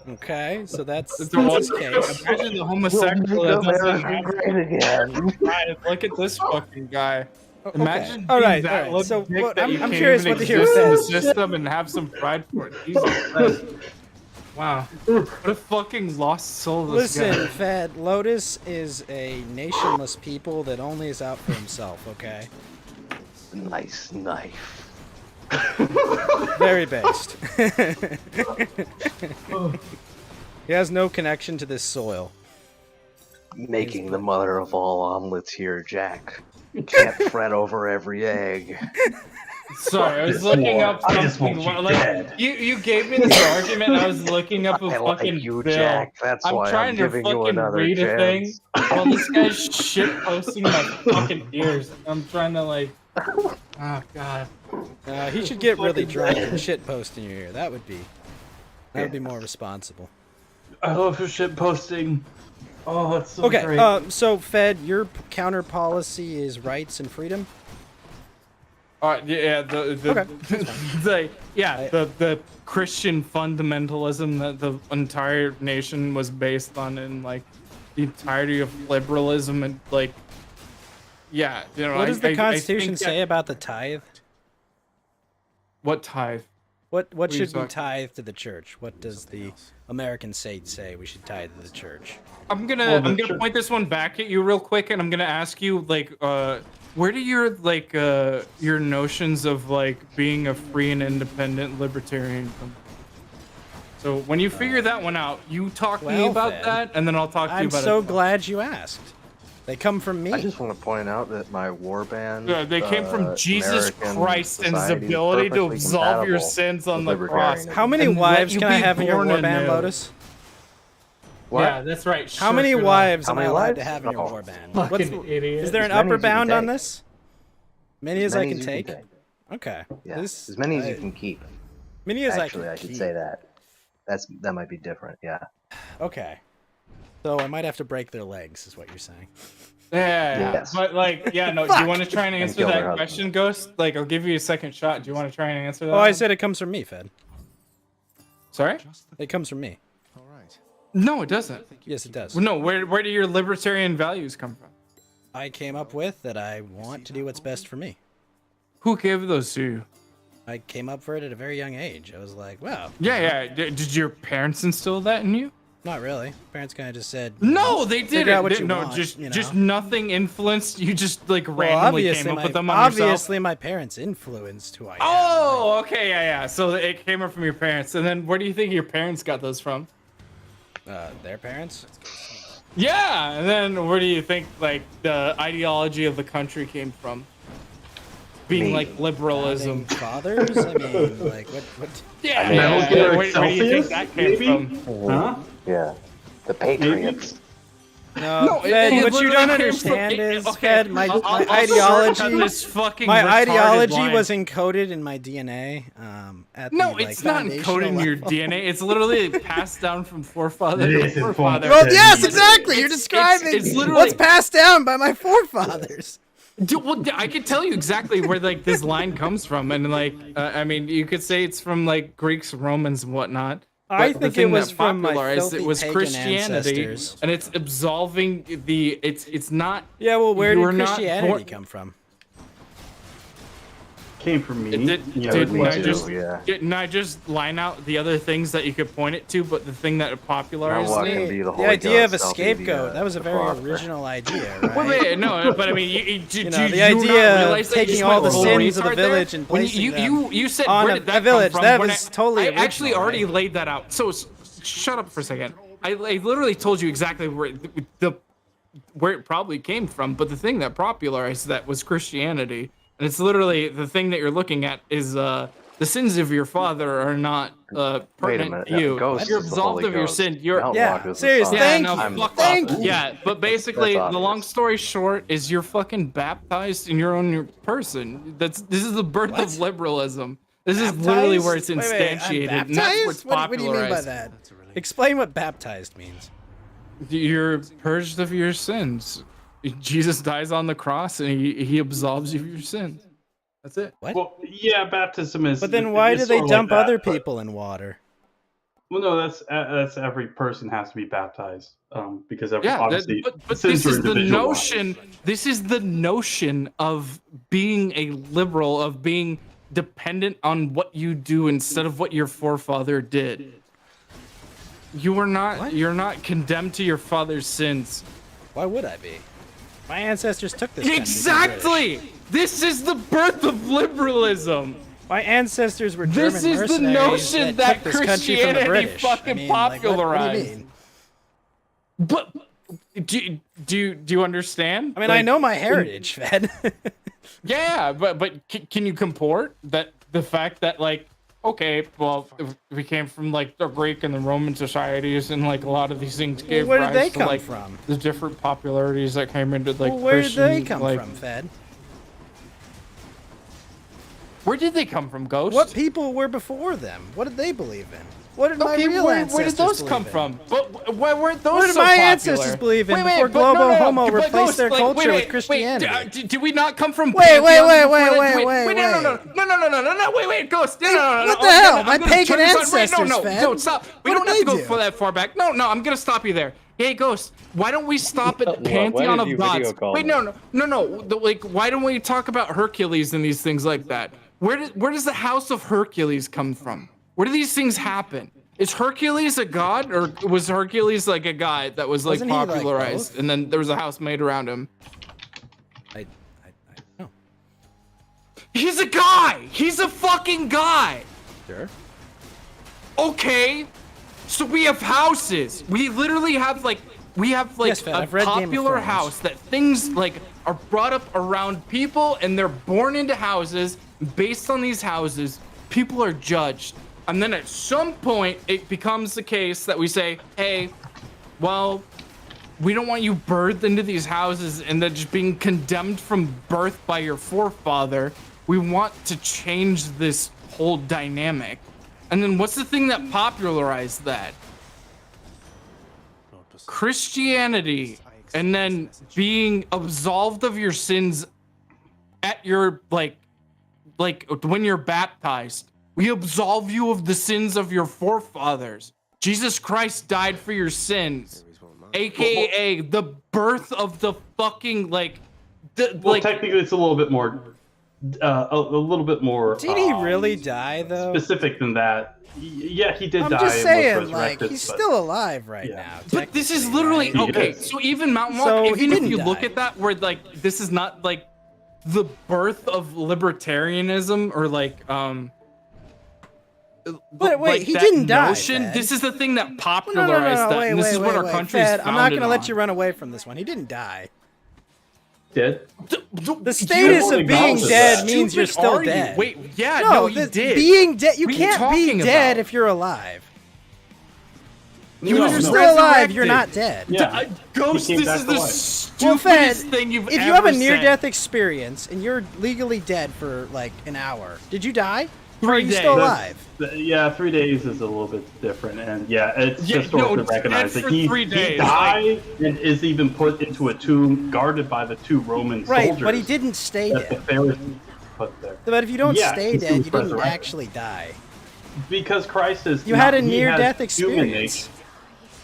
Okay, so that's It's a his case. Imagine the We'll homosexual make that doesn't America have great again. pride. Look at this fucking guy. Imagine All being right, that all right. little So, dick what- that I'm- you I'm can't curious even what to hear exist in the Fed. system and have some pride for it. Jesus Christ. Wow. What a fucking lost soul this Listen, guy. Fed, Lotus is a nationless people that only is out for himself, okay? Nice knife. Very based. He has no connection to this soil. Making the mother of all omelets here, Jack. Can't fret over every egg. Sorry, I was looking up I just something. want you Like, dead. you gave me this argument. I was looking up a I like fucking you, bill. Jack. That's I'm why trying I'm to giving you fucking another read a thing chance. while this guy's shit posting my fucking ears. I'm trying to like. Oh god. He should get really drunk and shit post in your ear. That would be more responsible. I love your shit posting. Oh, that's so Okay, great. so Fed, your counter policy is rights and freedom. Yeah, the Okay, the Christian fundamentalism that the entire nation was based on, and like the entirety of liberalism, and like, yeah, you know. What does the I Constitution think that- say about the tithe? What tithe? What are you should be talking- tithe to the church? What does the American state say we should tithe to the church? I'm gonna point this one back at you real quick, and I'm gonna ask you like, where do your like your notions of like being a free and independent libertarian come? So when you figure that one out, you talk to me Well, about Fed, that, and then I'll talk to you I'm about so it. glad you asked. They come from me. I just want to point out that my warband. They came from Jesus American Christ and his society is ability to perfectly absolve your compatible sins on with the cross. libertarianism. How many and let wives you can I be have in your born warband, anew. Lotus? What? Yeah, that's right. How many wives How am I many allowed to wives? have in your Oh, warband? Fucking idiot. Is there an As many upper as you can bound on take. this? Many as I many can as you take. take. Okay. Yeah, This, as many as you can keep. Many as Actually, I I can should keep. say that. That might be different. Yeah. Okay. So I might have to break their legs, is what you're saying. Yeah, Yes. but like, yeah, no. Do you want to try and answer kill their that husband. question, Ghost? Like, I'll give you a second shot. Do you want to try and answer that? Oh, I one? said it comes from me, Fed. Sorry. It comes from me. All right. No, it doesn't. Yes, it does. Well, no, where do your libertarian values come from? I came up with that I want to do what's best for me. Who gave those to you? I came up for it at a very young age. I was like, wow. Yeah. Did your parents instill that in you? Not really. Parents kind of just said, No, they figure out didn't. what you No, want, just you know? just nothing influenced you. Just like Well, randomly obviously, came up my, with them on yourself. obviously my parents influenced who I am. Oh, okay, yeah. So it came up from your parents, and then where do you think your parents got those from? Their parents? Yeah, and then where do you think like the ideology of the country came from? Being Me. like liberalism. Fathers? I mean, like, what? Yeah, mean, yeah. Metal Where Gear do you think Celsius, that came maybe? from? Huh? Yeah. The Patriots. No, it- Fed, it what you literally don't came understand from- is, okay, Fed, my I'll shortcut ideology, this fucking my retarded ideology line. was encoded in my DNA. At No, the, like, it's not encoded in foundational your level. DNA. It's literally passed down from forefather It to is informed. forefather. Well, It's- yes, exactly. You're describing it's literally- what's passed down by my forefathers. Dude, well, I could tell you exactly where like this line comes from, and like, I mean, you could say it's from like Greeks, Romans, and whatnot. I but the think thing it was that from my popularized filthy it was pagan Christianity, ancestors. and it's absolving the. It's not. Yeah, well, where You did were not Christianity born- come from? Came from me. Didn't I just line out the other things that you could point it to, but the thing that popularized Now what it? can be the The Holy idea of Ghost, a I'll be the, scapegoat, that was a the very father. original idea, right? Wait, no, but I mean, you know, do the you not idea of realize that you taking just all went the full sins of the retard there? village and When placing you said on where a did that village, come from? that When was totally I actually original, already right? laid that out. So shut up for a second. I literally told you exactly where it probably came from, but the thing that popularized that was Christianity, and it's literally the thing that you're looking at is The sins of your father are not Wait a pertinent minute. to you. Ghost You're is the absolved Holy of your Ghost. sin. You're Mount Yeah, Rock is the seriously, Son. yeah, thank no, you. I'm- fuck Thank off. you. Yeah, but basically, That's the obvious. long story short is you're fucking baptized in your own person. This is the birth What? of liberalism. This is literally where it's Baptized? Wait, I'm instantiated, and that's where it's baptized? What do you mean by popularized. that? Explain what baptized means. You're purged of your sins. Jesus dies on the cross, and he absolves you of your sins. That's it. What? Well, yeah, baptism is. But then why is do they sort of like dump that, other but- people in water? Well, no, that's every person has to be baptized, because Yeah, obviously but sins this are is the individualized. notion. This is the notion of being a liberal, of being dependent on what you do instead of what your forefather did. You are not. What? You're not condemned to your father's sins. Why would I be? My ancestors took this country from the British. Exactly. This is the birth of liberalism. My ancestors were German This is the mercenaries notion that that took this country from the Christianity British. fucking I mean, like, what do popularized. you mean? But do you understand? I mean, Like, I know my heritage, Fed. Yeah, but can you comport that the fact that like, okay, well, we came from like the Greek and the Roman societies, and like a lot of these things gave where did rise they to come like from? the different popularities that came into like Well, where did they Christian, come like, from, Fed? Where did they come from, Ghost? What people were before them? What did they believe in? What did my Okay, real where ancestors did those believe come in? from? But why weren't those What did so my popular? ancestors believe in Wait, before but Globo Homo but replaced Ghost, their like, culture with wait, Christianity? did we not come from Wait, pantheons wait, before that? wait, Ghost, no, what the I'm hell? I'm My gonna pagan turn this on. Wait, ancestors, no, Fed. don't stop. We What don't did have to they go do? for that far back. No, I'm gonna stop you there. Hey, Ghost, why don't we stop at the Why pantheon did of you gods? video call Wait, me? no. Like, why don't we talk about Hercules and these things like that? Where does the house of Hercules come from? Where do these things happen? Is Hercules a god, or was Hercules like a guy that was like Wasn't he, like, popularized, both? and then there was a house made around him? I don't know. He's a guy. He's a fucking guy. Sure. Okay, so we have houses. We literally have like Yes, Fed, a I've read Game of popular Thrones. house that things like are brought up around people, and they're born into houses. Based on these houses, people are judged, and then at some point it becomes the case that we say, hey, well, we don't want you birthed into these houses and then just being condemned from birth by your forefather. We want to change this whole dynamic. And then what's the thing that popularized that? Christianity, and then being absolved of your sins at your like when you're baptized. We absolve you of the sins of your forefathers. Jesus Christ died for your sins, aka the birth of the fucking Well, technically, it's a little bit more, a little bit more. Did he really die though? Specific than that? Yeah, he did I'm die. just and saying, was like, resurrected, he's but- still alive right Yeah. now. But this is technically, literally right? okay. is. So even Mountain Walk, So he even if didn't you look die. at that, where like this is not like the birth of libertarianism or like Wait, like he that didn't die, notion. Fed. This is the thing that No, popularized that, wait, and this wait, is what our wait, country Fed, is I'm not founded gonna let on. you run away from this one. He didn't die. Did? The status won't of being acknowledge dead that. means you're Stupid still are you? dead. Wait, yeah, no, you the- did. Being dead, you What are you can't be talking dead about? if you're alive. No, You're no. still alive. You're Resurrected. not dead. Yeah. Ghost, He came this back is to the life. Well, Fed, stupidest thing you've if ever you have a said. near-death experience and you're legally dead for like an hour, did you die? Or 3 are you days. still alive? Yeah, 3 days is a little bit different, and yeah, it's Yeah, historically no, it's recognized dead that for he 3 days, he died and is even put into a tomb guarded by the 2 Roman Right, soldiers. but he didn't stay that the dead. Pharisees put there. But if you don't Yeah, stay he dead, was you didn't resurrected. actually die. Because Christ is You had a he has near-death human experience. nature.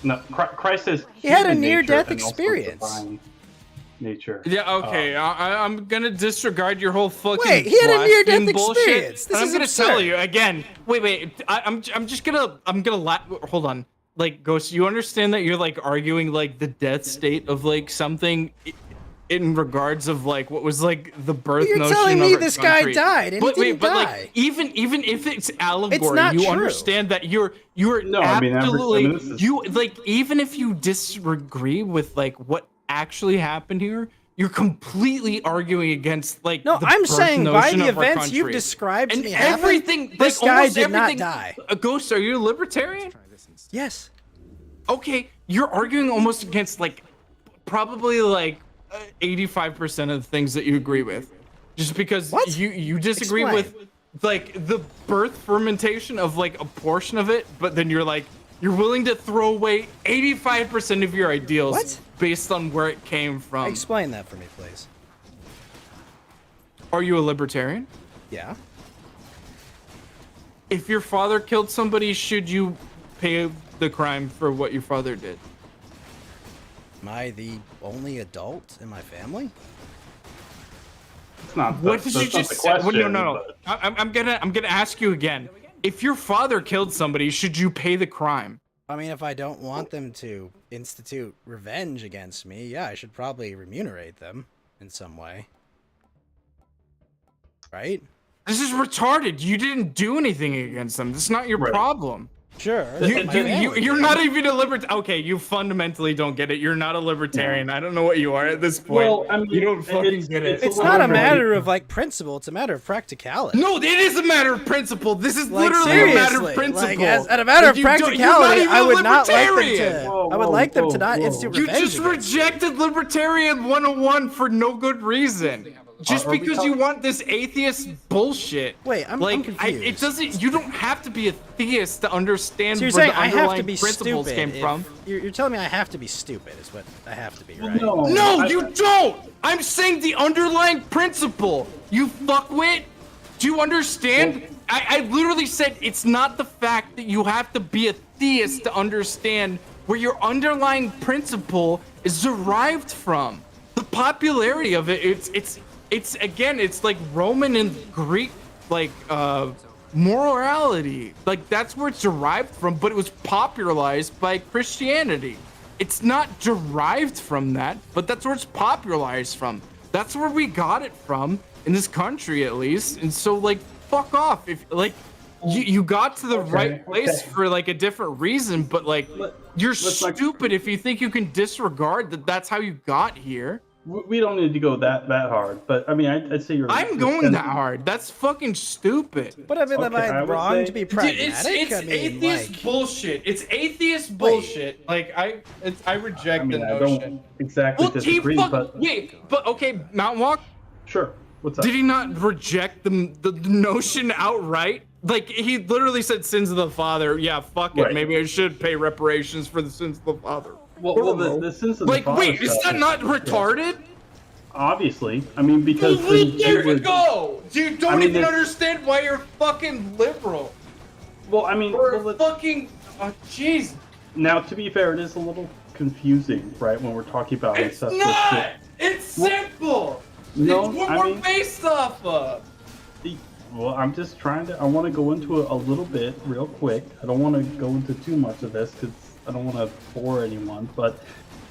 No, Christ is He had a human nature near-death and also experience. divine nature. Yeah, okay. I'm gonna disregard your whole fucking. Wait, he had a near-death blaspheme bullshit, experience. This and I'm is gonna absurd. tell you again. Wait. I'm just gonna hold on. Like, Ghost, you understand that you're like arguing like the death state of like something in regards of like what was like the birth You're notion telling of me our this guy country. died and he but didn't but die. like even if it's allegory, not you true. understand that you're No, I mean, absolutely this is- you like even if you disagree with like what actually happened here, you're completely arguing against like. No, the I'm birth saying by notion the of our events you've country. described to And me happened, everything. this like, guy almost did not everything, die. Ghost, are you a libertarian? Yes. Okay, you're arguing almost against like probably like 85% of the things that you agree with, just because What? you disagree Explain. with like the birth fermentation of like a portion of it, but then you're willing to throw away 85% of your ideals What? based on where it came from. Explain that for me, please. Are you a libertarian? Yeah. If your father killed somebody, should you pay the crime for what your father did? Am I the only adult in my family? It's not. What did you that's not just the say? Well, question, no. but- I'm gonna ask you again. If your father killed somebody, should you pay the crime? I mean, if I don't want them to institute revenge against me, yeah, I should probably remunerate them in some way. Right? This is retarded. You didn't do anything against them. This is not your Right. problem. Sure. You're not even a libertarian. Okay, you fundamentally don't get it. You're not a libertarian. I don't know what you are at this point. Well, I mean, you don't fucking get it. It's not a matter of like principle. It's a matter of practicality. No, it is a matter of principle. This is Like, literally a matter seriously, of principle. like, as a matter of If you don't- you're not practicality, even I a would not like them libertarian. to. Whoa, I would like them to whoa, not whoa. institute You revenge. just against me. rejected Libertarian 101 for no good reason. Just Are we because you want this atheist bullshit. Wait, I'm like confused. it doesn't. You don't have to be a theist to understand So you're where saying the I have to underlying be principles stupid? came if- from. You're telling me I have to be stupid is what I have to be, right? No, you don't. I'm saying the underlying principle. You fuckwit. Do you understand? I literally said it's not the fact that you have to be a theist to understand where your underlying principle is derived from. The popularity of it, it's again, it's like Roman and Greek, like morality. Like that's where it's derived from, but it was popularized by Christianity. It's not derived from that, but that's where it's popularized from. That's where we got it from in this country, at least. And so, like, fuck off. If like you got to the right place for like a different reason, but like you're stupid if you think you can disregard that. That's how you got here. We don't need to go that hard, but I mean, I'd say you're. I'm going that hard. That's fucking stupid. But I mean, am Okay, I I would wrong say- to be Dude, pragmatic? it's I mean, atheist like, bullshit. It's atheist bullshit. Like I reject I mean, the I notion. don't exactly Well, he disagree, but wait, but okay, Mountain Walk. sure. What's up? Did he not reject the notion outright? Like he literally said sins of the father. Yeah, fuck it. Right. Maybe I should pay reparations for the sins of the father. Well, the sins of the Like, father wait, is stuff that not retarded? Obviously, I mean, because Well, then there you you would- go. You don't I mean, even it's- understand why you're fucking liberal. Well, I mean, Or well, it- fucking, jeez. now to be fair, it is a little confusing, right? When we're talking about It's ancestral not. shit. It's simple. No, it's what I we're mean- based off of. Well, I'm just trying to. I want to go into it a little bit, real quick. I don't want to go into too much of this because I don't want to bore anyone. But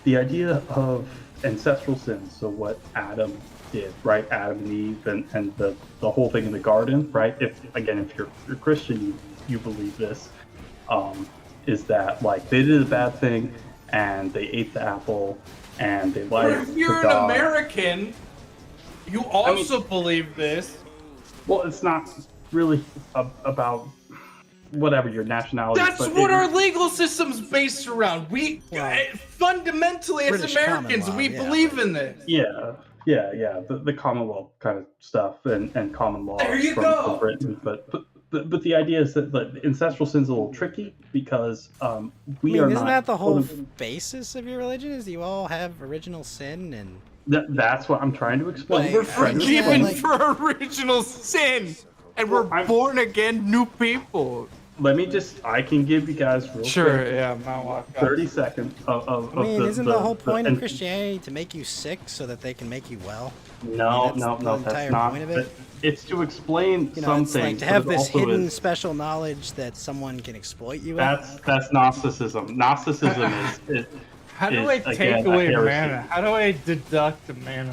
the idea of ancestral sins, so what Adam did, right? Adam and Eve, and the whole thing in the garden, right? If you're Christian, you believe this, is that like they did a bad thing and they ate the apple and they But lied if you're to an God. American, you also believe this. Well, it's not really about whatever your nationality. That's but what it- our legal system's based around. We fundamentally, as British common Americans, law, we yeah. believe in this. Yeah. The Commonwealth kind of stuff and common law There you from go. Britain, but the idea is that the ancestral sin's a little tricky because we I are mean, not. isn't that the whole quote- basis of your religion? Is you all have original sin and That's what I'm trying to explain. Like, We're Trying to forgiven explain, like- for original sin, and we're Well, I'm- born again new people. Let me I can give you guys real quick, yeah, Mount Walk. 30 seconds of I mean, isn't the whole point of and- Christianity to make you sick so that they can make you well? No, that's the no, entire that's not. point of it? It's to explain You know, some it's things. like to but have it this also hidden is- special knowledge that someone can exploit you with. That's Gnosticism. Gnosticism is How do is, I again, take a away heresy. mana? How do I deduct the mana?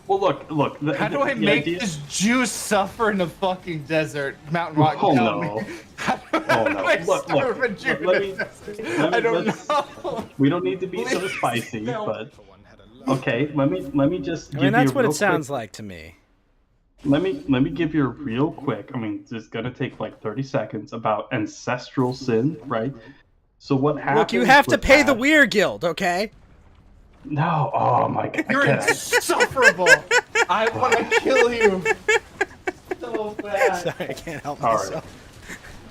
Well, look. How do I the make idea- this Jew suffer in the fucking desert? Mountain Rock, Oh tell no! me. How do Oh no! I Look, starve a Jew let in me. the desert? let me- I don't let's- know. We don't need to be so Please spicy, don't. but Okay, let me just. I mean, that's what it real sounds quick, like to me. Let me give you a real quick. I mean, it's gonna take like 30 seconds about ancestral sin, right? So what happens? Look, you have to with pay the Adam- Weir Guild, okay? No, oh my god! You're can I- insufferable. I want to kill you so bad. Sorry, I can't help All myself.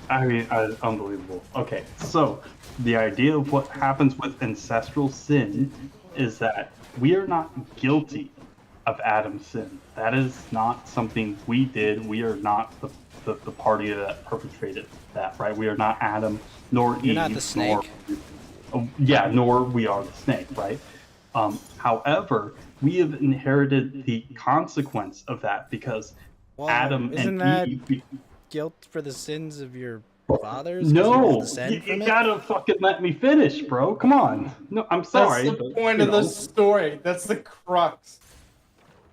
I mean, unbelievable. Okay, so the idea of what happens with ancestral sin is that we are not guilty of Adam's sin. That is not something we did. We are not the party that perpetrated that, right? We are not Adam, nor Eve. You're not the snake. Nor we are the snake, right? However, we have inherited the consequence of that because Well, Adam isn't and that Eve. guilt for the sins of your fathers? 'Cause you all No, descend you from it? gotta fucking let me finish, bro. Come on. No, I'm sorry. That's the but, point you of the know, story. That's the crux.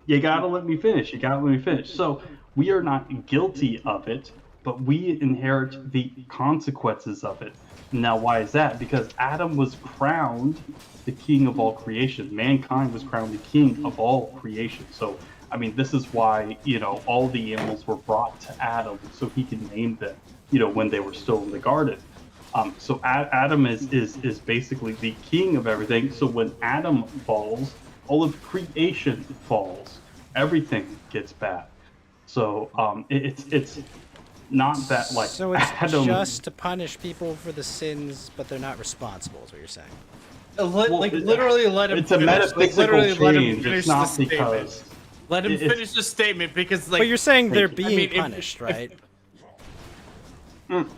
You gotta let me finish. You gotta let me finish. So we are not guilty of it, but we inherit the consequences of it. Now, why is that? Because Adam was crowned the king of all creation. Mankind was crowned the king of all creation. So, I mean, this is why, all the animals were brought to Adam so he could name them, when they were still in the garden. So Adam is basically the king of everything. So when Adam falls, all of creation falls. Everything gets bad. So it's not that like So it's Adam. just to punish people for the sins, but they're not responsible, is what you're saying. Literally let him It's a finish. metaphysical Literally let him change. finish It's the not statement. because. Let him it's- finish the statement because, like, But you're saying they're Thank you. being I mean, punished, right?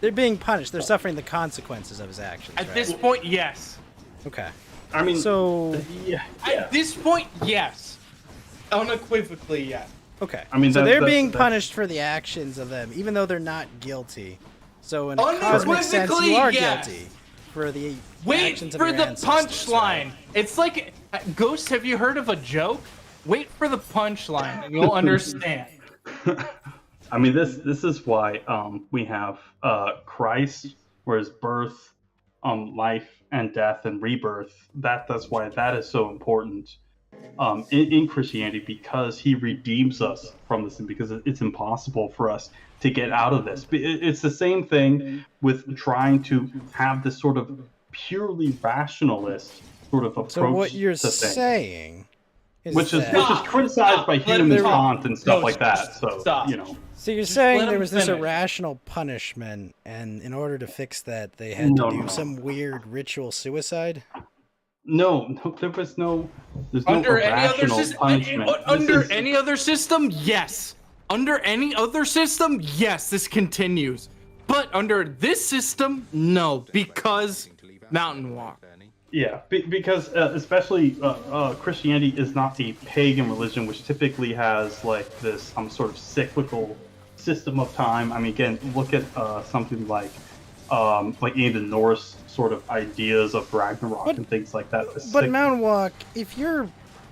They're being punished. They're suffering the consequences of his actions, at right? this point, yes. Okay. I mean, So, yeah. At this point, yes. Unequivocally, yes. okay. I mean, so that's- they're being that's- punished for the actions of them, even though they're not guilty. So in a cosmic sense, you Unequivocally, are yes. guilty for the Wait actions of for your the ancestors, punchline. right? It's like, Ghost, have you heard of a joke? Wait for the punchline and you'll understand. I mean, this is why we have Christ, where his birth, life and death and rebirth. That's why that is so important in Christianity, because he redeems us from this, and because it's impossible for us to get out of this. It's the same thing with trying to have this sort of purely rationalist sort of approach So what you're to things. saying is Which is that... criticized by Let him humans, talk. Kant, and stuff No, like that. So stop. So you're let saying there him was this finish. irrational punishment, and in order to fix that, they had No, to do no. some weird ritual suicide? No, there's no Under any other irrational system, punishment. under This is- any other system, yes. Under any other system, yes, this continues. But under this system, no, because Mountain Walk. Yeah, because especially Christianity is not a pagan religion, which typically has like this sort of cyclical system of time. I mean, again, look at something like any of the Norse sort of ideas of Ragnarok and things like that. But Mountain Walk, if you're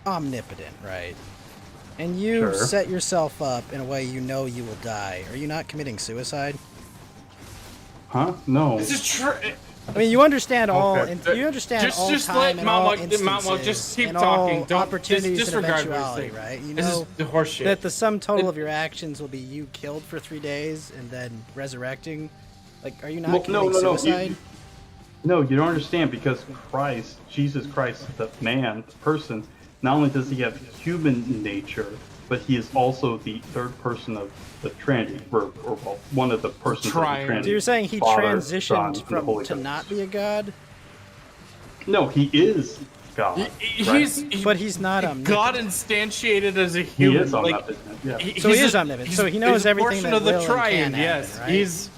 omnipotent, right, and you Sure. set yourself up in a way you know you will die, are you not committing suicide? Huh? No. This is true. I mean, you understand all, Okay. and you understand Just- all just time let and Mount all Walk- instances Mount Walk, just keep and talking. all Don't- opportunities just and disregard what you're eventuality, saying. right? You This is know the horseshit. that the sum total of your actions will be you killed for 3 days and then resurrecting. Like, are you not Well, committing no. suicide? No, you don't understand, because Christ, Jesus Christ, the man, the person, not only does he have human nature, but he is also the third person of the Trinity, or well, one of the persons of the Triune. Trinity. So you're saying he Father, Son, transitioned and the from Holy to Ghost. not be a god, No, he is God. but he's not omnipotent. God instantiated as a He human. is like, omnipotent. Yeah. So he he's is omnipotent. So he knows he's a everything portion that of the will and triune. can Yes, happen, right? he's.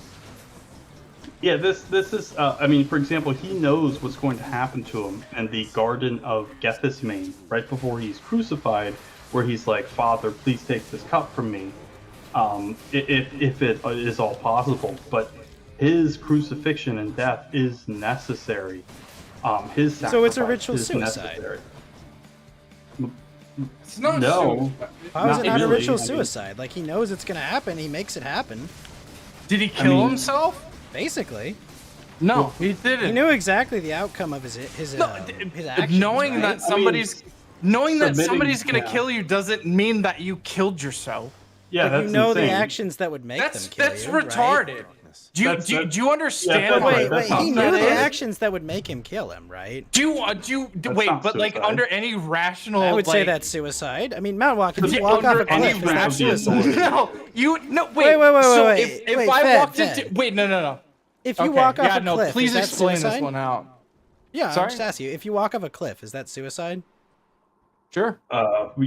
Yeah, this is. I mean, for example, he knows what's going to happen to him in the Garden of Gethsemane, right before he's crucified, where he's like, "Father, please take this cup from me, if it is all possible." But his crucifixion and death is necessary. His sacrifice So it's a ritual is suicide. necessary. It's not No. suicide. How is it not a really. ritual I mean, suicide? Like, he knows it's gonna happen. He makes it happen. Did he kill mean- himself? Basically, No, he didn't. he knew exactly the outcome of his No, actions. knowing right? that somebody's knowing that submitting- somebody's gonna yeah. kill you doesn't mean that you killed yourself. Yeah, But that's you know insane. the actions that would make That's them kill that's you, right? retarded. Do you That's- do, you- that's- do you understand? that's what right, Wait, that's he not knew the suicide. actions that would make him kill him, right? Wait, not but like suicide. under any rational, I would say like, that's suicide. I mean, mountain walking, if you yeah, walk off under a cliff, any is that rational- suicide? Wait. Wait, So wait, if wait, I Fed, walked Fed. into no. If you Okay, walk off yeah, a no, cliff, please is that explain suicide? this one out. Yeah, Sorry? I'm just asking you. If you walk off a cliff, is that suicide? Sure.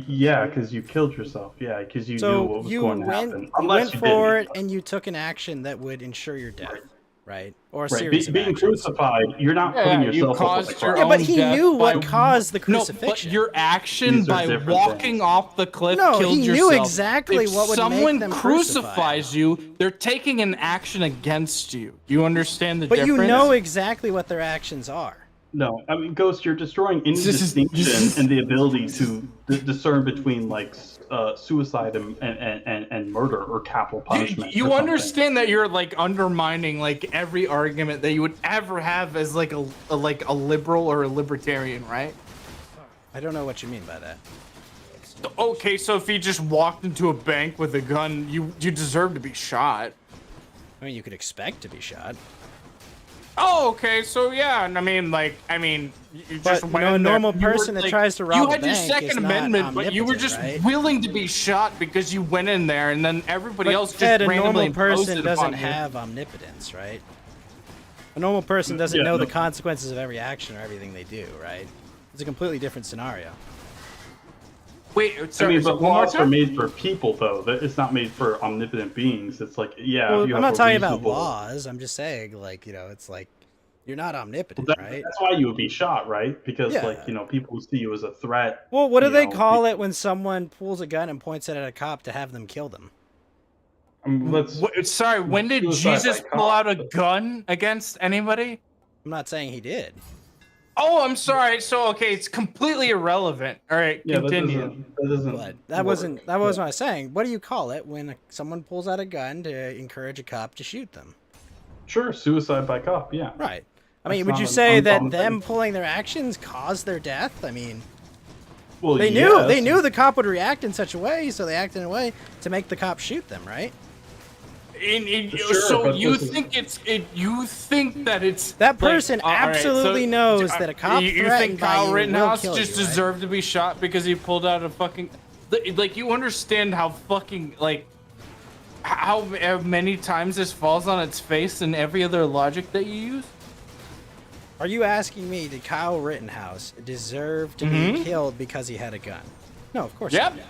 Yeah, because you killed yourself. Yeah, because you knew what So was you going to went, happen. you Unless went you for it didn't. and you took an action that would ensure your death, right? Or a Right. series of Being actions. crucified, you're not putting Yeah, you yourself up caused with your the Yeah, crowd. but own he death knew what by- caused the No, crucifixion. but your action These are by different walking things. off the cliff No, killed he yourself. knew exactly if what would make someone them crucifies you, they're taking an action against you. You understand the But difference? you know exactly what their actions are. No, I mean, Ghost, you're destroying any This is- distinction and the ability to discern between like suicide and murder or capital punishment. You or something. understand that you're like undermining like every argument that you would ever have as like a liberal or a libertarian, right? I don't know what you mean by that. Okay, so if he just walked into a bank with a gun, you deserve to be shot. I mean, you could expect to be shot. Oh, okay. So yeah, and I mean, you But, just you went know, a in there, normal you were, person that like, tries to rob you a had your bank is Second not Amendment, but you were just omnipotent, right? willing to be shot because you went in there, and then everybody But else just Ted, a randomly normal imposed person it doesn't upon you. have omnipotence, right? A normal person doesn't Yeah, know the no. consequences of every action or everything they do, right? It's a completely different scenario. Wait, I sorry, mean, but one more laws are time? made for people, though. It's not made for omnipotent beings. It's like, yeah, Well, if you I'm have not a talking about reasonable- laws. I'm just saying, like, you know, it's like you're not omnipotent, Well, right? That's why you would be shot, right? Because, Yeah. like, you know, people see you as a threat. Well, what do you they know, call it when someone pulls a gun and points it at a cop to have them kill them? Sorry, when did Suicide Jesus by pull cop. out a gun against anybody? I'm not saying he did. Oh, I'm sorry. So okay, it's completely irrelevant. All right, Yeah, continue. that doesn't But that wasn't what I was saying. What do you call it when someone pulls out a gun to encourage a cop to shoot them? Sure, suicide by cop, yeah. Right. I That's mean, would not you an say that uncommon them thing. pulling their actions caused their death? I mean, Well, they yes. knew the cop would react in such a way, so they acted in a way to make the cop shoot them, right? Sure, So but you this is- think you think that it's That person all right, absolutely knows that a cop You think threatened by Kyle you will Rittenhouse kill just you, right? deserved to be shot because he pulled out a fucking like you understand how fucking like how many times this falls on its face in every other logic that you use? Are you asking me, did Kyle Rittenhouse deserve to be killed because he had a gun? No, of course Yep. not.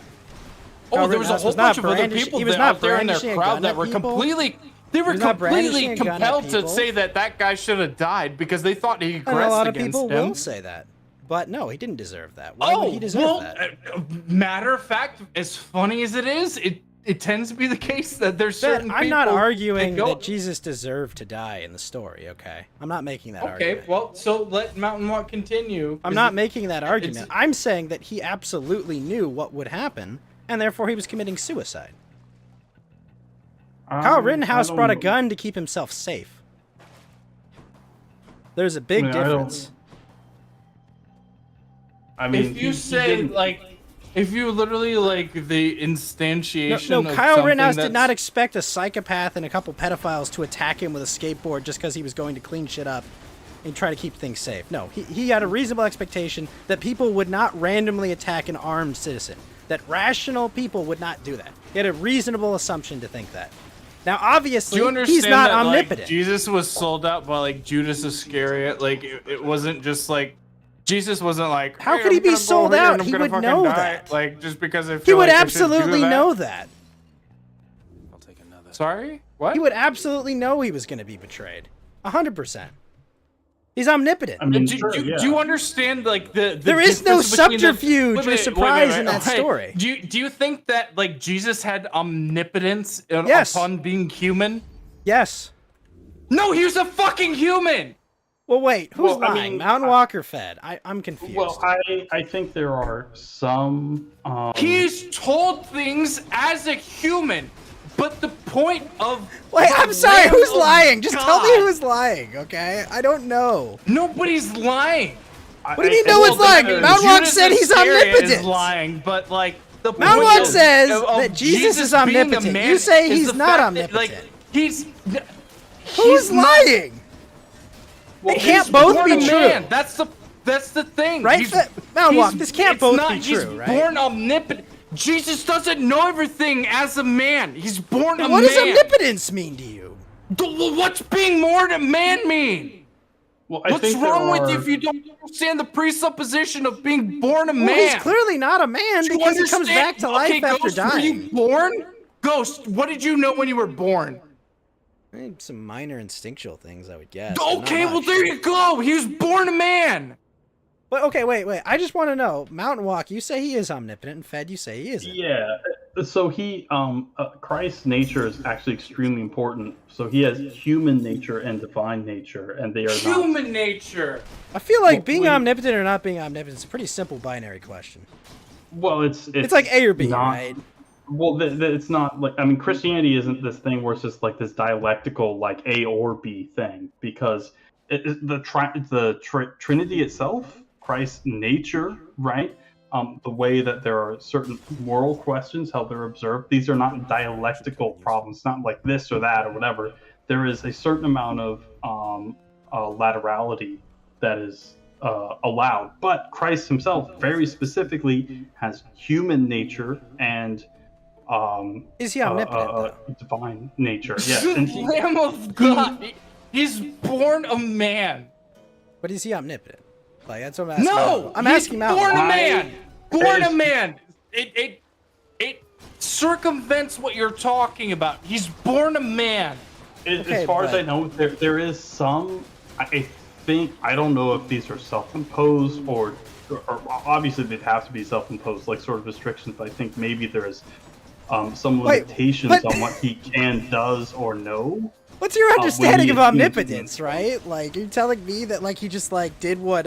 Oh, Kyle there was a Rittenhouse whole was not bunch of other brandish- people he was that not out there in their brandishing a crowd gun that at were people. completely was not brandishing completely a gun at compelled to people. say that guy should have died because they thought he And a aggressed lot of against people him. will say that. But no, he didn't deserve that. Why would he deserve well, that? Matter of fact, as funny as it is, it tends to be the case that there's certain I'm people not arguing go- that Jesus deserved to die in the story, okay? I'm not making that Okay, argument. well, so let Mountain Walk continue. I'm not making that argument. I'm saying that he absolutely knew what would happen, and therefore he was committing suicide. Kyle Rittenhouse brought a gun to keep himself safe. There's a big I mean, I don't- difference. I mean, If you he say didn't- like, if you literally like the instantiation. No, of Kyle something Rittenhouse did that's- not expect a psychopath and a couple pedophiles to attack him with a skateboard just because he was going to clean shit up and try to keep things safe. No, he had a reasonable expectation that people would not randomly attack an armed citizen. That rational people would not do that. He had a reasonable assumption to think that. Now, obviously, Do you understand he's not that, omnipotent. Like, Jesus was sold out by like Judas Iscariot. Like it wasn't just like Jesus wasn't like. How "Hey, could he I'm be gonna go sold over here out? and I'm He gonna would fucking know die." that. Like just because I feel He would like I should do absolutely that. know that. Sorry, what? He would absolutely know he was going to be betrayed. 100%. He's omnipotent. I mean, Do, sure, do, yeah. do you understand like the There is no difference between the- subterfuge or surprise in that wait. story. Do you think that like Jesus had omnipotence Yes. upon being human? Yes. No, he was a fucking human. Well, wait. Who's Well, I lying? mean, Mountain Walker Fed. I'm confused. Well, I think there are some. He's told things as a human, but the point of Wait, the I'm sorry. Lamb Who's of lying? Just tell me God- who's lying, okay? I don't know. Nobody's lying. What do you mean no one's lying? Mount Walk said he's omnipotent. Is lying, but like the Mount point Walk of- says of that Jesus is being a omnipotent. man You say is he's the not fact that, omnipotent. like he's Who's lying? They can't both be true. Man. That's the thing, Right? Mount Walk, this can't it's both not, be true, he's right? born omnipotent. Jesus doesn't know everything as a man. He's born a What man. does omnipotence mean to you? What's being more than man mean? Well, I What's think there wrong with are- you if you don't understand the presupposition of being born a man? Well, he's clearly not a man Do you because he comes understand? back to life Okay, after Ghost, dying. Were you born? Ghost, what did you know when you were born? Some minor instinctual things, I would guess. but not Okay, well much. there you go. He was born a man. But okay, wait. I just want to know. Mountain Walk, you say he is omnipotent, and Fed, you say he isn't. Yeah. So Christ's nature is actually extremely important. So he has human nature and divine nature, and they are not. Human nature. I feel like Well, being wait. omnipotent or not being omnipotent is a pretty simple binary question. Well, it's like A or B, not, right? Well, it's not like, I mean, Christianity isn't this thing where it's just like this dialectical like A or B thing, because the Trinity itself, Christ's nature, right? The way that there are certain moral questions, how they're observed, these are not dialectical problems. It's not like this or that or whatever. There is a certain amount of laterality that is allowed. But Christ himself, very specifically, has human nature and is he omnipotent? Divine nature. Yes. And Lamb of God. He's born a man. But is he omnipotent? Like that's what I'm asking. No, I'm he's asking Mountain born a Walk. man. Born a man. It circumvents what you're talking about. He's born a man. Okay, as far as but- I know, there is some. I think, I don't know if these are self-imposed or obviously they'd have to be self-imposed, like sort of restrictions. But I think maybe there is some limitations on what he can, does, or know. What's your understanding of when he- omnipotence, right? Like you're telling me that like he just like did what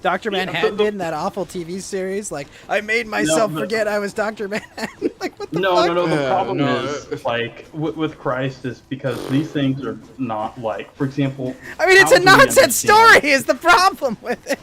Dr. Manhattan did in that awful TV series? Like I made myself forget I was Dr. Manhattan. Like what the fuck? No. The problem is like with Christ is because these things are not like, for example. I mean, it's how a do we nonsense understand- story. Is the problem with it?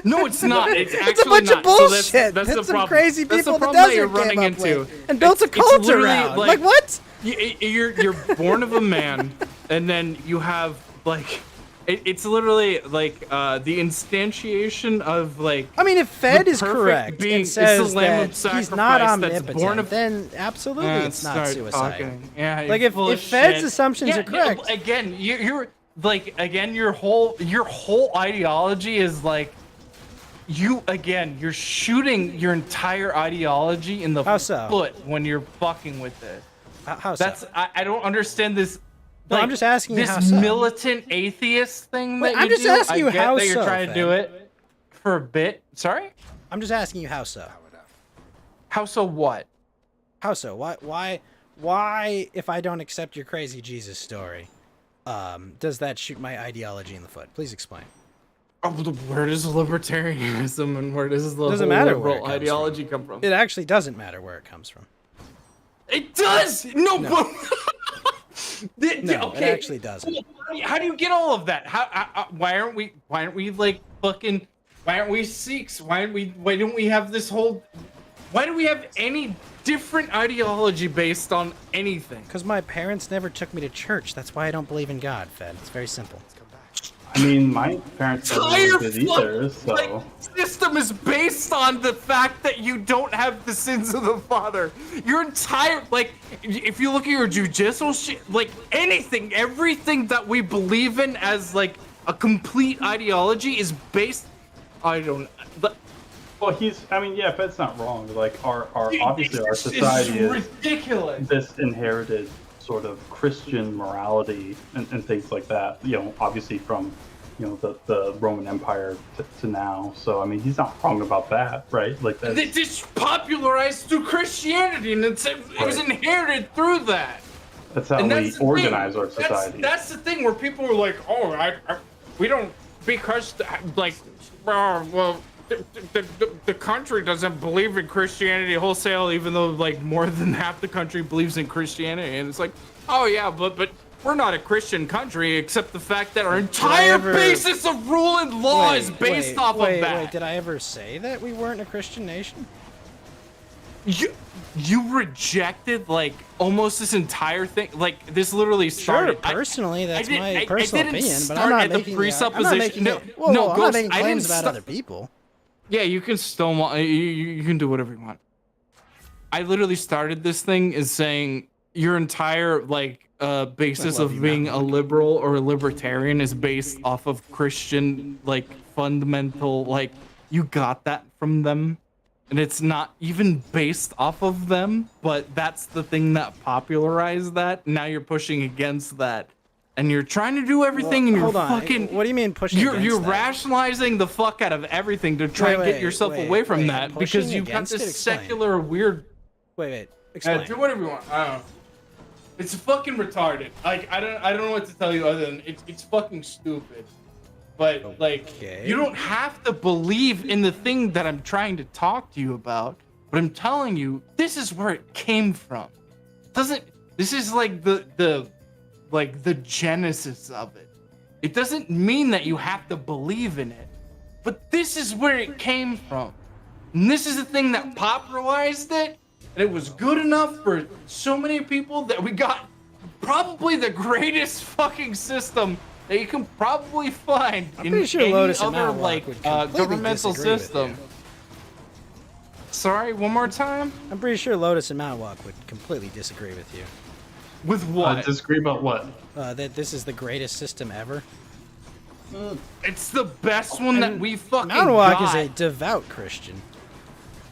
No, it's not. It's actually It's a bunch not. of bullshit. So that's that the some problem. crazy That's people the in the problem that you're desert running came up into. with and built a It's culture literally around. Like what? You're born of a man, and then you have like, it's literally like the instantiation of like. I mean, if Fed the is perfect correct being- and it's says the lamb that of he's not sacrifice that's omnipotent, born of- then absolutely it's not Start suicide. talking. Yeah, Like you're if full of Fed's shit. assumptions Yeah, are correct, yeah, again, you're like your whole ideology is like. You're shooting your entire ideology in the How so? foot when you're fucking with it. how so? I don't understand this. No, I'm like, just asking you this how so. militant atheist thing Wait, that I'm you just do. asking you I get how that you're so, trying to do Fed. it for a bit. Sorry? I'm just asking you how so. How so what? How so? Why if I don't accept your crazy Jesus story, does that shoot my ideology in the foot? Please explain. Oh, where does libertarianism and where does the Doesn't whole matter where it liberal comes ideology come from? It actually doesn't matter where it comes from. It does. No. No. No, Okay. it actually doesn't. How do you get all of that? Why aren't we like fucking? Why aren't we Sikhs? Why don't we have this whole? Why do we have any different ideology based on anything? Because my parents never took me to church. That's why I don't believe in God, Fed. It's very simple. I mean, my parents never Entire did either, so. system is based on the fact that you don't have the sins of the father. Your entire, like, if you look at your judicial shit, like anything, everything that we believe in as like a complete ideology is based. I don't. Well, Fed's not wrong. Like, obviously our society is ridiculous. this inherited sort of Christian morality and things like that. You know, obviously from, you know, the Roman Empire to now. So I mean, he's not wrong about that, right? Like that's, It's popularized through Christianity, and it was inherited through that. that's how And we that's the organize thing. our society. That's the thing where people are like, oh, we don't because like, well, the country doesn't believe in Christianity wholesale, even though like more than half the country believes in Christianity, and it's like, oh yeah, but we're not a Christian country, except the fact that our entire basis of rule and law is based off of that. Wait, did I ever say that we weren't a Christian nation? You rejected like almost this entire thing. Like this literally started. Sure, personally, that's my I personal didn't opinion, but start I'm not at the making presupposition. I'm not making claims about other people. Yeah, you can stonewall. You can do whatever you want. I literally started this thing as saying your entire like basis of being a liberal or a libertarian is based off of Christian like fundamental like you got that from them, and it's not even based off of them, but that's the thing that popularized that. Now you're pushing against that. And you're trying to do everything, and you're fucking. What do you mean pushing? You're rationalizing the fuck out of everything to try and get yourself away from that because you've got this secular weird. Wait, explain. Do whatever you want. I don't know. It's fucking retarded. Like I don't know what to tell you other than it's fucking stupid. But like you don't have to believe in the thing that I'm trying to talk to you about. But I'm telling you, this is where it came from. This is like the genesis of it. It doesn't mean that you have to believe in it, but this is where it came from. And this is the thing that popularized it, and it was good enough for so many people that we got probably the greatest fucking system that you can probably find in any other like governmental system. Sorry, one more time? I'm pretty sure Lotus and Mountwalk would completely disagree with you. With what? Disagree about what? That this is the greatest system ever. It's the best one that we fucking Mountwalk got. is a devout Christian.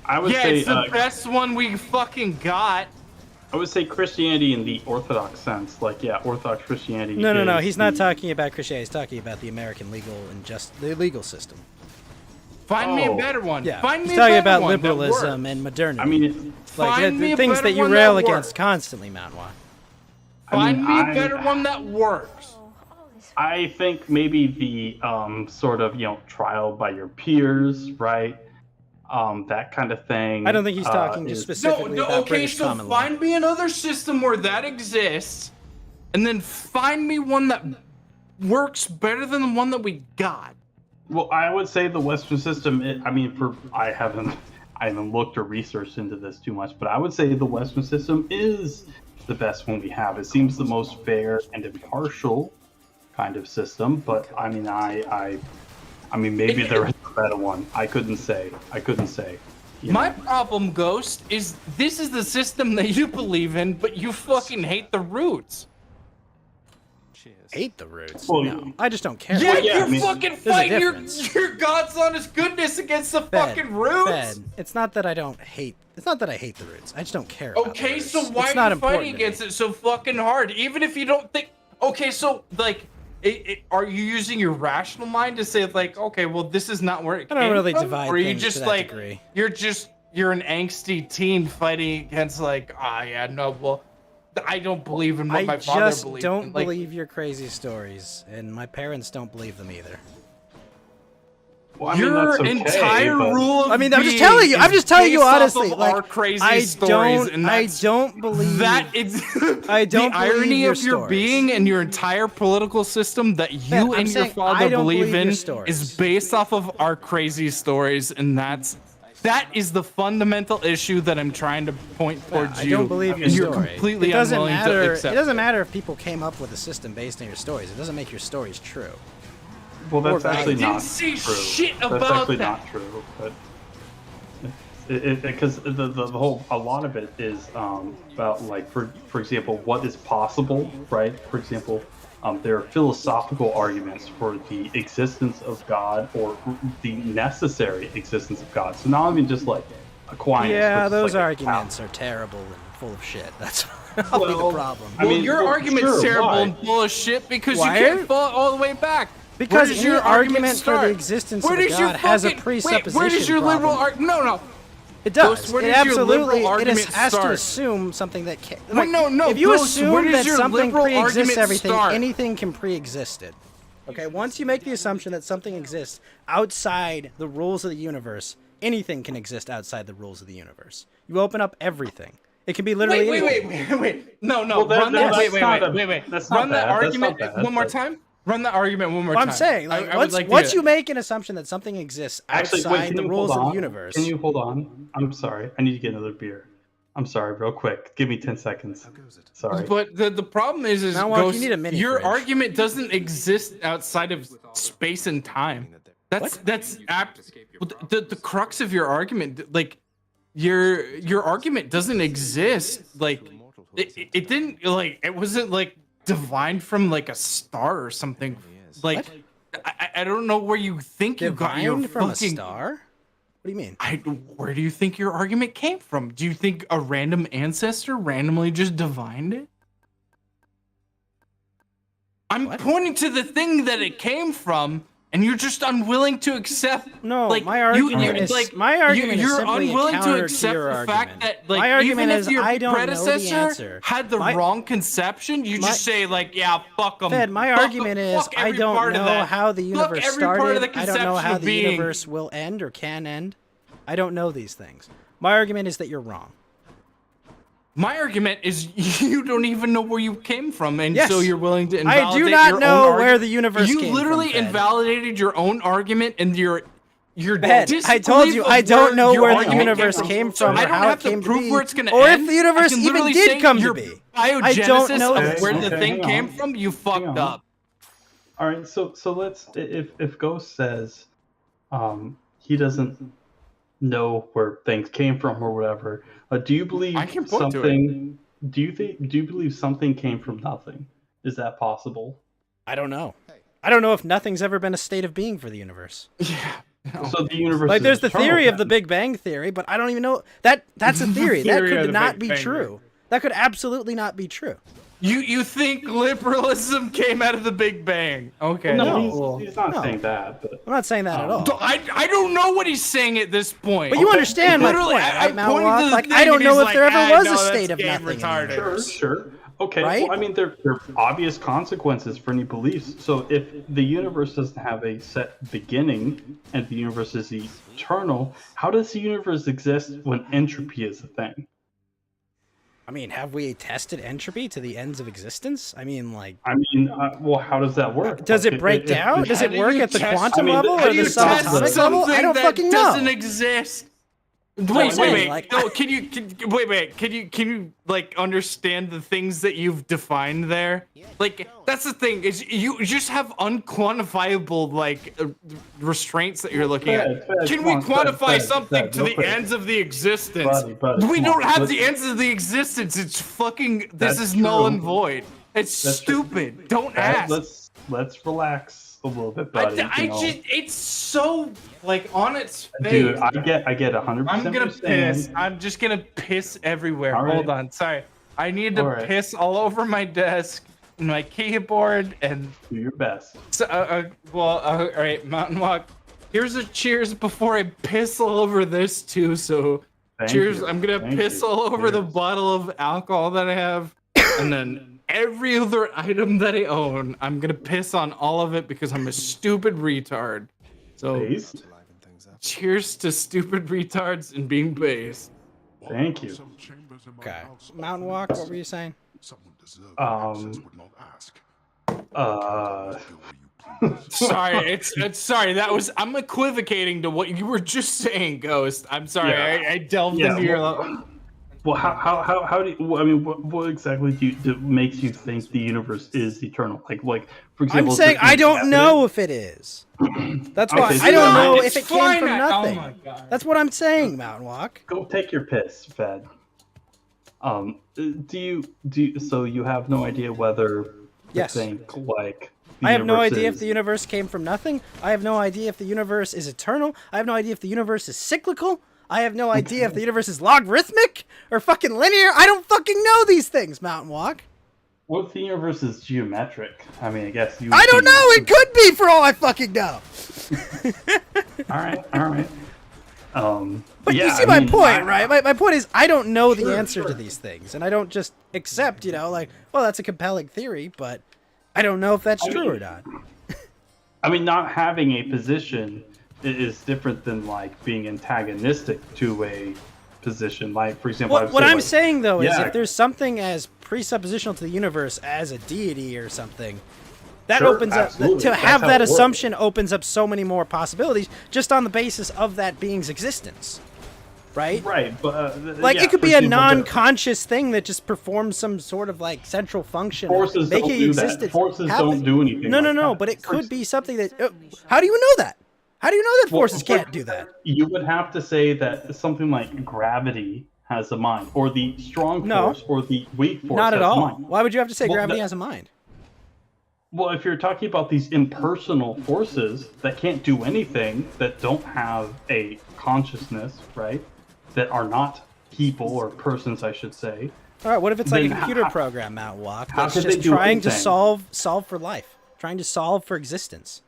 I would say it's the best one we fucking got. I would say Christianity in the Orthodox sense, like Orthodox Christianity. No. He's not talking about Christianity. He's talking about the American the legal system. Find me a better one. Yeah. Find me He's a talking better about one liberalism and modernity. I mean, find me the a things better that you one rail that against works. constantly, Mountwalk. Find me a better one that works. I think maybe the sort of trial by your peers, right? That kind of thing. I don't think he's talking just specifically about British common law. Find me another system where that exists, and then find me one that works better than the one that we got. Well, I would say the Western system. I haven't looked or researched into this too much, but I would say the Western system is the best one we have. It seems the most fair and impartial kind of system. But I mean, maybe there is a better one. I couldn't say. My problem, Ghost, is this is the system that you believe in, but you fucking hate the roots. Hate the roots? Well, no, I just don't care. Yeah, you're fucking fighting your God's honest goodness against the fucking roots. Ben, it's not that I hate the roots. I just don't care. Okay, so why are you fighting against it so fucking hard? Even if you don't think. Okay, so like, are you using your rational mind to say like, okay, well, this is not where it came from? I don't really divide or are you things just to that like, degree. you're an angsty teen fighting against like, well, I don't believe in what my father I just believed don't in. Like, believe your crazy stories, and my parents don't believe them either. Well, your entire rule of I'm just telling you. I'm just telling you honestly. Our crazy stories, and I don't believe that. It's I don't the irony your of your stories. being and your entire political system that you Ben, and your father believe in is based off of our crazy stories, and that is the fundamental issue that I'm trying to point towards you. I don't believe your and you're story. completely It doesn't unwilling matter. to accept It doesn't matter if people came up with a system based on your stories. It doesn't make your stories true. Well, that's actually I not didn't say true. shit That's about actually that. not true, but because the whole a lot of it is about like for example what is possible, right? For example, there are philosophical arguments for the existence of God or the necessary existence of God. So not even just like Aquinas. Yeah, which is those like a arguments are terrible and full of shit. That's probably the problem. Your argument's terrible and full of shit because you can't fall all the way back. Because Where does your argument for start? the existence Where of does your God has a fucking- presupposition Wait, where does your liberal problem. argument? No. It does. Ghost, where It does your absolutely. liberal It argument has to start? assume something that can. Well, no, If you Ghost, where assume does that your something liberal pre-exists argument everything, start? anything can pre-exist it. Okay, once you make the assumption that something exists outside the rules of the universe, anything can exist outside the rules of the universe. You open up everything. It can be literally. Wait. No. Well, Run that. that's Wait. not Run that bad. That's not argument bad, one more but- time. Run that argument one more Well, time. I'm saying, like, I would like to once hear you it. make an assumption that something exists outside Actually, wait, can the you rules hold of on? the universe. Can you hold on? I'm sorry. I need to get another beer. I'm sorry, real quick. Give me 10 seconds. Sorry. But the problem is Now, Walt, you Ghost, need a mini your fridge. argument doesn't exist outside of space and time. That's the crux of your argument. Like your argument doesn't exist. Like it didn't like it wasn't like divine from like a star or something. Like I don't know where you think you got your Divine from fucking a star? What do you mean? Where do you think your argument came from? Do you think a random ancestor randomly just divined it? I'm pointing to the thing that it came from, and you're just unwilling to accept. No, like, my argument is you're simply a unwilling counter to to accept your the fact argument. that, like, My argument even is if your I don't know the predecessor answer. had the wrong conception, you just say like, yeah, fuck them. Fed, my argument is I don't know how the universe started. I don't know how the universe will end or can end. I don't know these things. My argument is that you're wrong. My argument is you don't even know where you came from, and Yes. so you're willing to invalidate I do not your know own where the universe You came from, literally Fed. invalidated your own argument and your Fed, I told you I don't know where the argument universe came from I or don't how it have to came to prove be, where it's gonna or end. if the universe I can even literally did say come to your be. I don't biogenesis know of this. where the thing hang came on. from. You Hang fucked on. up. All right, so let's if Ghost says he doesn't know where things came from or whatever, do you believe I can point to something? Do you believe something came from nothing? Is that possible? I don't know. I don't know if nothing's ever been a state of being for the universe. Yeah. So the universe Like, is there's the eternal, theory of the then. Big Bang Theory, but I don't even know that's a theory. That Theory of could the not Big be Bang true. That could absolutely not be true. You think liberalism came out of the Big Bang? Okay. No, he's not No. saying that. But I'm not saying that at all. I don't know what he's saying at this point. But you understand my Literally, point, right, I'm Mount pointing to Walk? the Like, thing I don't and know he's if there like, ever was no, a that's state of game nothing in the retarded. universe. Sure. Okay. Right? Well, I mean, there are obvious consequences for any beliefs. So if the universe doesn't have a set beginning and the universe is eternal, how does the universe exist when entropy is a thing? I mean, have we tested entropy to the ends of existence? I mean, like, Well, how does that work? does Like, it break down? Does it do work you at the test- quantum I mean, level how or do the you test subatomic level? I something don't that fucking doesn't know. exist. Wait, Wait. like- No, can you like understand the things that you've defined there? Like, that's the thing, is you just have unquantifiable like restraints that you're looking at. Fed, Can come we on, quantify Fed, something Fed, to real the quick. ends of the existence? Buddy, We come don't on, have let's- the ends of the existence. It's fucking. This That's is null true. and void. It's That's true. stupid. Don't Fed, ask. let's relax a little bit, buddy. you know. It's so like on its face. Dude, I get 100%. I'm gonna understand. piss. I'm just gonna piss everywhere. All right. Hold on, sorry. I need to All right. piss all over my desk, my keyboard, and Do your best. so, all right, Mountain Walk. Here's a cheers before I piss all over this too. So, Thank cheers. you. I'm gonna Thank piss you. all over the Cheers. bottle of alcohol that I have, and then every other item that I own. I'm gonna piss on all of it because I'm a stupid retard. So, Based? cheers to stupid retards and being based. Thank you. Some chambers in my Okay. house are Mountain full Walk, of what were you saying? Someone deserved Um, access would not ask. Uh, Go where you please. Sorry, it's sorry. That was I'm equivocating to what you were just saying, Ghost. I'm sorry. Yeah. I delved Yeah, into your. well, how do you, I mean, what exactly makes you think the universe is eternal? Like for I'm example, saying just I don't indefinite? know if it is. That's why Okay, I don't so know it's if it came fine. from Oh nothing. my God. That's what I'm saying, Mountain Walk. Go take your piss, Fed. Do you? So you have no idea whether Yes. you think like the I have no universe idea if is- the universe came from nothing. I have no idea if the universe is eternal. I have no idea if the universe is cyclical. I have no idea if the universe is logarithmic or fucking linear. I don't fucking know these things, Mountain Walk. What if the universe is geometric? I mean, I guess you. I don't know. It could be for all I fucking know. All right. But yeah, you see I my mean, point, right? My point is I don't know the Sure, answer to sure. these things, and I don't just accept, like, well, that's a compelling theory, but I don't know if that's true or not. I mean, not having a position is different than like being antagonistic to a presupposition. Like, for example, What I'm saying though is yeah. if there's something as presuppositional to the universe as a deity or something, that Sure, opens up absolutely. to That's have how that it works. assumption opens up so many more possibilities just on the basis of that being's existence, right? Right, but Like yeah, it could for be a example, the non-conscious thing that just performs some sort of like central function, forces don't making do existence that. Forces happen. don't do anything. No, like no, that. but it For could be something that. How do you know that? How do you know that forces can't do that? You would have to say that something like gravity has a mind, or the strong No. force, or the weak force. Not at has a all. mind. Why would you have to say Well, gravity that- has a mind? Well, if you're talking about these impersonal forces that can't do anything, that don't have a consciousness, right? That are not people or persons, I should say. All right, what if it's like a Then computer how- program, Mount Walk, how that's could just they do trying to anything? solve for life, trying to solve for existence?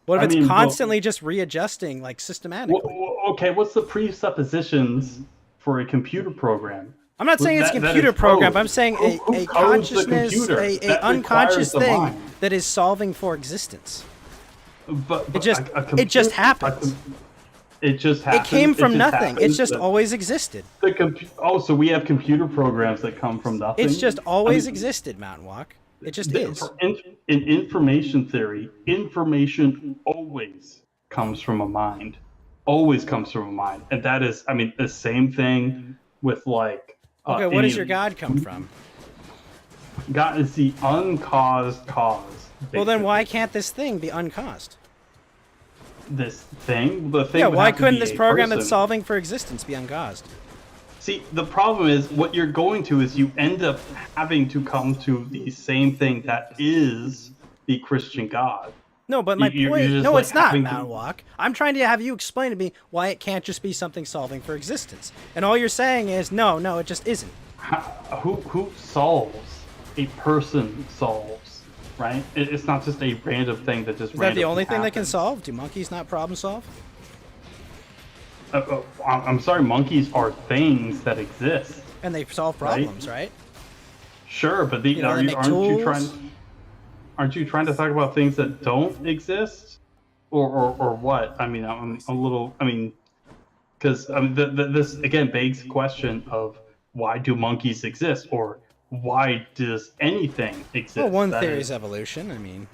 What if I it's mean, well- constantly just readjusting, like systematically? Okay, what's the presuppositions for a computer program? I'm not saying it's a That- that computer is program. code. I'm saying Who a codes the consciousness, computer? a That unconscious requires the thing mind. that is solving for existence. But It just a it just computer- happens. It just It happens. came from just nothing. It's happens just that always existed. so we have computer programs that come from nothing. It's just always I mean, existed, Mountain Walk. It just the- is. in information theory, information always comes from a mind. Always comes from a mind, and that is, I mean, the same thing with like. Okay, what does your God come from? God is the uncaused cause. Well, then basically. why can't this thing be uncaused? This thing? The thing. Yeah, would why have to couldn't be this a program that's person. solving for existence be uncaused? See, the problem is what you're going to is you end up having to come to the same thing that is the Christian God. No, but my You're point. just, No, like, it's not, having to- Mount Walk. I'm trying to have you explain to me why it can't just be something solving for existence. And all you're saying is, no, it just isn't. Who solves? A person solves, right? It's not just a random thing that just. Is that the randomly only thing that can happens. solve? Do monkeys not problem solve? I'm sorry, monkeys are things that exist. And they solve Right. problems, right? Sure, but You know, they make aren't you tools. aren't you trying to talk about things that don't exist, or what? I mean, I'm a little. I mean, because this again begs the question of why do monkeys exist, or why does anything exist? Well, one That theory is- is evolution. I mean,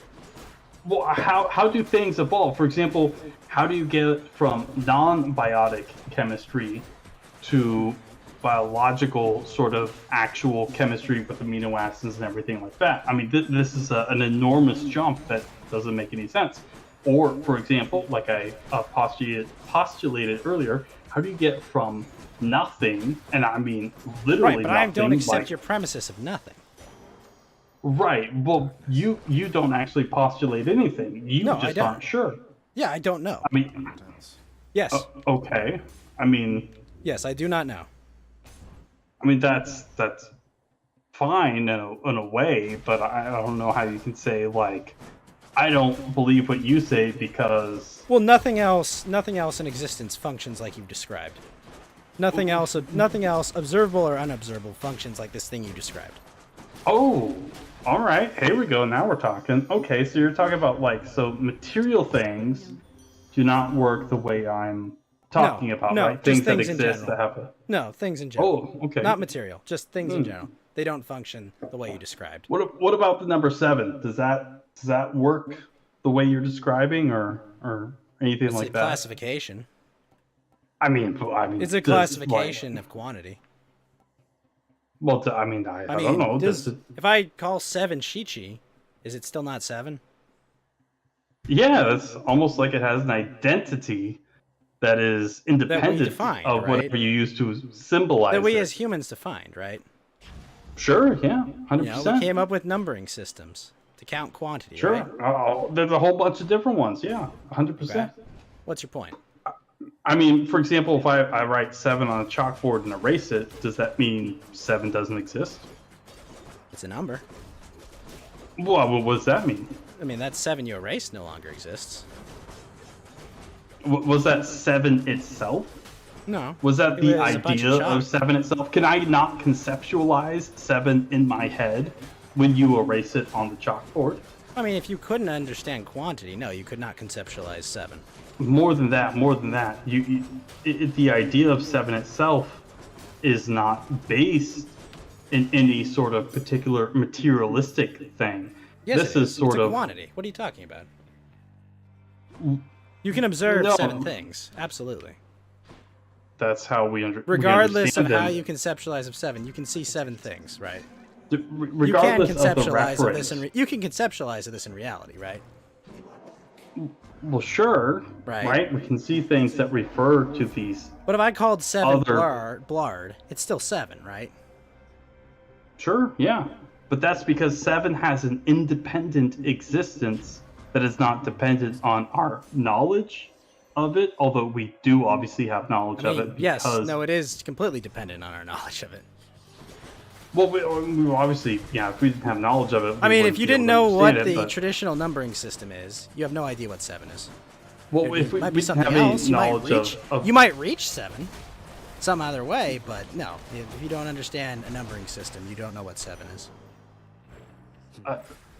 Well, how do things evolve? For example, how do you get from non-biotic chemistry to biological sort of actual chemistry with amino acids and everything like that? I mean, this is an enormous jump that doesn't make any sense. Or, for example, like I postulated earlier, how do you get from nothing, and I mean literally right, but I nothing, don't accept like- your premises of nothing. Right. Well, you don't actually postulate anything. You No, I just don't. aren't sure. Yeah, I don't know. I mean, Yes. okay. I mean, Yes, I do not know. that's fine in a way, but I don't know how you can say like I don't believe what you say because Well, nothing else in existence functions like you've described. Nothing else observable or unobservable functions like this thing you described. oh, all right, here we go. Now we're talking. Okay, so you're talking about like so material things do not work the way I'm talking about, no, right? just Things that things in exist general. that have a No, things in general. Oh, okay. Not material, just things in general. They don't function the way you described. What about the number 7? Does that work the way you're describing, or anything It's like a that? classification. I mean, It's a does, classification of quantity. Well, I don't know. If I call 7 Chi-Chi, is it still not 7? Yeah, it's almost like it has an identity that is independent define, of right? whatever you use to symbolize That we it. as humans defined, right? Sure, yeah, 100%. You know, we came up with numbering systems to count quantity, Sure. right? There's a whole bunch of different ones. Yeah, 100%. Okay. What's your point? I mean, for example, if I write 7 on a chalkboard and erase it, does that mean 7 doesn't exist? It's a number. Well, what does that mean? I mean, that 7 you erased no longer exists. Was that 7 itself? No. Was that It the was a bunch idea of of chalk. 7 itself? Can I not conceptualize 7 in my head when you erase it on the chalkboard? I mean, if you couldn't understand quantity, no, you could not conceptualize 7. More than that. The idea of 7 itself is not based in any sort of particular materialistic thing. Yes, This it is sort it's a of quantity. What are you talking about? You can observe No. 7 things. Absolutely. that's how we Regardless of understand how them. you conceptualize of 7, you can see 7 things, right? Regardless you can of the conceptualize of reference. this you can conceptualize of this in reality, right? Well, sure, Right. We can see things that refer to these. But if I called 7 Other- blard, it's still 7, right? Sure, yeah, but that's because 7 has an independent existence that is not dependent on our knowledge of it. Although we do obviously have knowledge I of mean, it. yes, Because, no, it is completely dependent on our knowledge of it. Well, we obviously, yeah. If we didn't have knowledge of it, I we mean, wouldn't if you be able didn't to know what understand the it, but- traditional numbering system is, you have no idea what 7 is. well, if we might be didn't something have any else. You might knowledge reach. of You might reach 7, some other way, but no. If you don't understand a numbering system, you don't know what 7 is.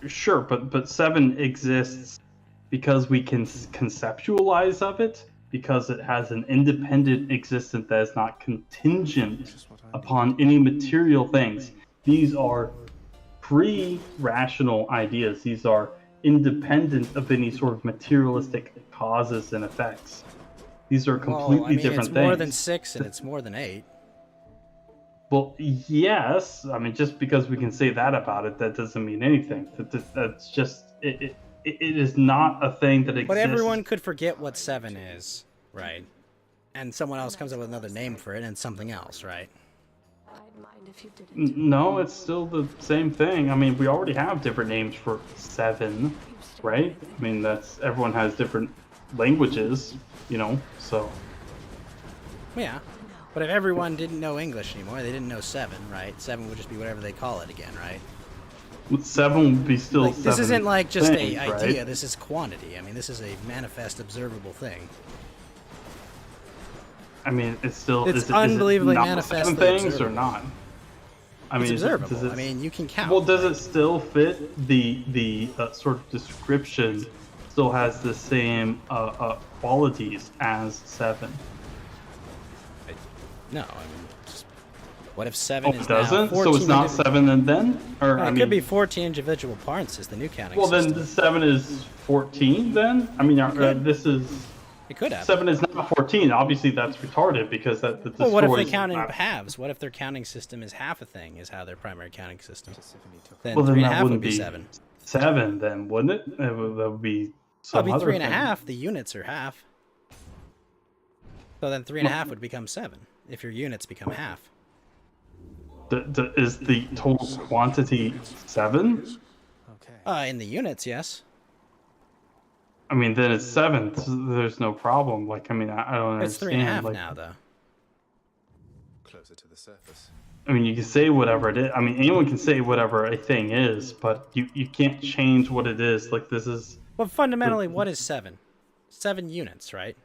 Sure, but 7 exists because we can conceptualize of it, because it has an independent existence that is not contingent upon any material things. These are pre-rational ideas. These are independent of any sort of materialistic causes and effects. These are completely Well, I mean, different it's things. more than 6 and it's more than 8. Well, yes. I mean, just because we can say that about it, that doesn't mean anything. That's just it. It is not a thing that exists. But everyone could forget what 7 is, right? And someone else comes up with another name for it and something else, right? I'd mind if you didn't. No, it's still the same thing. I mean, we already have different names for 7, right? I mean, everyone has different languages, so. Yeah. But if everyone didn't know English anymore, they didn't know 7, right? 7 would just be whatever they call it again, right? 7 would be still Like, 7 this isn't like just things, a right? idea. This is quantity. I mean, this is a manifest, observable thing. I mean, it's still. It's is it unbelievably not manifestly 7 things or observable. not? I It's mean, observable. does it, I mean, you can count. well, does it still fit the sort of description? Still has the same qualities as 7. No, I mean, just, what if 7 Oh, is it now doesn't. 14? So it's not 7 and then, or Well, I it mean, could be 14 individual parts is the new counting well, system. then the 7 is 14. Then I mean, this is It could happen. 7 is not 14. Obviously, that's retarded because that destroys. Well, what if they count in halves? What if their counting system is half a thing? Is how their primary counting system? Then Well, then 3 and a that half would wouldn't be be 7. 7, then wouldn't it? That would be. Well, it'd be some other 3 and a thing. half. The units are half. So then 3 and a half would become 7 if your units become half. Is the total quantity 7? In the units, yes. I mean, then it's 7. There's no problem. Like, I mean, I don't It's understand. 3 and a half like, now, though. Closer to the surface. I mean, you can say whatever it is. I mean, anyone can say whatever a thing is, but you can't change what it is. Like, this is. But fundamentally, what is 7? 7 units, right?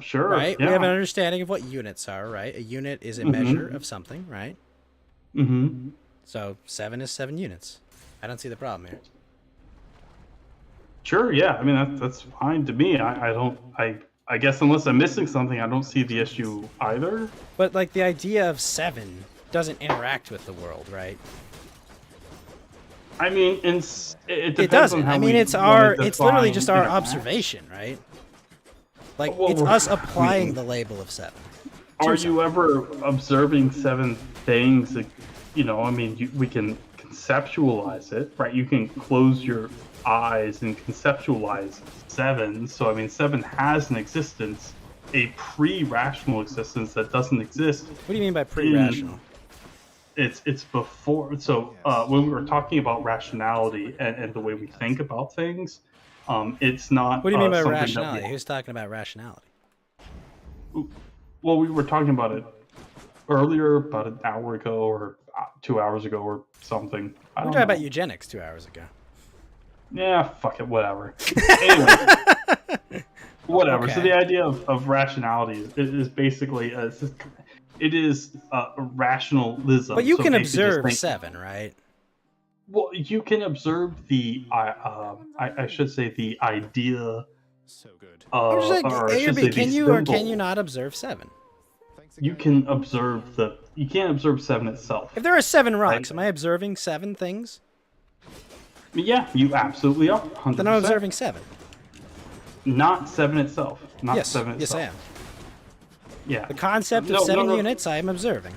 Sure. Right? Yeah. We have an understanding of what units are, right? A unit is a measure of something, right? Mm-hmm. So 7 is 7 units. I don't see the problem here. Sure. Yeah. I mean, that's fine to me. I guess unless I'm missing something, I don't see the issue either. But like the idea of 7 doesn't interact with the world, right? I mean, it It depends doesn't. on how I mean, we it's wanna it's literally define just our interact. observation, right? Like Well, it's we're- us applying the label of 7. Are you ever observing 7 things? That, I mean, we can conceptualize it, right? You can close your eyes and conceptualize 7. So, I mean, 7 has an existence, a pre-rational existence that doesn't exist. What do you mean by pre-rational? It's before. So, when we were talking about rationality and the way we think about things, it's not. What do you mean by something that rationality? Who's talking about rationality? Well, we were talking about it earlier, about an hour ago or 2 hours ago or something. We I were don't talking about know. eugenics 2 hours ago. Yeah, fuck it, whatever. Anyway, whatever. Okay. So the idea of rationality is basically it is rationalism. But you So can basically just observe think- 7, right? Well, you can observe the I should say the idea, I'm just like, or I A or should B, say the can you or can you symbol. not observe 7? You can observe you can't observe 7 itself. If there are 7 right? rocks, am I observing 7 things? Yeah, you absolutely are. 100%. Then I'm observing 7. Not 7 itself. Not Yes, 7 yes, I itself. am. Yeah. The concept of No, 7 no. units, I am observing.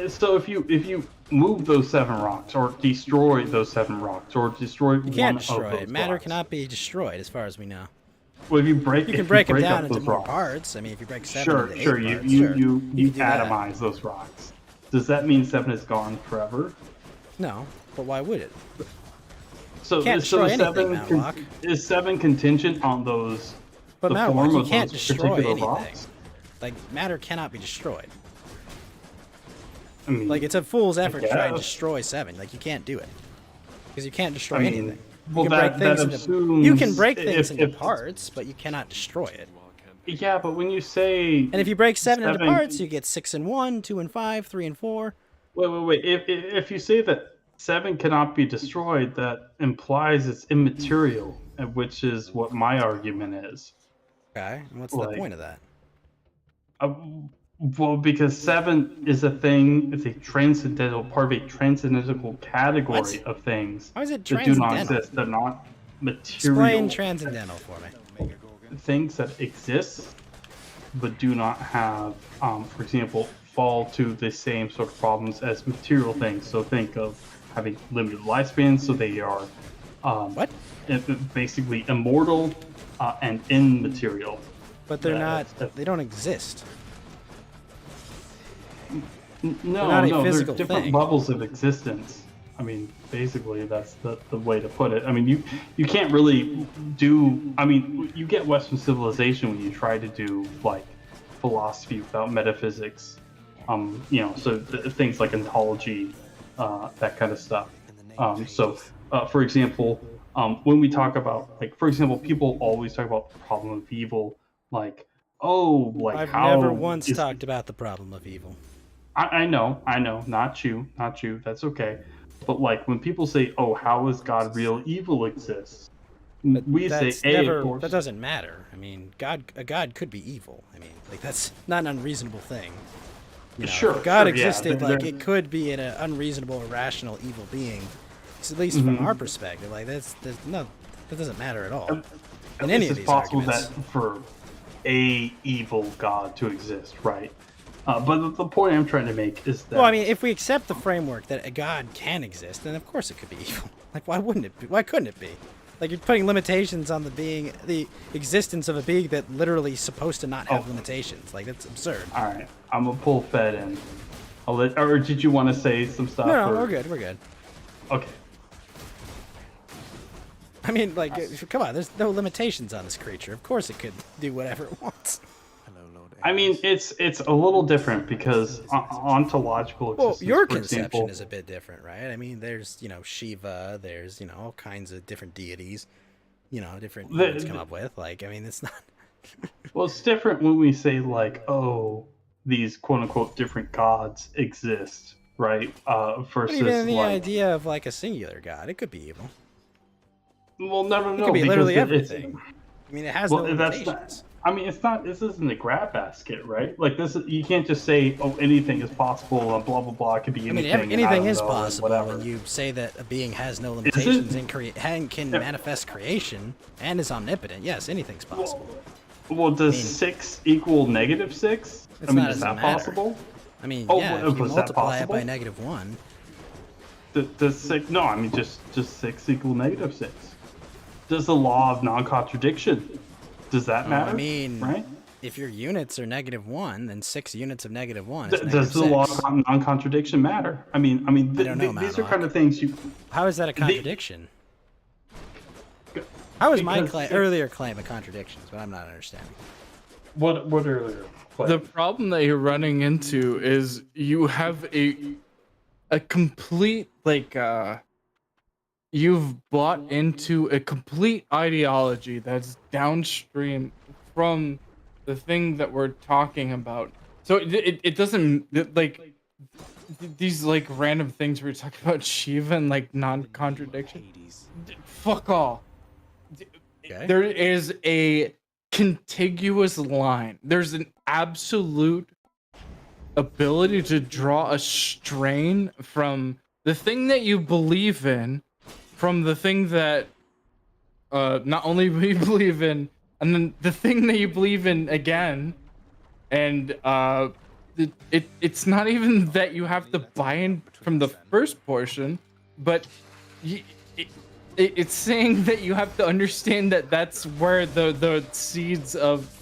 So if you move those 7 rocks, or destroy those 7 rocks, or destroy You can't one destroy of those it. Matter rocks, cannot be destroyed, as far as we know. well, if you break, You can if break you them break down up into those more rocks, parts. I mean, if you break 7 sure, into 8 sure, parts, you sure. you can do that. atomize those rocks. Does that mean 7 is gone forever? No, but why would it? So, Can't so destroy anything, 7 Matlock. is 7 contingent on those? But the Matlock, form you of can't those destroy particular anything. rocks? Like, matter cannot be destroyed. I mean, Like, it's a fool's effort to try and guess. destroy 7. Like, you can't do it. Because you can't destroy I mean, anything. well, you can break that things assumes you can break things if- into parts, but you cannot destroy it. Yeah, but when you say And if you break 7 into 7 parts, you get 6 and 1, 2 and 5, 3 and 4. wait. If you say that 7 cannot be destroyed, that implies it's immaterial, which is what my argument is. Okay, and what's Like- the point of that? Well, because 7 is a thing, it's a transcendental part of a transcendental category What? of things How is it that do not transcendental? exist. They're not material. Explain transcendental for me. Things that exist but do not have, for example, fall to the same sort of problems as material things. So think of having limited lifespans, so they are What? basically immortal and immaterial. But they're not. That's- They don't exist. No, not a no, they're physical different thing. levels of existence. I mean, basically, that's the way to put it. I mean, you can't really do. I mean, you get Western civilization when you try to do like philosophy without metaphysics. So things like ontology, that kind of stuff. For example, when we talk about, like, for example, people always talk about the problem of evil, like, oh, like I've how never once is- talked about the problem of evil. I know, not you, that's okay. But like when people say, "Oh, how is God real? Evil exists," we say, That's "A, of course." that doesn't matter. I mean, a god could be evil. I mean, like, that's not an unreasonable thing. You know, Sure, if God sure, yeah, existed, they're- like, it could be an unreasonable, irrational, evil being. It's at least from our perspective. Like, that doesn't matter at all. In any of It's these possible arguments. that for a evil God to exist, right? But the point I'm trying to make is that. Well, I mean, if we accept the framework that a god can exist, then of course it could be evil. Like, why wouldn't it be? Why couldn't it be? Like, you're putting limitations on the existence of a being that literally is supposed to not have limitations. Like, that's absurd. All right, I'm gonna pull Fed in. Or did you want to say some stuff? No, or- we're good. We're good. Okay. I mean, like, come on. There's no limitations on this creature. Of course it could do whatever it wants. I mean, it's a little different because ontological Well, existence. your for conception example, is a bit different, right? I mean, there's, Shiva, there's, all kinds of different deities, different humans come up with. Like, I mean, it's not. Well, it's different when we say, like, oh, these quote unquote different gods exist, right? But Versus even the like, idea of, like, a singular god, it could be evil. well, no, It could be because literally it's- everything. I mean, it has no that's limitations. not. I mean, it's not. This isn't a grab basket, right? Like this. You can't just say, "Oh, anything is possible," and blah blah blah. It could be I mean, anything. and I anything don't is know, possible Whatever. when you say that a being has no limitations and can Yeah. manifest creation and is omnipotent. Yes, anything's possible. Well, does I mean, 6 equal -6? It's I mean, not is as that a matter. possible? I mean, Oh, yeah, was if you that multiply it by possible? -1. Does 6? No, I mean just 6 equal -6. Does the law of non-contradiction? Does that matter? I mean, right? if your units are -1, then 6 units of -1 is Does the law -6. of non-contradiction matter? I mean, I don't know, these are Matlock. kind of things you. How is that a contradiction? How is my because- earlier claim a contradiction? Is what I'm not understanding. What earlier? The problem that you're running into is you have a complete, like, you've bought into a complete ideology that's downstream from the thing that we're talking about. So it doesn't, like, these like random things where you're talking about Shiva and like non-contradiction. Fuck all. Okay. There is a contiguous line. There's an absolute ability to draw a strain from the thing that you believe in, from the thing that not only we believe in, and then the thing that you believe in again, and it's not even that you have to buy in from the first portion, but it's saying that you have to understand that that's where the seeds of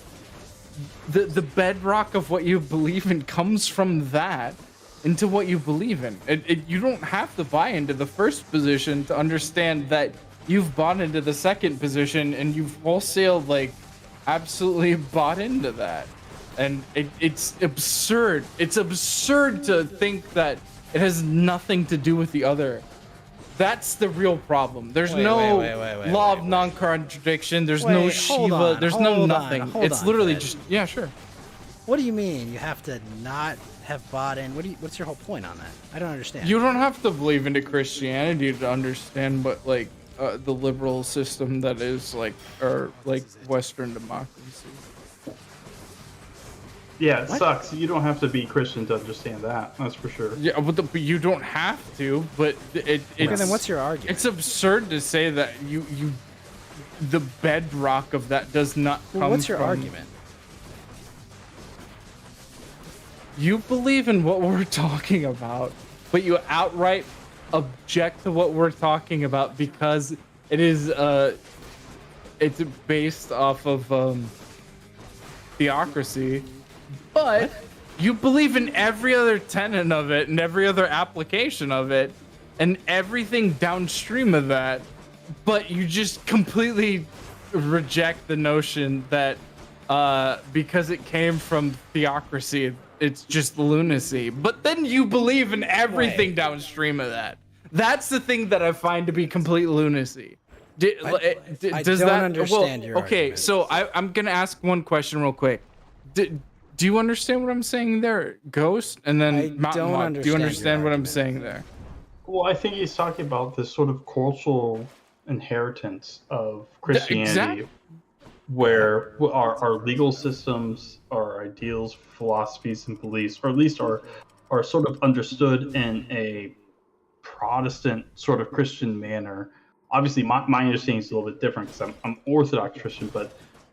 the bedrock of what you believe in comes from, that into what you believe in. You don't have to buy into the first position to understand that you've bought into the second position, and you've wholesale like absolutely bought into that. And it's absurd. It's absurd to think that it has nothing to do with the other. That's the real problem. There's no law of non-contradiction. There's no Shiva. There's no nothing. It's literally just, yeah, sure. What do you mean you have to not have bought in? What's your whole point on that? I don't understand. You don't have to believe into Christianity to understand what like the liberal system that is like, or like Western democracy. Yeah, it sucks. You don't have to be Christian to understand that. That's for sure. Yeah, but you don't have to. But it's. Okay, then what's your argument? It's absurd to say that the bedrock of that does not come. Well, what's your from, argument? You believe in what we're talking about, but you outright object to what we're talking about because it is it's based off of theocracy. But you believe in every other tenet of it and every other application of it and everything downstream of that, but you just completely reject the notion that because it came from theocracy, it's just lunacy. But then you believe in everything downstream of that. That's the thing that I find to be complete lunacy. I Does don't that understand your okay, argument. so I'm gonna ask one question real quick. Do you understand what I'm saying there, Ghost? And then I Mountain don't Hawk, understand do you understand your what I'm argument. saying there? Well, I think he's talking about this sort of cultural inheritance of Christianity, Exactly. where our legal systems, our ideals, philosophies, and beliefs, or at least are sort of understood in a Protestant sort of Christian manner. Obviously, my understanding is a little bit different because I'm Orthodox Christian, but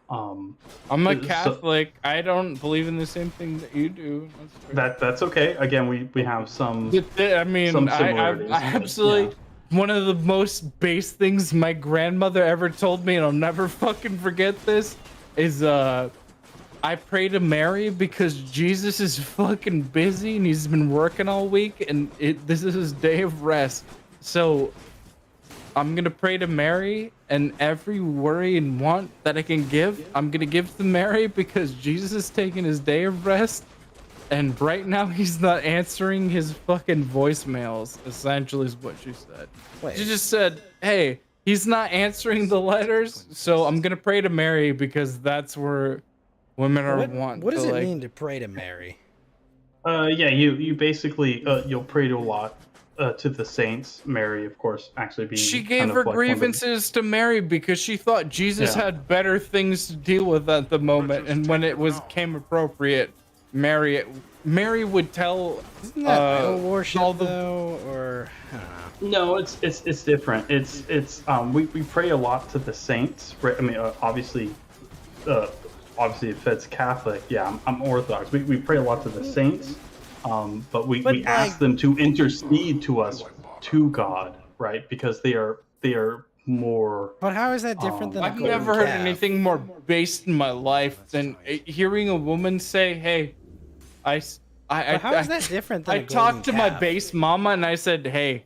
I'm a Catholic. I don't believe in the same thing that you do. That's okay. Again, we have some. I mean, some I similarities, absolutely. yeah. One of the most base things my grandmother ever told me, and I'll never fucking forget this, is I pray to Mary because Jesus is fucking busy and he's been working all week, and this is his day of rest. So I'm gonna pray to Mary, and every worry and want that I can give, I'm gonna give to Mary because Jesus is taking his day of rest, and right now he's not answering his fucking voicemails. Essentially, is what she said. Wait. She just said, "Hey, he's not answering the letters, so I'm gonna pray to Mary because that's where women are want." What does to, it like, mean to pray to Mary? Yeah, you basically you'll pray to a lot to the saints. Mary, of course, actually being. She kind gave of her like grievances to Mary because she thought Jesus Yeah. had better things to deal with at the moment, and when it came appropriate, Mary would tell Isn't that idol worship all the though, or I don't know. No, it's different. It's we pray a lot to the saints. Right? I mean, obviously if it's Catholic, yeah, I'm Orthodox. We pray a lot to the saints, but we But, ask them to intercede to us to God, right? Because they are more. But how is that different than a I've golden never heard calf? anything more based in my life than hearing a woman say, "Hey, But how is that different than I a golden talked to my calf? base mama and I said, "Hey,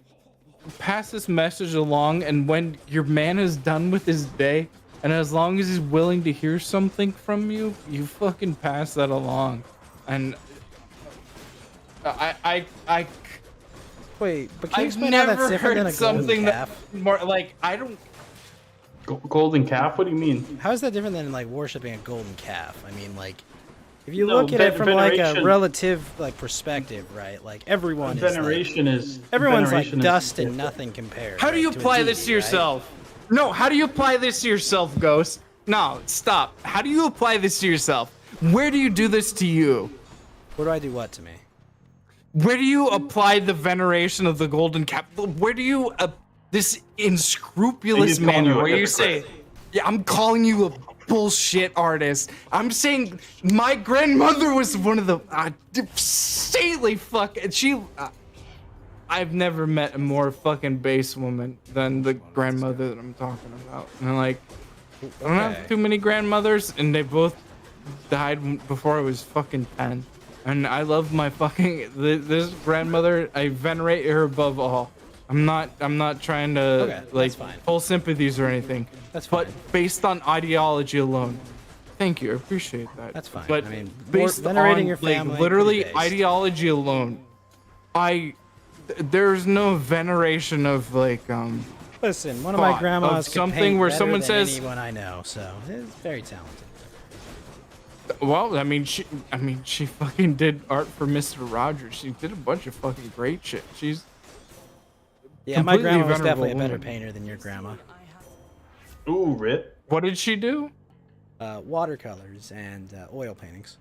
pass this message along, and when your man is done with his day, and as long as he's willing to hear something from you, you fucking pass that along." And I Wait, but can you I've explain how that's never different than heard a golden something that calf? more like I don't. Golden calf? What do you mean? How is that different than like worshiping a golden calf? I mean, like, If you No, look at it from like a veneration- relative like perspective, right? Like everyone is like, Veneration is everyone's like veneration is dust and different. nothing compared. How do right, you to a apply deity, this to right? yourself? No, how do you apply this to yourself, Ghost? No, stop. How do you apply this to yourself? Where do you do this to you? Where do I do what to me? Where do you apply the veneration of the golden cap? Where do you this unscrupulous He's calling manner you a where you hypocrite. say, "Yeah, I'm calling you a bullshit artist." I'm saying my grandmother was one of the saintly fucking. I've never met a more fucking base woman than the grandmother that I'm talking about. And like, I don't have too many grandmothers, and they both died before I was fucking 10. And I love my fucking this grandmother. I venerate her above all. I'm not trying to like pull sympathies or anything. That's fine. But based on ideology alone. Thank you. I appreciate that. That's fine. But I mean, based venerating on your family, like literally pretty based. ideology alone, there's no veneration of like Listen, one of my thought grandmas of could something paint where better someone than says, anyone I know, so it's very talented. well, I mean she fucking did art for Mr. Rogers. She did a bunch of fucking great shit. She's Yeah, my completely grandma was venerable definitely a better woman. painter than your grandma. Ooh, Rip. What did she do? Watercolors and oil paintings,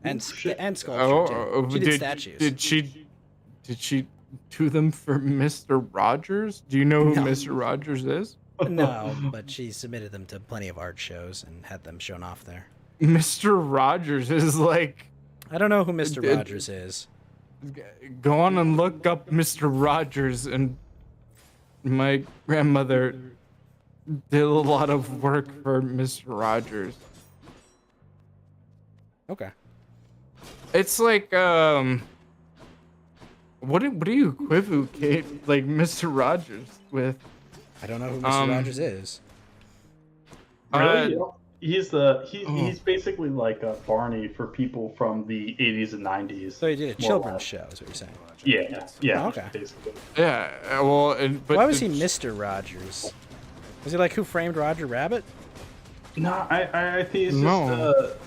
and shit. and sculpture too. She did statues. Did she do them for Mr. Rogers? Do you know who No. Mr. Rogers is? No, but she submitted them to plenty of art shows and had them shown off there. Mr. Rogers is like, I don't know who Mr. It- Rogers is. go on and look up Mr. Rogers, and my grandmother did a lot of work for Mr. Rogers. Okay. It's like what do you equivocate like Mr. Rogers with? I don't know who Mr. Rogers is. Really? He's basically like a Barney for people from the 80s and 90s. So he did a more or children's less. show, is what you're saying. Yeah. Okay. Basically. Yeah, well, but Why was he Mr. Rogers? Was he like Who Framed Roger Rabbit? No, I think he's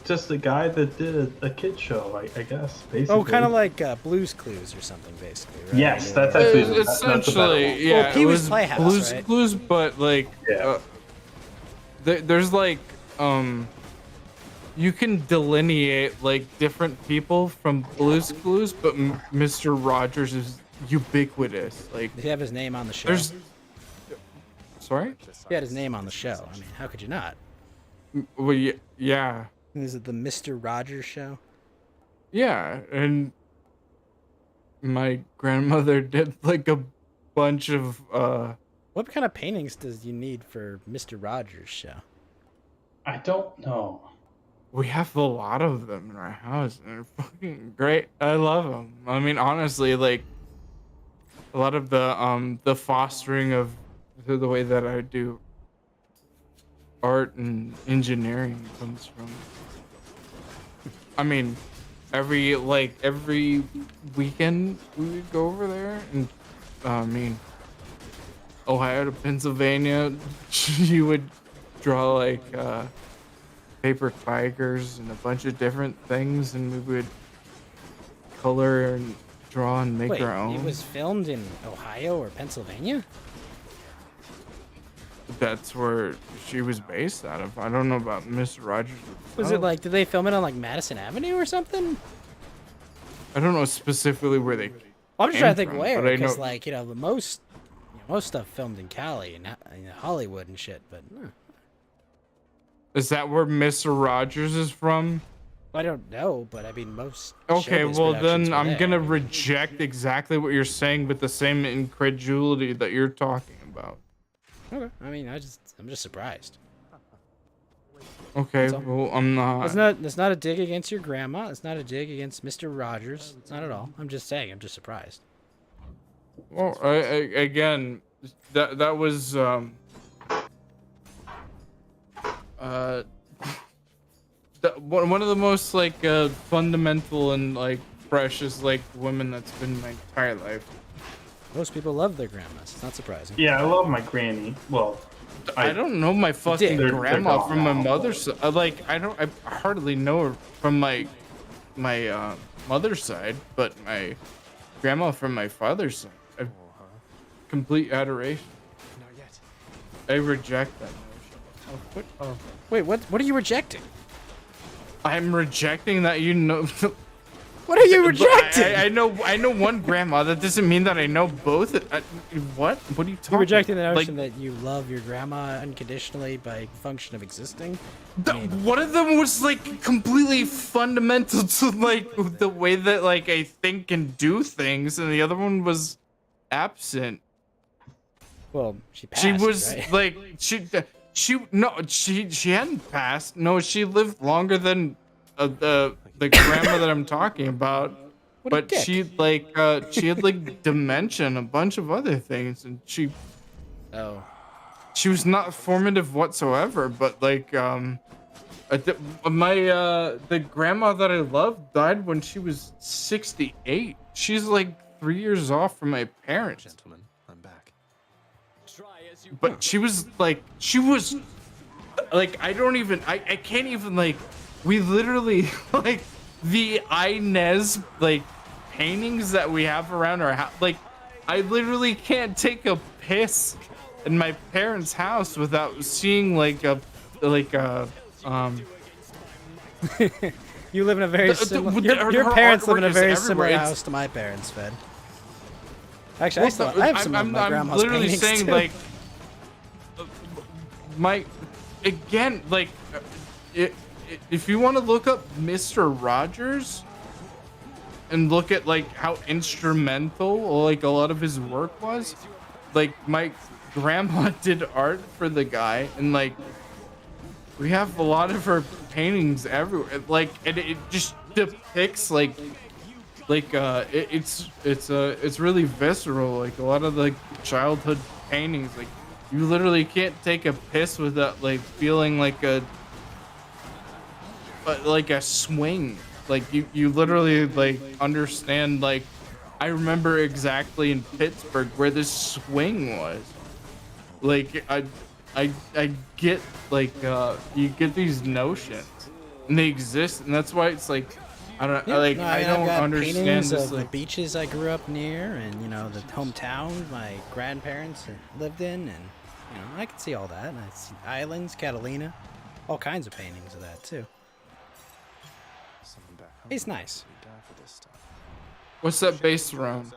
just a guy that did a kid show, I guess. Basically. Oh, kind of like Blue's Clues or something, basically. Right? Yes, that's actually that's a better essentially one. yeah. Well, Pee it Wee's was Playhouse, right? Blues, but like there's like you can delineate like different people from Blues Clues, but Mr. Rogers is ubiquitous. Like Did he have his name on the show? there's sorry. He had his name on the show. I mean, how could you not? Well, yeah. Is it the Mr. Rogers show? Yeah, and my grandmother did like a bunch of What kind of paintings does you need for Mr. Rogers' show? I don't know. we have a lot of them in our house, and they're fucking great. I love them. I mean, honestly, like a lot of the fostering of the way that I do art and engineering comes from. I mean, every weekend we would go over there, and I mean, Ohio to Pennsylvania, you would draw like paper tigers and a bunch of different things, and we would color and draw and make Wait, our own. it was filmed in Ohio or Pennsylvania? That's where she was based out of. I don't know about Mr. Rogers. Was it like, did they film it on like Madison Avenue or something? I don't know specifically where they. I'm just came trying to think from, where, but I because know- like, the most stuff filmed in Cali and Hollywood and shit, but Is that where Mr. Rogers is from? I don't know, but I mean most. Okay, showbiz well productions then were I'm there. gonna reject exactly what you're saying with the same incredulity that you're talking about. Okay, I mean, I'm just surprised. Okay, That's all. well I'm not. It's not a dig against your grandma. It's not a dig against Mr. Rogers. It's not at all. I'm just saying. I'm just surprised. Well, again, that was one of the most like fundamental and like precious like women that's been my entire life. Most people love their grandmas. It's not surprising. Yeah, I love my granny. Well, I don't know my fucking They're grandma gone from my now. mother's. I hardly know her from my my mother's side, but my grandma from my father's side, I've complete adoration. Not yet. I reject that notion. Wait, what are you rejecting? I'm rejecting that you know. What are you But rejecting? I know one grandma. That doesn't mean that I know both. What? What are you talking? You're rejecting the about? notion that you love your grandma unconditionally by function of existing? One of them was like completely fundamental to like the way that like I think and do things, and the other one was absent. Well, she passed, She was right? like she hadn't passed. No, she lived longer than the grandma that I'm talking about. What a But dick. she had like dementia and a bunch of other things, and she was not formative whatsoever. But like the grandma that I love died when she was 68. She's like 3 years off from my parents. Gentlemen, I'm back. But she was like I can't even like, we literally like the Inez like paintings that we have around our house, like I literally can't take a piss in my parents' house without seeing like a You live in a very similar. Your her parents live in a artwork is very everywhere. similar It's- house to my parents, Fed. Actually, I have some of my I'm grandma's literally paintings saying too. like my again like if you want to look up Mr. Rogers and look at like how instrumental like a lot of his work was, like my grandma did art for the guy, and like we have a lot of her paintings everywhere, like, and it just depicts like it's really visceral, like a lot of like childhood paintings, like you literally can't take a piss without like feeling like a swing, like you literally like understand, like I remember exactly in Pittsburgh where this swing was, like I get like you get these notions and they exist, and that's why it's like I don't Yeah, like no, I I've don't got understand paintings this of the like beaches I grew up near, and the hometown my grandparents lived in, and I can see all that. And I see islands, Catalina, all kinds of paintings of that too. Someone back home. It's nice. We die for this stuff. what's that based around?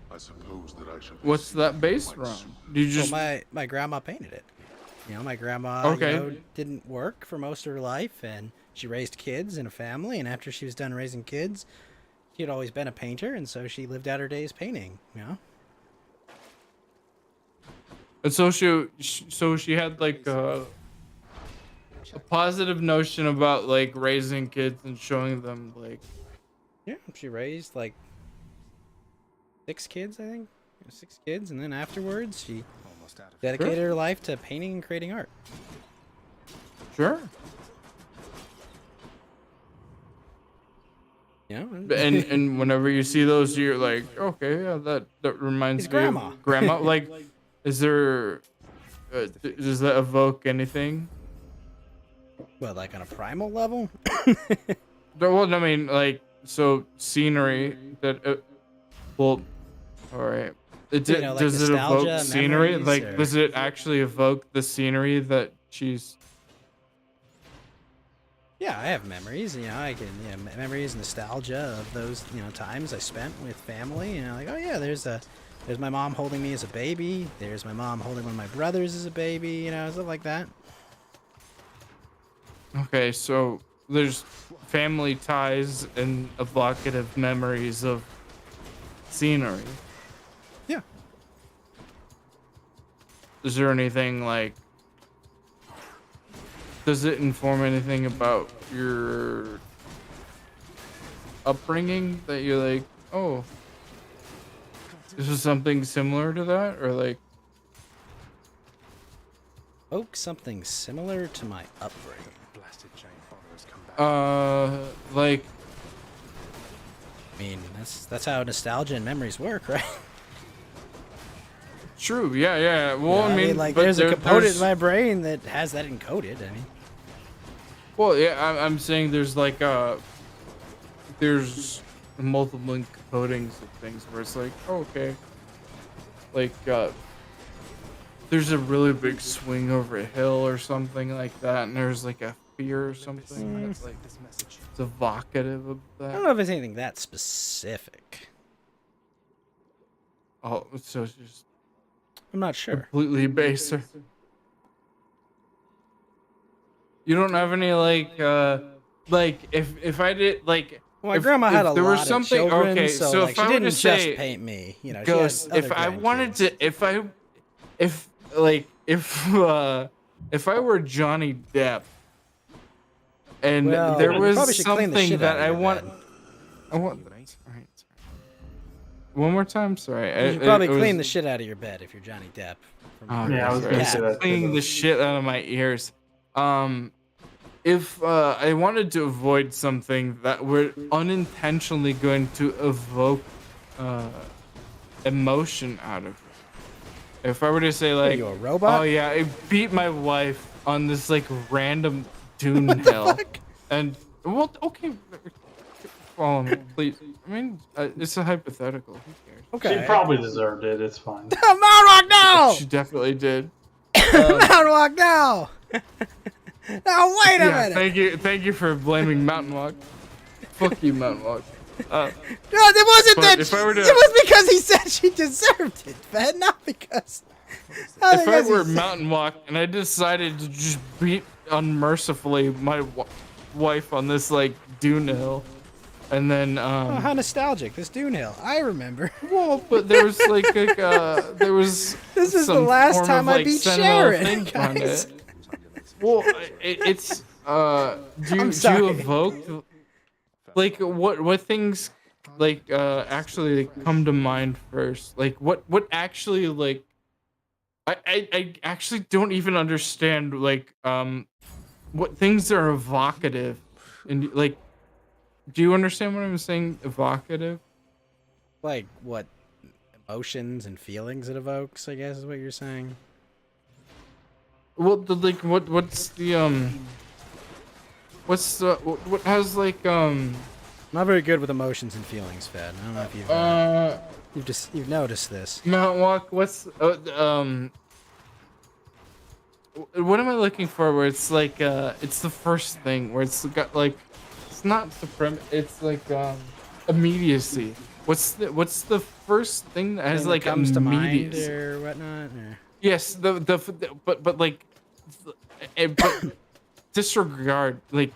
I suppose that I should. What's that based around? Do you just Well, my grandma painted it. My grandma Okay. didn't work for most of her life, and she raised kids in a family, and after she was done raising kids, she had always been a painter, and so she lived out her days painting, And so she had like a positive notion about like raising kids and showing them like Yeah, she raised like 6 kids, I think. 6 kids, and then afterwards she Almost out of dedicated her life to painting and creating art. sure. And whenever you see those, you're like, okay, yeah, that reminds It's me grandma. of grandma. Like, is there does that evoke anything? But like on a primal level? Well, I mean, like, so scenery that well, all right. Like Does it evoke nostalgia, scenery? memories, Like, or- does it actually evoke the scenery that she's? Yeah, I have memories. I can memories, nostalgia of those times I spent with family. Like, oh yeah, there's my mom holding me as a baby. There's my mom holding one of my brothers as a baby. Stuff like that. Okay, so there's family ties and evocative memories of scenery. Yeah. Is there anything like? Does it inform anything about your upbringing that you're like, oh, this is something similar to that, or like? Oak something similar to my upbringing. blasted Jane Fonda has come back. Like. I mean, that's how nostalgia and memories work, right? True. Yeah. Well, I mean, like but there's a component there's- in my brain that has that encoded. I mean, Well, yeah, I'm saying there's like there's multiple encodings of things where it's like, oh, okay, like there's a really big swing over a hill or something like that, and there's like a fear or something that's like it's evocative of I that. don't know if it's anything that specific. Oh, so it's just I'm not sure. completely baser. You don't have any like if I did like. Well, my if, grandma had if a there was lot something, of children, okay, so like, if she I were didn't to say, just paint me. You know, Ghost, she had if other I wanted grandkids. to, if I were Johnny Depp, and Well, there you was probably should clean the something shit that out of I your want, bed. I want. All right, sorry. One more time, sorry. You should probably clean the shit out of your bed if you're Johnny Depp. Oh, Yeah, I was gonna say that. cleaning the shit out of my ears. If I wanted to avoid something that we're unintentionally going to evoke emotion out of it. If I were to say like, you a robot? oh yeah, I beat my wife on this like random dune hill, and well, okay, follow me, please. I mean, it's a hypothetical. Who cares? Okay. She probably deserved it. It's fine. Mount Rock, no! She definitely did. Mount Rock, no! Now wait a minute. Thank you for blaming Mountain Walk. Fuck you, Mountain Walk. No, it wasn't but that. if I were to- It was because he said she deserved it, Ben. Not because. If I were Mountain Walk and I decided to just beat unmercifully my wife on this like dune hill, and then Oh, how nostalgic! This Dune Hill. I remember. well, but there was like there was This is the some last form time of, I like, beat sentimental Sharon, thing on guys. it. Well, it's do I'm you sorry. evoke like what things like actually like, come to mind first? Like what actually like I actually don't even understand like what things are evocative and like do you understand what I'm saying? Evocative? Like what emotions and feelings it evokes, I guess is what you're saying. Well, what's the what has like I'm not very good with emotions and feelings, Fed. I don't know if you've noticed this. Mount Walk, what's what am I looking for where it's like it's the first thing where it's got like it's not supreme, it's like immediacy. What's the first thing that has Thing that like comes to mind immediacy? or whatnot. Or... Yes, but like but disregard like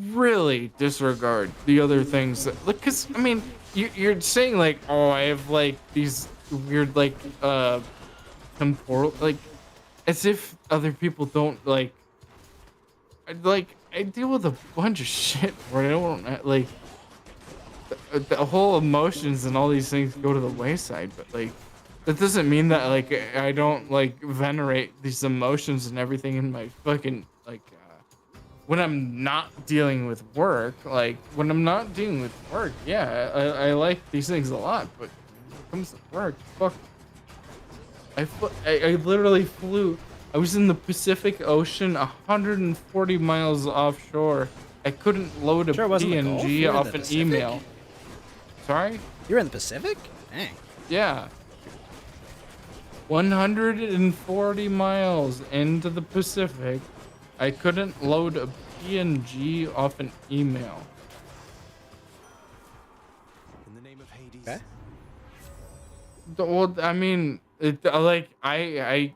really disregard the other things that, like because I mean you're saying like oh I have like these weird like temporal like as if other people don't like I deal with a bunch of shit where I don't like the whole emotions and all these things go to the wayside, but like that doesn't mean that like I don't like venerate these emotions and everything in my fucking like when I'm not dealing with work. Like when I'm not dealing with work, yeah, I like these things a lot, but when it comes to work, fuck. I literally flew. I was in the Pacific Ocean, 140 miles offshore. I couldn't load a Sure, it wasn't the Gulf? PNG You were in off the an Pacific? email. Sorry? You're in the Pacific? Dang. Yeah. 140 miles into the Pacific. I couldn't load a PNG off an email. In the name of Hades. Okay. Well, I mean, like I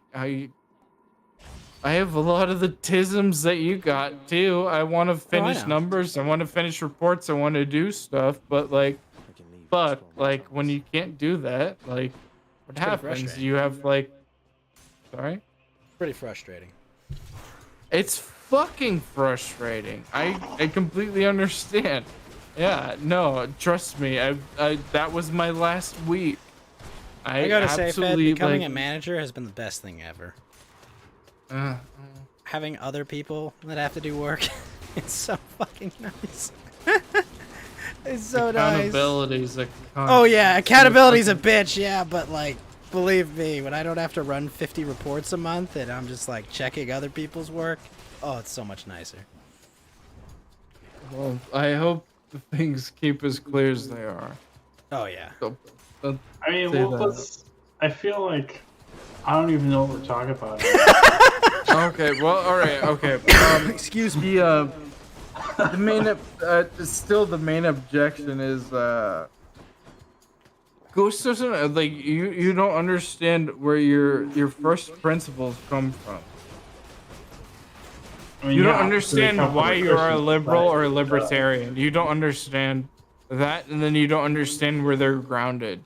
have a lot of the tisms that you got too. I want to finish know. numbers. I want to finish reports. I want to do stuff. But like, when you can't do that, like, what pretty happens? frustrating. You have like, sorry. Pretty frustrating. It's fucking frustrating. I completely understand. Yeah, no, trust me. I that was my last week. I gotta say, Fed, absolutely, becoming like, a manager has been the best thing ever. Having other people that have to do work, it's so fucking nice. It's so nice. accountability's a Oh yeah, accountability's a bitch, yeah, but like, believe me, when I don't have to run 50 reports a month and I'm just like checking other people's work, oh, it's so much nicer. Well, I hope things keep as clear as they are. Oh yeah. So, I mean, say well, that. let's. I feel like I don't even know what we're talking about. Okay, well, all right, okay. Excuse me. The main, still the main objection is, Ghost doesn't like you. don't understand where your first principles come from. I mean, You don't yeah, they understand come from why a you are a Christian liberal or a society, libertarian. You don't understand that, and then you don't understand where they're grounded.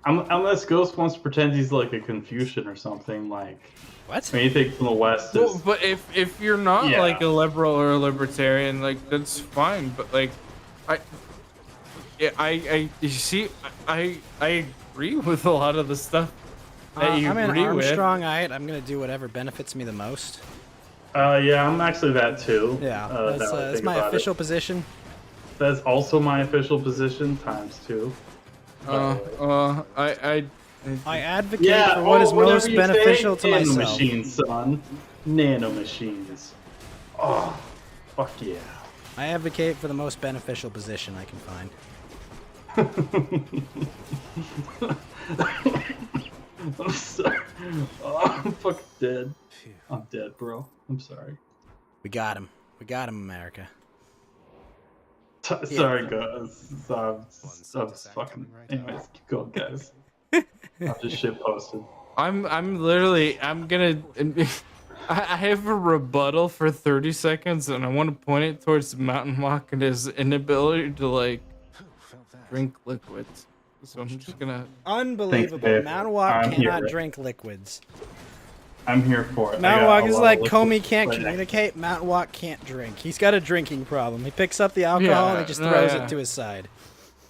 Unless Ghost wants to pretend he's like a Confucian or something, like What? anything from the West is. Well, but if you're not Yeah. like a liberal or a libertarian, like that's fine. But like, you see, I agree with a lot of the stuff that you I'm an agree with. Armstrongite. I'm gonna do whatever benefits me the most. Yeah, I'm actually that too. Yeah, now I that's think my about it. official position. That's also my official position times 2. I I advocate Yeah, for what is whatever most you say, beneficial to nano myself. machines, son. Nano machines. Oh, fuck yeah. I advocate for the most beneficial position I can find. I'm sorry. Oh, I'm fucking dead. I'm dead, bro. I'm sorry. We got him. We got him, America. Sorry, guys. I'm fucking. Anyways, keep going, guys. I'm just shit posted. I'm gonna. I have a rebuttal for 30 seconds, and I want to point it towards Mountain Walk and his inability to like drink liquids. So I'm just gonna. Unbelievable. Dave. Mountain Walk I'm here. cannot drink liquids. I'm here for it. Mountain Walk is like Comey Comey can't communicate. Mountain Walk can't drink. He's got a drinking problem. He picks up the alcohol and he just throws it to his side.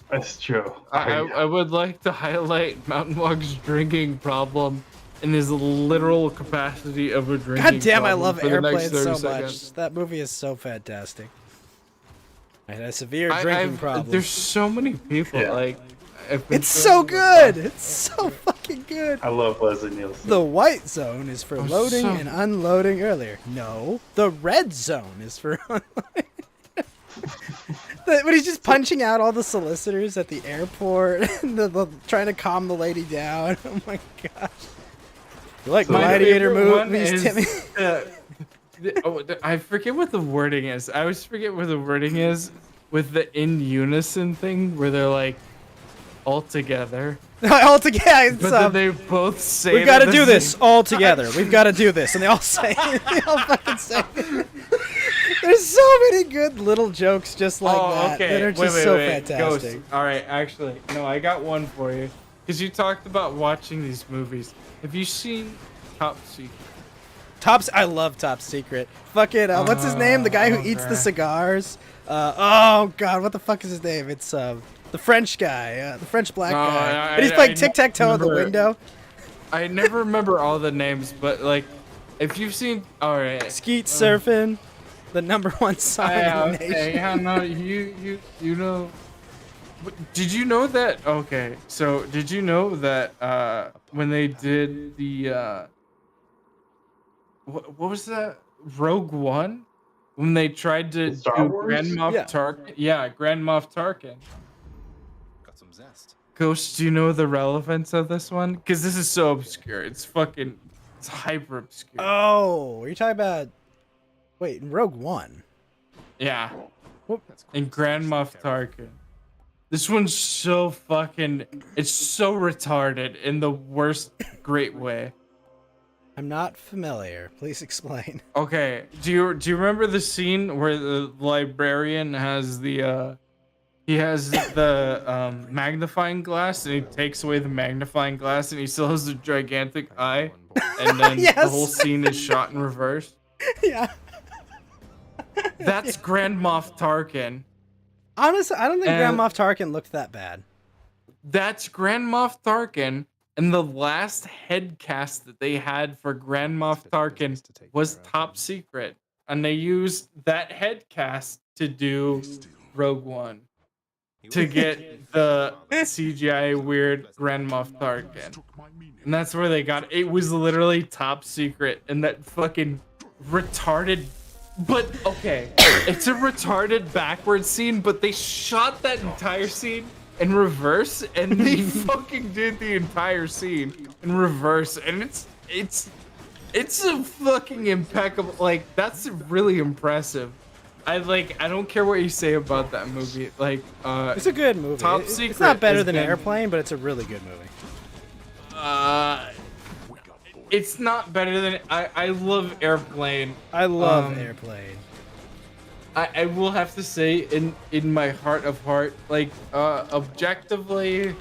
That's true. I would like to highlight Mountain Walk's drinking problem in his literal capacity of a drinking God damn, I problem love for the next Airplane 30 so seconds. much. That movie is so fantastic. I had a severe drinking problem. There's so many people like. It's so good. It's so fucking good. I love Leslie Nielsen. The white zone is for loading so- and unloading earlier. No, the red zone is for unloading. When he's just punching out all the solicitors at the airport, and trying to calm the lady down. Oh my gosh. You like gladiator movies, Timmy? I forget what the wording is. I always forget what the wording is with the in unison thing where they're like all together. All together. But then they both say We've got to it at do the this same all time. together. We've got to do this, and they all say it. They all fucking say it. There's so many good little jokes just like that that are just so fantastic. Ghost. All right, actually, no, I got one for you. Because you talked about watching these movies. Have you seen Top Secret? I love Top Secret. Fucking, what's his name? The guy who eats the cigars. Oh god, what the fuck is his name? It's the French guy, the French black guy. And he's playing tic-tac-toe at the window. I never remember all the names, but like, if you've seen, all right, Skeet Surfing, the #1 song in the nation. Yeah, no, you know. Did you know that? Okay, so did you know that when they did the what was that? Rogue One, when they tried to do Grand Moff Tarkin. Yeah, Grand Moff Tarkin. Got some zest. Ghost, do you know the relevance of this one? Because this is so obscure. It's hyper obscure. Oh, are you talking about? Wait, in Rogue One. Yeah. And Grand Moff Tarkin. This one's so fucking. It's so retarded in the worst great way. I'm not familiar. Please explain. Okay. Do you remember the scene where the librarian has the magnifying glass, and he takes away the magnifying glass, and he still has a gigantic eye, and then Yes. the whole scene is shot in reverse? Yeah. That's Grand Moff Tarkin. Honestly, I don't think And- Grand Moff Tarkin looked that bad. That's Grand Moff Tarkin, and the last head cast that they had for Grand Moff Tarkin was Top Secret, and they used that head cast to do Rogue One to get the CGI weird Grand Moff Tarkin, and that's where they got it. Was literally Top Secret, and that fucking retarded But okay, it's a retarded backwards scene, but they shot that entire scene in reverse, and they fucking did the entire scene in reverse, and it's a fucking impeccable. Like, that's really impressive. I don't care what you say about that movie. Like, It's a good movie. Top It's Secret not better has than been- Airplane, but it's a really good movie. It's not better than I love Airplane. I love Airplane. I will have to say, in my heart of heart, like, objectively,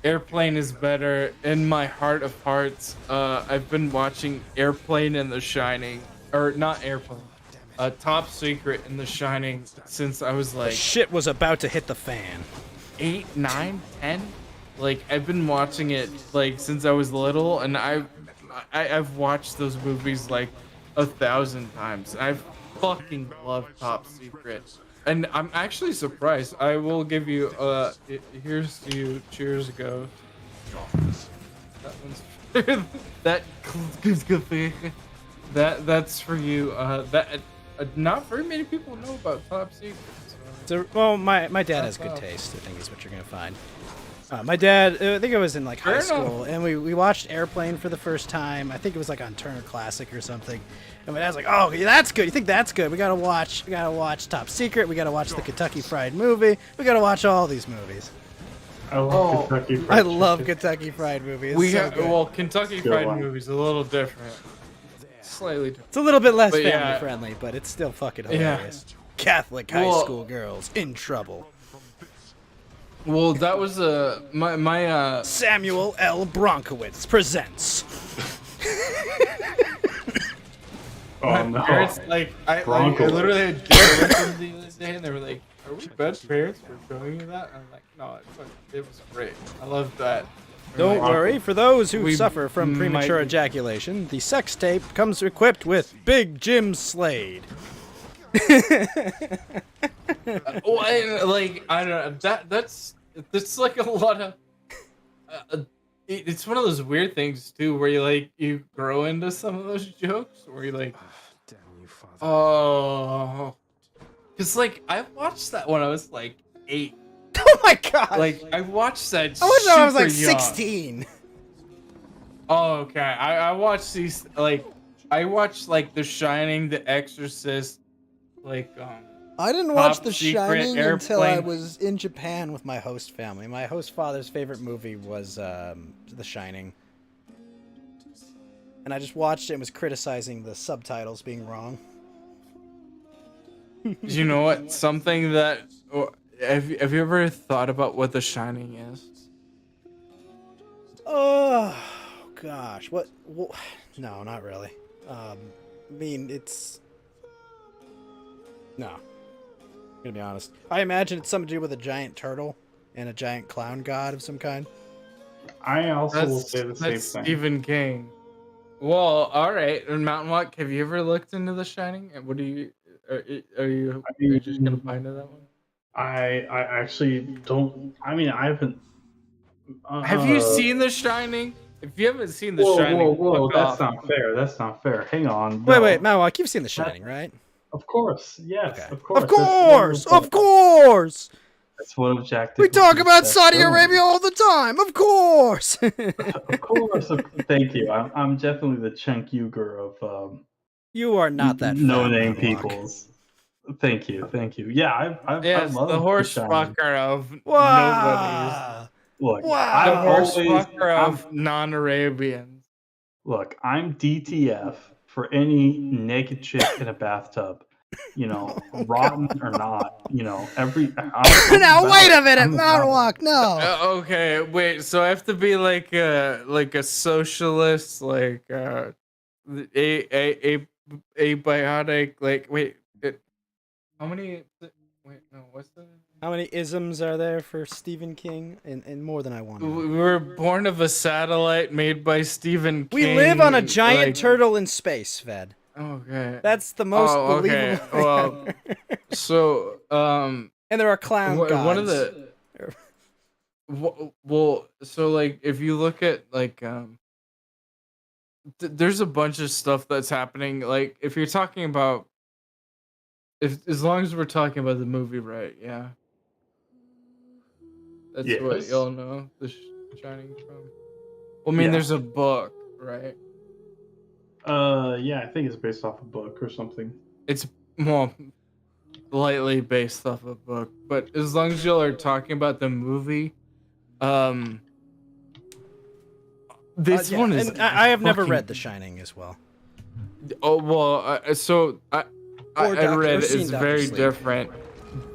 Airplane is better. In my heart of hearts, I've been watching Airplane and The Shining, or not Airplane, Top Secret and The Shining since I was like Shit was about to hit the fan. 8, 9, 10. Like, I've been watching it like since I was little, and I've watched those movies like 1,000 times. I fucking love Top Secret, and I'm actually surprised. I will give you here's to you. Cheers, go. That one's that's for you. That not very many people know about Top Secret. So. Well, my dad has good taste, I think is what you're gonna find. My dad, I think it was in like high school, and we watched Airplane for the first time. I think it was like on Turner Classic or something. And my dad's like, "Oh, yeah, that's good. You think that's good? We gotta watch Top Secret. We gotta watch the Kentucky Fried Movie. We gotta watch all these movies." I love Kentucky Fried I love Kentucky Fried Movie. It's so good. Kentucky Fried Movie's a little different, slightly different. It's a little bit less But family friendly, but it's still fucking hilarious. Catholic high school girls in trouble. Well, that was my Samuel L. Bronkowitz presents. Oh no! Parents, I literally had dinner with them the other day, and they were like, "Are we bad parents for showing you that?" And I'm like, "No, it was great. I loved that." Don't worry, for those who We suffer from premature might- ejaculation, the sex tape comes equipped with Big Jim Slade. I don't know. That's like a lot of. It's one of those weird things too, where you grow into some of those jokes, where you're like, Damn you, father. oh, because I watched that when I was like 8. Oh my god! I watched that. I wish I was like super young. 16. Oh, okay. I watched these I watched The Shining, The Exorcist, I didn't Top watch The Secret, Shining until I Airplane. was in Japan with my host family. My host father's favorite movie was The Shining. And I just watched it and was criticizing the subtitles being wrong. You know what? Something that have you ever thought about what The Shining is? Oh gosh, what? No, not really. I mean, it's no. I'm gonna be honest. I imagine it's something to do with a giant turtle and a giant clown god of some kind. I also will say the same That's thing. Stephen King. Well, all right. And Mountain Walk, have you ever looked into The Shining? And what do you are you just gonna find that one? I actually don't. I mean, I haven't. Have you seen The Shining? If you haven't seen The Whoa, Shining, whoa! fuck That's off. not fair. That's not fair. Hang on. Wait, Mawak, you've seen The Shining, right? Of course, yes. Okay. Of course. Of course! That's one of Jack. We talk Nicholson's about best Saudi films. Arabia all the time. Of course. Of course. Thank you. I'm definitely the Cenk Uygur of You are not that no fat, name Mawak. peoples. Thank you. Yeah, I Yes, love the horse Shining. fucker of nobody's. Wow. Look, The Wow. horse always- fucker of non-Arabians. Look, I'm DTF for any naked chick in a bathtub. You know, rotten or not. You know, Now wait a minute, Mawak, no. Okay, wait. So I have to be like a socialist, a abiotic. How many? Wait, no. What's the? How many isms are there for Stephen King? And more than I want. We were born of a satellite made by Stephen King. We live on a and, giant turtle in space, Ved. Okay. That's the most okay. believable thing Well, ever. so And there are clown gods. one of the well, so if you look at there's a bunch of stuff that's happening. If you're talking about If as long as we're talking about the movie, right? Yeah. That's what Yes. y'all know The Shining from. Well, I mean, Yeah. there's a book, right? Yeah, I think it's based off a book or something. It's more lightly based off a book, but as long as y'all are talking about the movie, this Yeah, one is. and I have never fucking- read The Shining as well. Oh well, so I read or seen it's Dr. very Sleep. different,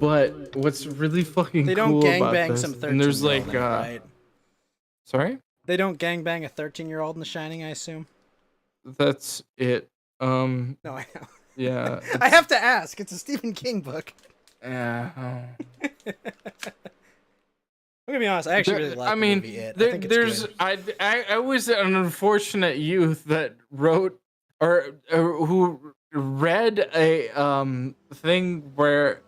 but what's really fucking They don't cool about gangbang this, some and there's 13-year-old like, in it, right? sorry, They don't gangbang a 13-year-old in The Shining, I assume. that's it. No, I know. Yeah, I have to ask. It's a Stephen King book. yeah. I'm gonna be honest. I actually really like I the mean, movie. I think it's there's good. I was an unfortunate youth that wrote or who read a thing where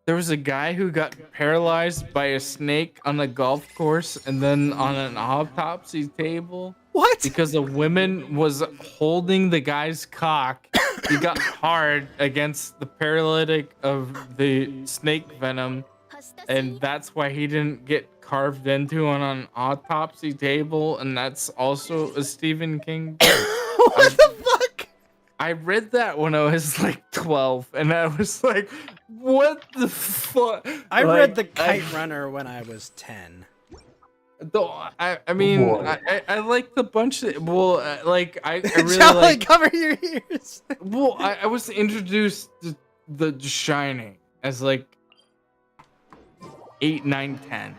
there was a guy who got paralyzed by a snake on a golf course and then on an autopsy table. What? Because a woman was holding the guy's cock. He got hard against the paralytic of the snake venom. And that's why he didn't get carved into on an autopsy table. And that's also a Stephen King book. What the fuck? I read that when I was like 12, and I was like, "What the fuck?" I Like, read The Kite Runner when I was 10. Though I mean, boy. I liked a bunch of like I really Charlie, like. cover your ears. Well, I was introduced to The Shining as like 8, 9, 10. And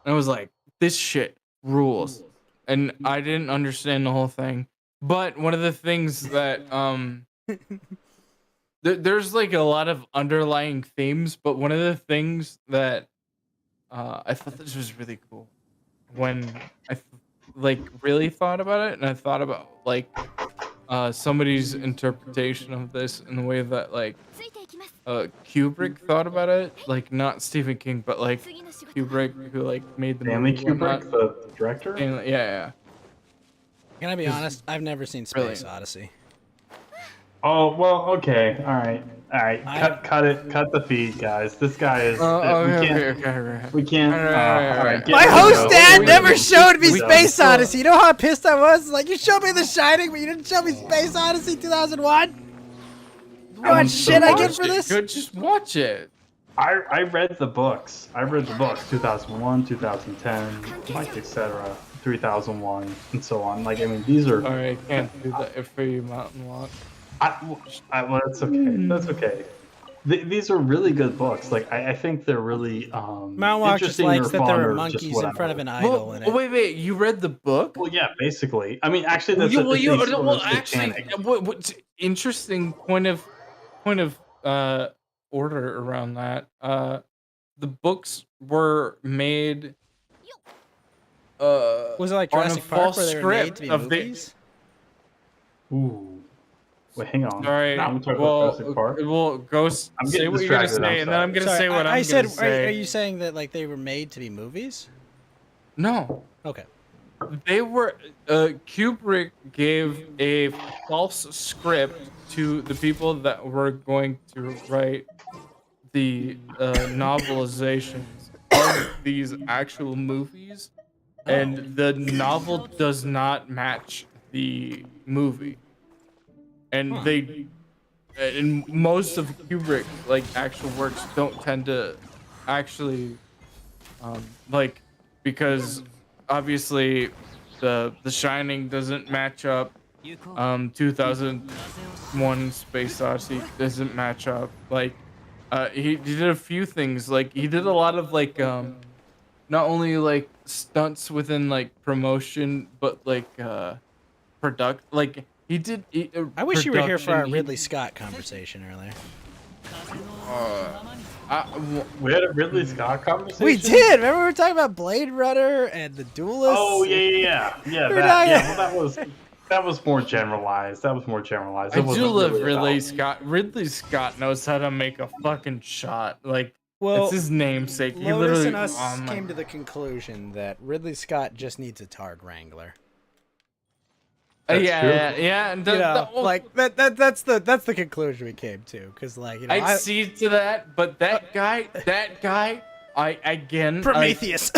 I was like, this shit rules. And I didn't understand the whole thing. But one of the things that there's like a lot of underlying themes, but one of the things that I thought this was really cool when I like really thought about it, and I thought about like somebody's interpretation of this in the way that like Kubrick thought about it, like not Stephen King, but like Kubrick, who like made the Stanley movie. Whatnot. Kubrick, the director. And, yeah. Can I be honest? I've never seen Space Brilliant. Odyssey. Oh well, okay, all right. Cut it. Cut the feed, guys. This guy is. We can't. All right. My host dad never showed me We- Space Odyssey. You know how pissed I was? Like, you showed me The Shining, but you didn't show me Space Odyssey 2001? You know what shit I get for this? Good, just watch it. I read the books. I read the books 2001, 2010, like etc. 3001 and so on. Like I mean, these are. Alright, can't do that for you, Mountain Walk. Well, that's okay. That's okay. These are really good books. Like I think they're really Mount Walk just interesting likes or that fun there or are just monkeys in whatever. front of an idol in it. Wait, you read the book? Well, yeah, basically. I mean, actually, that's actually, what's interesting point of order around that. The books were made. Was it like on a Jurassic Park false where they were made script to be of the- movies? Ooh. Wait, hang on. All right. Now I'm talking about Jurassic Park. Well, go say I'm getting what you're gonna distracted, say, I'm and then I'm sorry. gonna say what I I'm said, gonna say. are you saying that like they were made to be movies? No. Okay. They were. Kubrick gave a false script to the people that were going to write the novelizations of these actual movies, and the novel does not match the movie. And they, in most of Kubrick's like actual works, don't tend to actually, like, because obviously the Shining doesn't match up. 2001 Space Odyssey doesn't match up. Like, he did a few things. Like, he did a lot of like, not only like stunts within like promotion, but like he did. I wish you were here for our production. Ridley Scott conversation earlier. We had a Ridley Scott conversation. We did. Remember we were talking about Blade Runner and the Duelists? Oh yeah. We're Well, that was more generalized. I do wasn't love really Ridley about- Scott. Ridley Scott knows how to make a fucking shot. Like, Well, it's his namesake. He Lotus literally and us oh my came to the conclusion that Ridley Scott just needs a Targ Wrangler. That's yeah. And like that's the conclusion we came to, because like I'd see to that, but that guy, I again Prometheus.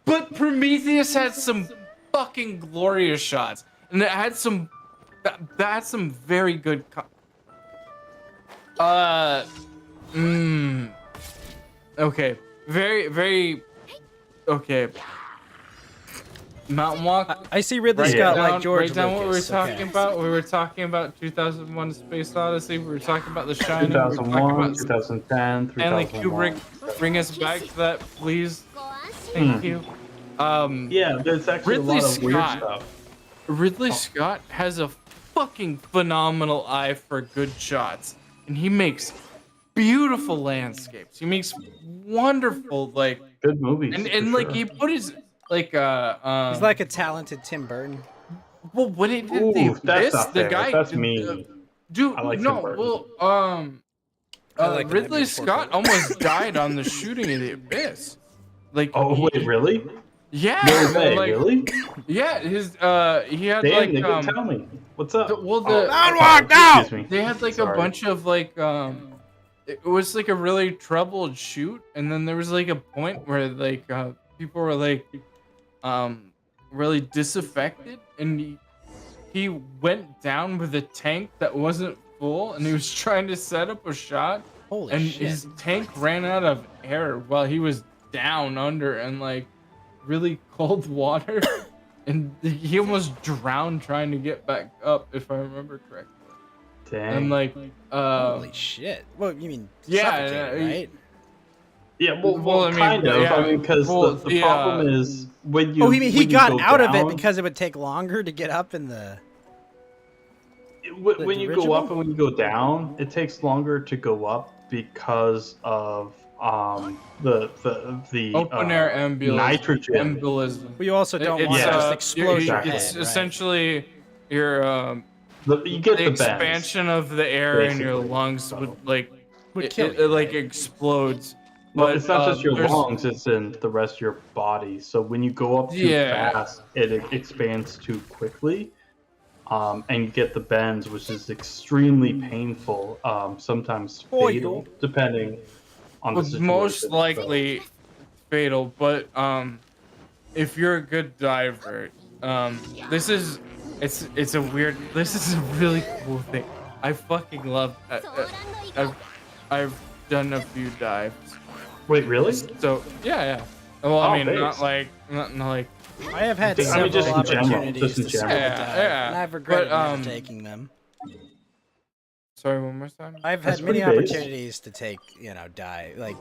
but Prometheus had some fucking glorious shots, and it had some that had some very good. Okay, very okay. Mountain Walk. I see Ridley Scott like George Write down what we were Lucas. talking about. We were talking about 2001: Space Odyssey. We were talking about The Shining. 2001, 2010, Stanley 2001. Kubrick. Bring us back to that, please. Thank you. Yeah, there's actually Ridley a lot of weird Scott. stuff. Ridley Scott has a fucking phenomenal eye for good shots, and he makes beautiful landscapes. He makes wonderful good movies. And like he put his like he's like a talented Tim Burton. Well, when it did Ooh, that's not the fair. guy, That's me. dude, I like no, Tim Burton. well, I like the Ridley Nightmare Scott Before almost died on the shooting of The Abyss. Like, Oh wait, really? yeah, No way, like, really? yeah, his he had Damn, like nigga, tell me. What's up? Downwalk, Excuse me. They had like Sorry. a bunch of like it was like a really troubled shoot, and then there was like a point where like people were like really disaffected, and he went down with a tank that wasn't full, and he was trying to set up a shot, Holy and shit. his tank ran out of air while he was down under and like really cold water, and he almost drowned trying to get back up, if I remember correctly. Dang. And like Holy shit. Well, you mean Yeah, suffocated, right? Yeah, well, Well, I mean, kind of. yeah, I mean, because well, the problem is when you. Oh, he mean he when you got go out of it down- because it would take longer to get up in the. when you dirigible? go up and when you go down, it takes longer to go up because of the open air nitrogen. embolism. Well, you also don't want yeah. just explosion. exactly. It's ahead, right? essentially your You get the the bends. expansion of the air in your basically. lungs would like Would it, kill it, you, it, like right? explodes. But it's not just your there's- lungs; it's in the rest of your body. So when you go up too Yeah. fast, it expands too quickly, and you get the bends, which is extremely painful. Sometimes fatal, depending on the was situation. most likely fatal, but if you're a good diver, this is it's a weird. This is a really cool thing. I fucking love. I've done a few dives. Wait, really? So yeah. Well, I mean, not like. I have had I mean, several just in general, opportunities just in to general. scuba Yeah, dive, yeah. and I've regretted But, never taking them. Sorry, one more time. I've That's had many pretty base. opportunities to take,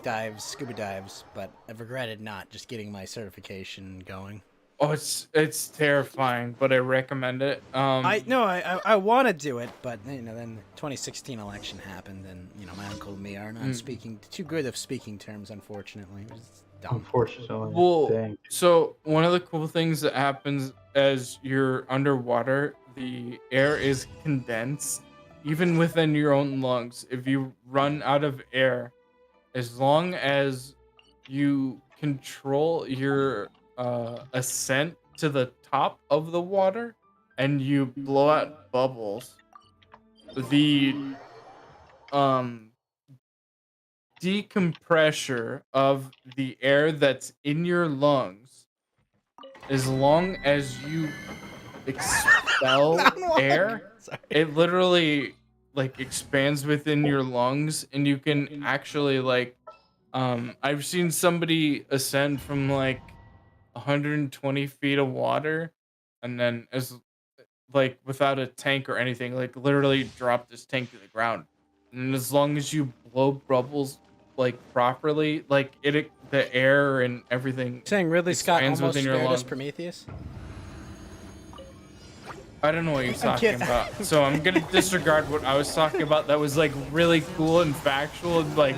dives, scuba dives, but I've regretted not just getting my certification going. Oh, it's terrifying, but I recommend it. I want to do it, but then the 2016 election happened, and my uncle and me are not speaking too good of speaking terms, unfortunately. It's dumb. Unfortunately. Well, Dang. so one of the cool things that happens as you're underwater, the air is condensed, even within your own lungs. If you run out of air, as long as you control your ascent to the top of the water and you blow out bubbles, the decompressor of the air that's in your lungs, as long as you expel air, it literally like expands within your lungs, and you can actually like I've seen somebody ascend from like 120 feet of water, and then as like without a tank or anything, like literally drop this tank to the ground, and as long as you blow bubbles like properly, like the air and everything Saying Ridley Scott expands almost within your spared us lungs. Prometheus? I don't know what you're talking kidding. about, so I'm gonna disregard what I was talking about. That was like really cool and factual and like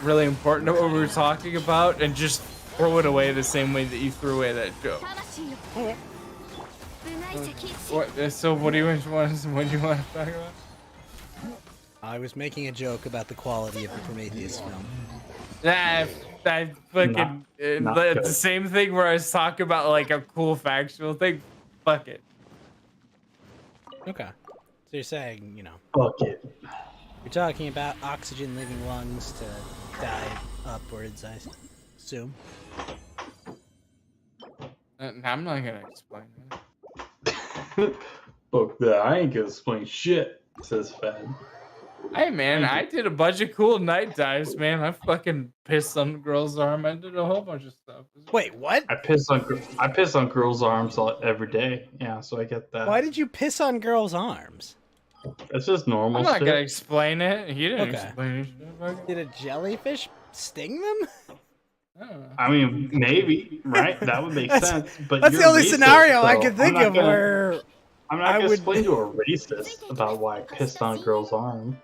really important to what we were talking about, and just throw it away the same way that you threw away that joke. So what do you want to talk about? I was making a joke about the quality of the Prometheus film. Nah, I fucking Not the good. same thing where I was talking about like a cool factual thing. Fuck it. Okay. So you're saying, you know, Fuck it. you're talking about oxygen leaving lungs to dive upwards, I assume. I'm not gonna explain it. Fuck that. I ain't gonna explain shit, says Fed. Hey man, Thank I you. did a bunch of cool night dives, man. I fucking pissed on a girl's arm. I did a whole bunch of stuff. Wait, what? I piss on girls' arms every day. Yeah, so I get that. Why did you piss on girls' arms? That's just normal I'm not shit. gonna explain it. He didn't Okay. explain it. Shit. Fuck Did a jellyfish sting them? it. I don't know. I mean, maybe, right? That would make That's- sense. But That's you're the only racist, scenario I so can think I'm not of gonna- where I'm not I gonna would- explain to a racist about why I pissed on a girl's arm.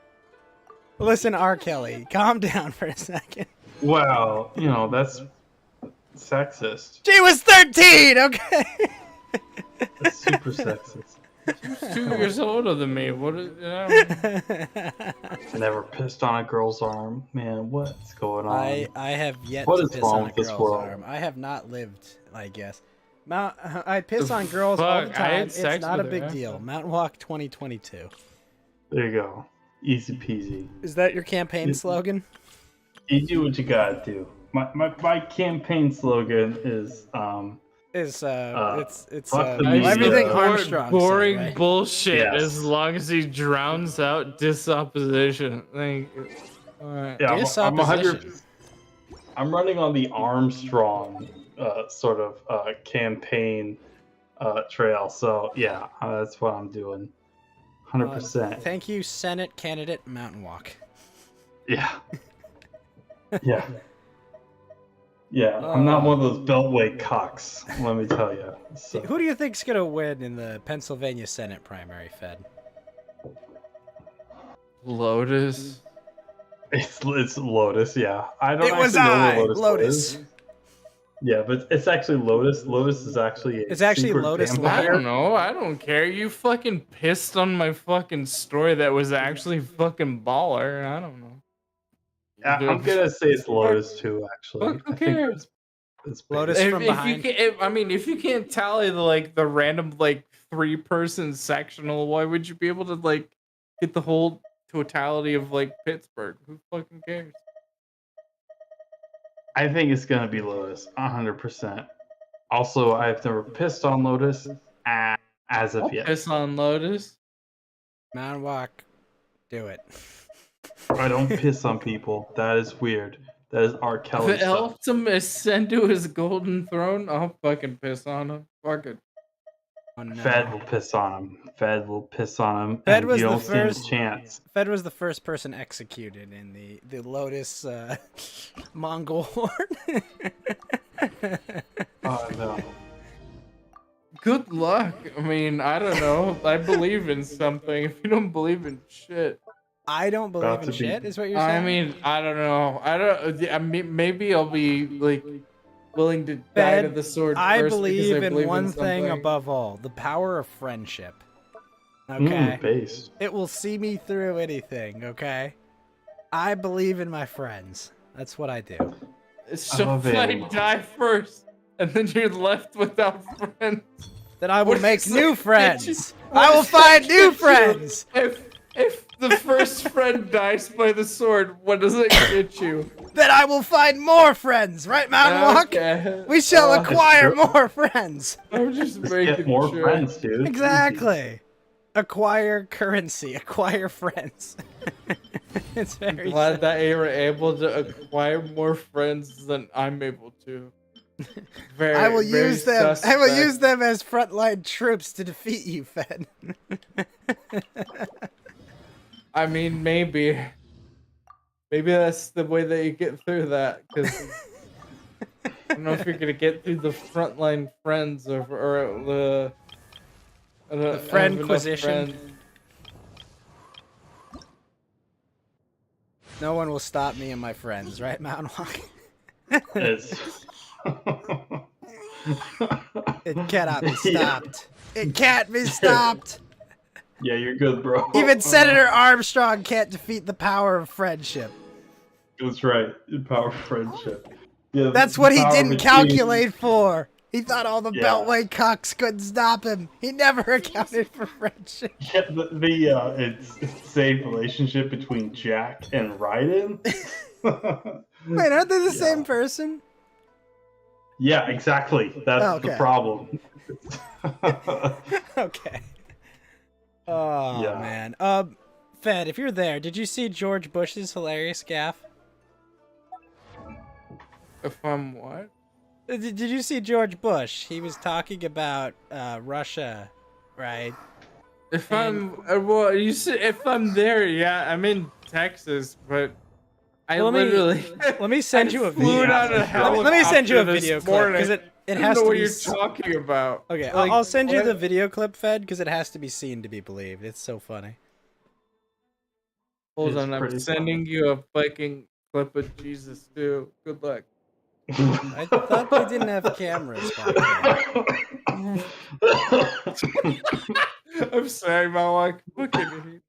Listen, R. Kelly, calm down for a second. Well, you know, that's sexist. She was 13, okay? That's super sexist. She's 2 years older than me. What is, I never pissed on a girl's arm. Man, what's going on? I have yet What to is piss wrong on a with this girl's world? arm. I have not lived, I guess. I piss on girls all the Fuck, I had time. It's sex not a with her, big deal. Mountain Walk 2022. There you go. Easy peasy. Is that your campaign slogan? You do what you gotta do. My campaign slogan is It's fuck the media. everything Boring- Armstrong boring said, right? bullshit. Yes. As long as he drowns out disopposition. Like, all right. Yeah, I'm Disopposition. 100. I'm running on the Armstrong sort of campaign trail. So yeah, that's what I'm doing. 100%. Thank you, Senate candidate Mountain Walk. Yeah. Yeah. Yeah, I'm not one of those beltway cocks, let me tell you. So, Who do you think's gonna win in the Pennsylvania Senate primary, Fed? Lotus. it's Lotus, yeah. I don't It was actually know who Lotus. is. Yeah, but it's actually Lotus. Lotus is actually a It's actually secret Lotus I vampire. don't know. I don't care. You fucking pissed on my fucking story that was actually fucking baller. I don't know. Yeah, I'm gonna say it's Lotus too. Actually, Fuck, who I think cares? it's Lotus based- from If you behind. can, if you can't tally the random 3-person sectional, why would you be able to get the whole totality of Pittsburgh? Who fucking cares? I think it's gonna be Lotus, 100%. Also, I've never pissed on Lotus as of yet. Piss on Lotus. Mountain Walk, do it. I don't piss on people. That is weird. That is R. Kelly If it stuff. helps him ascend to his golden throne, I'll fucking piss on him. Fuck it. Oh, no. Fed will piss on him. Fed will piss on him. Fed and was you the don't stand a first- chance. Fed was the first person executed in the Lotus Mongol horde. Oh no. Good luck. I mean, I don't know. I believe in something. If you don't believe in shit, I don't believe About in to be- shit, is what you're saying? I mean, I don't know. I mean, maybe I'll be willing to die to Fed, the sword I first believe because I in believe one in thing something. above all, the power of friendship. Okay? Based. It will see me through anything, okay? I believe in my friends. That's what I do. So Oh, if I baby. die first, and then you're left without friends. Then I will What make does new that friends. get you? I will What does that find new get you? friends. If the first friend dies by the sword, what does it get you? Then I will find more friends, right, Mountain Walk? Okay. We shall acquire true. more friends. I'm just Just making get more sure. friends, dude. Exactly. Acquire currency. Acquire friends. It's very Glad that you were able to acquire more friends than I'm able to. Very, I will very use them. I will suspect. use them as frontline troops to defeat you, Fed. I mean, maybe that's the way that you get through that. Because I don't know if you're gonna get through the frontline friends or the friendquisition. No one will stop me and my friends, right, Mountain Walk? It's... It cannot be stopped. It can't be stopped. Yeah, you're good, bro. Even Senator Armstrong can't defeat the power of friendship. That's right. The power of friendship. Yeah, That's what he power didn't machine. calculate for. He thought all the Yeah. Beltway cucks couldn't stop him. He never accounted for friendship. Yeah, it's same relationship between Jack and Raiden. Wait, aren't they the same person? Yeah, exactly. That's the Okay. problem. Okay. Oh Yeah. man. Fed, if you're there, did you see George Bush's hilarious gaffe? If I'm what? Did you see George Bush? He was talking about Russia, right? If well, you said if I'm there, yeah, I'm in Texas, but I Well, literally let me send you a flew video. down a Let me send you a helicopter this video clip morning. because it I has don't to know what be. you're talking about. Okay, Like, I'll send you what? the video clip, Fed, because it has to be seen to be believed. It's so funny. Hold It's on, I'm pretty sending you a fucking clip of Jesus too. Good luck. I thought they didn't have cameras back then. I'm sorry, Malak. Fucking idiot.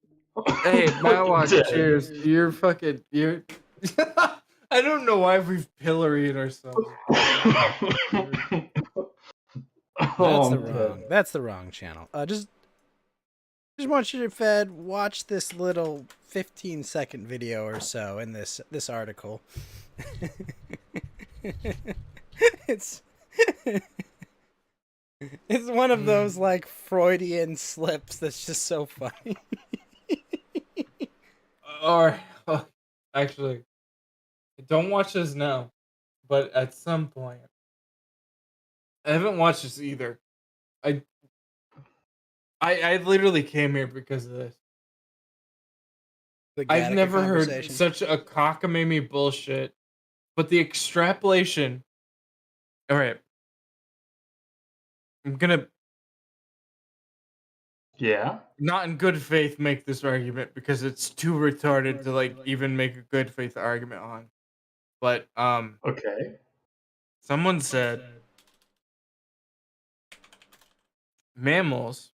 Hey, Malak, Dead. cheers. You're fucking. You're. I don't know why we've pilloried ourselves. That's the wrong channel. Just want you to, Fed, watch this little 15-second video or so in this article. It's it's one of those like Freudian slips that's just so funny. Or actually, don't watch this now, but at some point. I haven't watched this either. I literally came here because of this. The I've Gattaca never heard conversation. such a cockamamie bullshit, but the extrapolation. All right, I'm gonna Yeah. not in good faith make this argument because it's too retarded to like even make a good faith argument on. But Okay. someone said mammals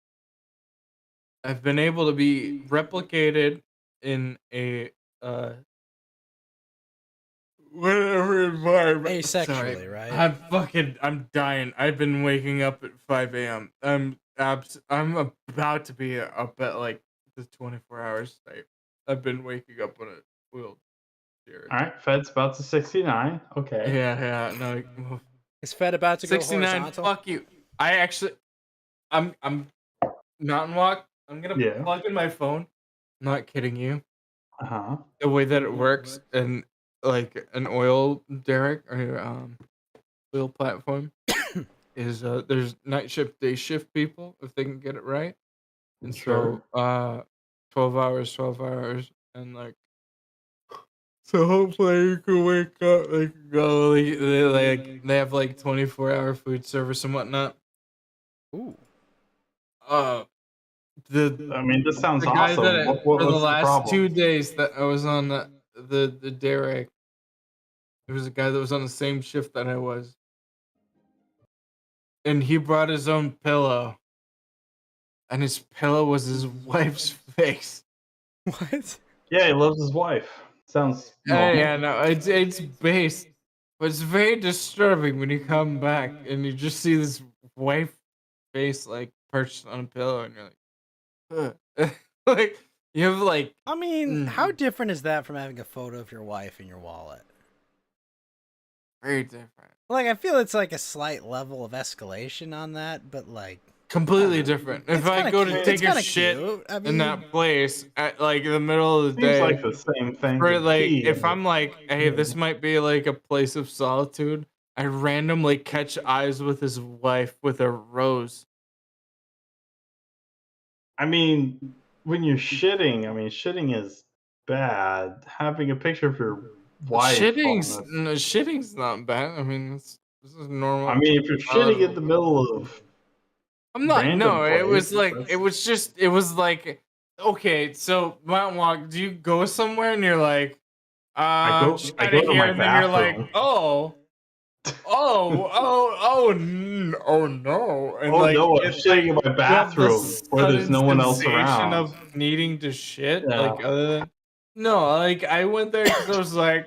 have been able to be replicated in a whatever environment. Asexually, Sorry. right? I'm dying. I've been waking up at 5 a.m. I'm about to be up at like the 24 hours straight. I've been waking up on a wheelchair. All right. Fed's about to 69. Okay. Yeah, no. Is Fed about to go 69. horizontal? Fuck you. I'm mountain walk. I'm gonna plug in my phone. I'm not kidding you. The way that it works and like an oil derrick or oil platform is there's night shift, day shift people if they can get it right. And Sure. so 12 hours and like so hopefully you can wake up like go they have like 24-hour food service and whatnot. Ooh. I mean, this sounds the guy awesome. that What for the was the last problem? 2 days that I was on the derrick, there was a guy that was on the same shift that I was, and he brought his own pillow, and his pillow was his wife's face. What? Yeah, he loves his wife. Sounds normal. Yeah, no, it's based, but it's very disturbing when you come back and you just see this wife face like perched on a pillow, and you're like, ugh. Like you have like. I mean, how different is that from having a photo of your wife in your wallet? Very different. Like, I feel it's like a slight level of escalation on that, but like Completely different. If I go to take a shit in that place at like in the middle of the Seems day, like the same thing. or to like me. if I'm like, hey, this might be like a place of solitude, I randomly catch eyes with his wife with a rose. I mean, when you're shitting, shitting is bad. Having a picture of your wife. Shitting's not bad. I mean, this is normal. I mean, if you're shitting in the middle of. I'm not. random No, it was place, like that's- it was like okay. So mountain walk. Do you go somewhere and you're like, I go just to kinda my here, and then you're bathroom. like, oh no, and Oh like no, I'm it's shitting in my you have bathroom this where there's no sudden one else sensation around. of needing to shit. Yeah. Like other than no, like I went there because I was like,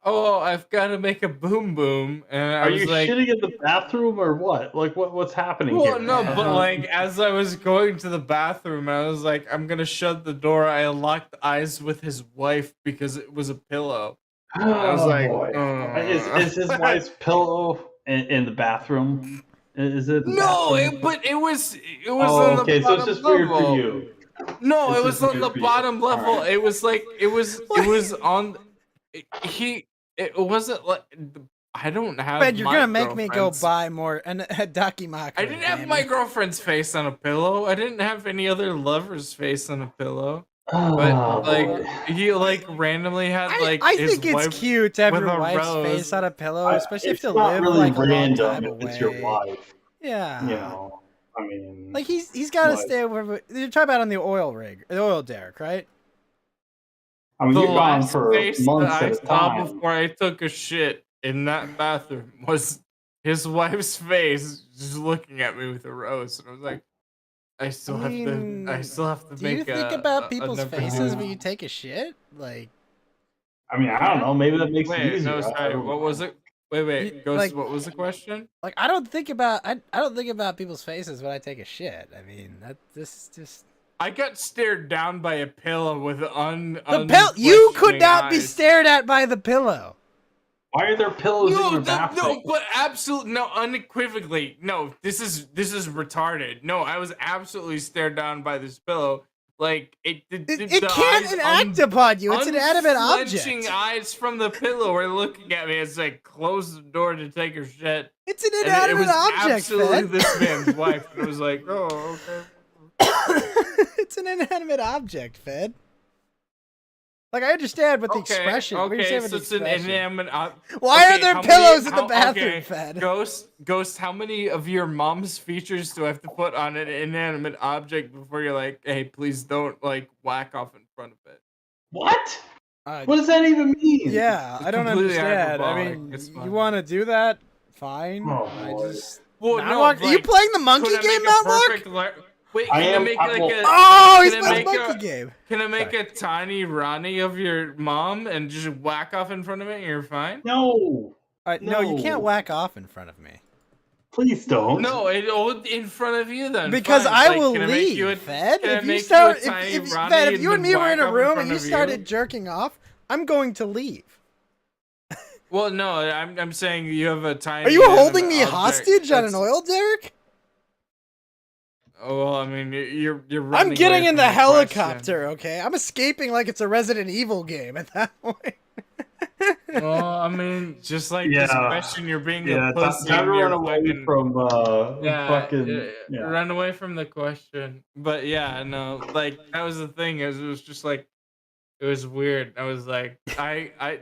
oh, I've got to make a boom boom, and I Are was you like, shitting in the bathroom or what? Like what's happening well, here? no, but like as I was going to the bathroom, I was like, I'm gonna shut the door. I locked eyes with his wife because it was a pillow. I was Oh like, boy, is his wife's pillow in the bathroom? Is it the no, bathroom? but it was on Oh, the okay, so it's bottom just weird for level. you. No, It's it just was on weird the for you. bottom level. Alright. It was like it was on. It wasn't like I don't have Ben, you're my gonna make me go girlfriend's. buy more a Ducky Mako. I didn't have my damn it. girlfriend's face on a pillow. I didn't have any other lover's face on a pillow. But Oh like boy. he like randomly had like I his think it's wife cute to have with your a wife's rose. face on a pillow, especially if It's you not live really like a long random time if it's your away. wife. Yeah. You know, I mean, Like he's got to like, stay over. You're talking about on the oil rig, the oil derrick, right? I mean, The you're gone last for face that months I at a saw time. before I took a shit in that bathroom was his wife's face just looking at me with a rose, and I was like, I still have to Do you make think about a people's number faces two. when you take a shit? Like, I mean, I don't know. Maybe that makes it Wait, no, easier. I sorry. don't What was know. it? Wait, Ghost. like, What was the question? like I don't think about I don't think about people's faces when I take a shit. I mean, this just I got stared down by a pillow with you could not be eyes. stared at by the pillow. Why are there pillows in your bathroom? No, but absolutely no, unequivocally, no. This is retarded. No, I was absolutely stared down by this pillow. Like it It can't enact upon you. It's an animate unflinching object. eyes from the pillow were looking at me. It's like close the door to take her shit. It's an And inanimate it was object, absolutely Fed. this man's wife. And it was like, oh, okay. It's an inanimate object, Fed. Like I understand what the expression. What you're saying with so the it's an expression. inanimate. Why are there pillows in the how- bathroom, okay, Fed? Ghost, how many of your mom's features do I have to put on an inanimate object before you're like, hey, please don't like whack off in front of it? What? What does that even mean? Yeah, I don't completely understand. I hyperbolic. mean, It's you fine. want to do that? Fine. Oh, I boy. just. Well, Mount no, Walk- are you like, playing the monkey could I game, make a Mount Walk? perfect Wait, I can I am- make I like will- a? Oh, he's can I playing make monkey a- game. Can I make a tiny Ronnie of your mom and just whack off in front of it and you're fine? No. All right, no, you can't No. whack off in front of me. Please don't. No, in front of you then. Because fine. I Like, will can I make you leave, a- Fed. can I If you make you a start, tiny if Ronnie Fed, if you then and me were whack in a off room front and you of started jerking off, I'm going to leave. Well, no, I'm saying you have a tiny. Are you holding me object hostage on an that's- oil derrick? Oh, well, I mean, you're running I'm getting away in from the question. helicopter, okay? I'm escaping like it's a Resident Evil game at that point. Well, I mean, just like this Yeah. question, you're being Yeah, a pussy. time to and you're run away fucking- from Yeah, yeah. run away from the question. But yeah, no, like that was the thing. It was just like it was weird. I was like,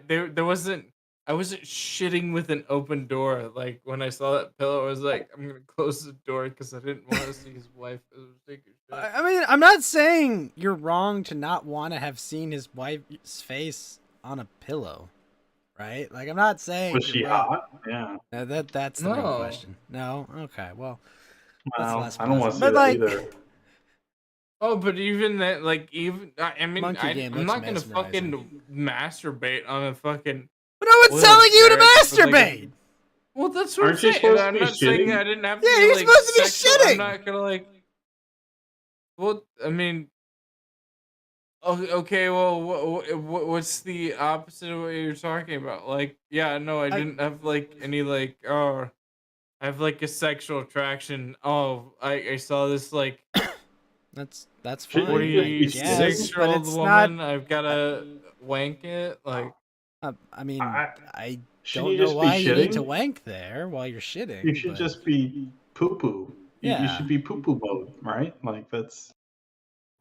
there wasn't. I wasn't shitting with an open door. Like when I saw that pillow, I was like, I'm gonna close the door because I didn't want to see his wife. It was taking shit. I mean, I'm not saying you're wrong to not want to have seen his wife's face on a pillow, right? Like I'm not saying. Was she you're wrong. hot? Yeah. That's the main No. question. No, okay, well, that's Well, less I don't want to positive. see But, that like, either. Oh, but even that, like, even I mean, Monkey game I'm looks not gonna mesmerizing. fucking masturbate on a fucking. But no one's oil telling you to derrick with, like, masturbate. Well, that's what Aren't you I'm saying. supposed to I'm be not saying shitting? I didn't have to. Yeah, be, you're like, supposed to be sexual. I'm shitting. not gonna like. Well, I mean. Okay, well, what's the opposite of what you're talking about? Like, yeah, no, I didn't have like any like, oh, I have like a sexual attraction. Oh, I saw this like That's Should- fine. what do you- I you guess, but 46-year-old it's woman. not. I've gotta wank it. Like, I mean, I- I Should don't you know just be why you need to shitting? wank there while you're shitting. You should but- just be poo poo. You Yeah. should be poo poo mode, right? Like that's.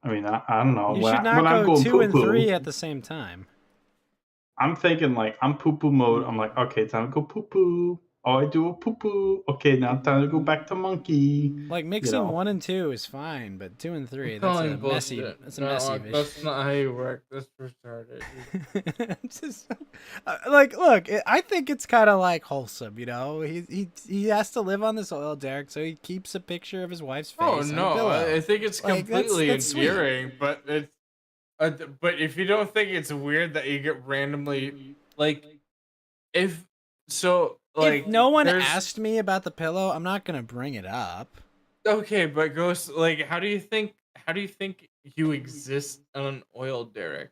I mean, I don't know. You When should I- when not I'm go going 2 and poo-poo, 3 at the same time. I'm thinking like I'm poo poo mode. I'm like, okay, time to go poo poo. Oh, I do a poo poo. Okay, now time to go back to monkey. Like mixing know. 1 and 2 is fine, but 2 and 3, that's calling a messy. bullshit. That's a No, messy. that's not how you work. That's retarded. Just, like, look, I think it's kind of like wholesome, you know. He has to live on this oil derrick, so he keeps a picture of his wife's face. Oh on a no, pillow. I think it's Like, completely that's sweet. endearing, but it's. But if you don't think it's weird that you get randomly like if so, like if no one there's asked me about the pillow, I'm not gonna bring it up. okay, but Ghost, like, how do you think you exist on an oil derrick?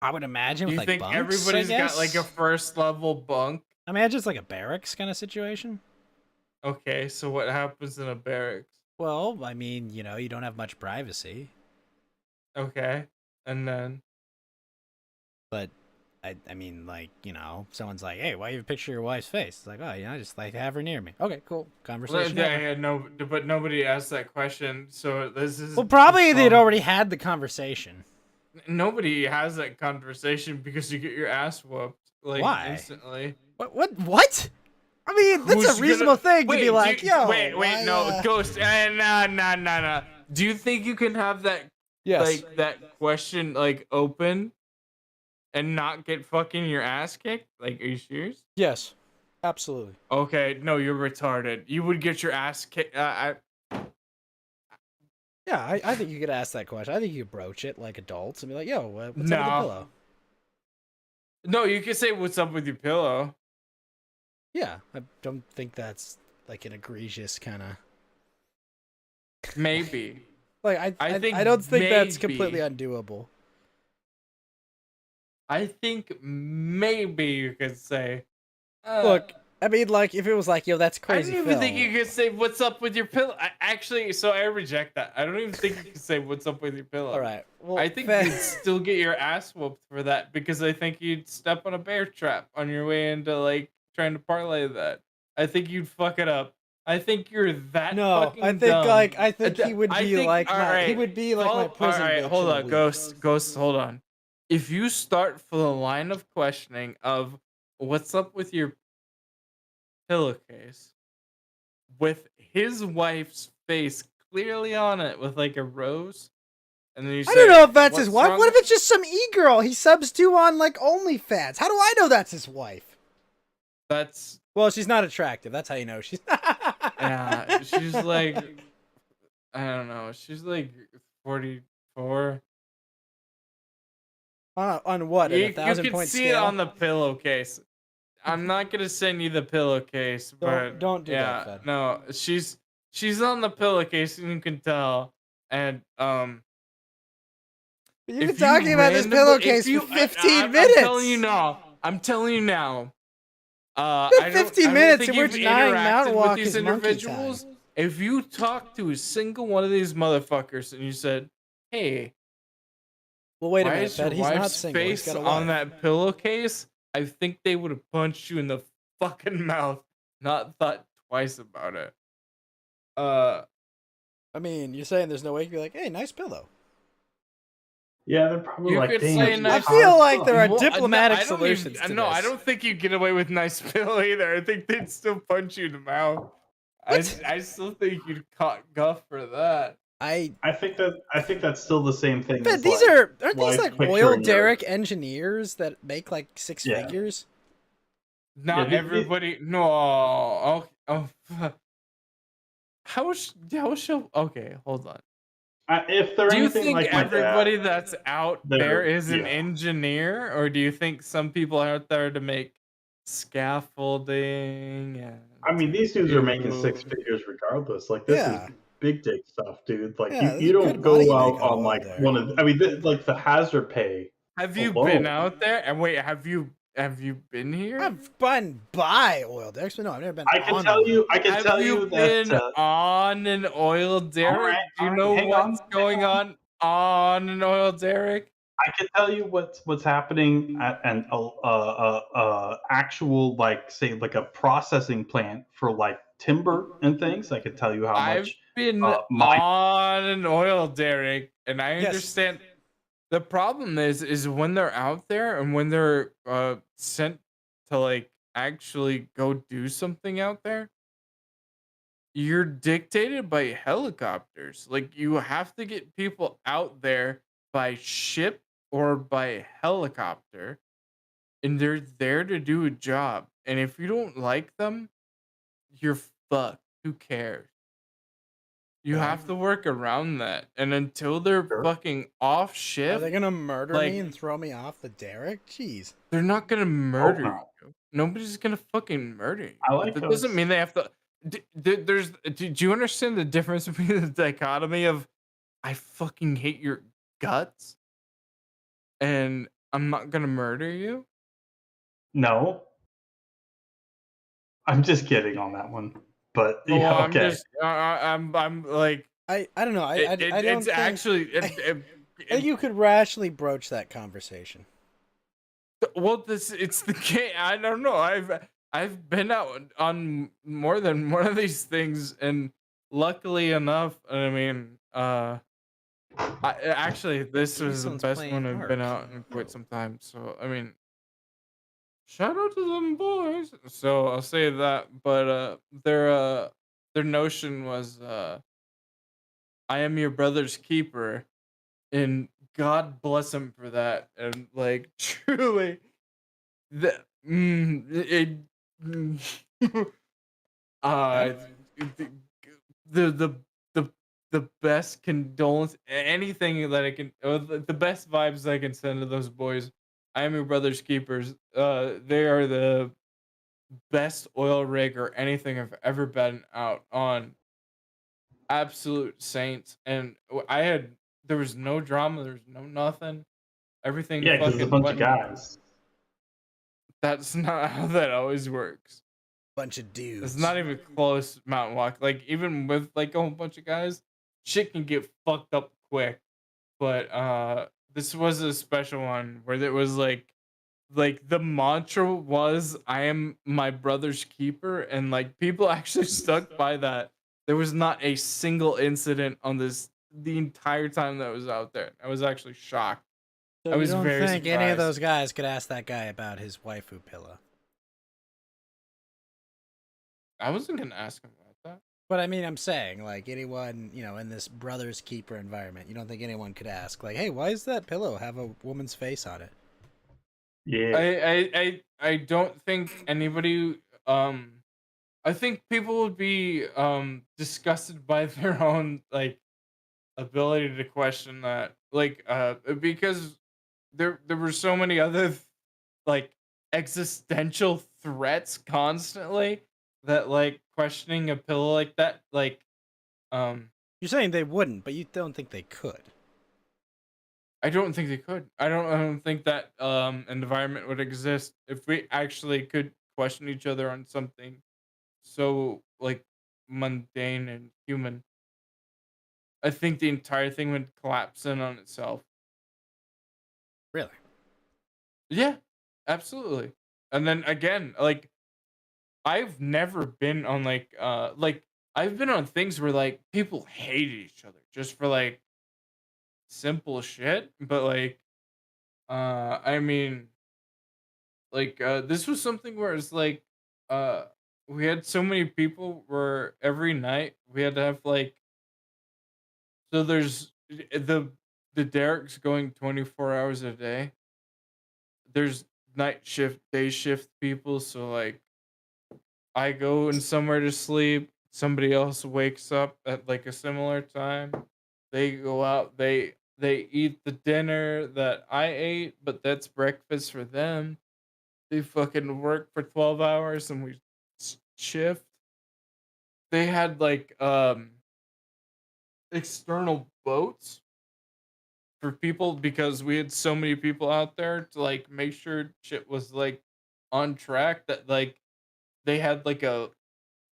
I would imagine Do with you like think bunks. I everybody's got like a guess. first level bunk? I imagine it's like a barracks kind of situation. Okay, so what happens in a barracks? Well, I mean, you know, you don't have much privacy, Okay, and then but I mean, like, you know, someone's like, "Hey, why you have a picture of your wife's face?" It's like, "Oh, you know, I just like to have her near me." Okay, cool, conversation over. yeah, no, but nobody asked that question, so this is Well, probably they'd already had the conversation. nobody has that conversation because you get your ass whooped like Why? instantly. What? I mean, that's Who's a reasonable gonna- thing to be Wait, like, yo. wait, no, Ghost, nah. Do you think you can have that Yes. like that question like open and not get fucking your ass kicked? Like, are you serious? Yes. Absolutely. Okay, no, you're retarded. You would get your ass kicked. Yeah, I think you could ask that question. I think you could broach it like adults and be like, yo, what's up with the No. pillow? No, you can say what's up with your pillow. Yeah, I don't think that's like an egregious kind of. Maybe. Like, I think I don't think that's maybe. completely undoable. I think maybe you could say. Look, I mean, like, if it was like, yo, that's I crazy, don't even Phil. think you could say what's up with your pillow. Actually, so I reject that. I don't even think you can say what's up with your pillow. All right. Well, I think you'd still get your ass whooped for that because I think you'd step on a bear trap on your way into like trying to parlay that. I think you'd fuck it up. I think you're that No, fucking I think dumb. like he would I be think- like all he right, would be like my prison All right, bitch hold in a on, week. Ghost, hold on. If you start for the line of questioning of what's up with your pillowcase with his wife's face clearly on it with like a rose, and then you say, I don't know if that's his "What's wife. wrong What if with-" it's just some e-girl he subs to on like OnlyFans? How do I know that's his wife? That's Well, she's not attractive. That's how you know she's. yeah, she's like I don't know, she's like 44. On what? At You 1,000 can point see scale? it on the pillowcase. I'm not gonna send you the pillowcase, but Don't do that, yeah, Fed. no, she's on the pillowcase, and you can tell. And You've been if you talking about this randomly- if pillowcase you- for 15 I'm minutes. telling you now. I'm telling you now. It's been 15 minutes think and we're you've denying interacted Mountain with Walk these his monkey individuals. If you talk to a single one of these motherfuckers and you said, "Hey, Well, wait a why minute, is your Fed. He's not wife's single. He's face got a on wife. that pillowcase?" I think they would have punched you in the fucking mouth, not thought twice about it. I mean, you're saying there's no way you could be like, hey, nice pillow. Yeah, they're probably You like, could dang, say it's nice- I feel like hot. there are Well, diplomatic I don't solutions even- to no, this. I don't think you get away with nice pillow either. I think they'd still punch you in the mouth. I still think you'd caught guff for that. I think that's still the same thing. But as, these like, aren't these wife like picturing oil your- derrick engineers that make like six Yeah. figures? Not Yeah, everybody. No. Oh. How shall? Okay, hold on. If they're Do you anything think like my everybody dad, that's out they're- there is an yeah. engineer, or do you think some people are out there to make scaffolding? And I mean, these dudes are making Ooh. six figures regardless. Like, this Yeah. is big dick stuff, dude. Like, Yeah, this you is don't good money go you out make on on oil like derrick. one of. I mean, like the hazard pay. Have you alone. been out there? And wait, have you been here? I've been by oil derricks, but no, I've never been I can on tell one. you. I can Have tell you you been that. on an oil derrick? Alright, Do you alright, know hang what's on, going hang on an oil derrick? I can tell you what's happening at an actual, like, say, like a processing plant for like timber and things. I can tell you how I've much. been my on an oil derrick, and I Yes. understand. The problem is when they're out there and when they're sent to like actually go do something out there, you're dictated by helicopters. Like, you have to get people out there by ship or by helicopter, and they're there to do a job. And if you don't like them, you're fucked. Who cares? You have to work around that, and until they're Sure. fucking off Are shift, they gonna murder like me and throw me off the derrick? Jeez. they're not gonna Hope murder not. you. Nobody's gonna fucking murder you. I But like that doesn't those. mean they have to. Do you understand the difference between the dichotomy of I fucking hate your guts and I'm not gonna murder you? No, I'm just kidding on that one. But Well, yeah, I'm okay. just I'm like I don't know. I don't it's think. actually I think you could rationally broach that conversation. well it's the game. I don't know. I've been out on more than one of these things, and luckily enough, I mean, actually this was the Someone's best one playing I've been Ark. out in quite some time. So I mean, shout out to them boys. So I'll say that, but their notion was I am your brother's keeper, and God bless him for that. And like truly, the it, mm, uh the the the the best condolence, anything that I can, or the best vibes I can send to those boys. I am your brother's keepers. They are the best oil rig or anything I've ever been out on. Absolute saints, and there was no drama, there was no nothing. Everything Yeah, because it's a fucking bunch of went. guys. That's not how that always works. Bunch of dudes. It's not even close, Mountain Walk. Like even with like a whole bunch of guys, shit can get fucked up quick. But this was a special one where it was like the mantra was I am my brother's keeper, and like people actually stuck by that. There was not a single incident on this the entire time that I was out there. I was actually shocked. So I you was don't very think any of surprised. those guys could ask that guy about his waifu pillow? I wasn't gonna ask him about that. But I mean, I'm saying, like, anyone, in this brother's keeper environment, you don't think anyone could ask, like, hey, why does that pillow have a woman's face on it? Yeah. I don't think anybody I think people would be disgusted by their own like ability to question that. Like because there were so many other like existential threats constantly that like questioning a pillow like that like You're saying they wouldn't, but you don't think they could. I don't think they could. I don't think that environment would exist if we actually could question each other on something so like mundane and human. I think the entire thing would collapse in on itself. Really? Yeah, absolutely. And then again, like I've never been on like I've been on things where like people hate each other just for like simple shit, but like I mean like this was something where it's like uh we had so many people where every night we had to have like so there's the derrick's going 24 hours a day. There's night shift, day shift people, so like I go in somewhere to sleep, somebody else wakes up at like a similar time. They go out, they eat the dinner that I ate, but that's breakfast for them. They fucking work for 12 hours and we shift. They had like external boats for people because we had so many people out there to like make sure shit was like on track that like they had like a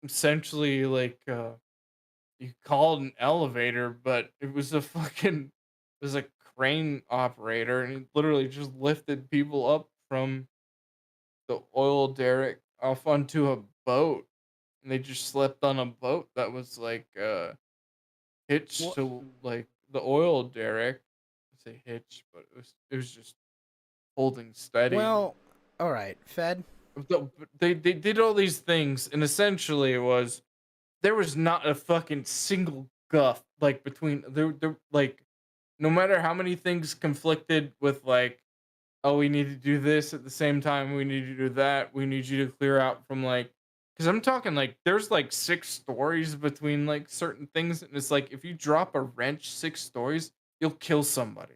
essentially like you called an elevator, but it was a fucking it was a crane operator, and it literally just lifted people up from the oil derrick off onto a boat, and they just slept on a boat that was like hitched to like the oil derrick. I say hitch, but it was just holding steady. Well, all right, Fed. They did all these things, and essentially it was there was not a fucking single guff like between there like no matter how many things conflicted with like oh we need to do this at the same time we need to do that we need you to clear out from like Because I'm talking like there's like 6 stories between like certain things, and it's like if you drop a wrench 6 stories, you'll kill somebody.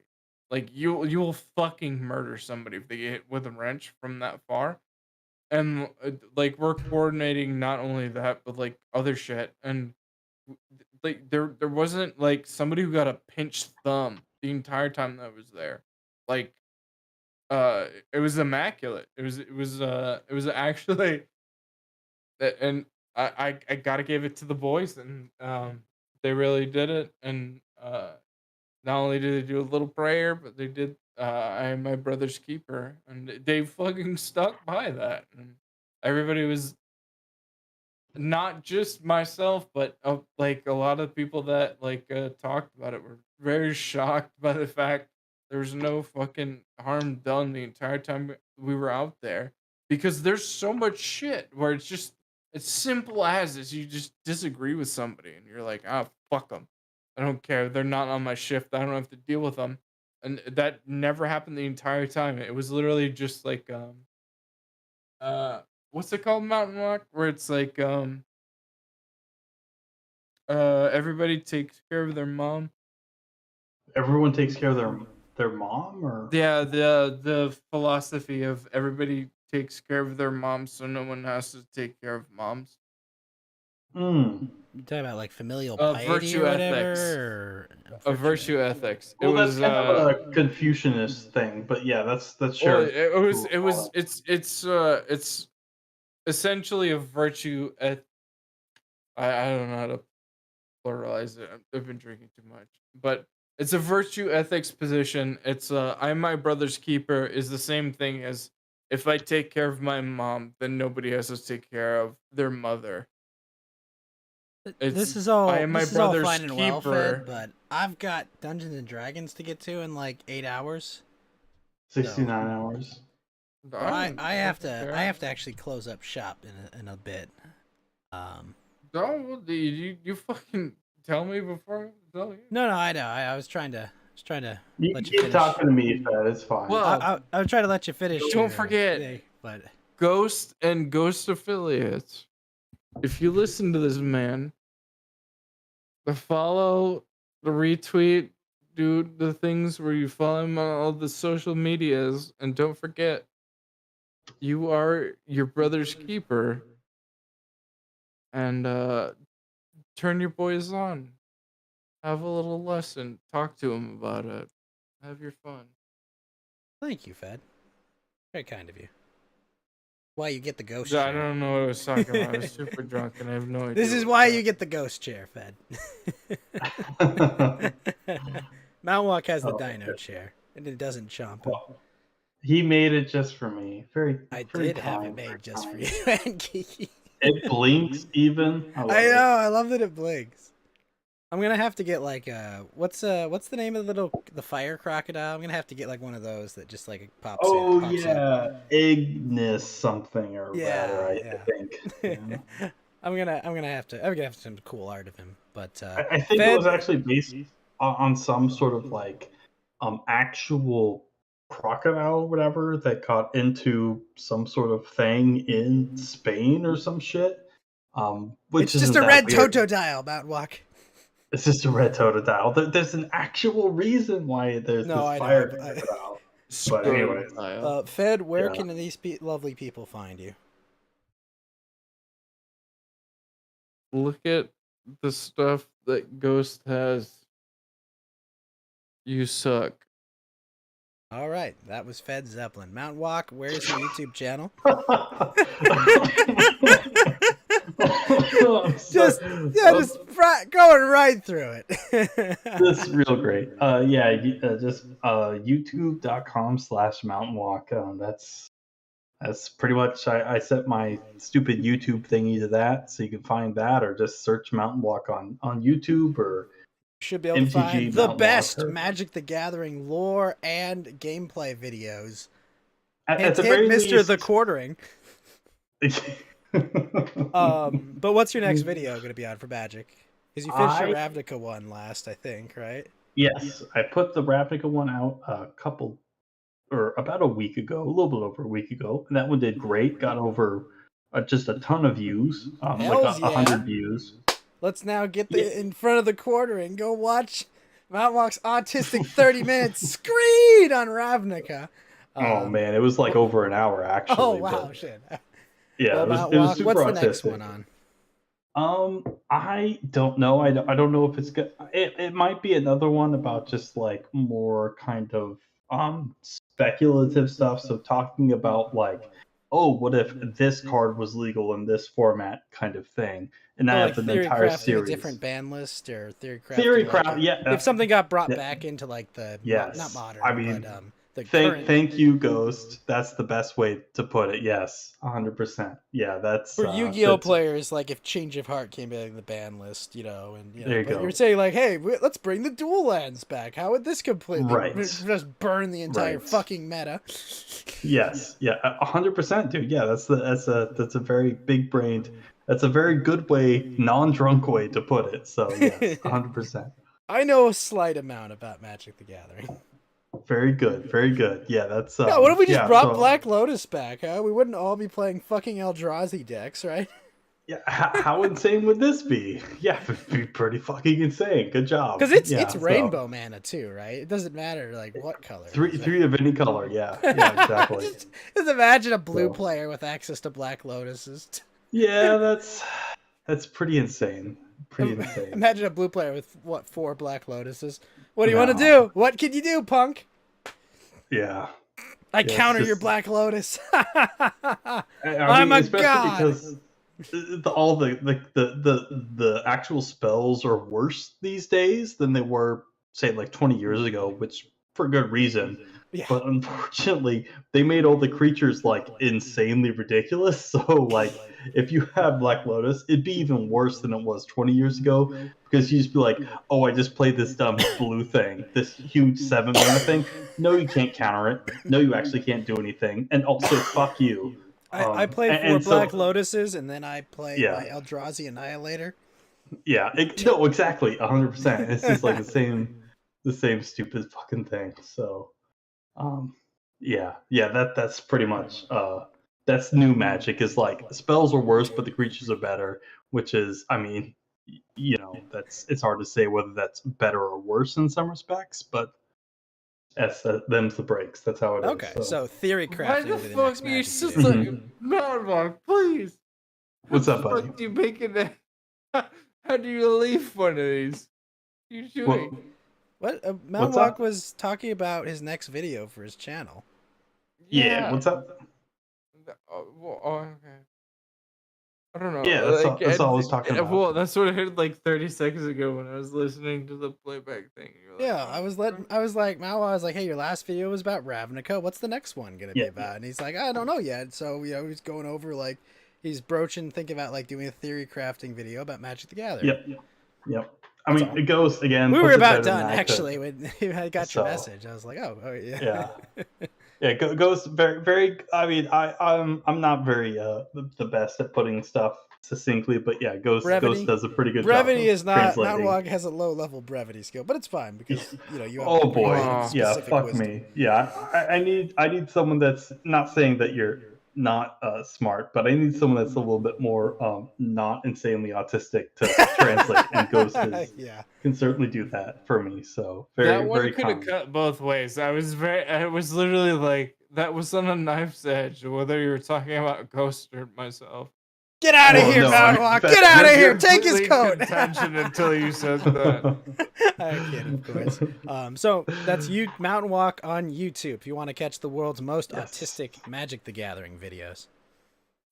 Like you will fucking murder somebody if they get hit with a wrench from that far. And like we're coordinating not only that but like other shit. And like there wasn't like somebody who got a pinched thumb the entire time that I was there. Like it was immaculate. It was actually and I gotta give it to the boys, and they really did it. And not only did they do a little prayer, but they did I am my brother's keeper, and they fucking stuck by that. And everybody was, not just myself, but like a lot of people that like talked about it were very shocked by the fact there was no fucking harm done the entire time we were out there, because there's so much shit where it's simple as is you just disagree with somebody and you're like, ah, fuck them, I don't care, they're not on my shift, I don't have to deal with them. And that never happened the entire time. It was literally just like uh what's it called, mountain walk, where it's like everybody takes care of their mom. Everyone takes care of their mom, or Yeah, the philosophy of everybody takes care of their moms, so no one has to take care of moms. mm. You talking about like familial piety Virtue or ethics. whatever? A virtue ethics. Well, that's kind of a Confucianist thing, but yeah, that's Well, shared. it's essentially a virtue I don't know how to pluralize it. I've been drinking too much, but it's a virtue ethics position. It's I'm my brother's keeper is the same thing as if I take care of my mom, then nobody has to take care of their mother. This is all I am my brother's fine and well, keeper. Fed, but I've got Dungeons and Dragons to get to in like 8 hours. 69 hours. I have to actually close up shop in a bit. Don't you fucking tell me before I tell you? No, I know. I was trying to You let you keep finish. talking to me, Fed. It's fine. Well, I was trying to let you finish. Don't forget, but Ghost and Ghost affiliates. If you listen to this man, the follow, the retweet, do the things where you follow him on all the social medias, and don't forget, you are your brother's keeper. And turn your boys on. Have a little lesson. Talk to them about it. Have your fun. Thank you, Fed. Very kind of you. Why you get the ghost I chair? don't know what I was talking about. I was super drunk and I have no idea. This is why you get the ghost chair, Fed. Mount Walk has the dino chair, and it doesn't chomp him. He made it just for me. I very did have it made just for you, and Kiki. It blinks even. I know. I love that it blinks. I'm gonna have to get like what's the name of the fire crocodile? I'm gonna have to get like one of those that just like pops. Oh pops yeah, Ignis something or yeah, rather. yeah. I think. Yeah. I'm gonna have to some cool art of him, but I think it was actually based on some sort of like actual crocodile or whatever that got into some sort of thing in Spain or some shit. Which it's just a red totodile, Mount Walk. It's just a red totodile. There's an actual reason why there's this fire crocodile. But anyway, Fed, where can these lovely people find you? Look at the stuff that Ghost has. You suck. All right, that was Fed Zeppelin. Mount Walk, where's your YouTube channel? just going right through it. That's real great. Just youtube.com/mountainwalk. That's pretty much, I set my stupid YouTube thingy to that, so you can find that, or just search Mountain Walk on YouTube, or should be able to find the best Magic the Gathering lore and gameplay videos. Hit Mr. The Quartering. But what's your next video going to be on for Magic? Because you finished your Ravnica one last, I think, right? Yes, I put the Ravnica one out about a week ago, a little bit over a week ago, and that one did great. Got over just a ton of views, like Hells 100 yeah. views. Let's now get Yeah. in front of the quarter and go watch Mount Walk's autistic 30-minute screed on Ravnica. Oh man, it was like over an hour actually. Oh wow, but shit. yeah, Well, it was Mount it was Walk, super what's the autistic. next one on? I don't know. I don't know if it's good. It might be another one about just like more kind of speculative stuff. So talking about like, oh, what if this card was legal in this format, kind of thing, and So I like have an theory entire crafting a series. different ban list, or theory crafting Theory like craft, yeah. if something got brought yeah, back into like the not yes. modern, I mean, but the current. thank you, Ghost. That's the best way to put it. Yes, 100%. Yeah, that's For Yu-Gi-Oh that's players, like if Change of Heart came back in the ban list, and There you but go. you're saying like, hey, let's bring the dual lands back. How would this completely Right. just burn the entire Right. fucking meta? Yes, yeah, 100%, dude. Yeah, that's a very big brained. That's a very good way, non-drunk way to put it. So yes, 100%. I know a slight amount about Magic the Gathering. Very good, very good. Yeah, that's Yeah, what if we just yeah, brought so- Black Lotus back, huh? We wouldn't all be playing fucking Eldrazi decks, right? Yeah, how insane would this be? Yeah, it'd be pretty fucking insane. Good job. Because it's Yeah, so- rainbow mana too, right? It doesn't matter like what color. Three of any color. Yeah, yeah, exactly. just imagine a blue So- player with access to Black Lotuses. Yeah, that's pretty insane. Pretty insane. Imagine a blue player with 4 Black Lotuses. What do you want to No. do? What can you do, punk? Yeah. I it's counter your just- Black Lotus. I I'm mean, a especially god. because all the actual spells are worse these days than they were, say, like 20 years ago, which for good reason. Yeah. But unfortunately, they made all the creatures like insanely ridiculous. So like, if you have Black Lotus, it'd be even worse than it was 20 years ago, because you just be like, oh, I just played this dumb blue thing, this huge 7 mana thing. No, you can't counter it. No, you actually can't do anything. And also, fuck you. I play 4 and so- Black Lotuses, and then I play Yeah. my Eldrazi Annihilator. Yeah, no, exactly, 100%. It's just like the same stupid fucking thing. So, yeah, that's pretty much that's new Magic. Is like spells are worse, but the creatures are better. Which is, I mean, it's hard to say whether that's better or worse in some respects, but them's the breaks. That's how it is. Okay, so theory crafting Why the will be the fuck next are you Magic just video. like Mountain please? What's up, How the buddy? fuck do you make it? How do you leave one of these? What are you doing? What? Mount What's Walk up? was talking about his next video for his channel. Yeah, what's up? Okay. I don't know. Yeah, that's all I was talking about. Well, that's what I heard like 30 seconds ago when I was listening to the playback thing. You were like, Yeah, I was like, Mao, I was like, hey, your last video was about Ravnica. What's the next one gonna be Yeah. about? And he's like, I don't know yet. So he's going over like, he's broaching, thinking about like doing a theory crafting video about Magic the Gathering. Yep. I mean, it goes again. We puts were it about better than done that, actually when I got your So- message. I was like, oh yeah. Yeah. Yeah, goes very, very. I mean, I'm not very the best at putting stuff succinctly, but yeah, Ghost does a pretty good brevity job. is not. Mount translating. Walk has a low level brevity skill, but it's fine because you have. Oh boy, pretty yeah, specific fuck wisdom. me. Yeah, I need someone that's not saying that you're not smart, but I need someone that's a little bit more not insanely autistic to translate, and Ghost can certainly do that for me. So very, that one very could have kind. cut both ways. I was literally like, that was on a knife's edge, whether you were talking about Ghost or myself. Get out of Well, here, no, Mount I- Walk! that- Get out of that- here! Take his Complete coat. contention until you said that. I kid, of course. So that's Mountain Walk on YouTube. If you want to catch the world's most autistic Magic the Gathering videos.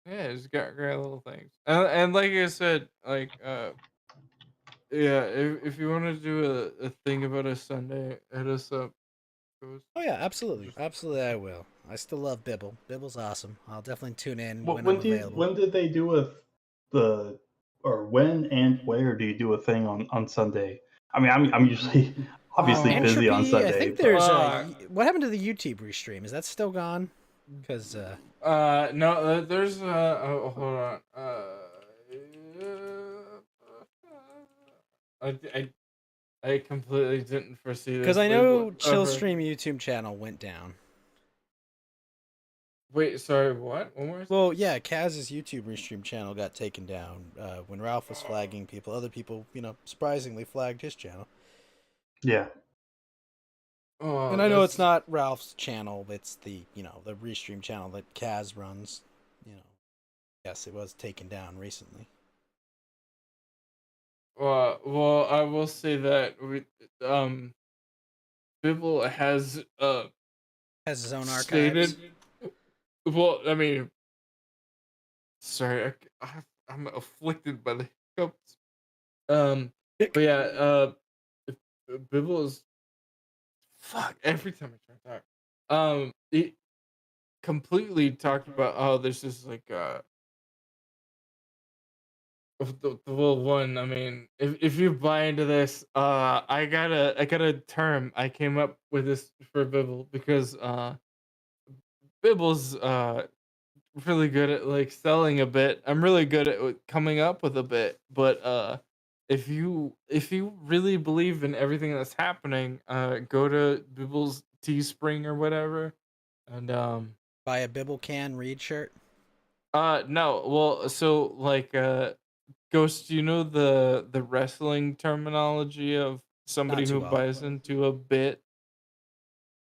Yeah, it's got great little things. And like I said, like yeah, if you want to do a thing about a Sunday, hit us up. Oh yeah, absolutely, I will. I still love Bibble. Bibble's awesome. I'll definitely tune in Well, when when I'm do you, available. when did they do when and where do you do a thing on Sunday? I mean, I'm usually obviously busy on Entropy, Sunday. I think but- there's what happened to the YouTube restream? Is that still gone? Because no, there's hold on. I completely didn't foresee this. because I like, know whatever. Chillstream YouTube channel went down. Wait, sorry, what? One more. Well, yeah, Kaz's YouTube restream channel got taken down when Ralph was flagging people. Other people, surprisingly flagged his channel. Yeah. Oh, And I know it's not Ralph's channel; it's the the restream channel that Kaz runs. Yes, it was taken down recently. Well, I will say that Bibble has Has his own stated. archives. Well, I mean, sorry, I'm afflicted by the hiccups. But yeah, Bibble is fuck every time I try to talk. It completely talked about how there's this like the well one. I mean, if you buy into this, I got a term I came up with this for Bibble because Bibble's really good at like selling a bit. I'm really good at coming up with a bit, but if you really believe in everything that's happening, go to Bibble's Teespring or whatever, and Buy a Bibble Can Read shirt. no, well, so like Ghost, do you know the wrestling terminology of somebody Not too who well. buys into a bit,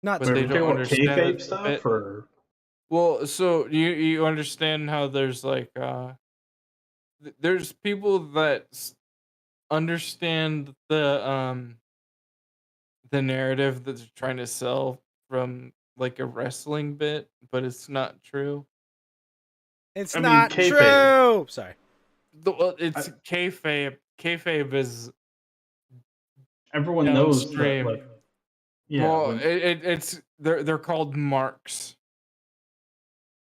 Not but too they We're well. don't talking about understand kayfabe it's a stuff, bit? or Well, so you understand how there's like there's people that understand the narrative that they're trying to sell from like a wrestling bit, but it's not true. It's I mean, not kayfabe. true. Sorry. It's kayfabe. Kayfabe is Everyone knows that, downstream. like, yeah, Well, it's they're called marks.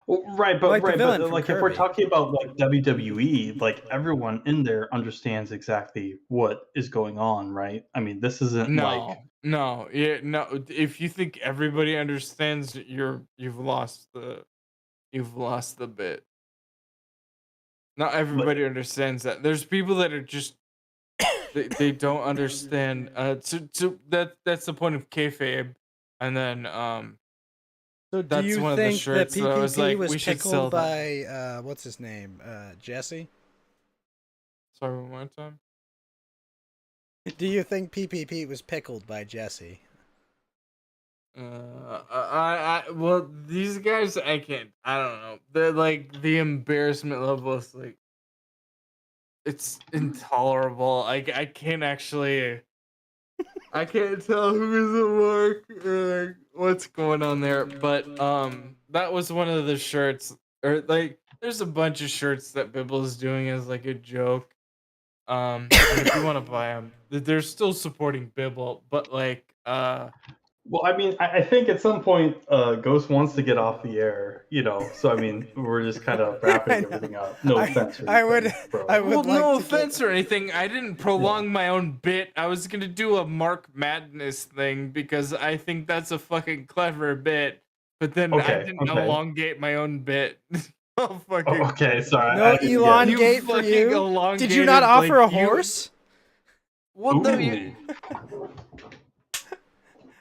well, right, Like the villain from like if we're Kirby. talking about like WWE, like everyone in there understands exactly what is going on, right? I mean, this isn't like No. If you think everybody understands, you've lost the bit. Not everybody understands that. There's people that are just they don't understand. So that's the point of kayfabe, and then So do that's you one of the think that shirts that I was PPP like, was we should pickled sell that. by what's his name? Jesse? Sorry, one more time. Do you think PPP was pickled by Jesse? Well, these guys, I can't. I don't know. They're like the embarrassment level is like it's intolerable. I can't actually. I can't tell who's at work or like what's going on there. But that was one of the shirts, or like there's a bunch of shirts that Bibble is doing as like a joke. And if you want to buy them, they're still supporting Bibble, but like well, I mean, I think at some point, Ghost wants to get off the air, you know. So I mean, we're just kind of wrapping everything up. No offense, or I would anything, bro. I would well, like no to offense get... or anything. I didn't prolong my own bit. I was gonna do a Mark Madness thing because I think that's a fucking clever bit. But then I didn't elongate my own bit. Oh fucking! Okay, sorry. No I didn't get it. elongate for fucking you. elongated. Did you not offer like, a horse? Well, no, Ooh.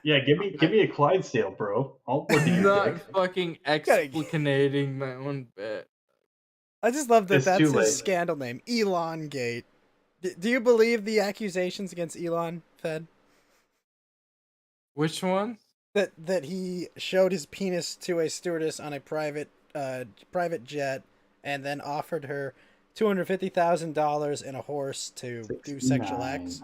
Yeah, give me a Clydesdale, bro. I'll look at your not dick. fucking explicating my own bit. I just love that It's that's too his late. scandal name, Elongate. Do you believe the accusations against Elon, Fed? Which one? That he showed his penis to a stewardess on a private jet and then offered her $250,000 and a horse to do sexual acts.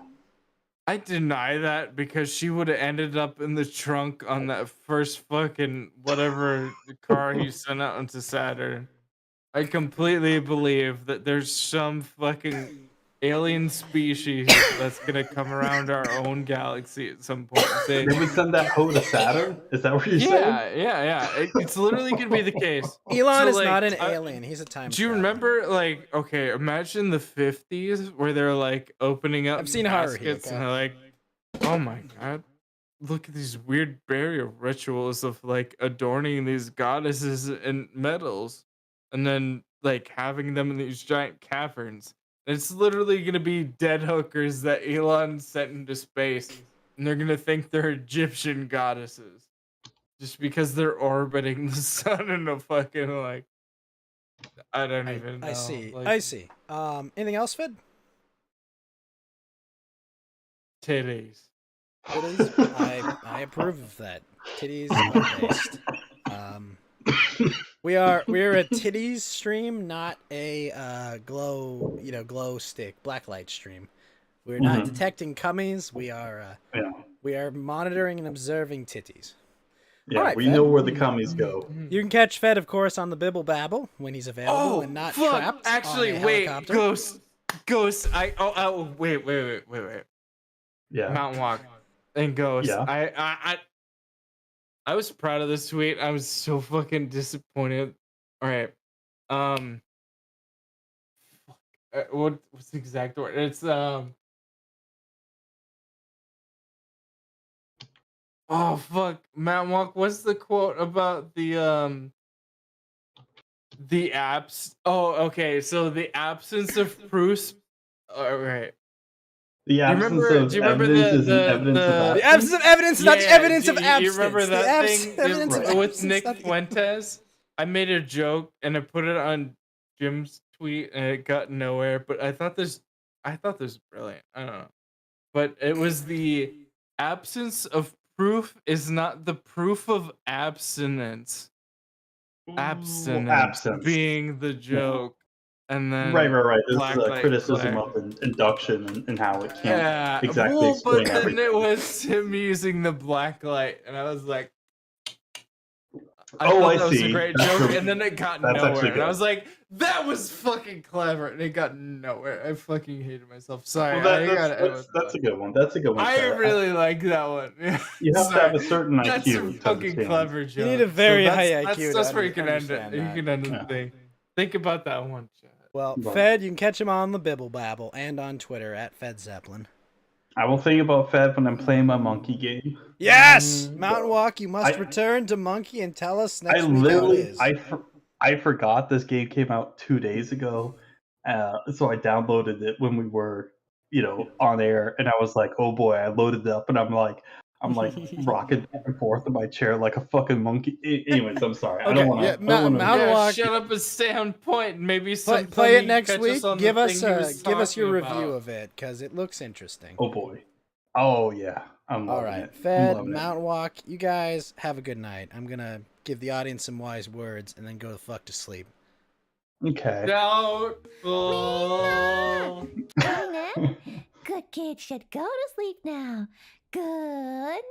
I deny that because she would have ended up in the trunk on that first fucking whatever car he sent out into Saturn. I completely believe that there's some fucking alien species that's gonna come around our own galaxy at some point and say, They would send that hoe to Saturn? Is that what you're saying? Yeah. It's literally gonna be the case. Elon So, is like, not an alien. He's a time Do you traveler. remember, like, okay, imagine the 50s where they're like opening up I've seen Haruhi, baskets okay? and they're like, oh my god, look at these weird burial rituals of like adorning these goddesses in metals and then like having them in these giant caverns. It's literally gonna be dead hookers that Elon sent into space, and they're gonna think they're Egyptian goddesses. just because they're orbiting the sun in a fucking like. I don't even know. I see. Like, I see. Anything else, Fed? titties. Titties. I approve of that. Titties are based. We're a titties stream, not a glow stick blacklight stream. We're not detecting cummies. We are monitoring and observing titties. Yeah, All right, we Fed. know where the commies go. You can catch Fed, of course, on the Bibble Babble when he's available and not trapped. Actually, on a wait, helicopter. Ghost. Wait. Yeah. Mountain Walk and Ghost. Yeah. I was proud of this tweet. I was so fucking disappointed. All right. What's the exact word? It's Oh fuck, Mountain Walk. What's the quote about the apps? Oh, okay. So the absence of proofs. All right. The absence of evidence is the evidence of absence. The absence of evidence is not the evidence of absence. You remember that thing Right. with Nick Fuentes? I made a joke and I put it on Jim's tweet and it got nowhere. But I thought this was brilliant. I don't know, but it was the absence of proof is not the proof of abstinence. Abstinence being the joke. And then right. This is a criticism of induction and how it can't exactly explain but then everything. it was him using the black light, and I was like, I thought that see. was a great joke, and then it got That's nowhere. actually And I good. was like, that was fucking clever, and it got nowhere. I fucking hated myself. Sorry, That's a good one. That's a good one. I really like that one. You have to have a certain IQ. That's a to fucking understand. clever joke. You need a very high that's, IQ. That's to where you can end it. understand You that. can end the thing. Think about that one, chat. Well, Fed, you can catch him on the Bibble Babble and on Twitter at Fed Zeppelin. I will think about Fed when I'm playing my monkey game. Yes! Mountain Walk, you must return to Monkey and tell us next week how it is. I forgot this game came out 2 days ago, so I downloaded it when we were, on air, and I was like, oh boy, I loaded it up, and I'm like rocking back and forth in my chair like a fucking monkey. Anyways, I'm sorry. Okay, I don't want to. Mountain Walk. Shut up and stay on point. Maybe Play it next week. Give Give us your review of it because it looks interesting. Oh boy. Oh yeah. I'm all loving right, it. Fed, Mountain Walk. You guys have a good night. I'm gonna give the audience some wise words and then go the fuck to sleep. Okay. Doubtful. Good kids should go to sleep now. Good night,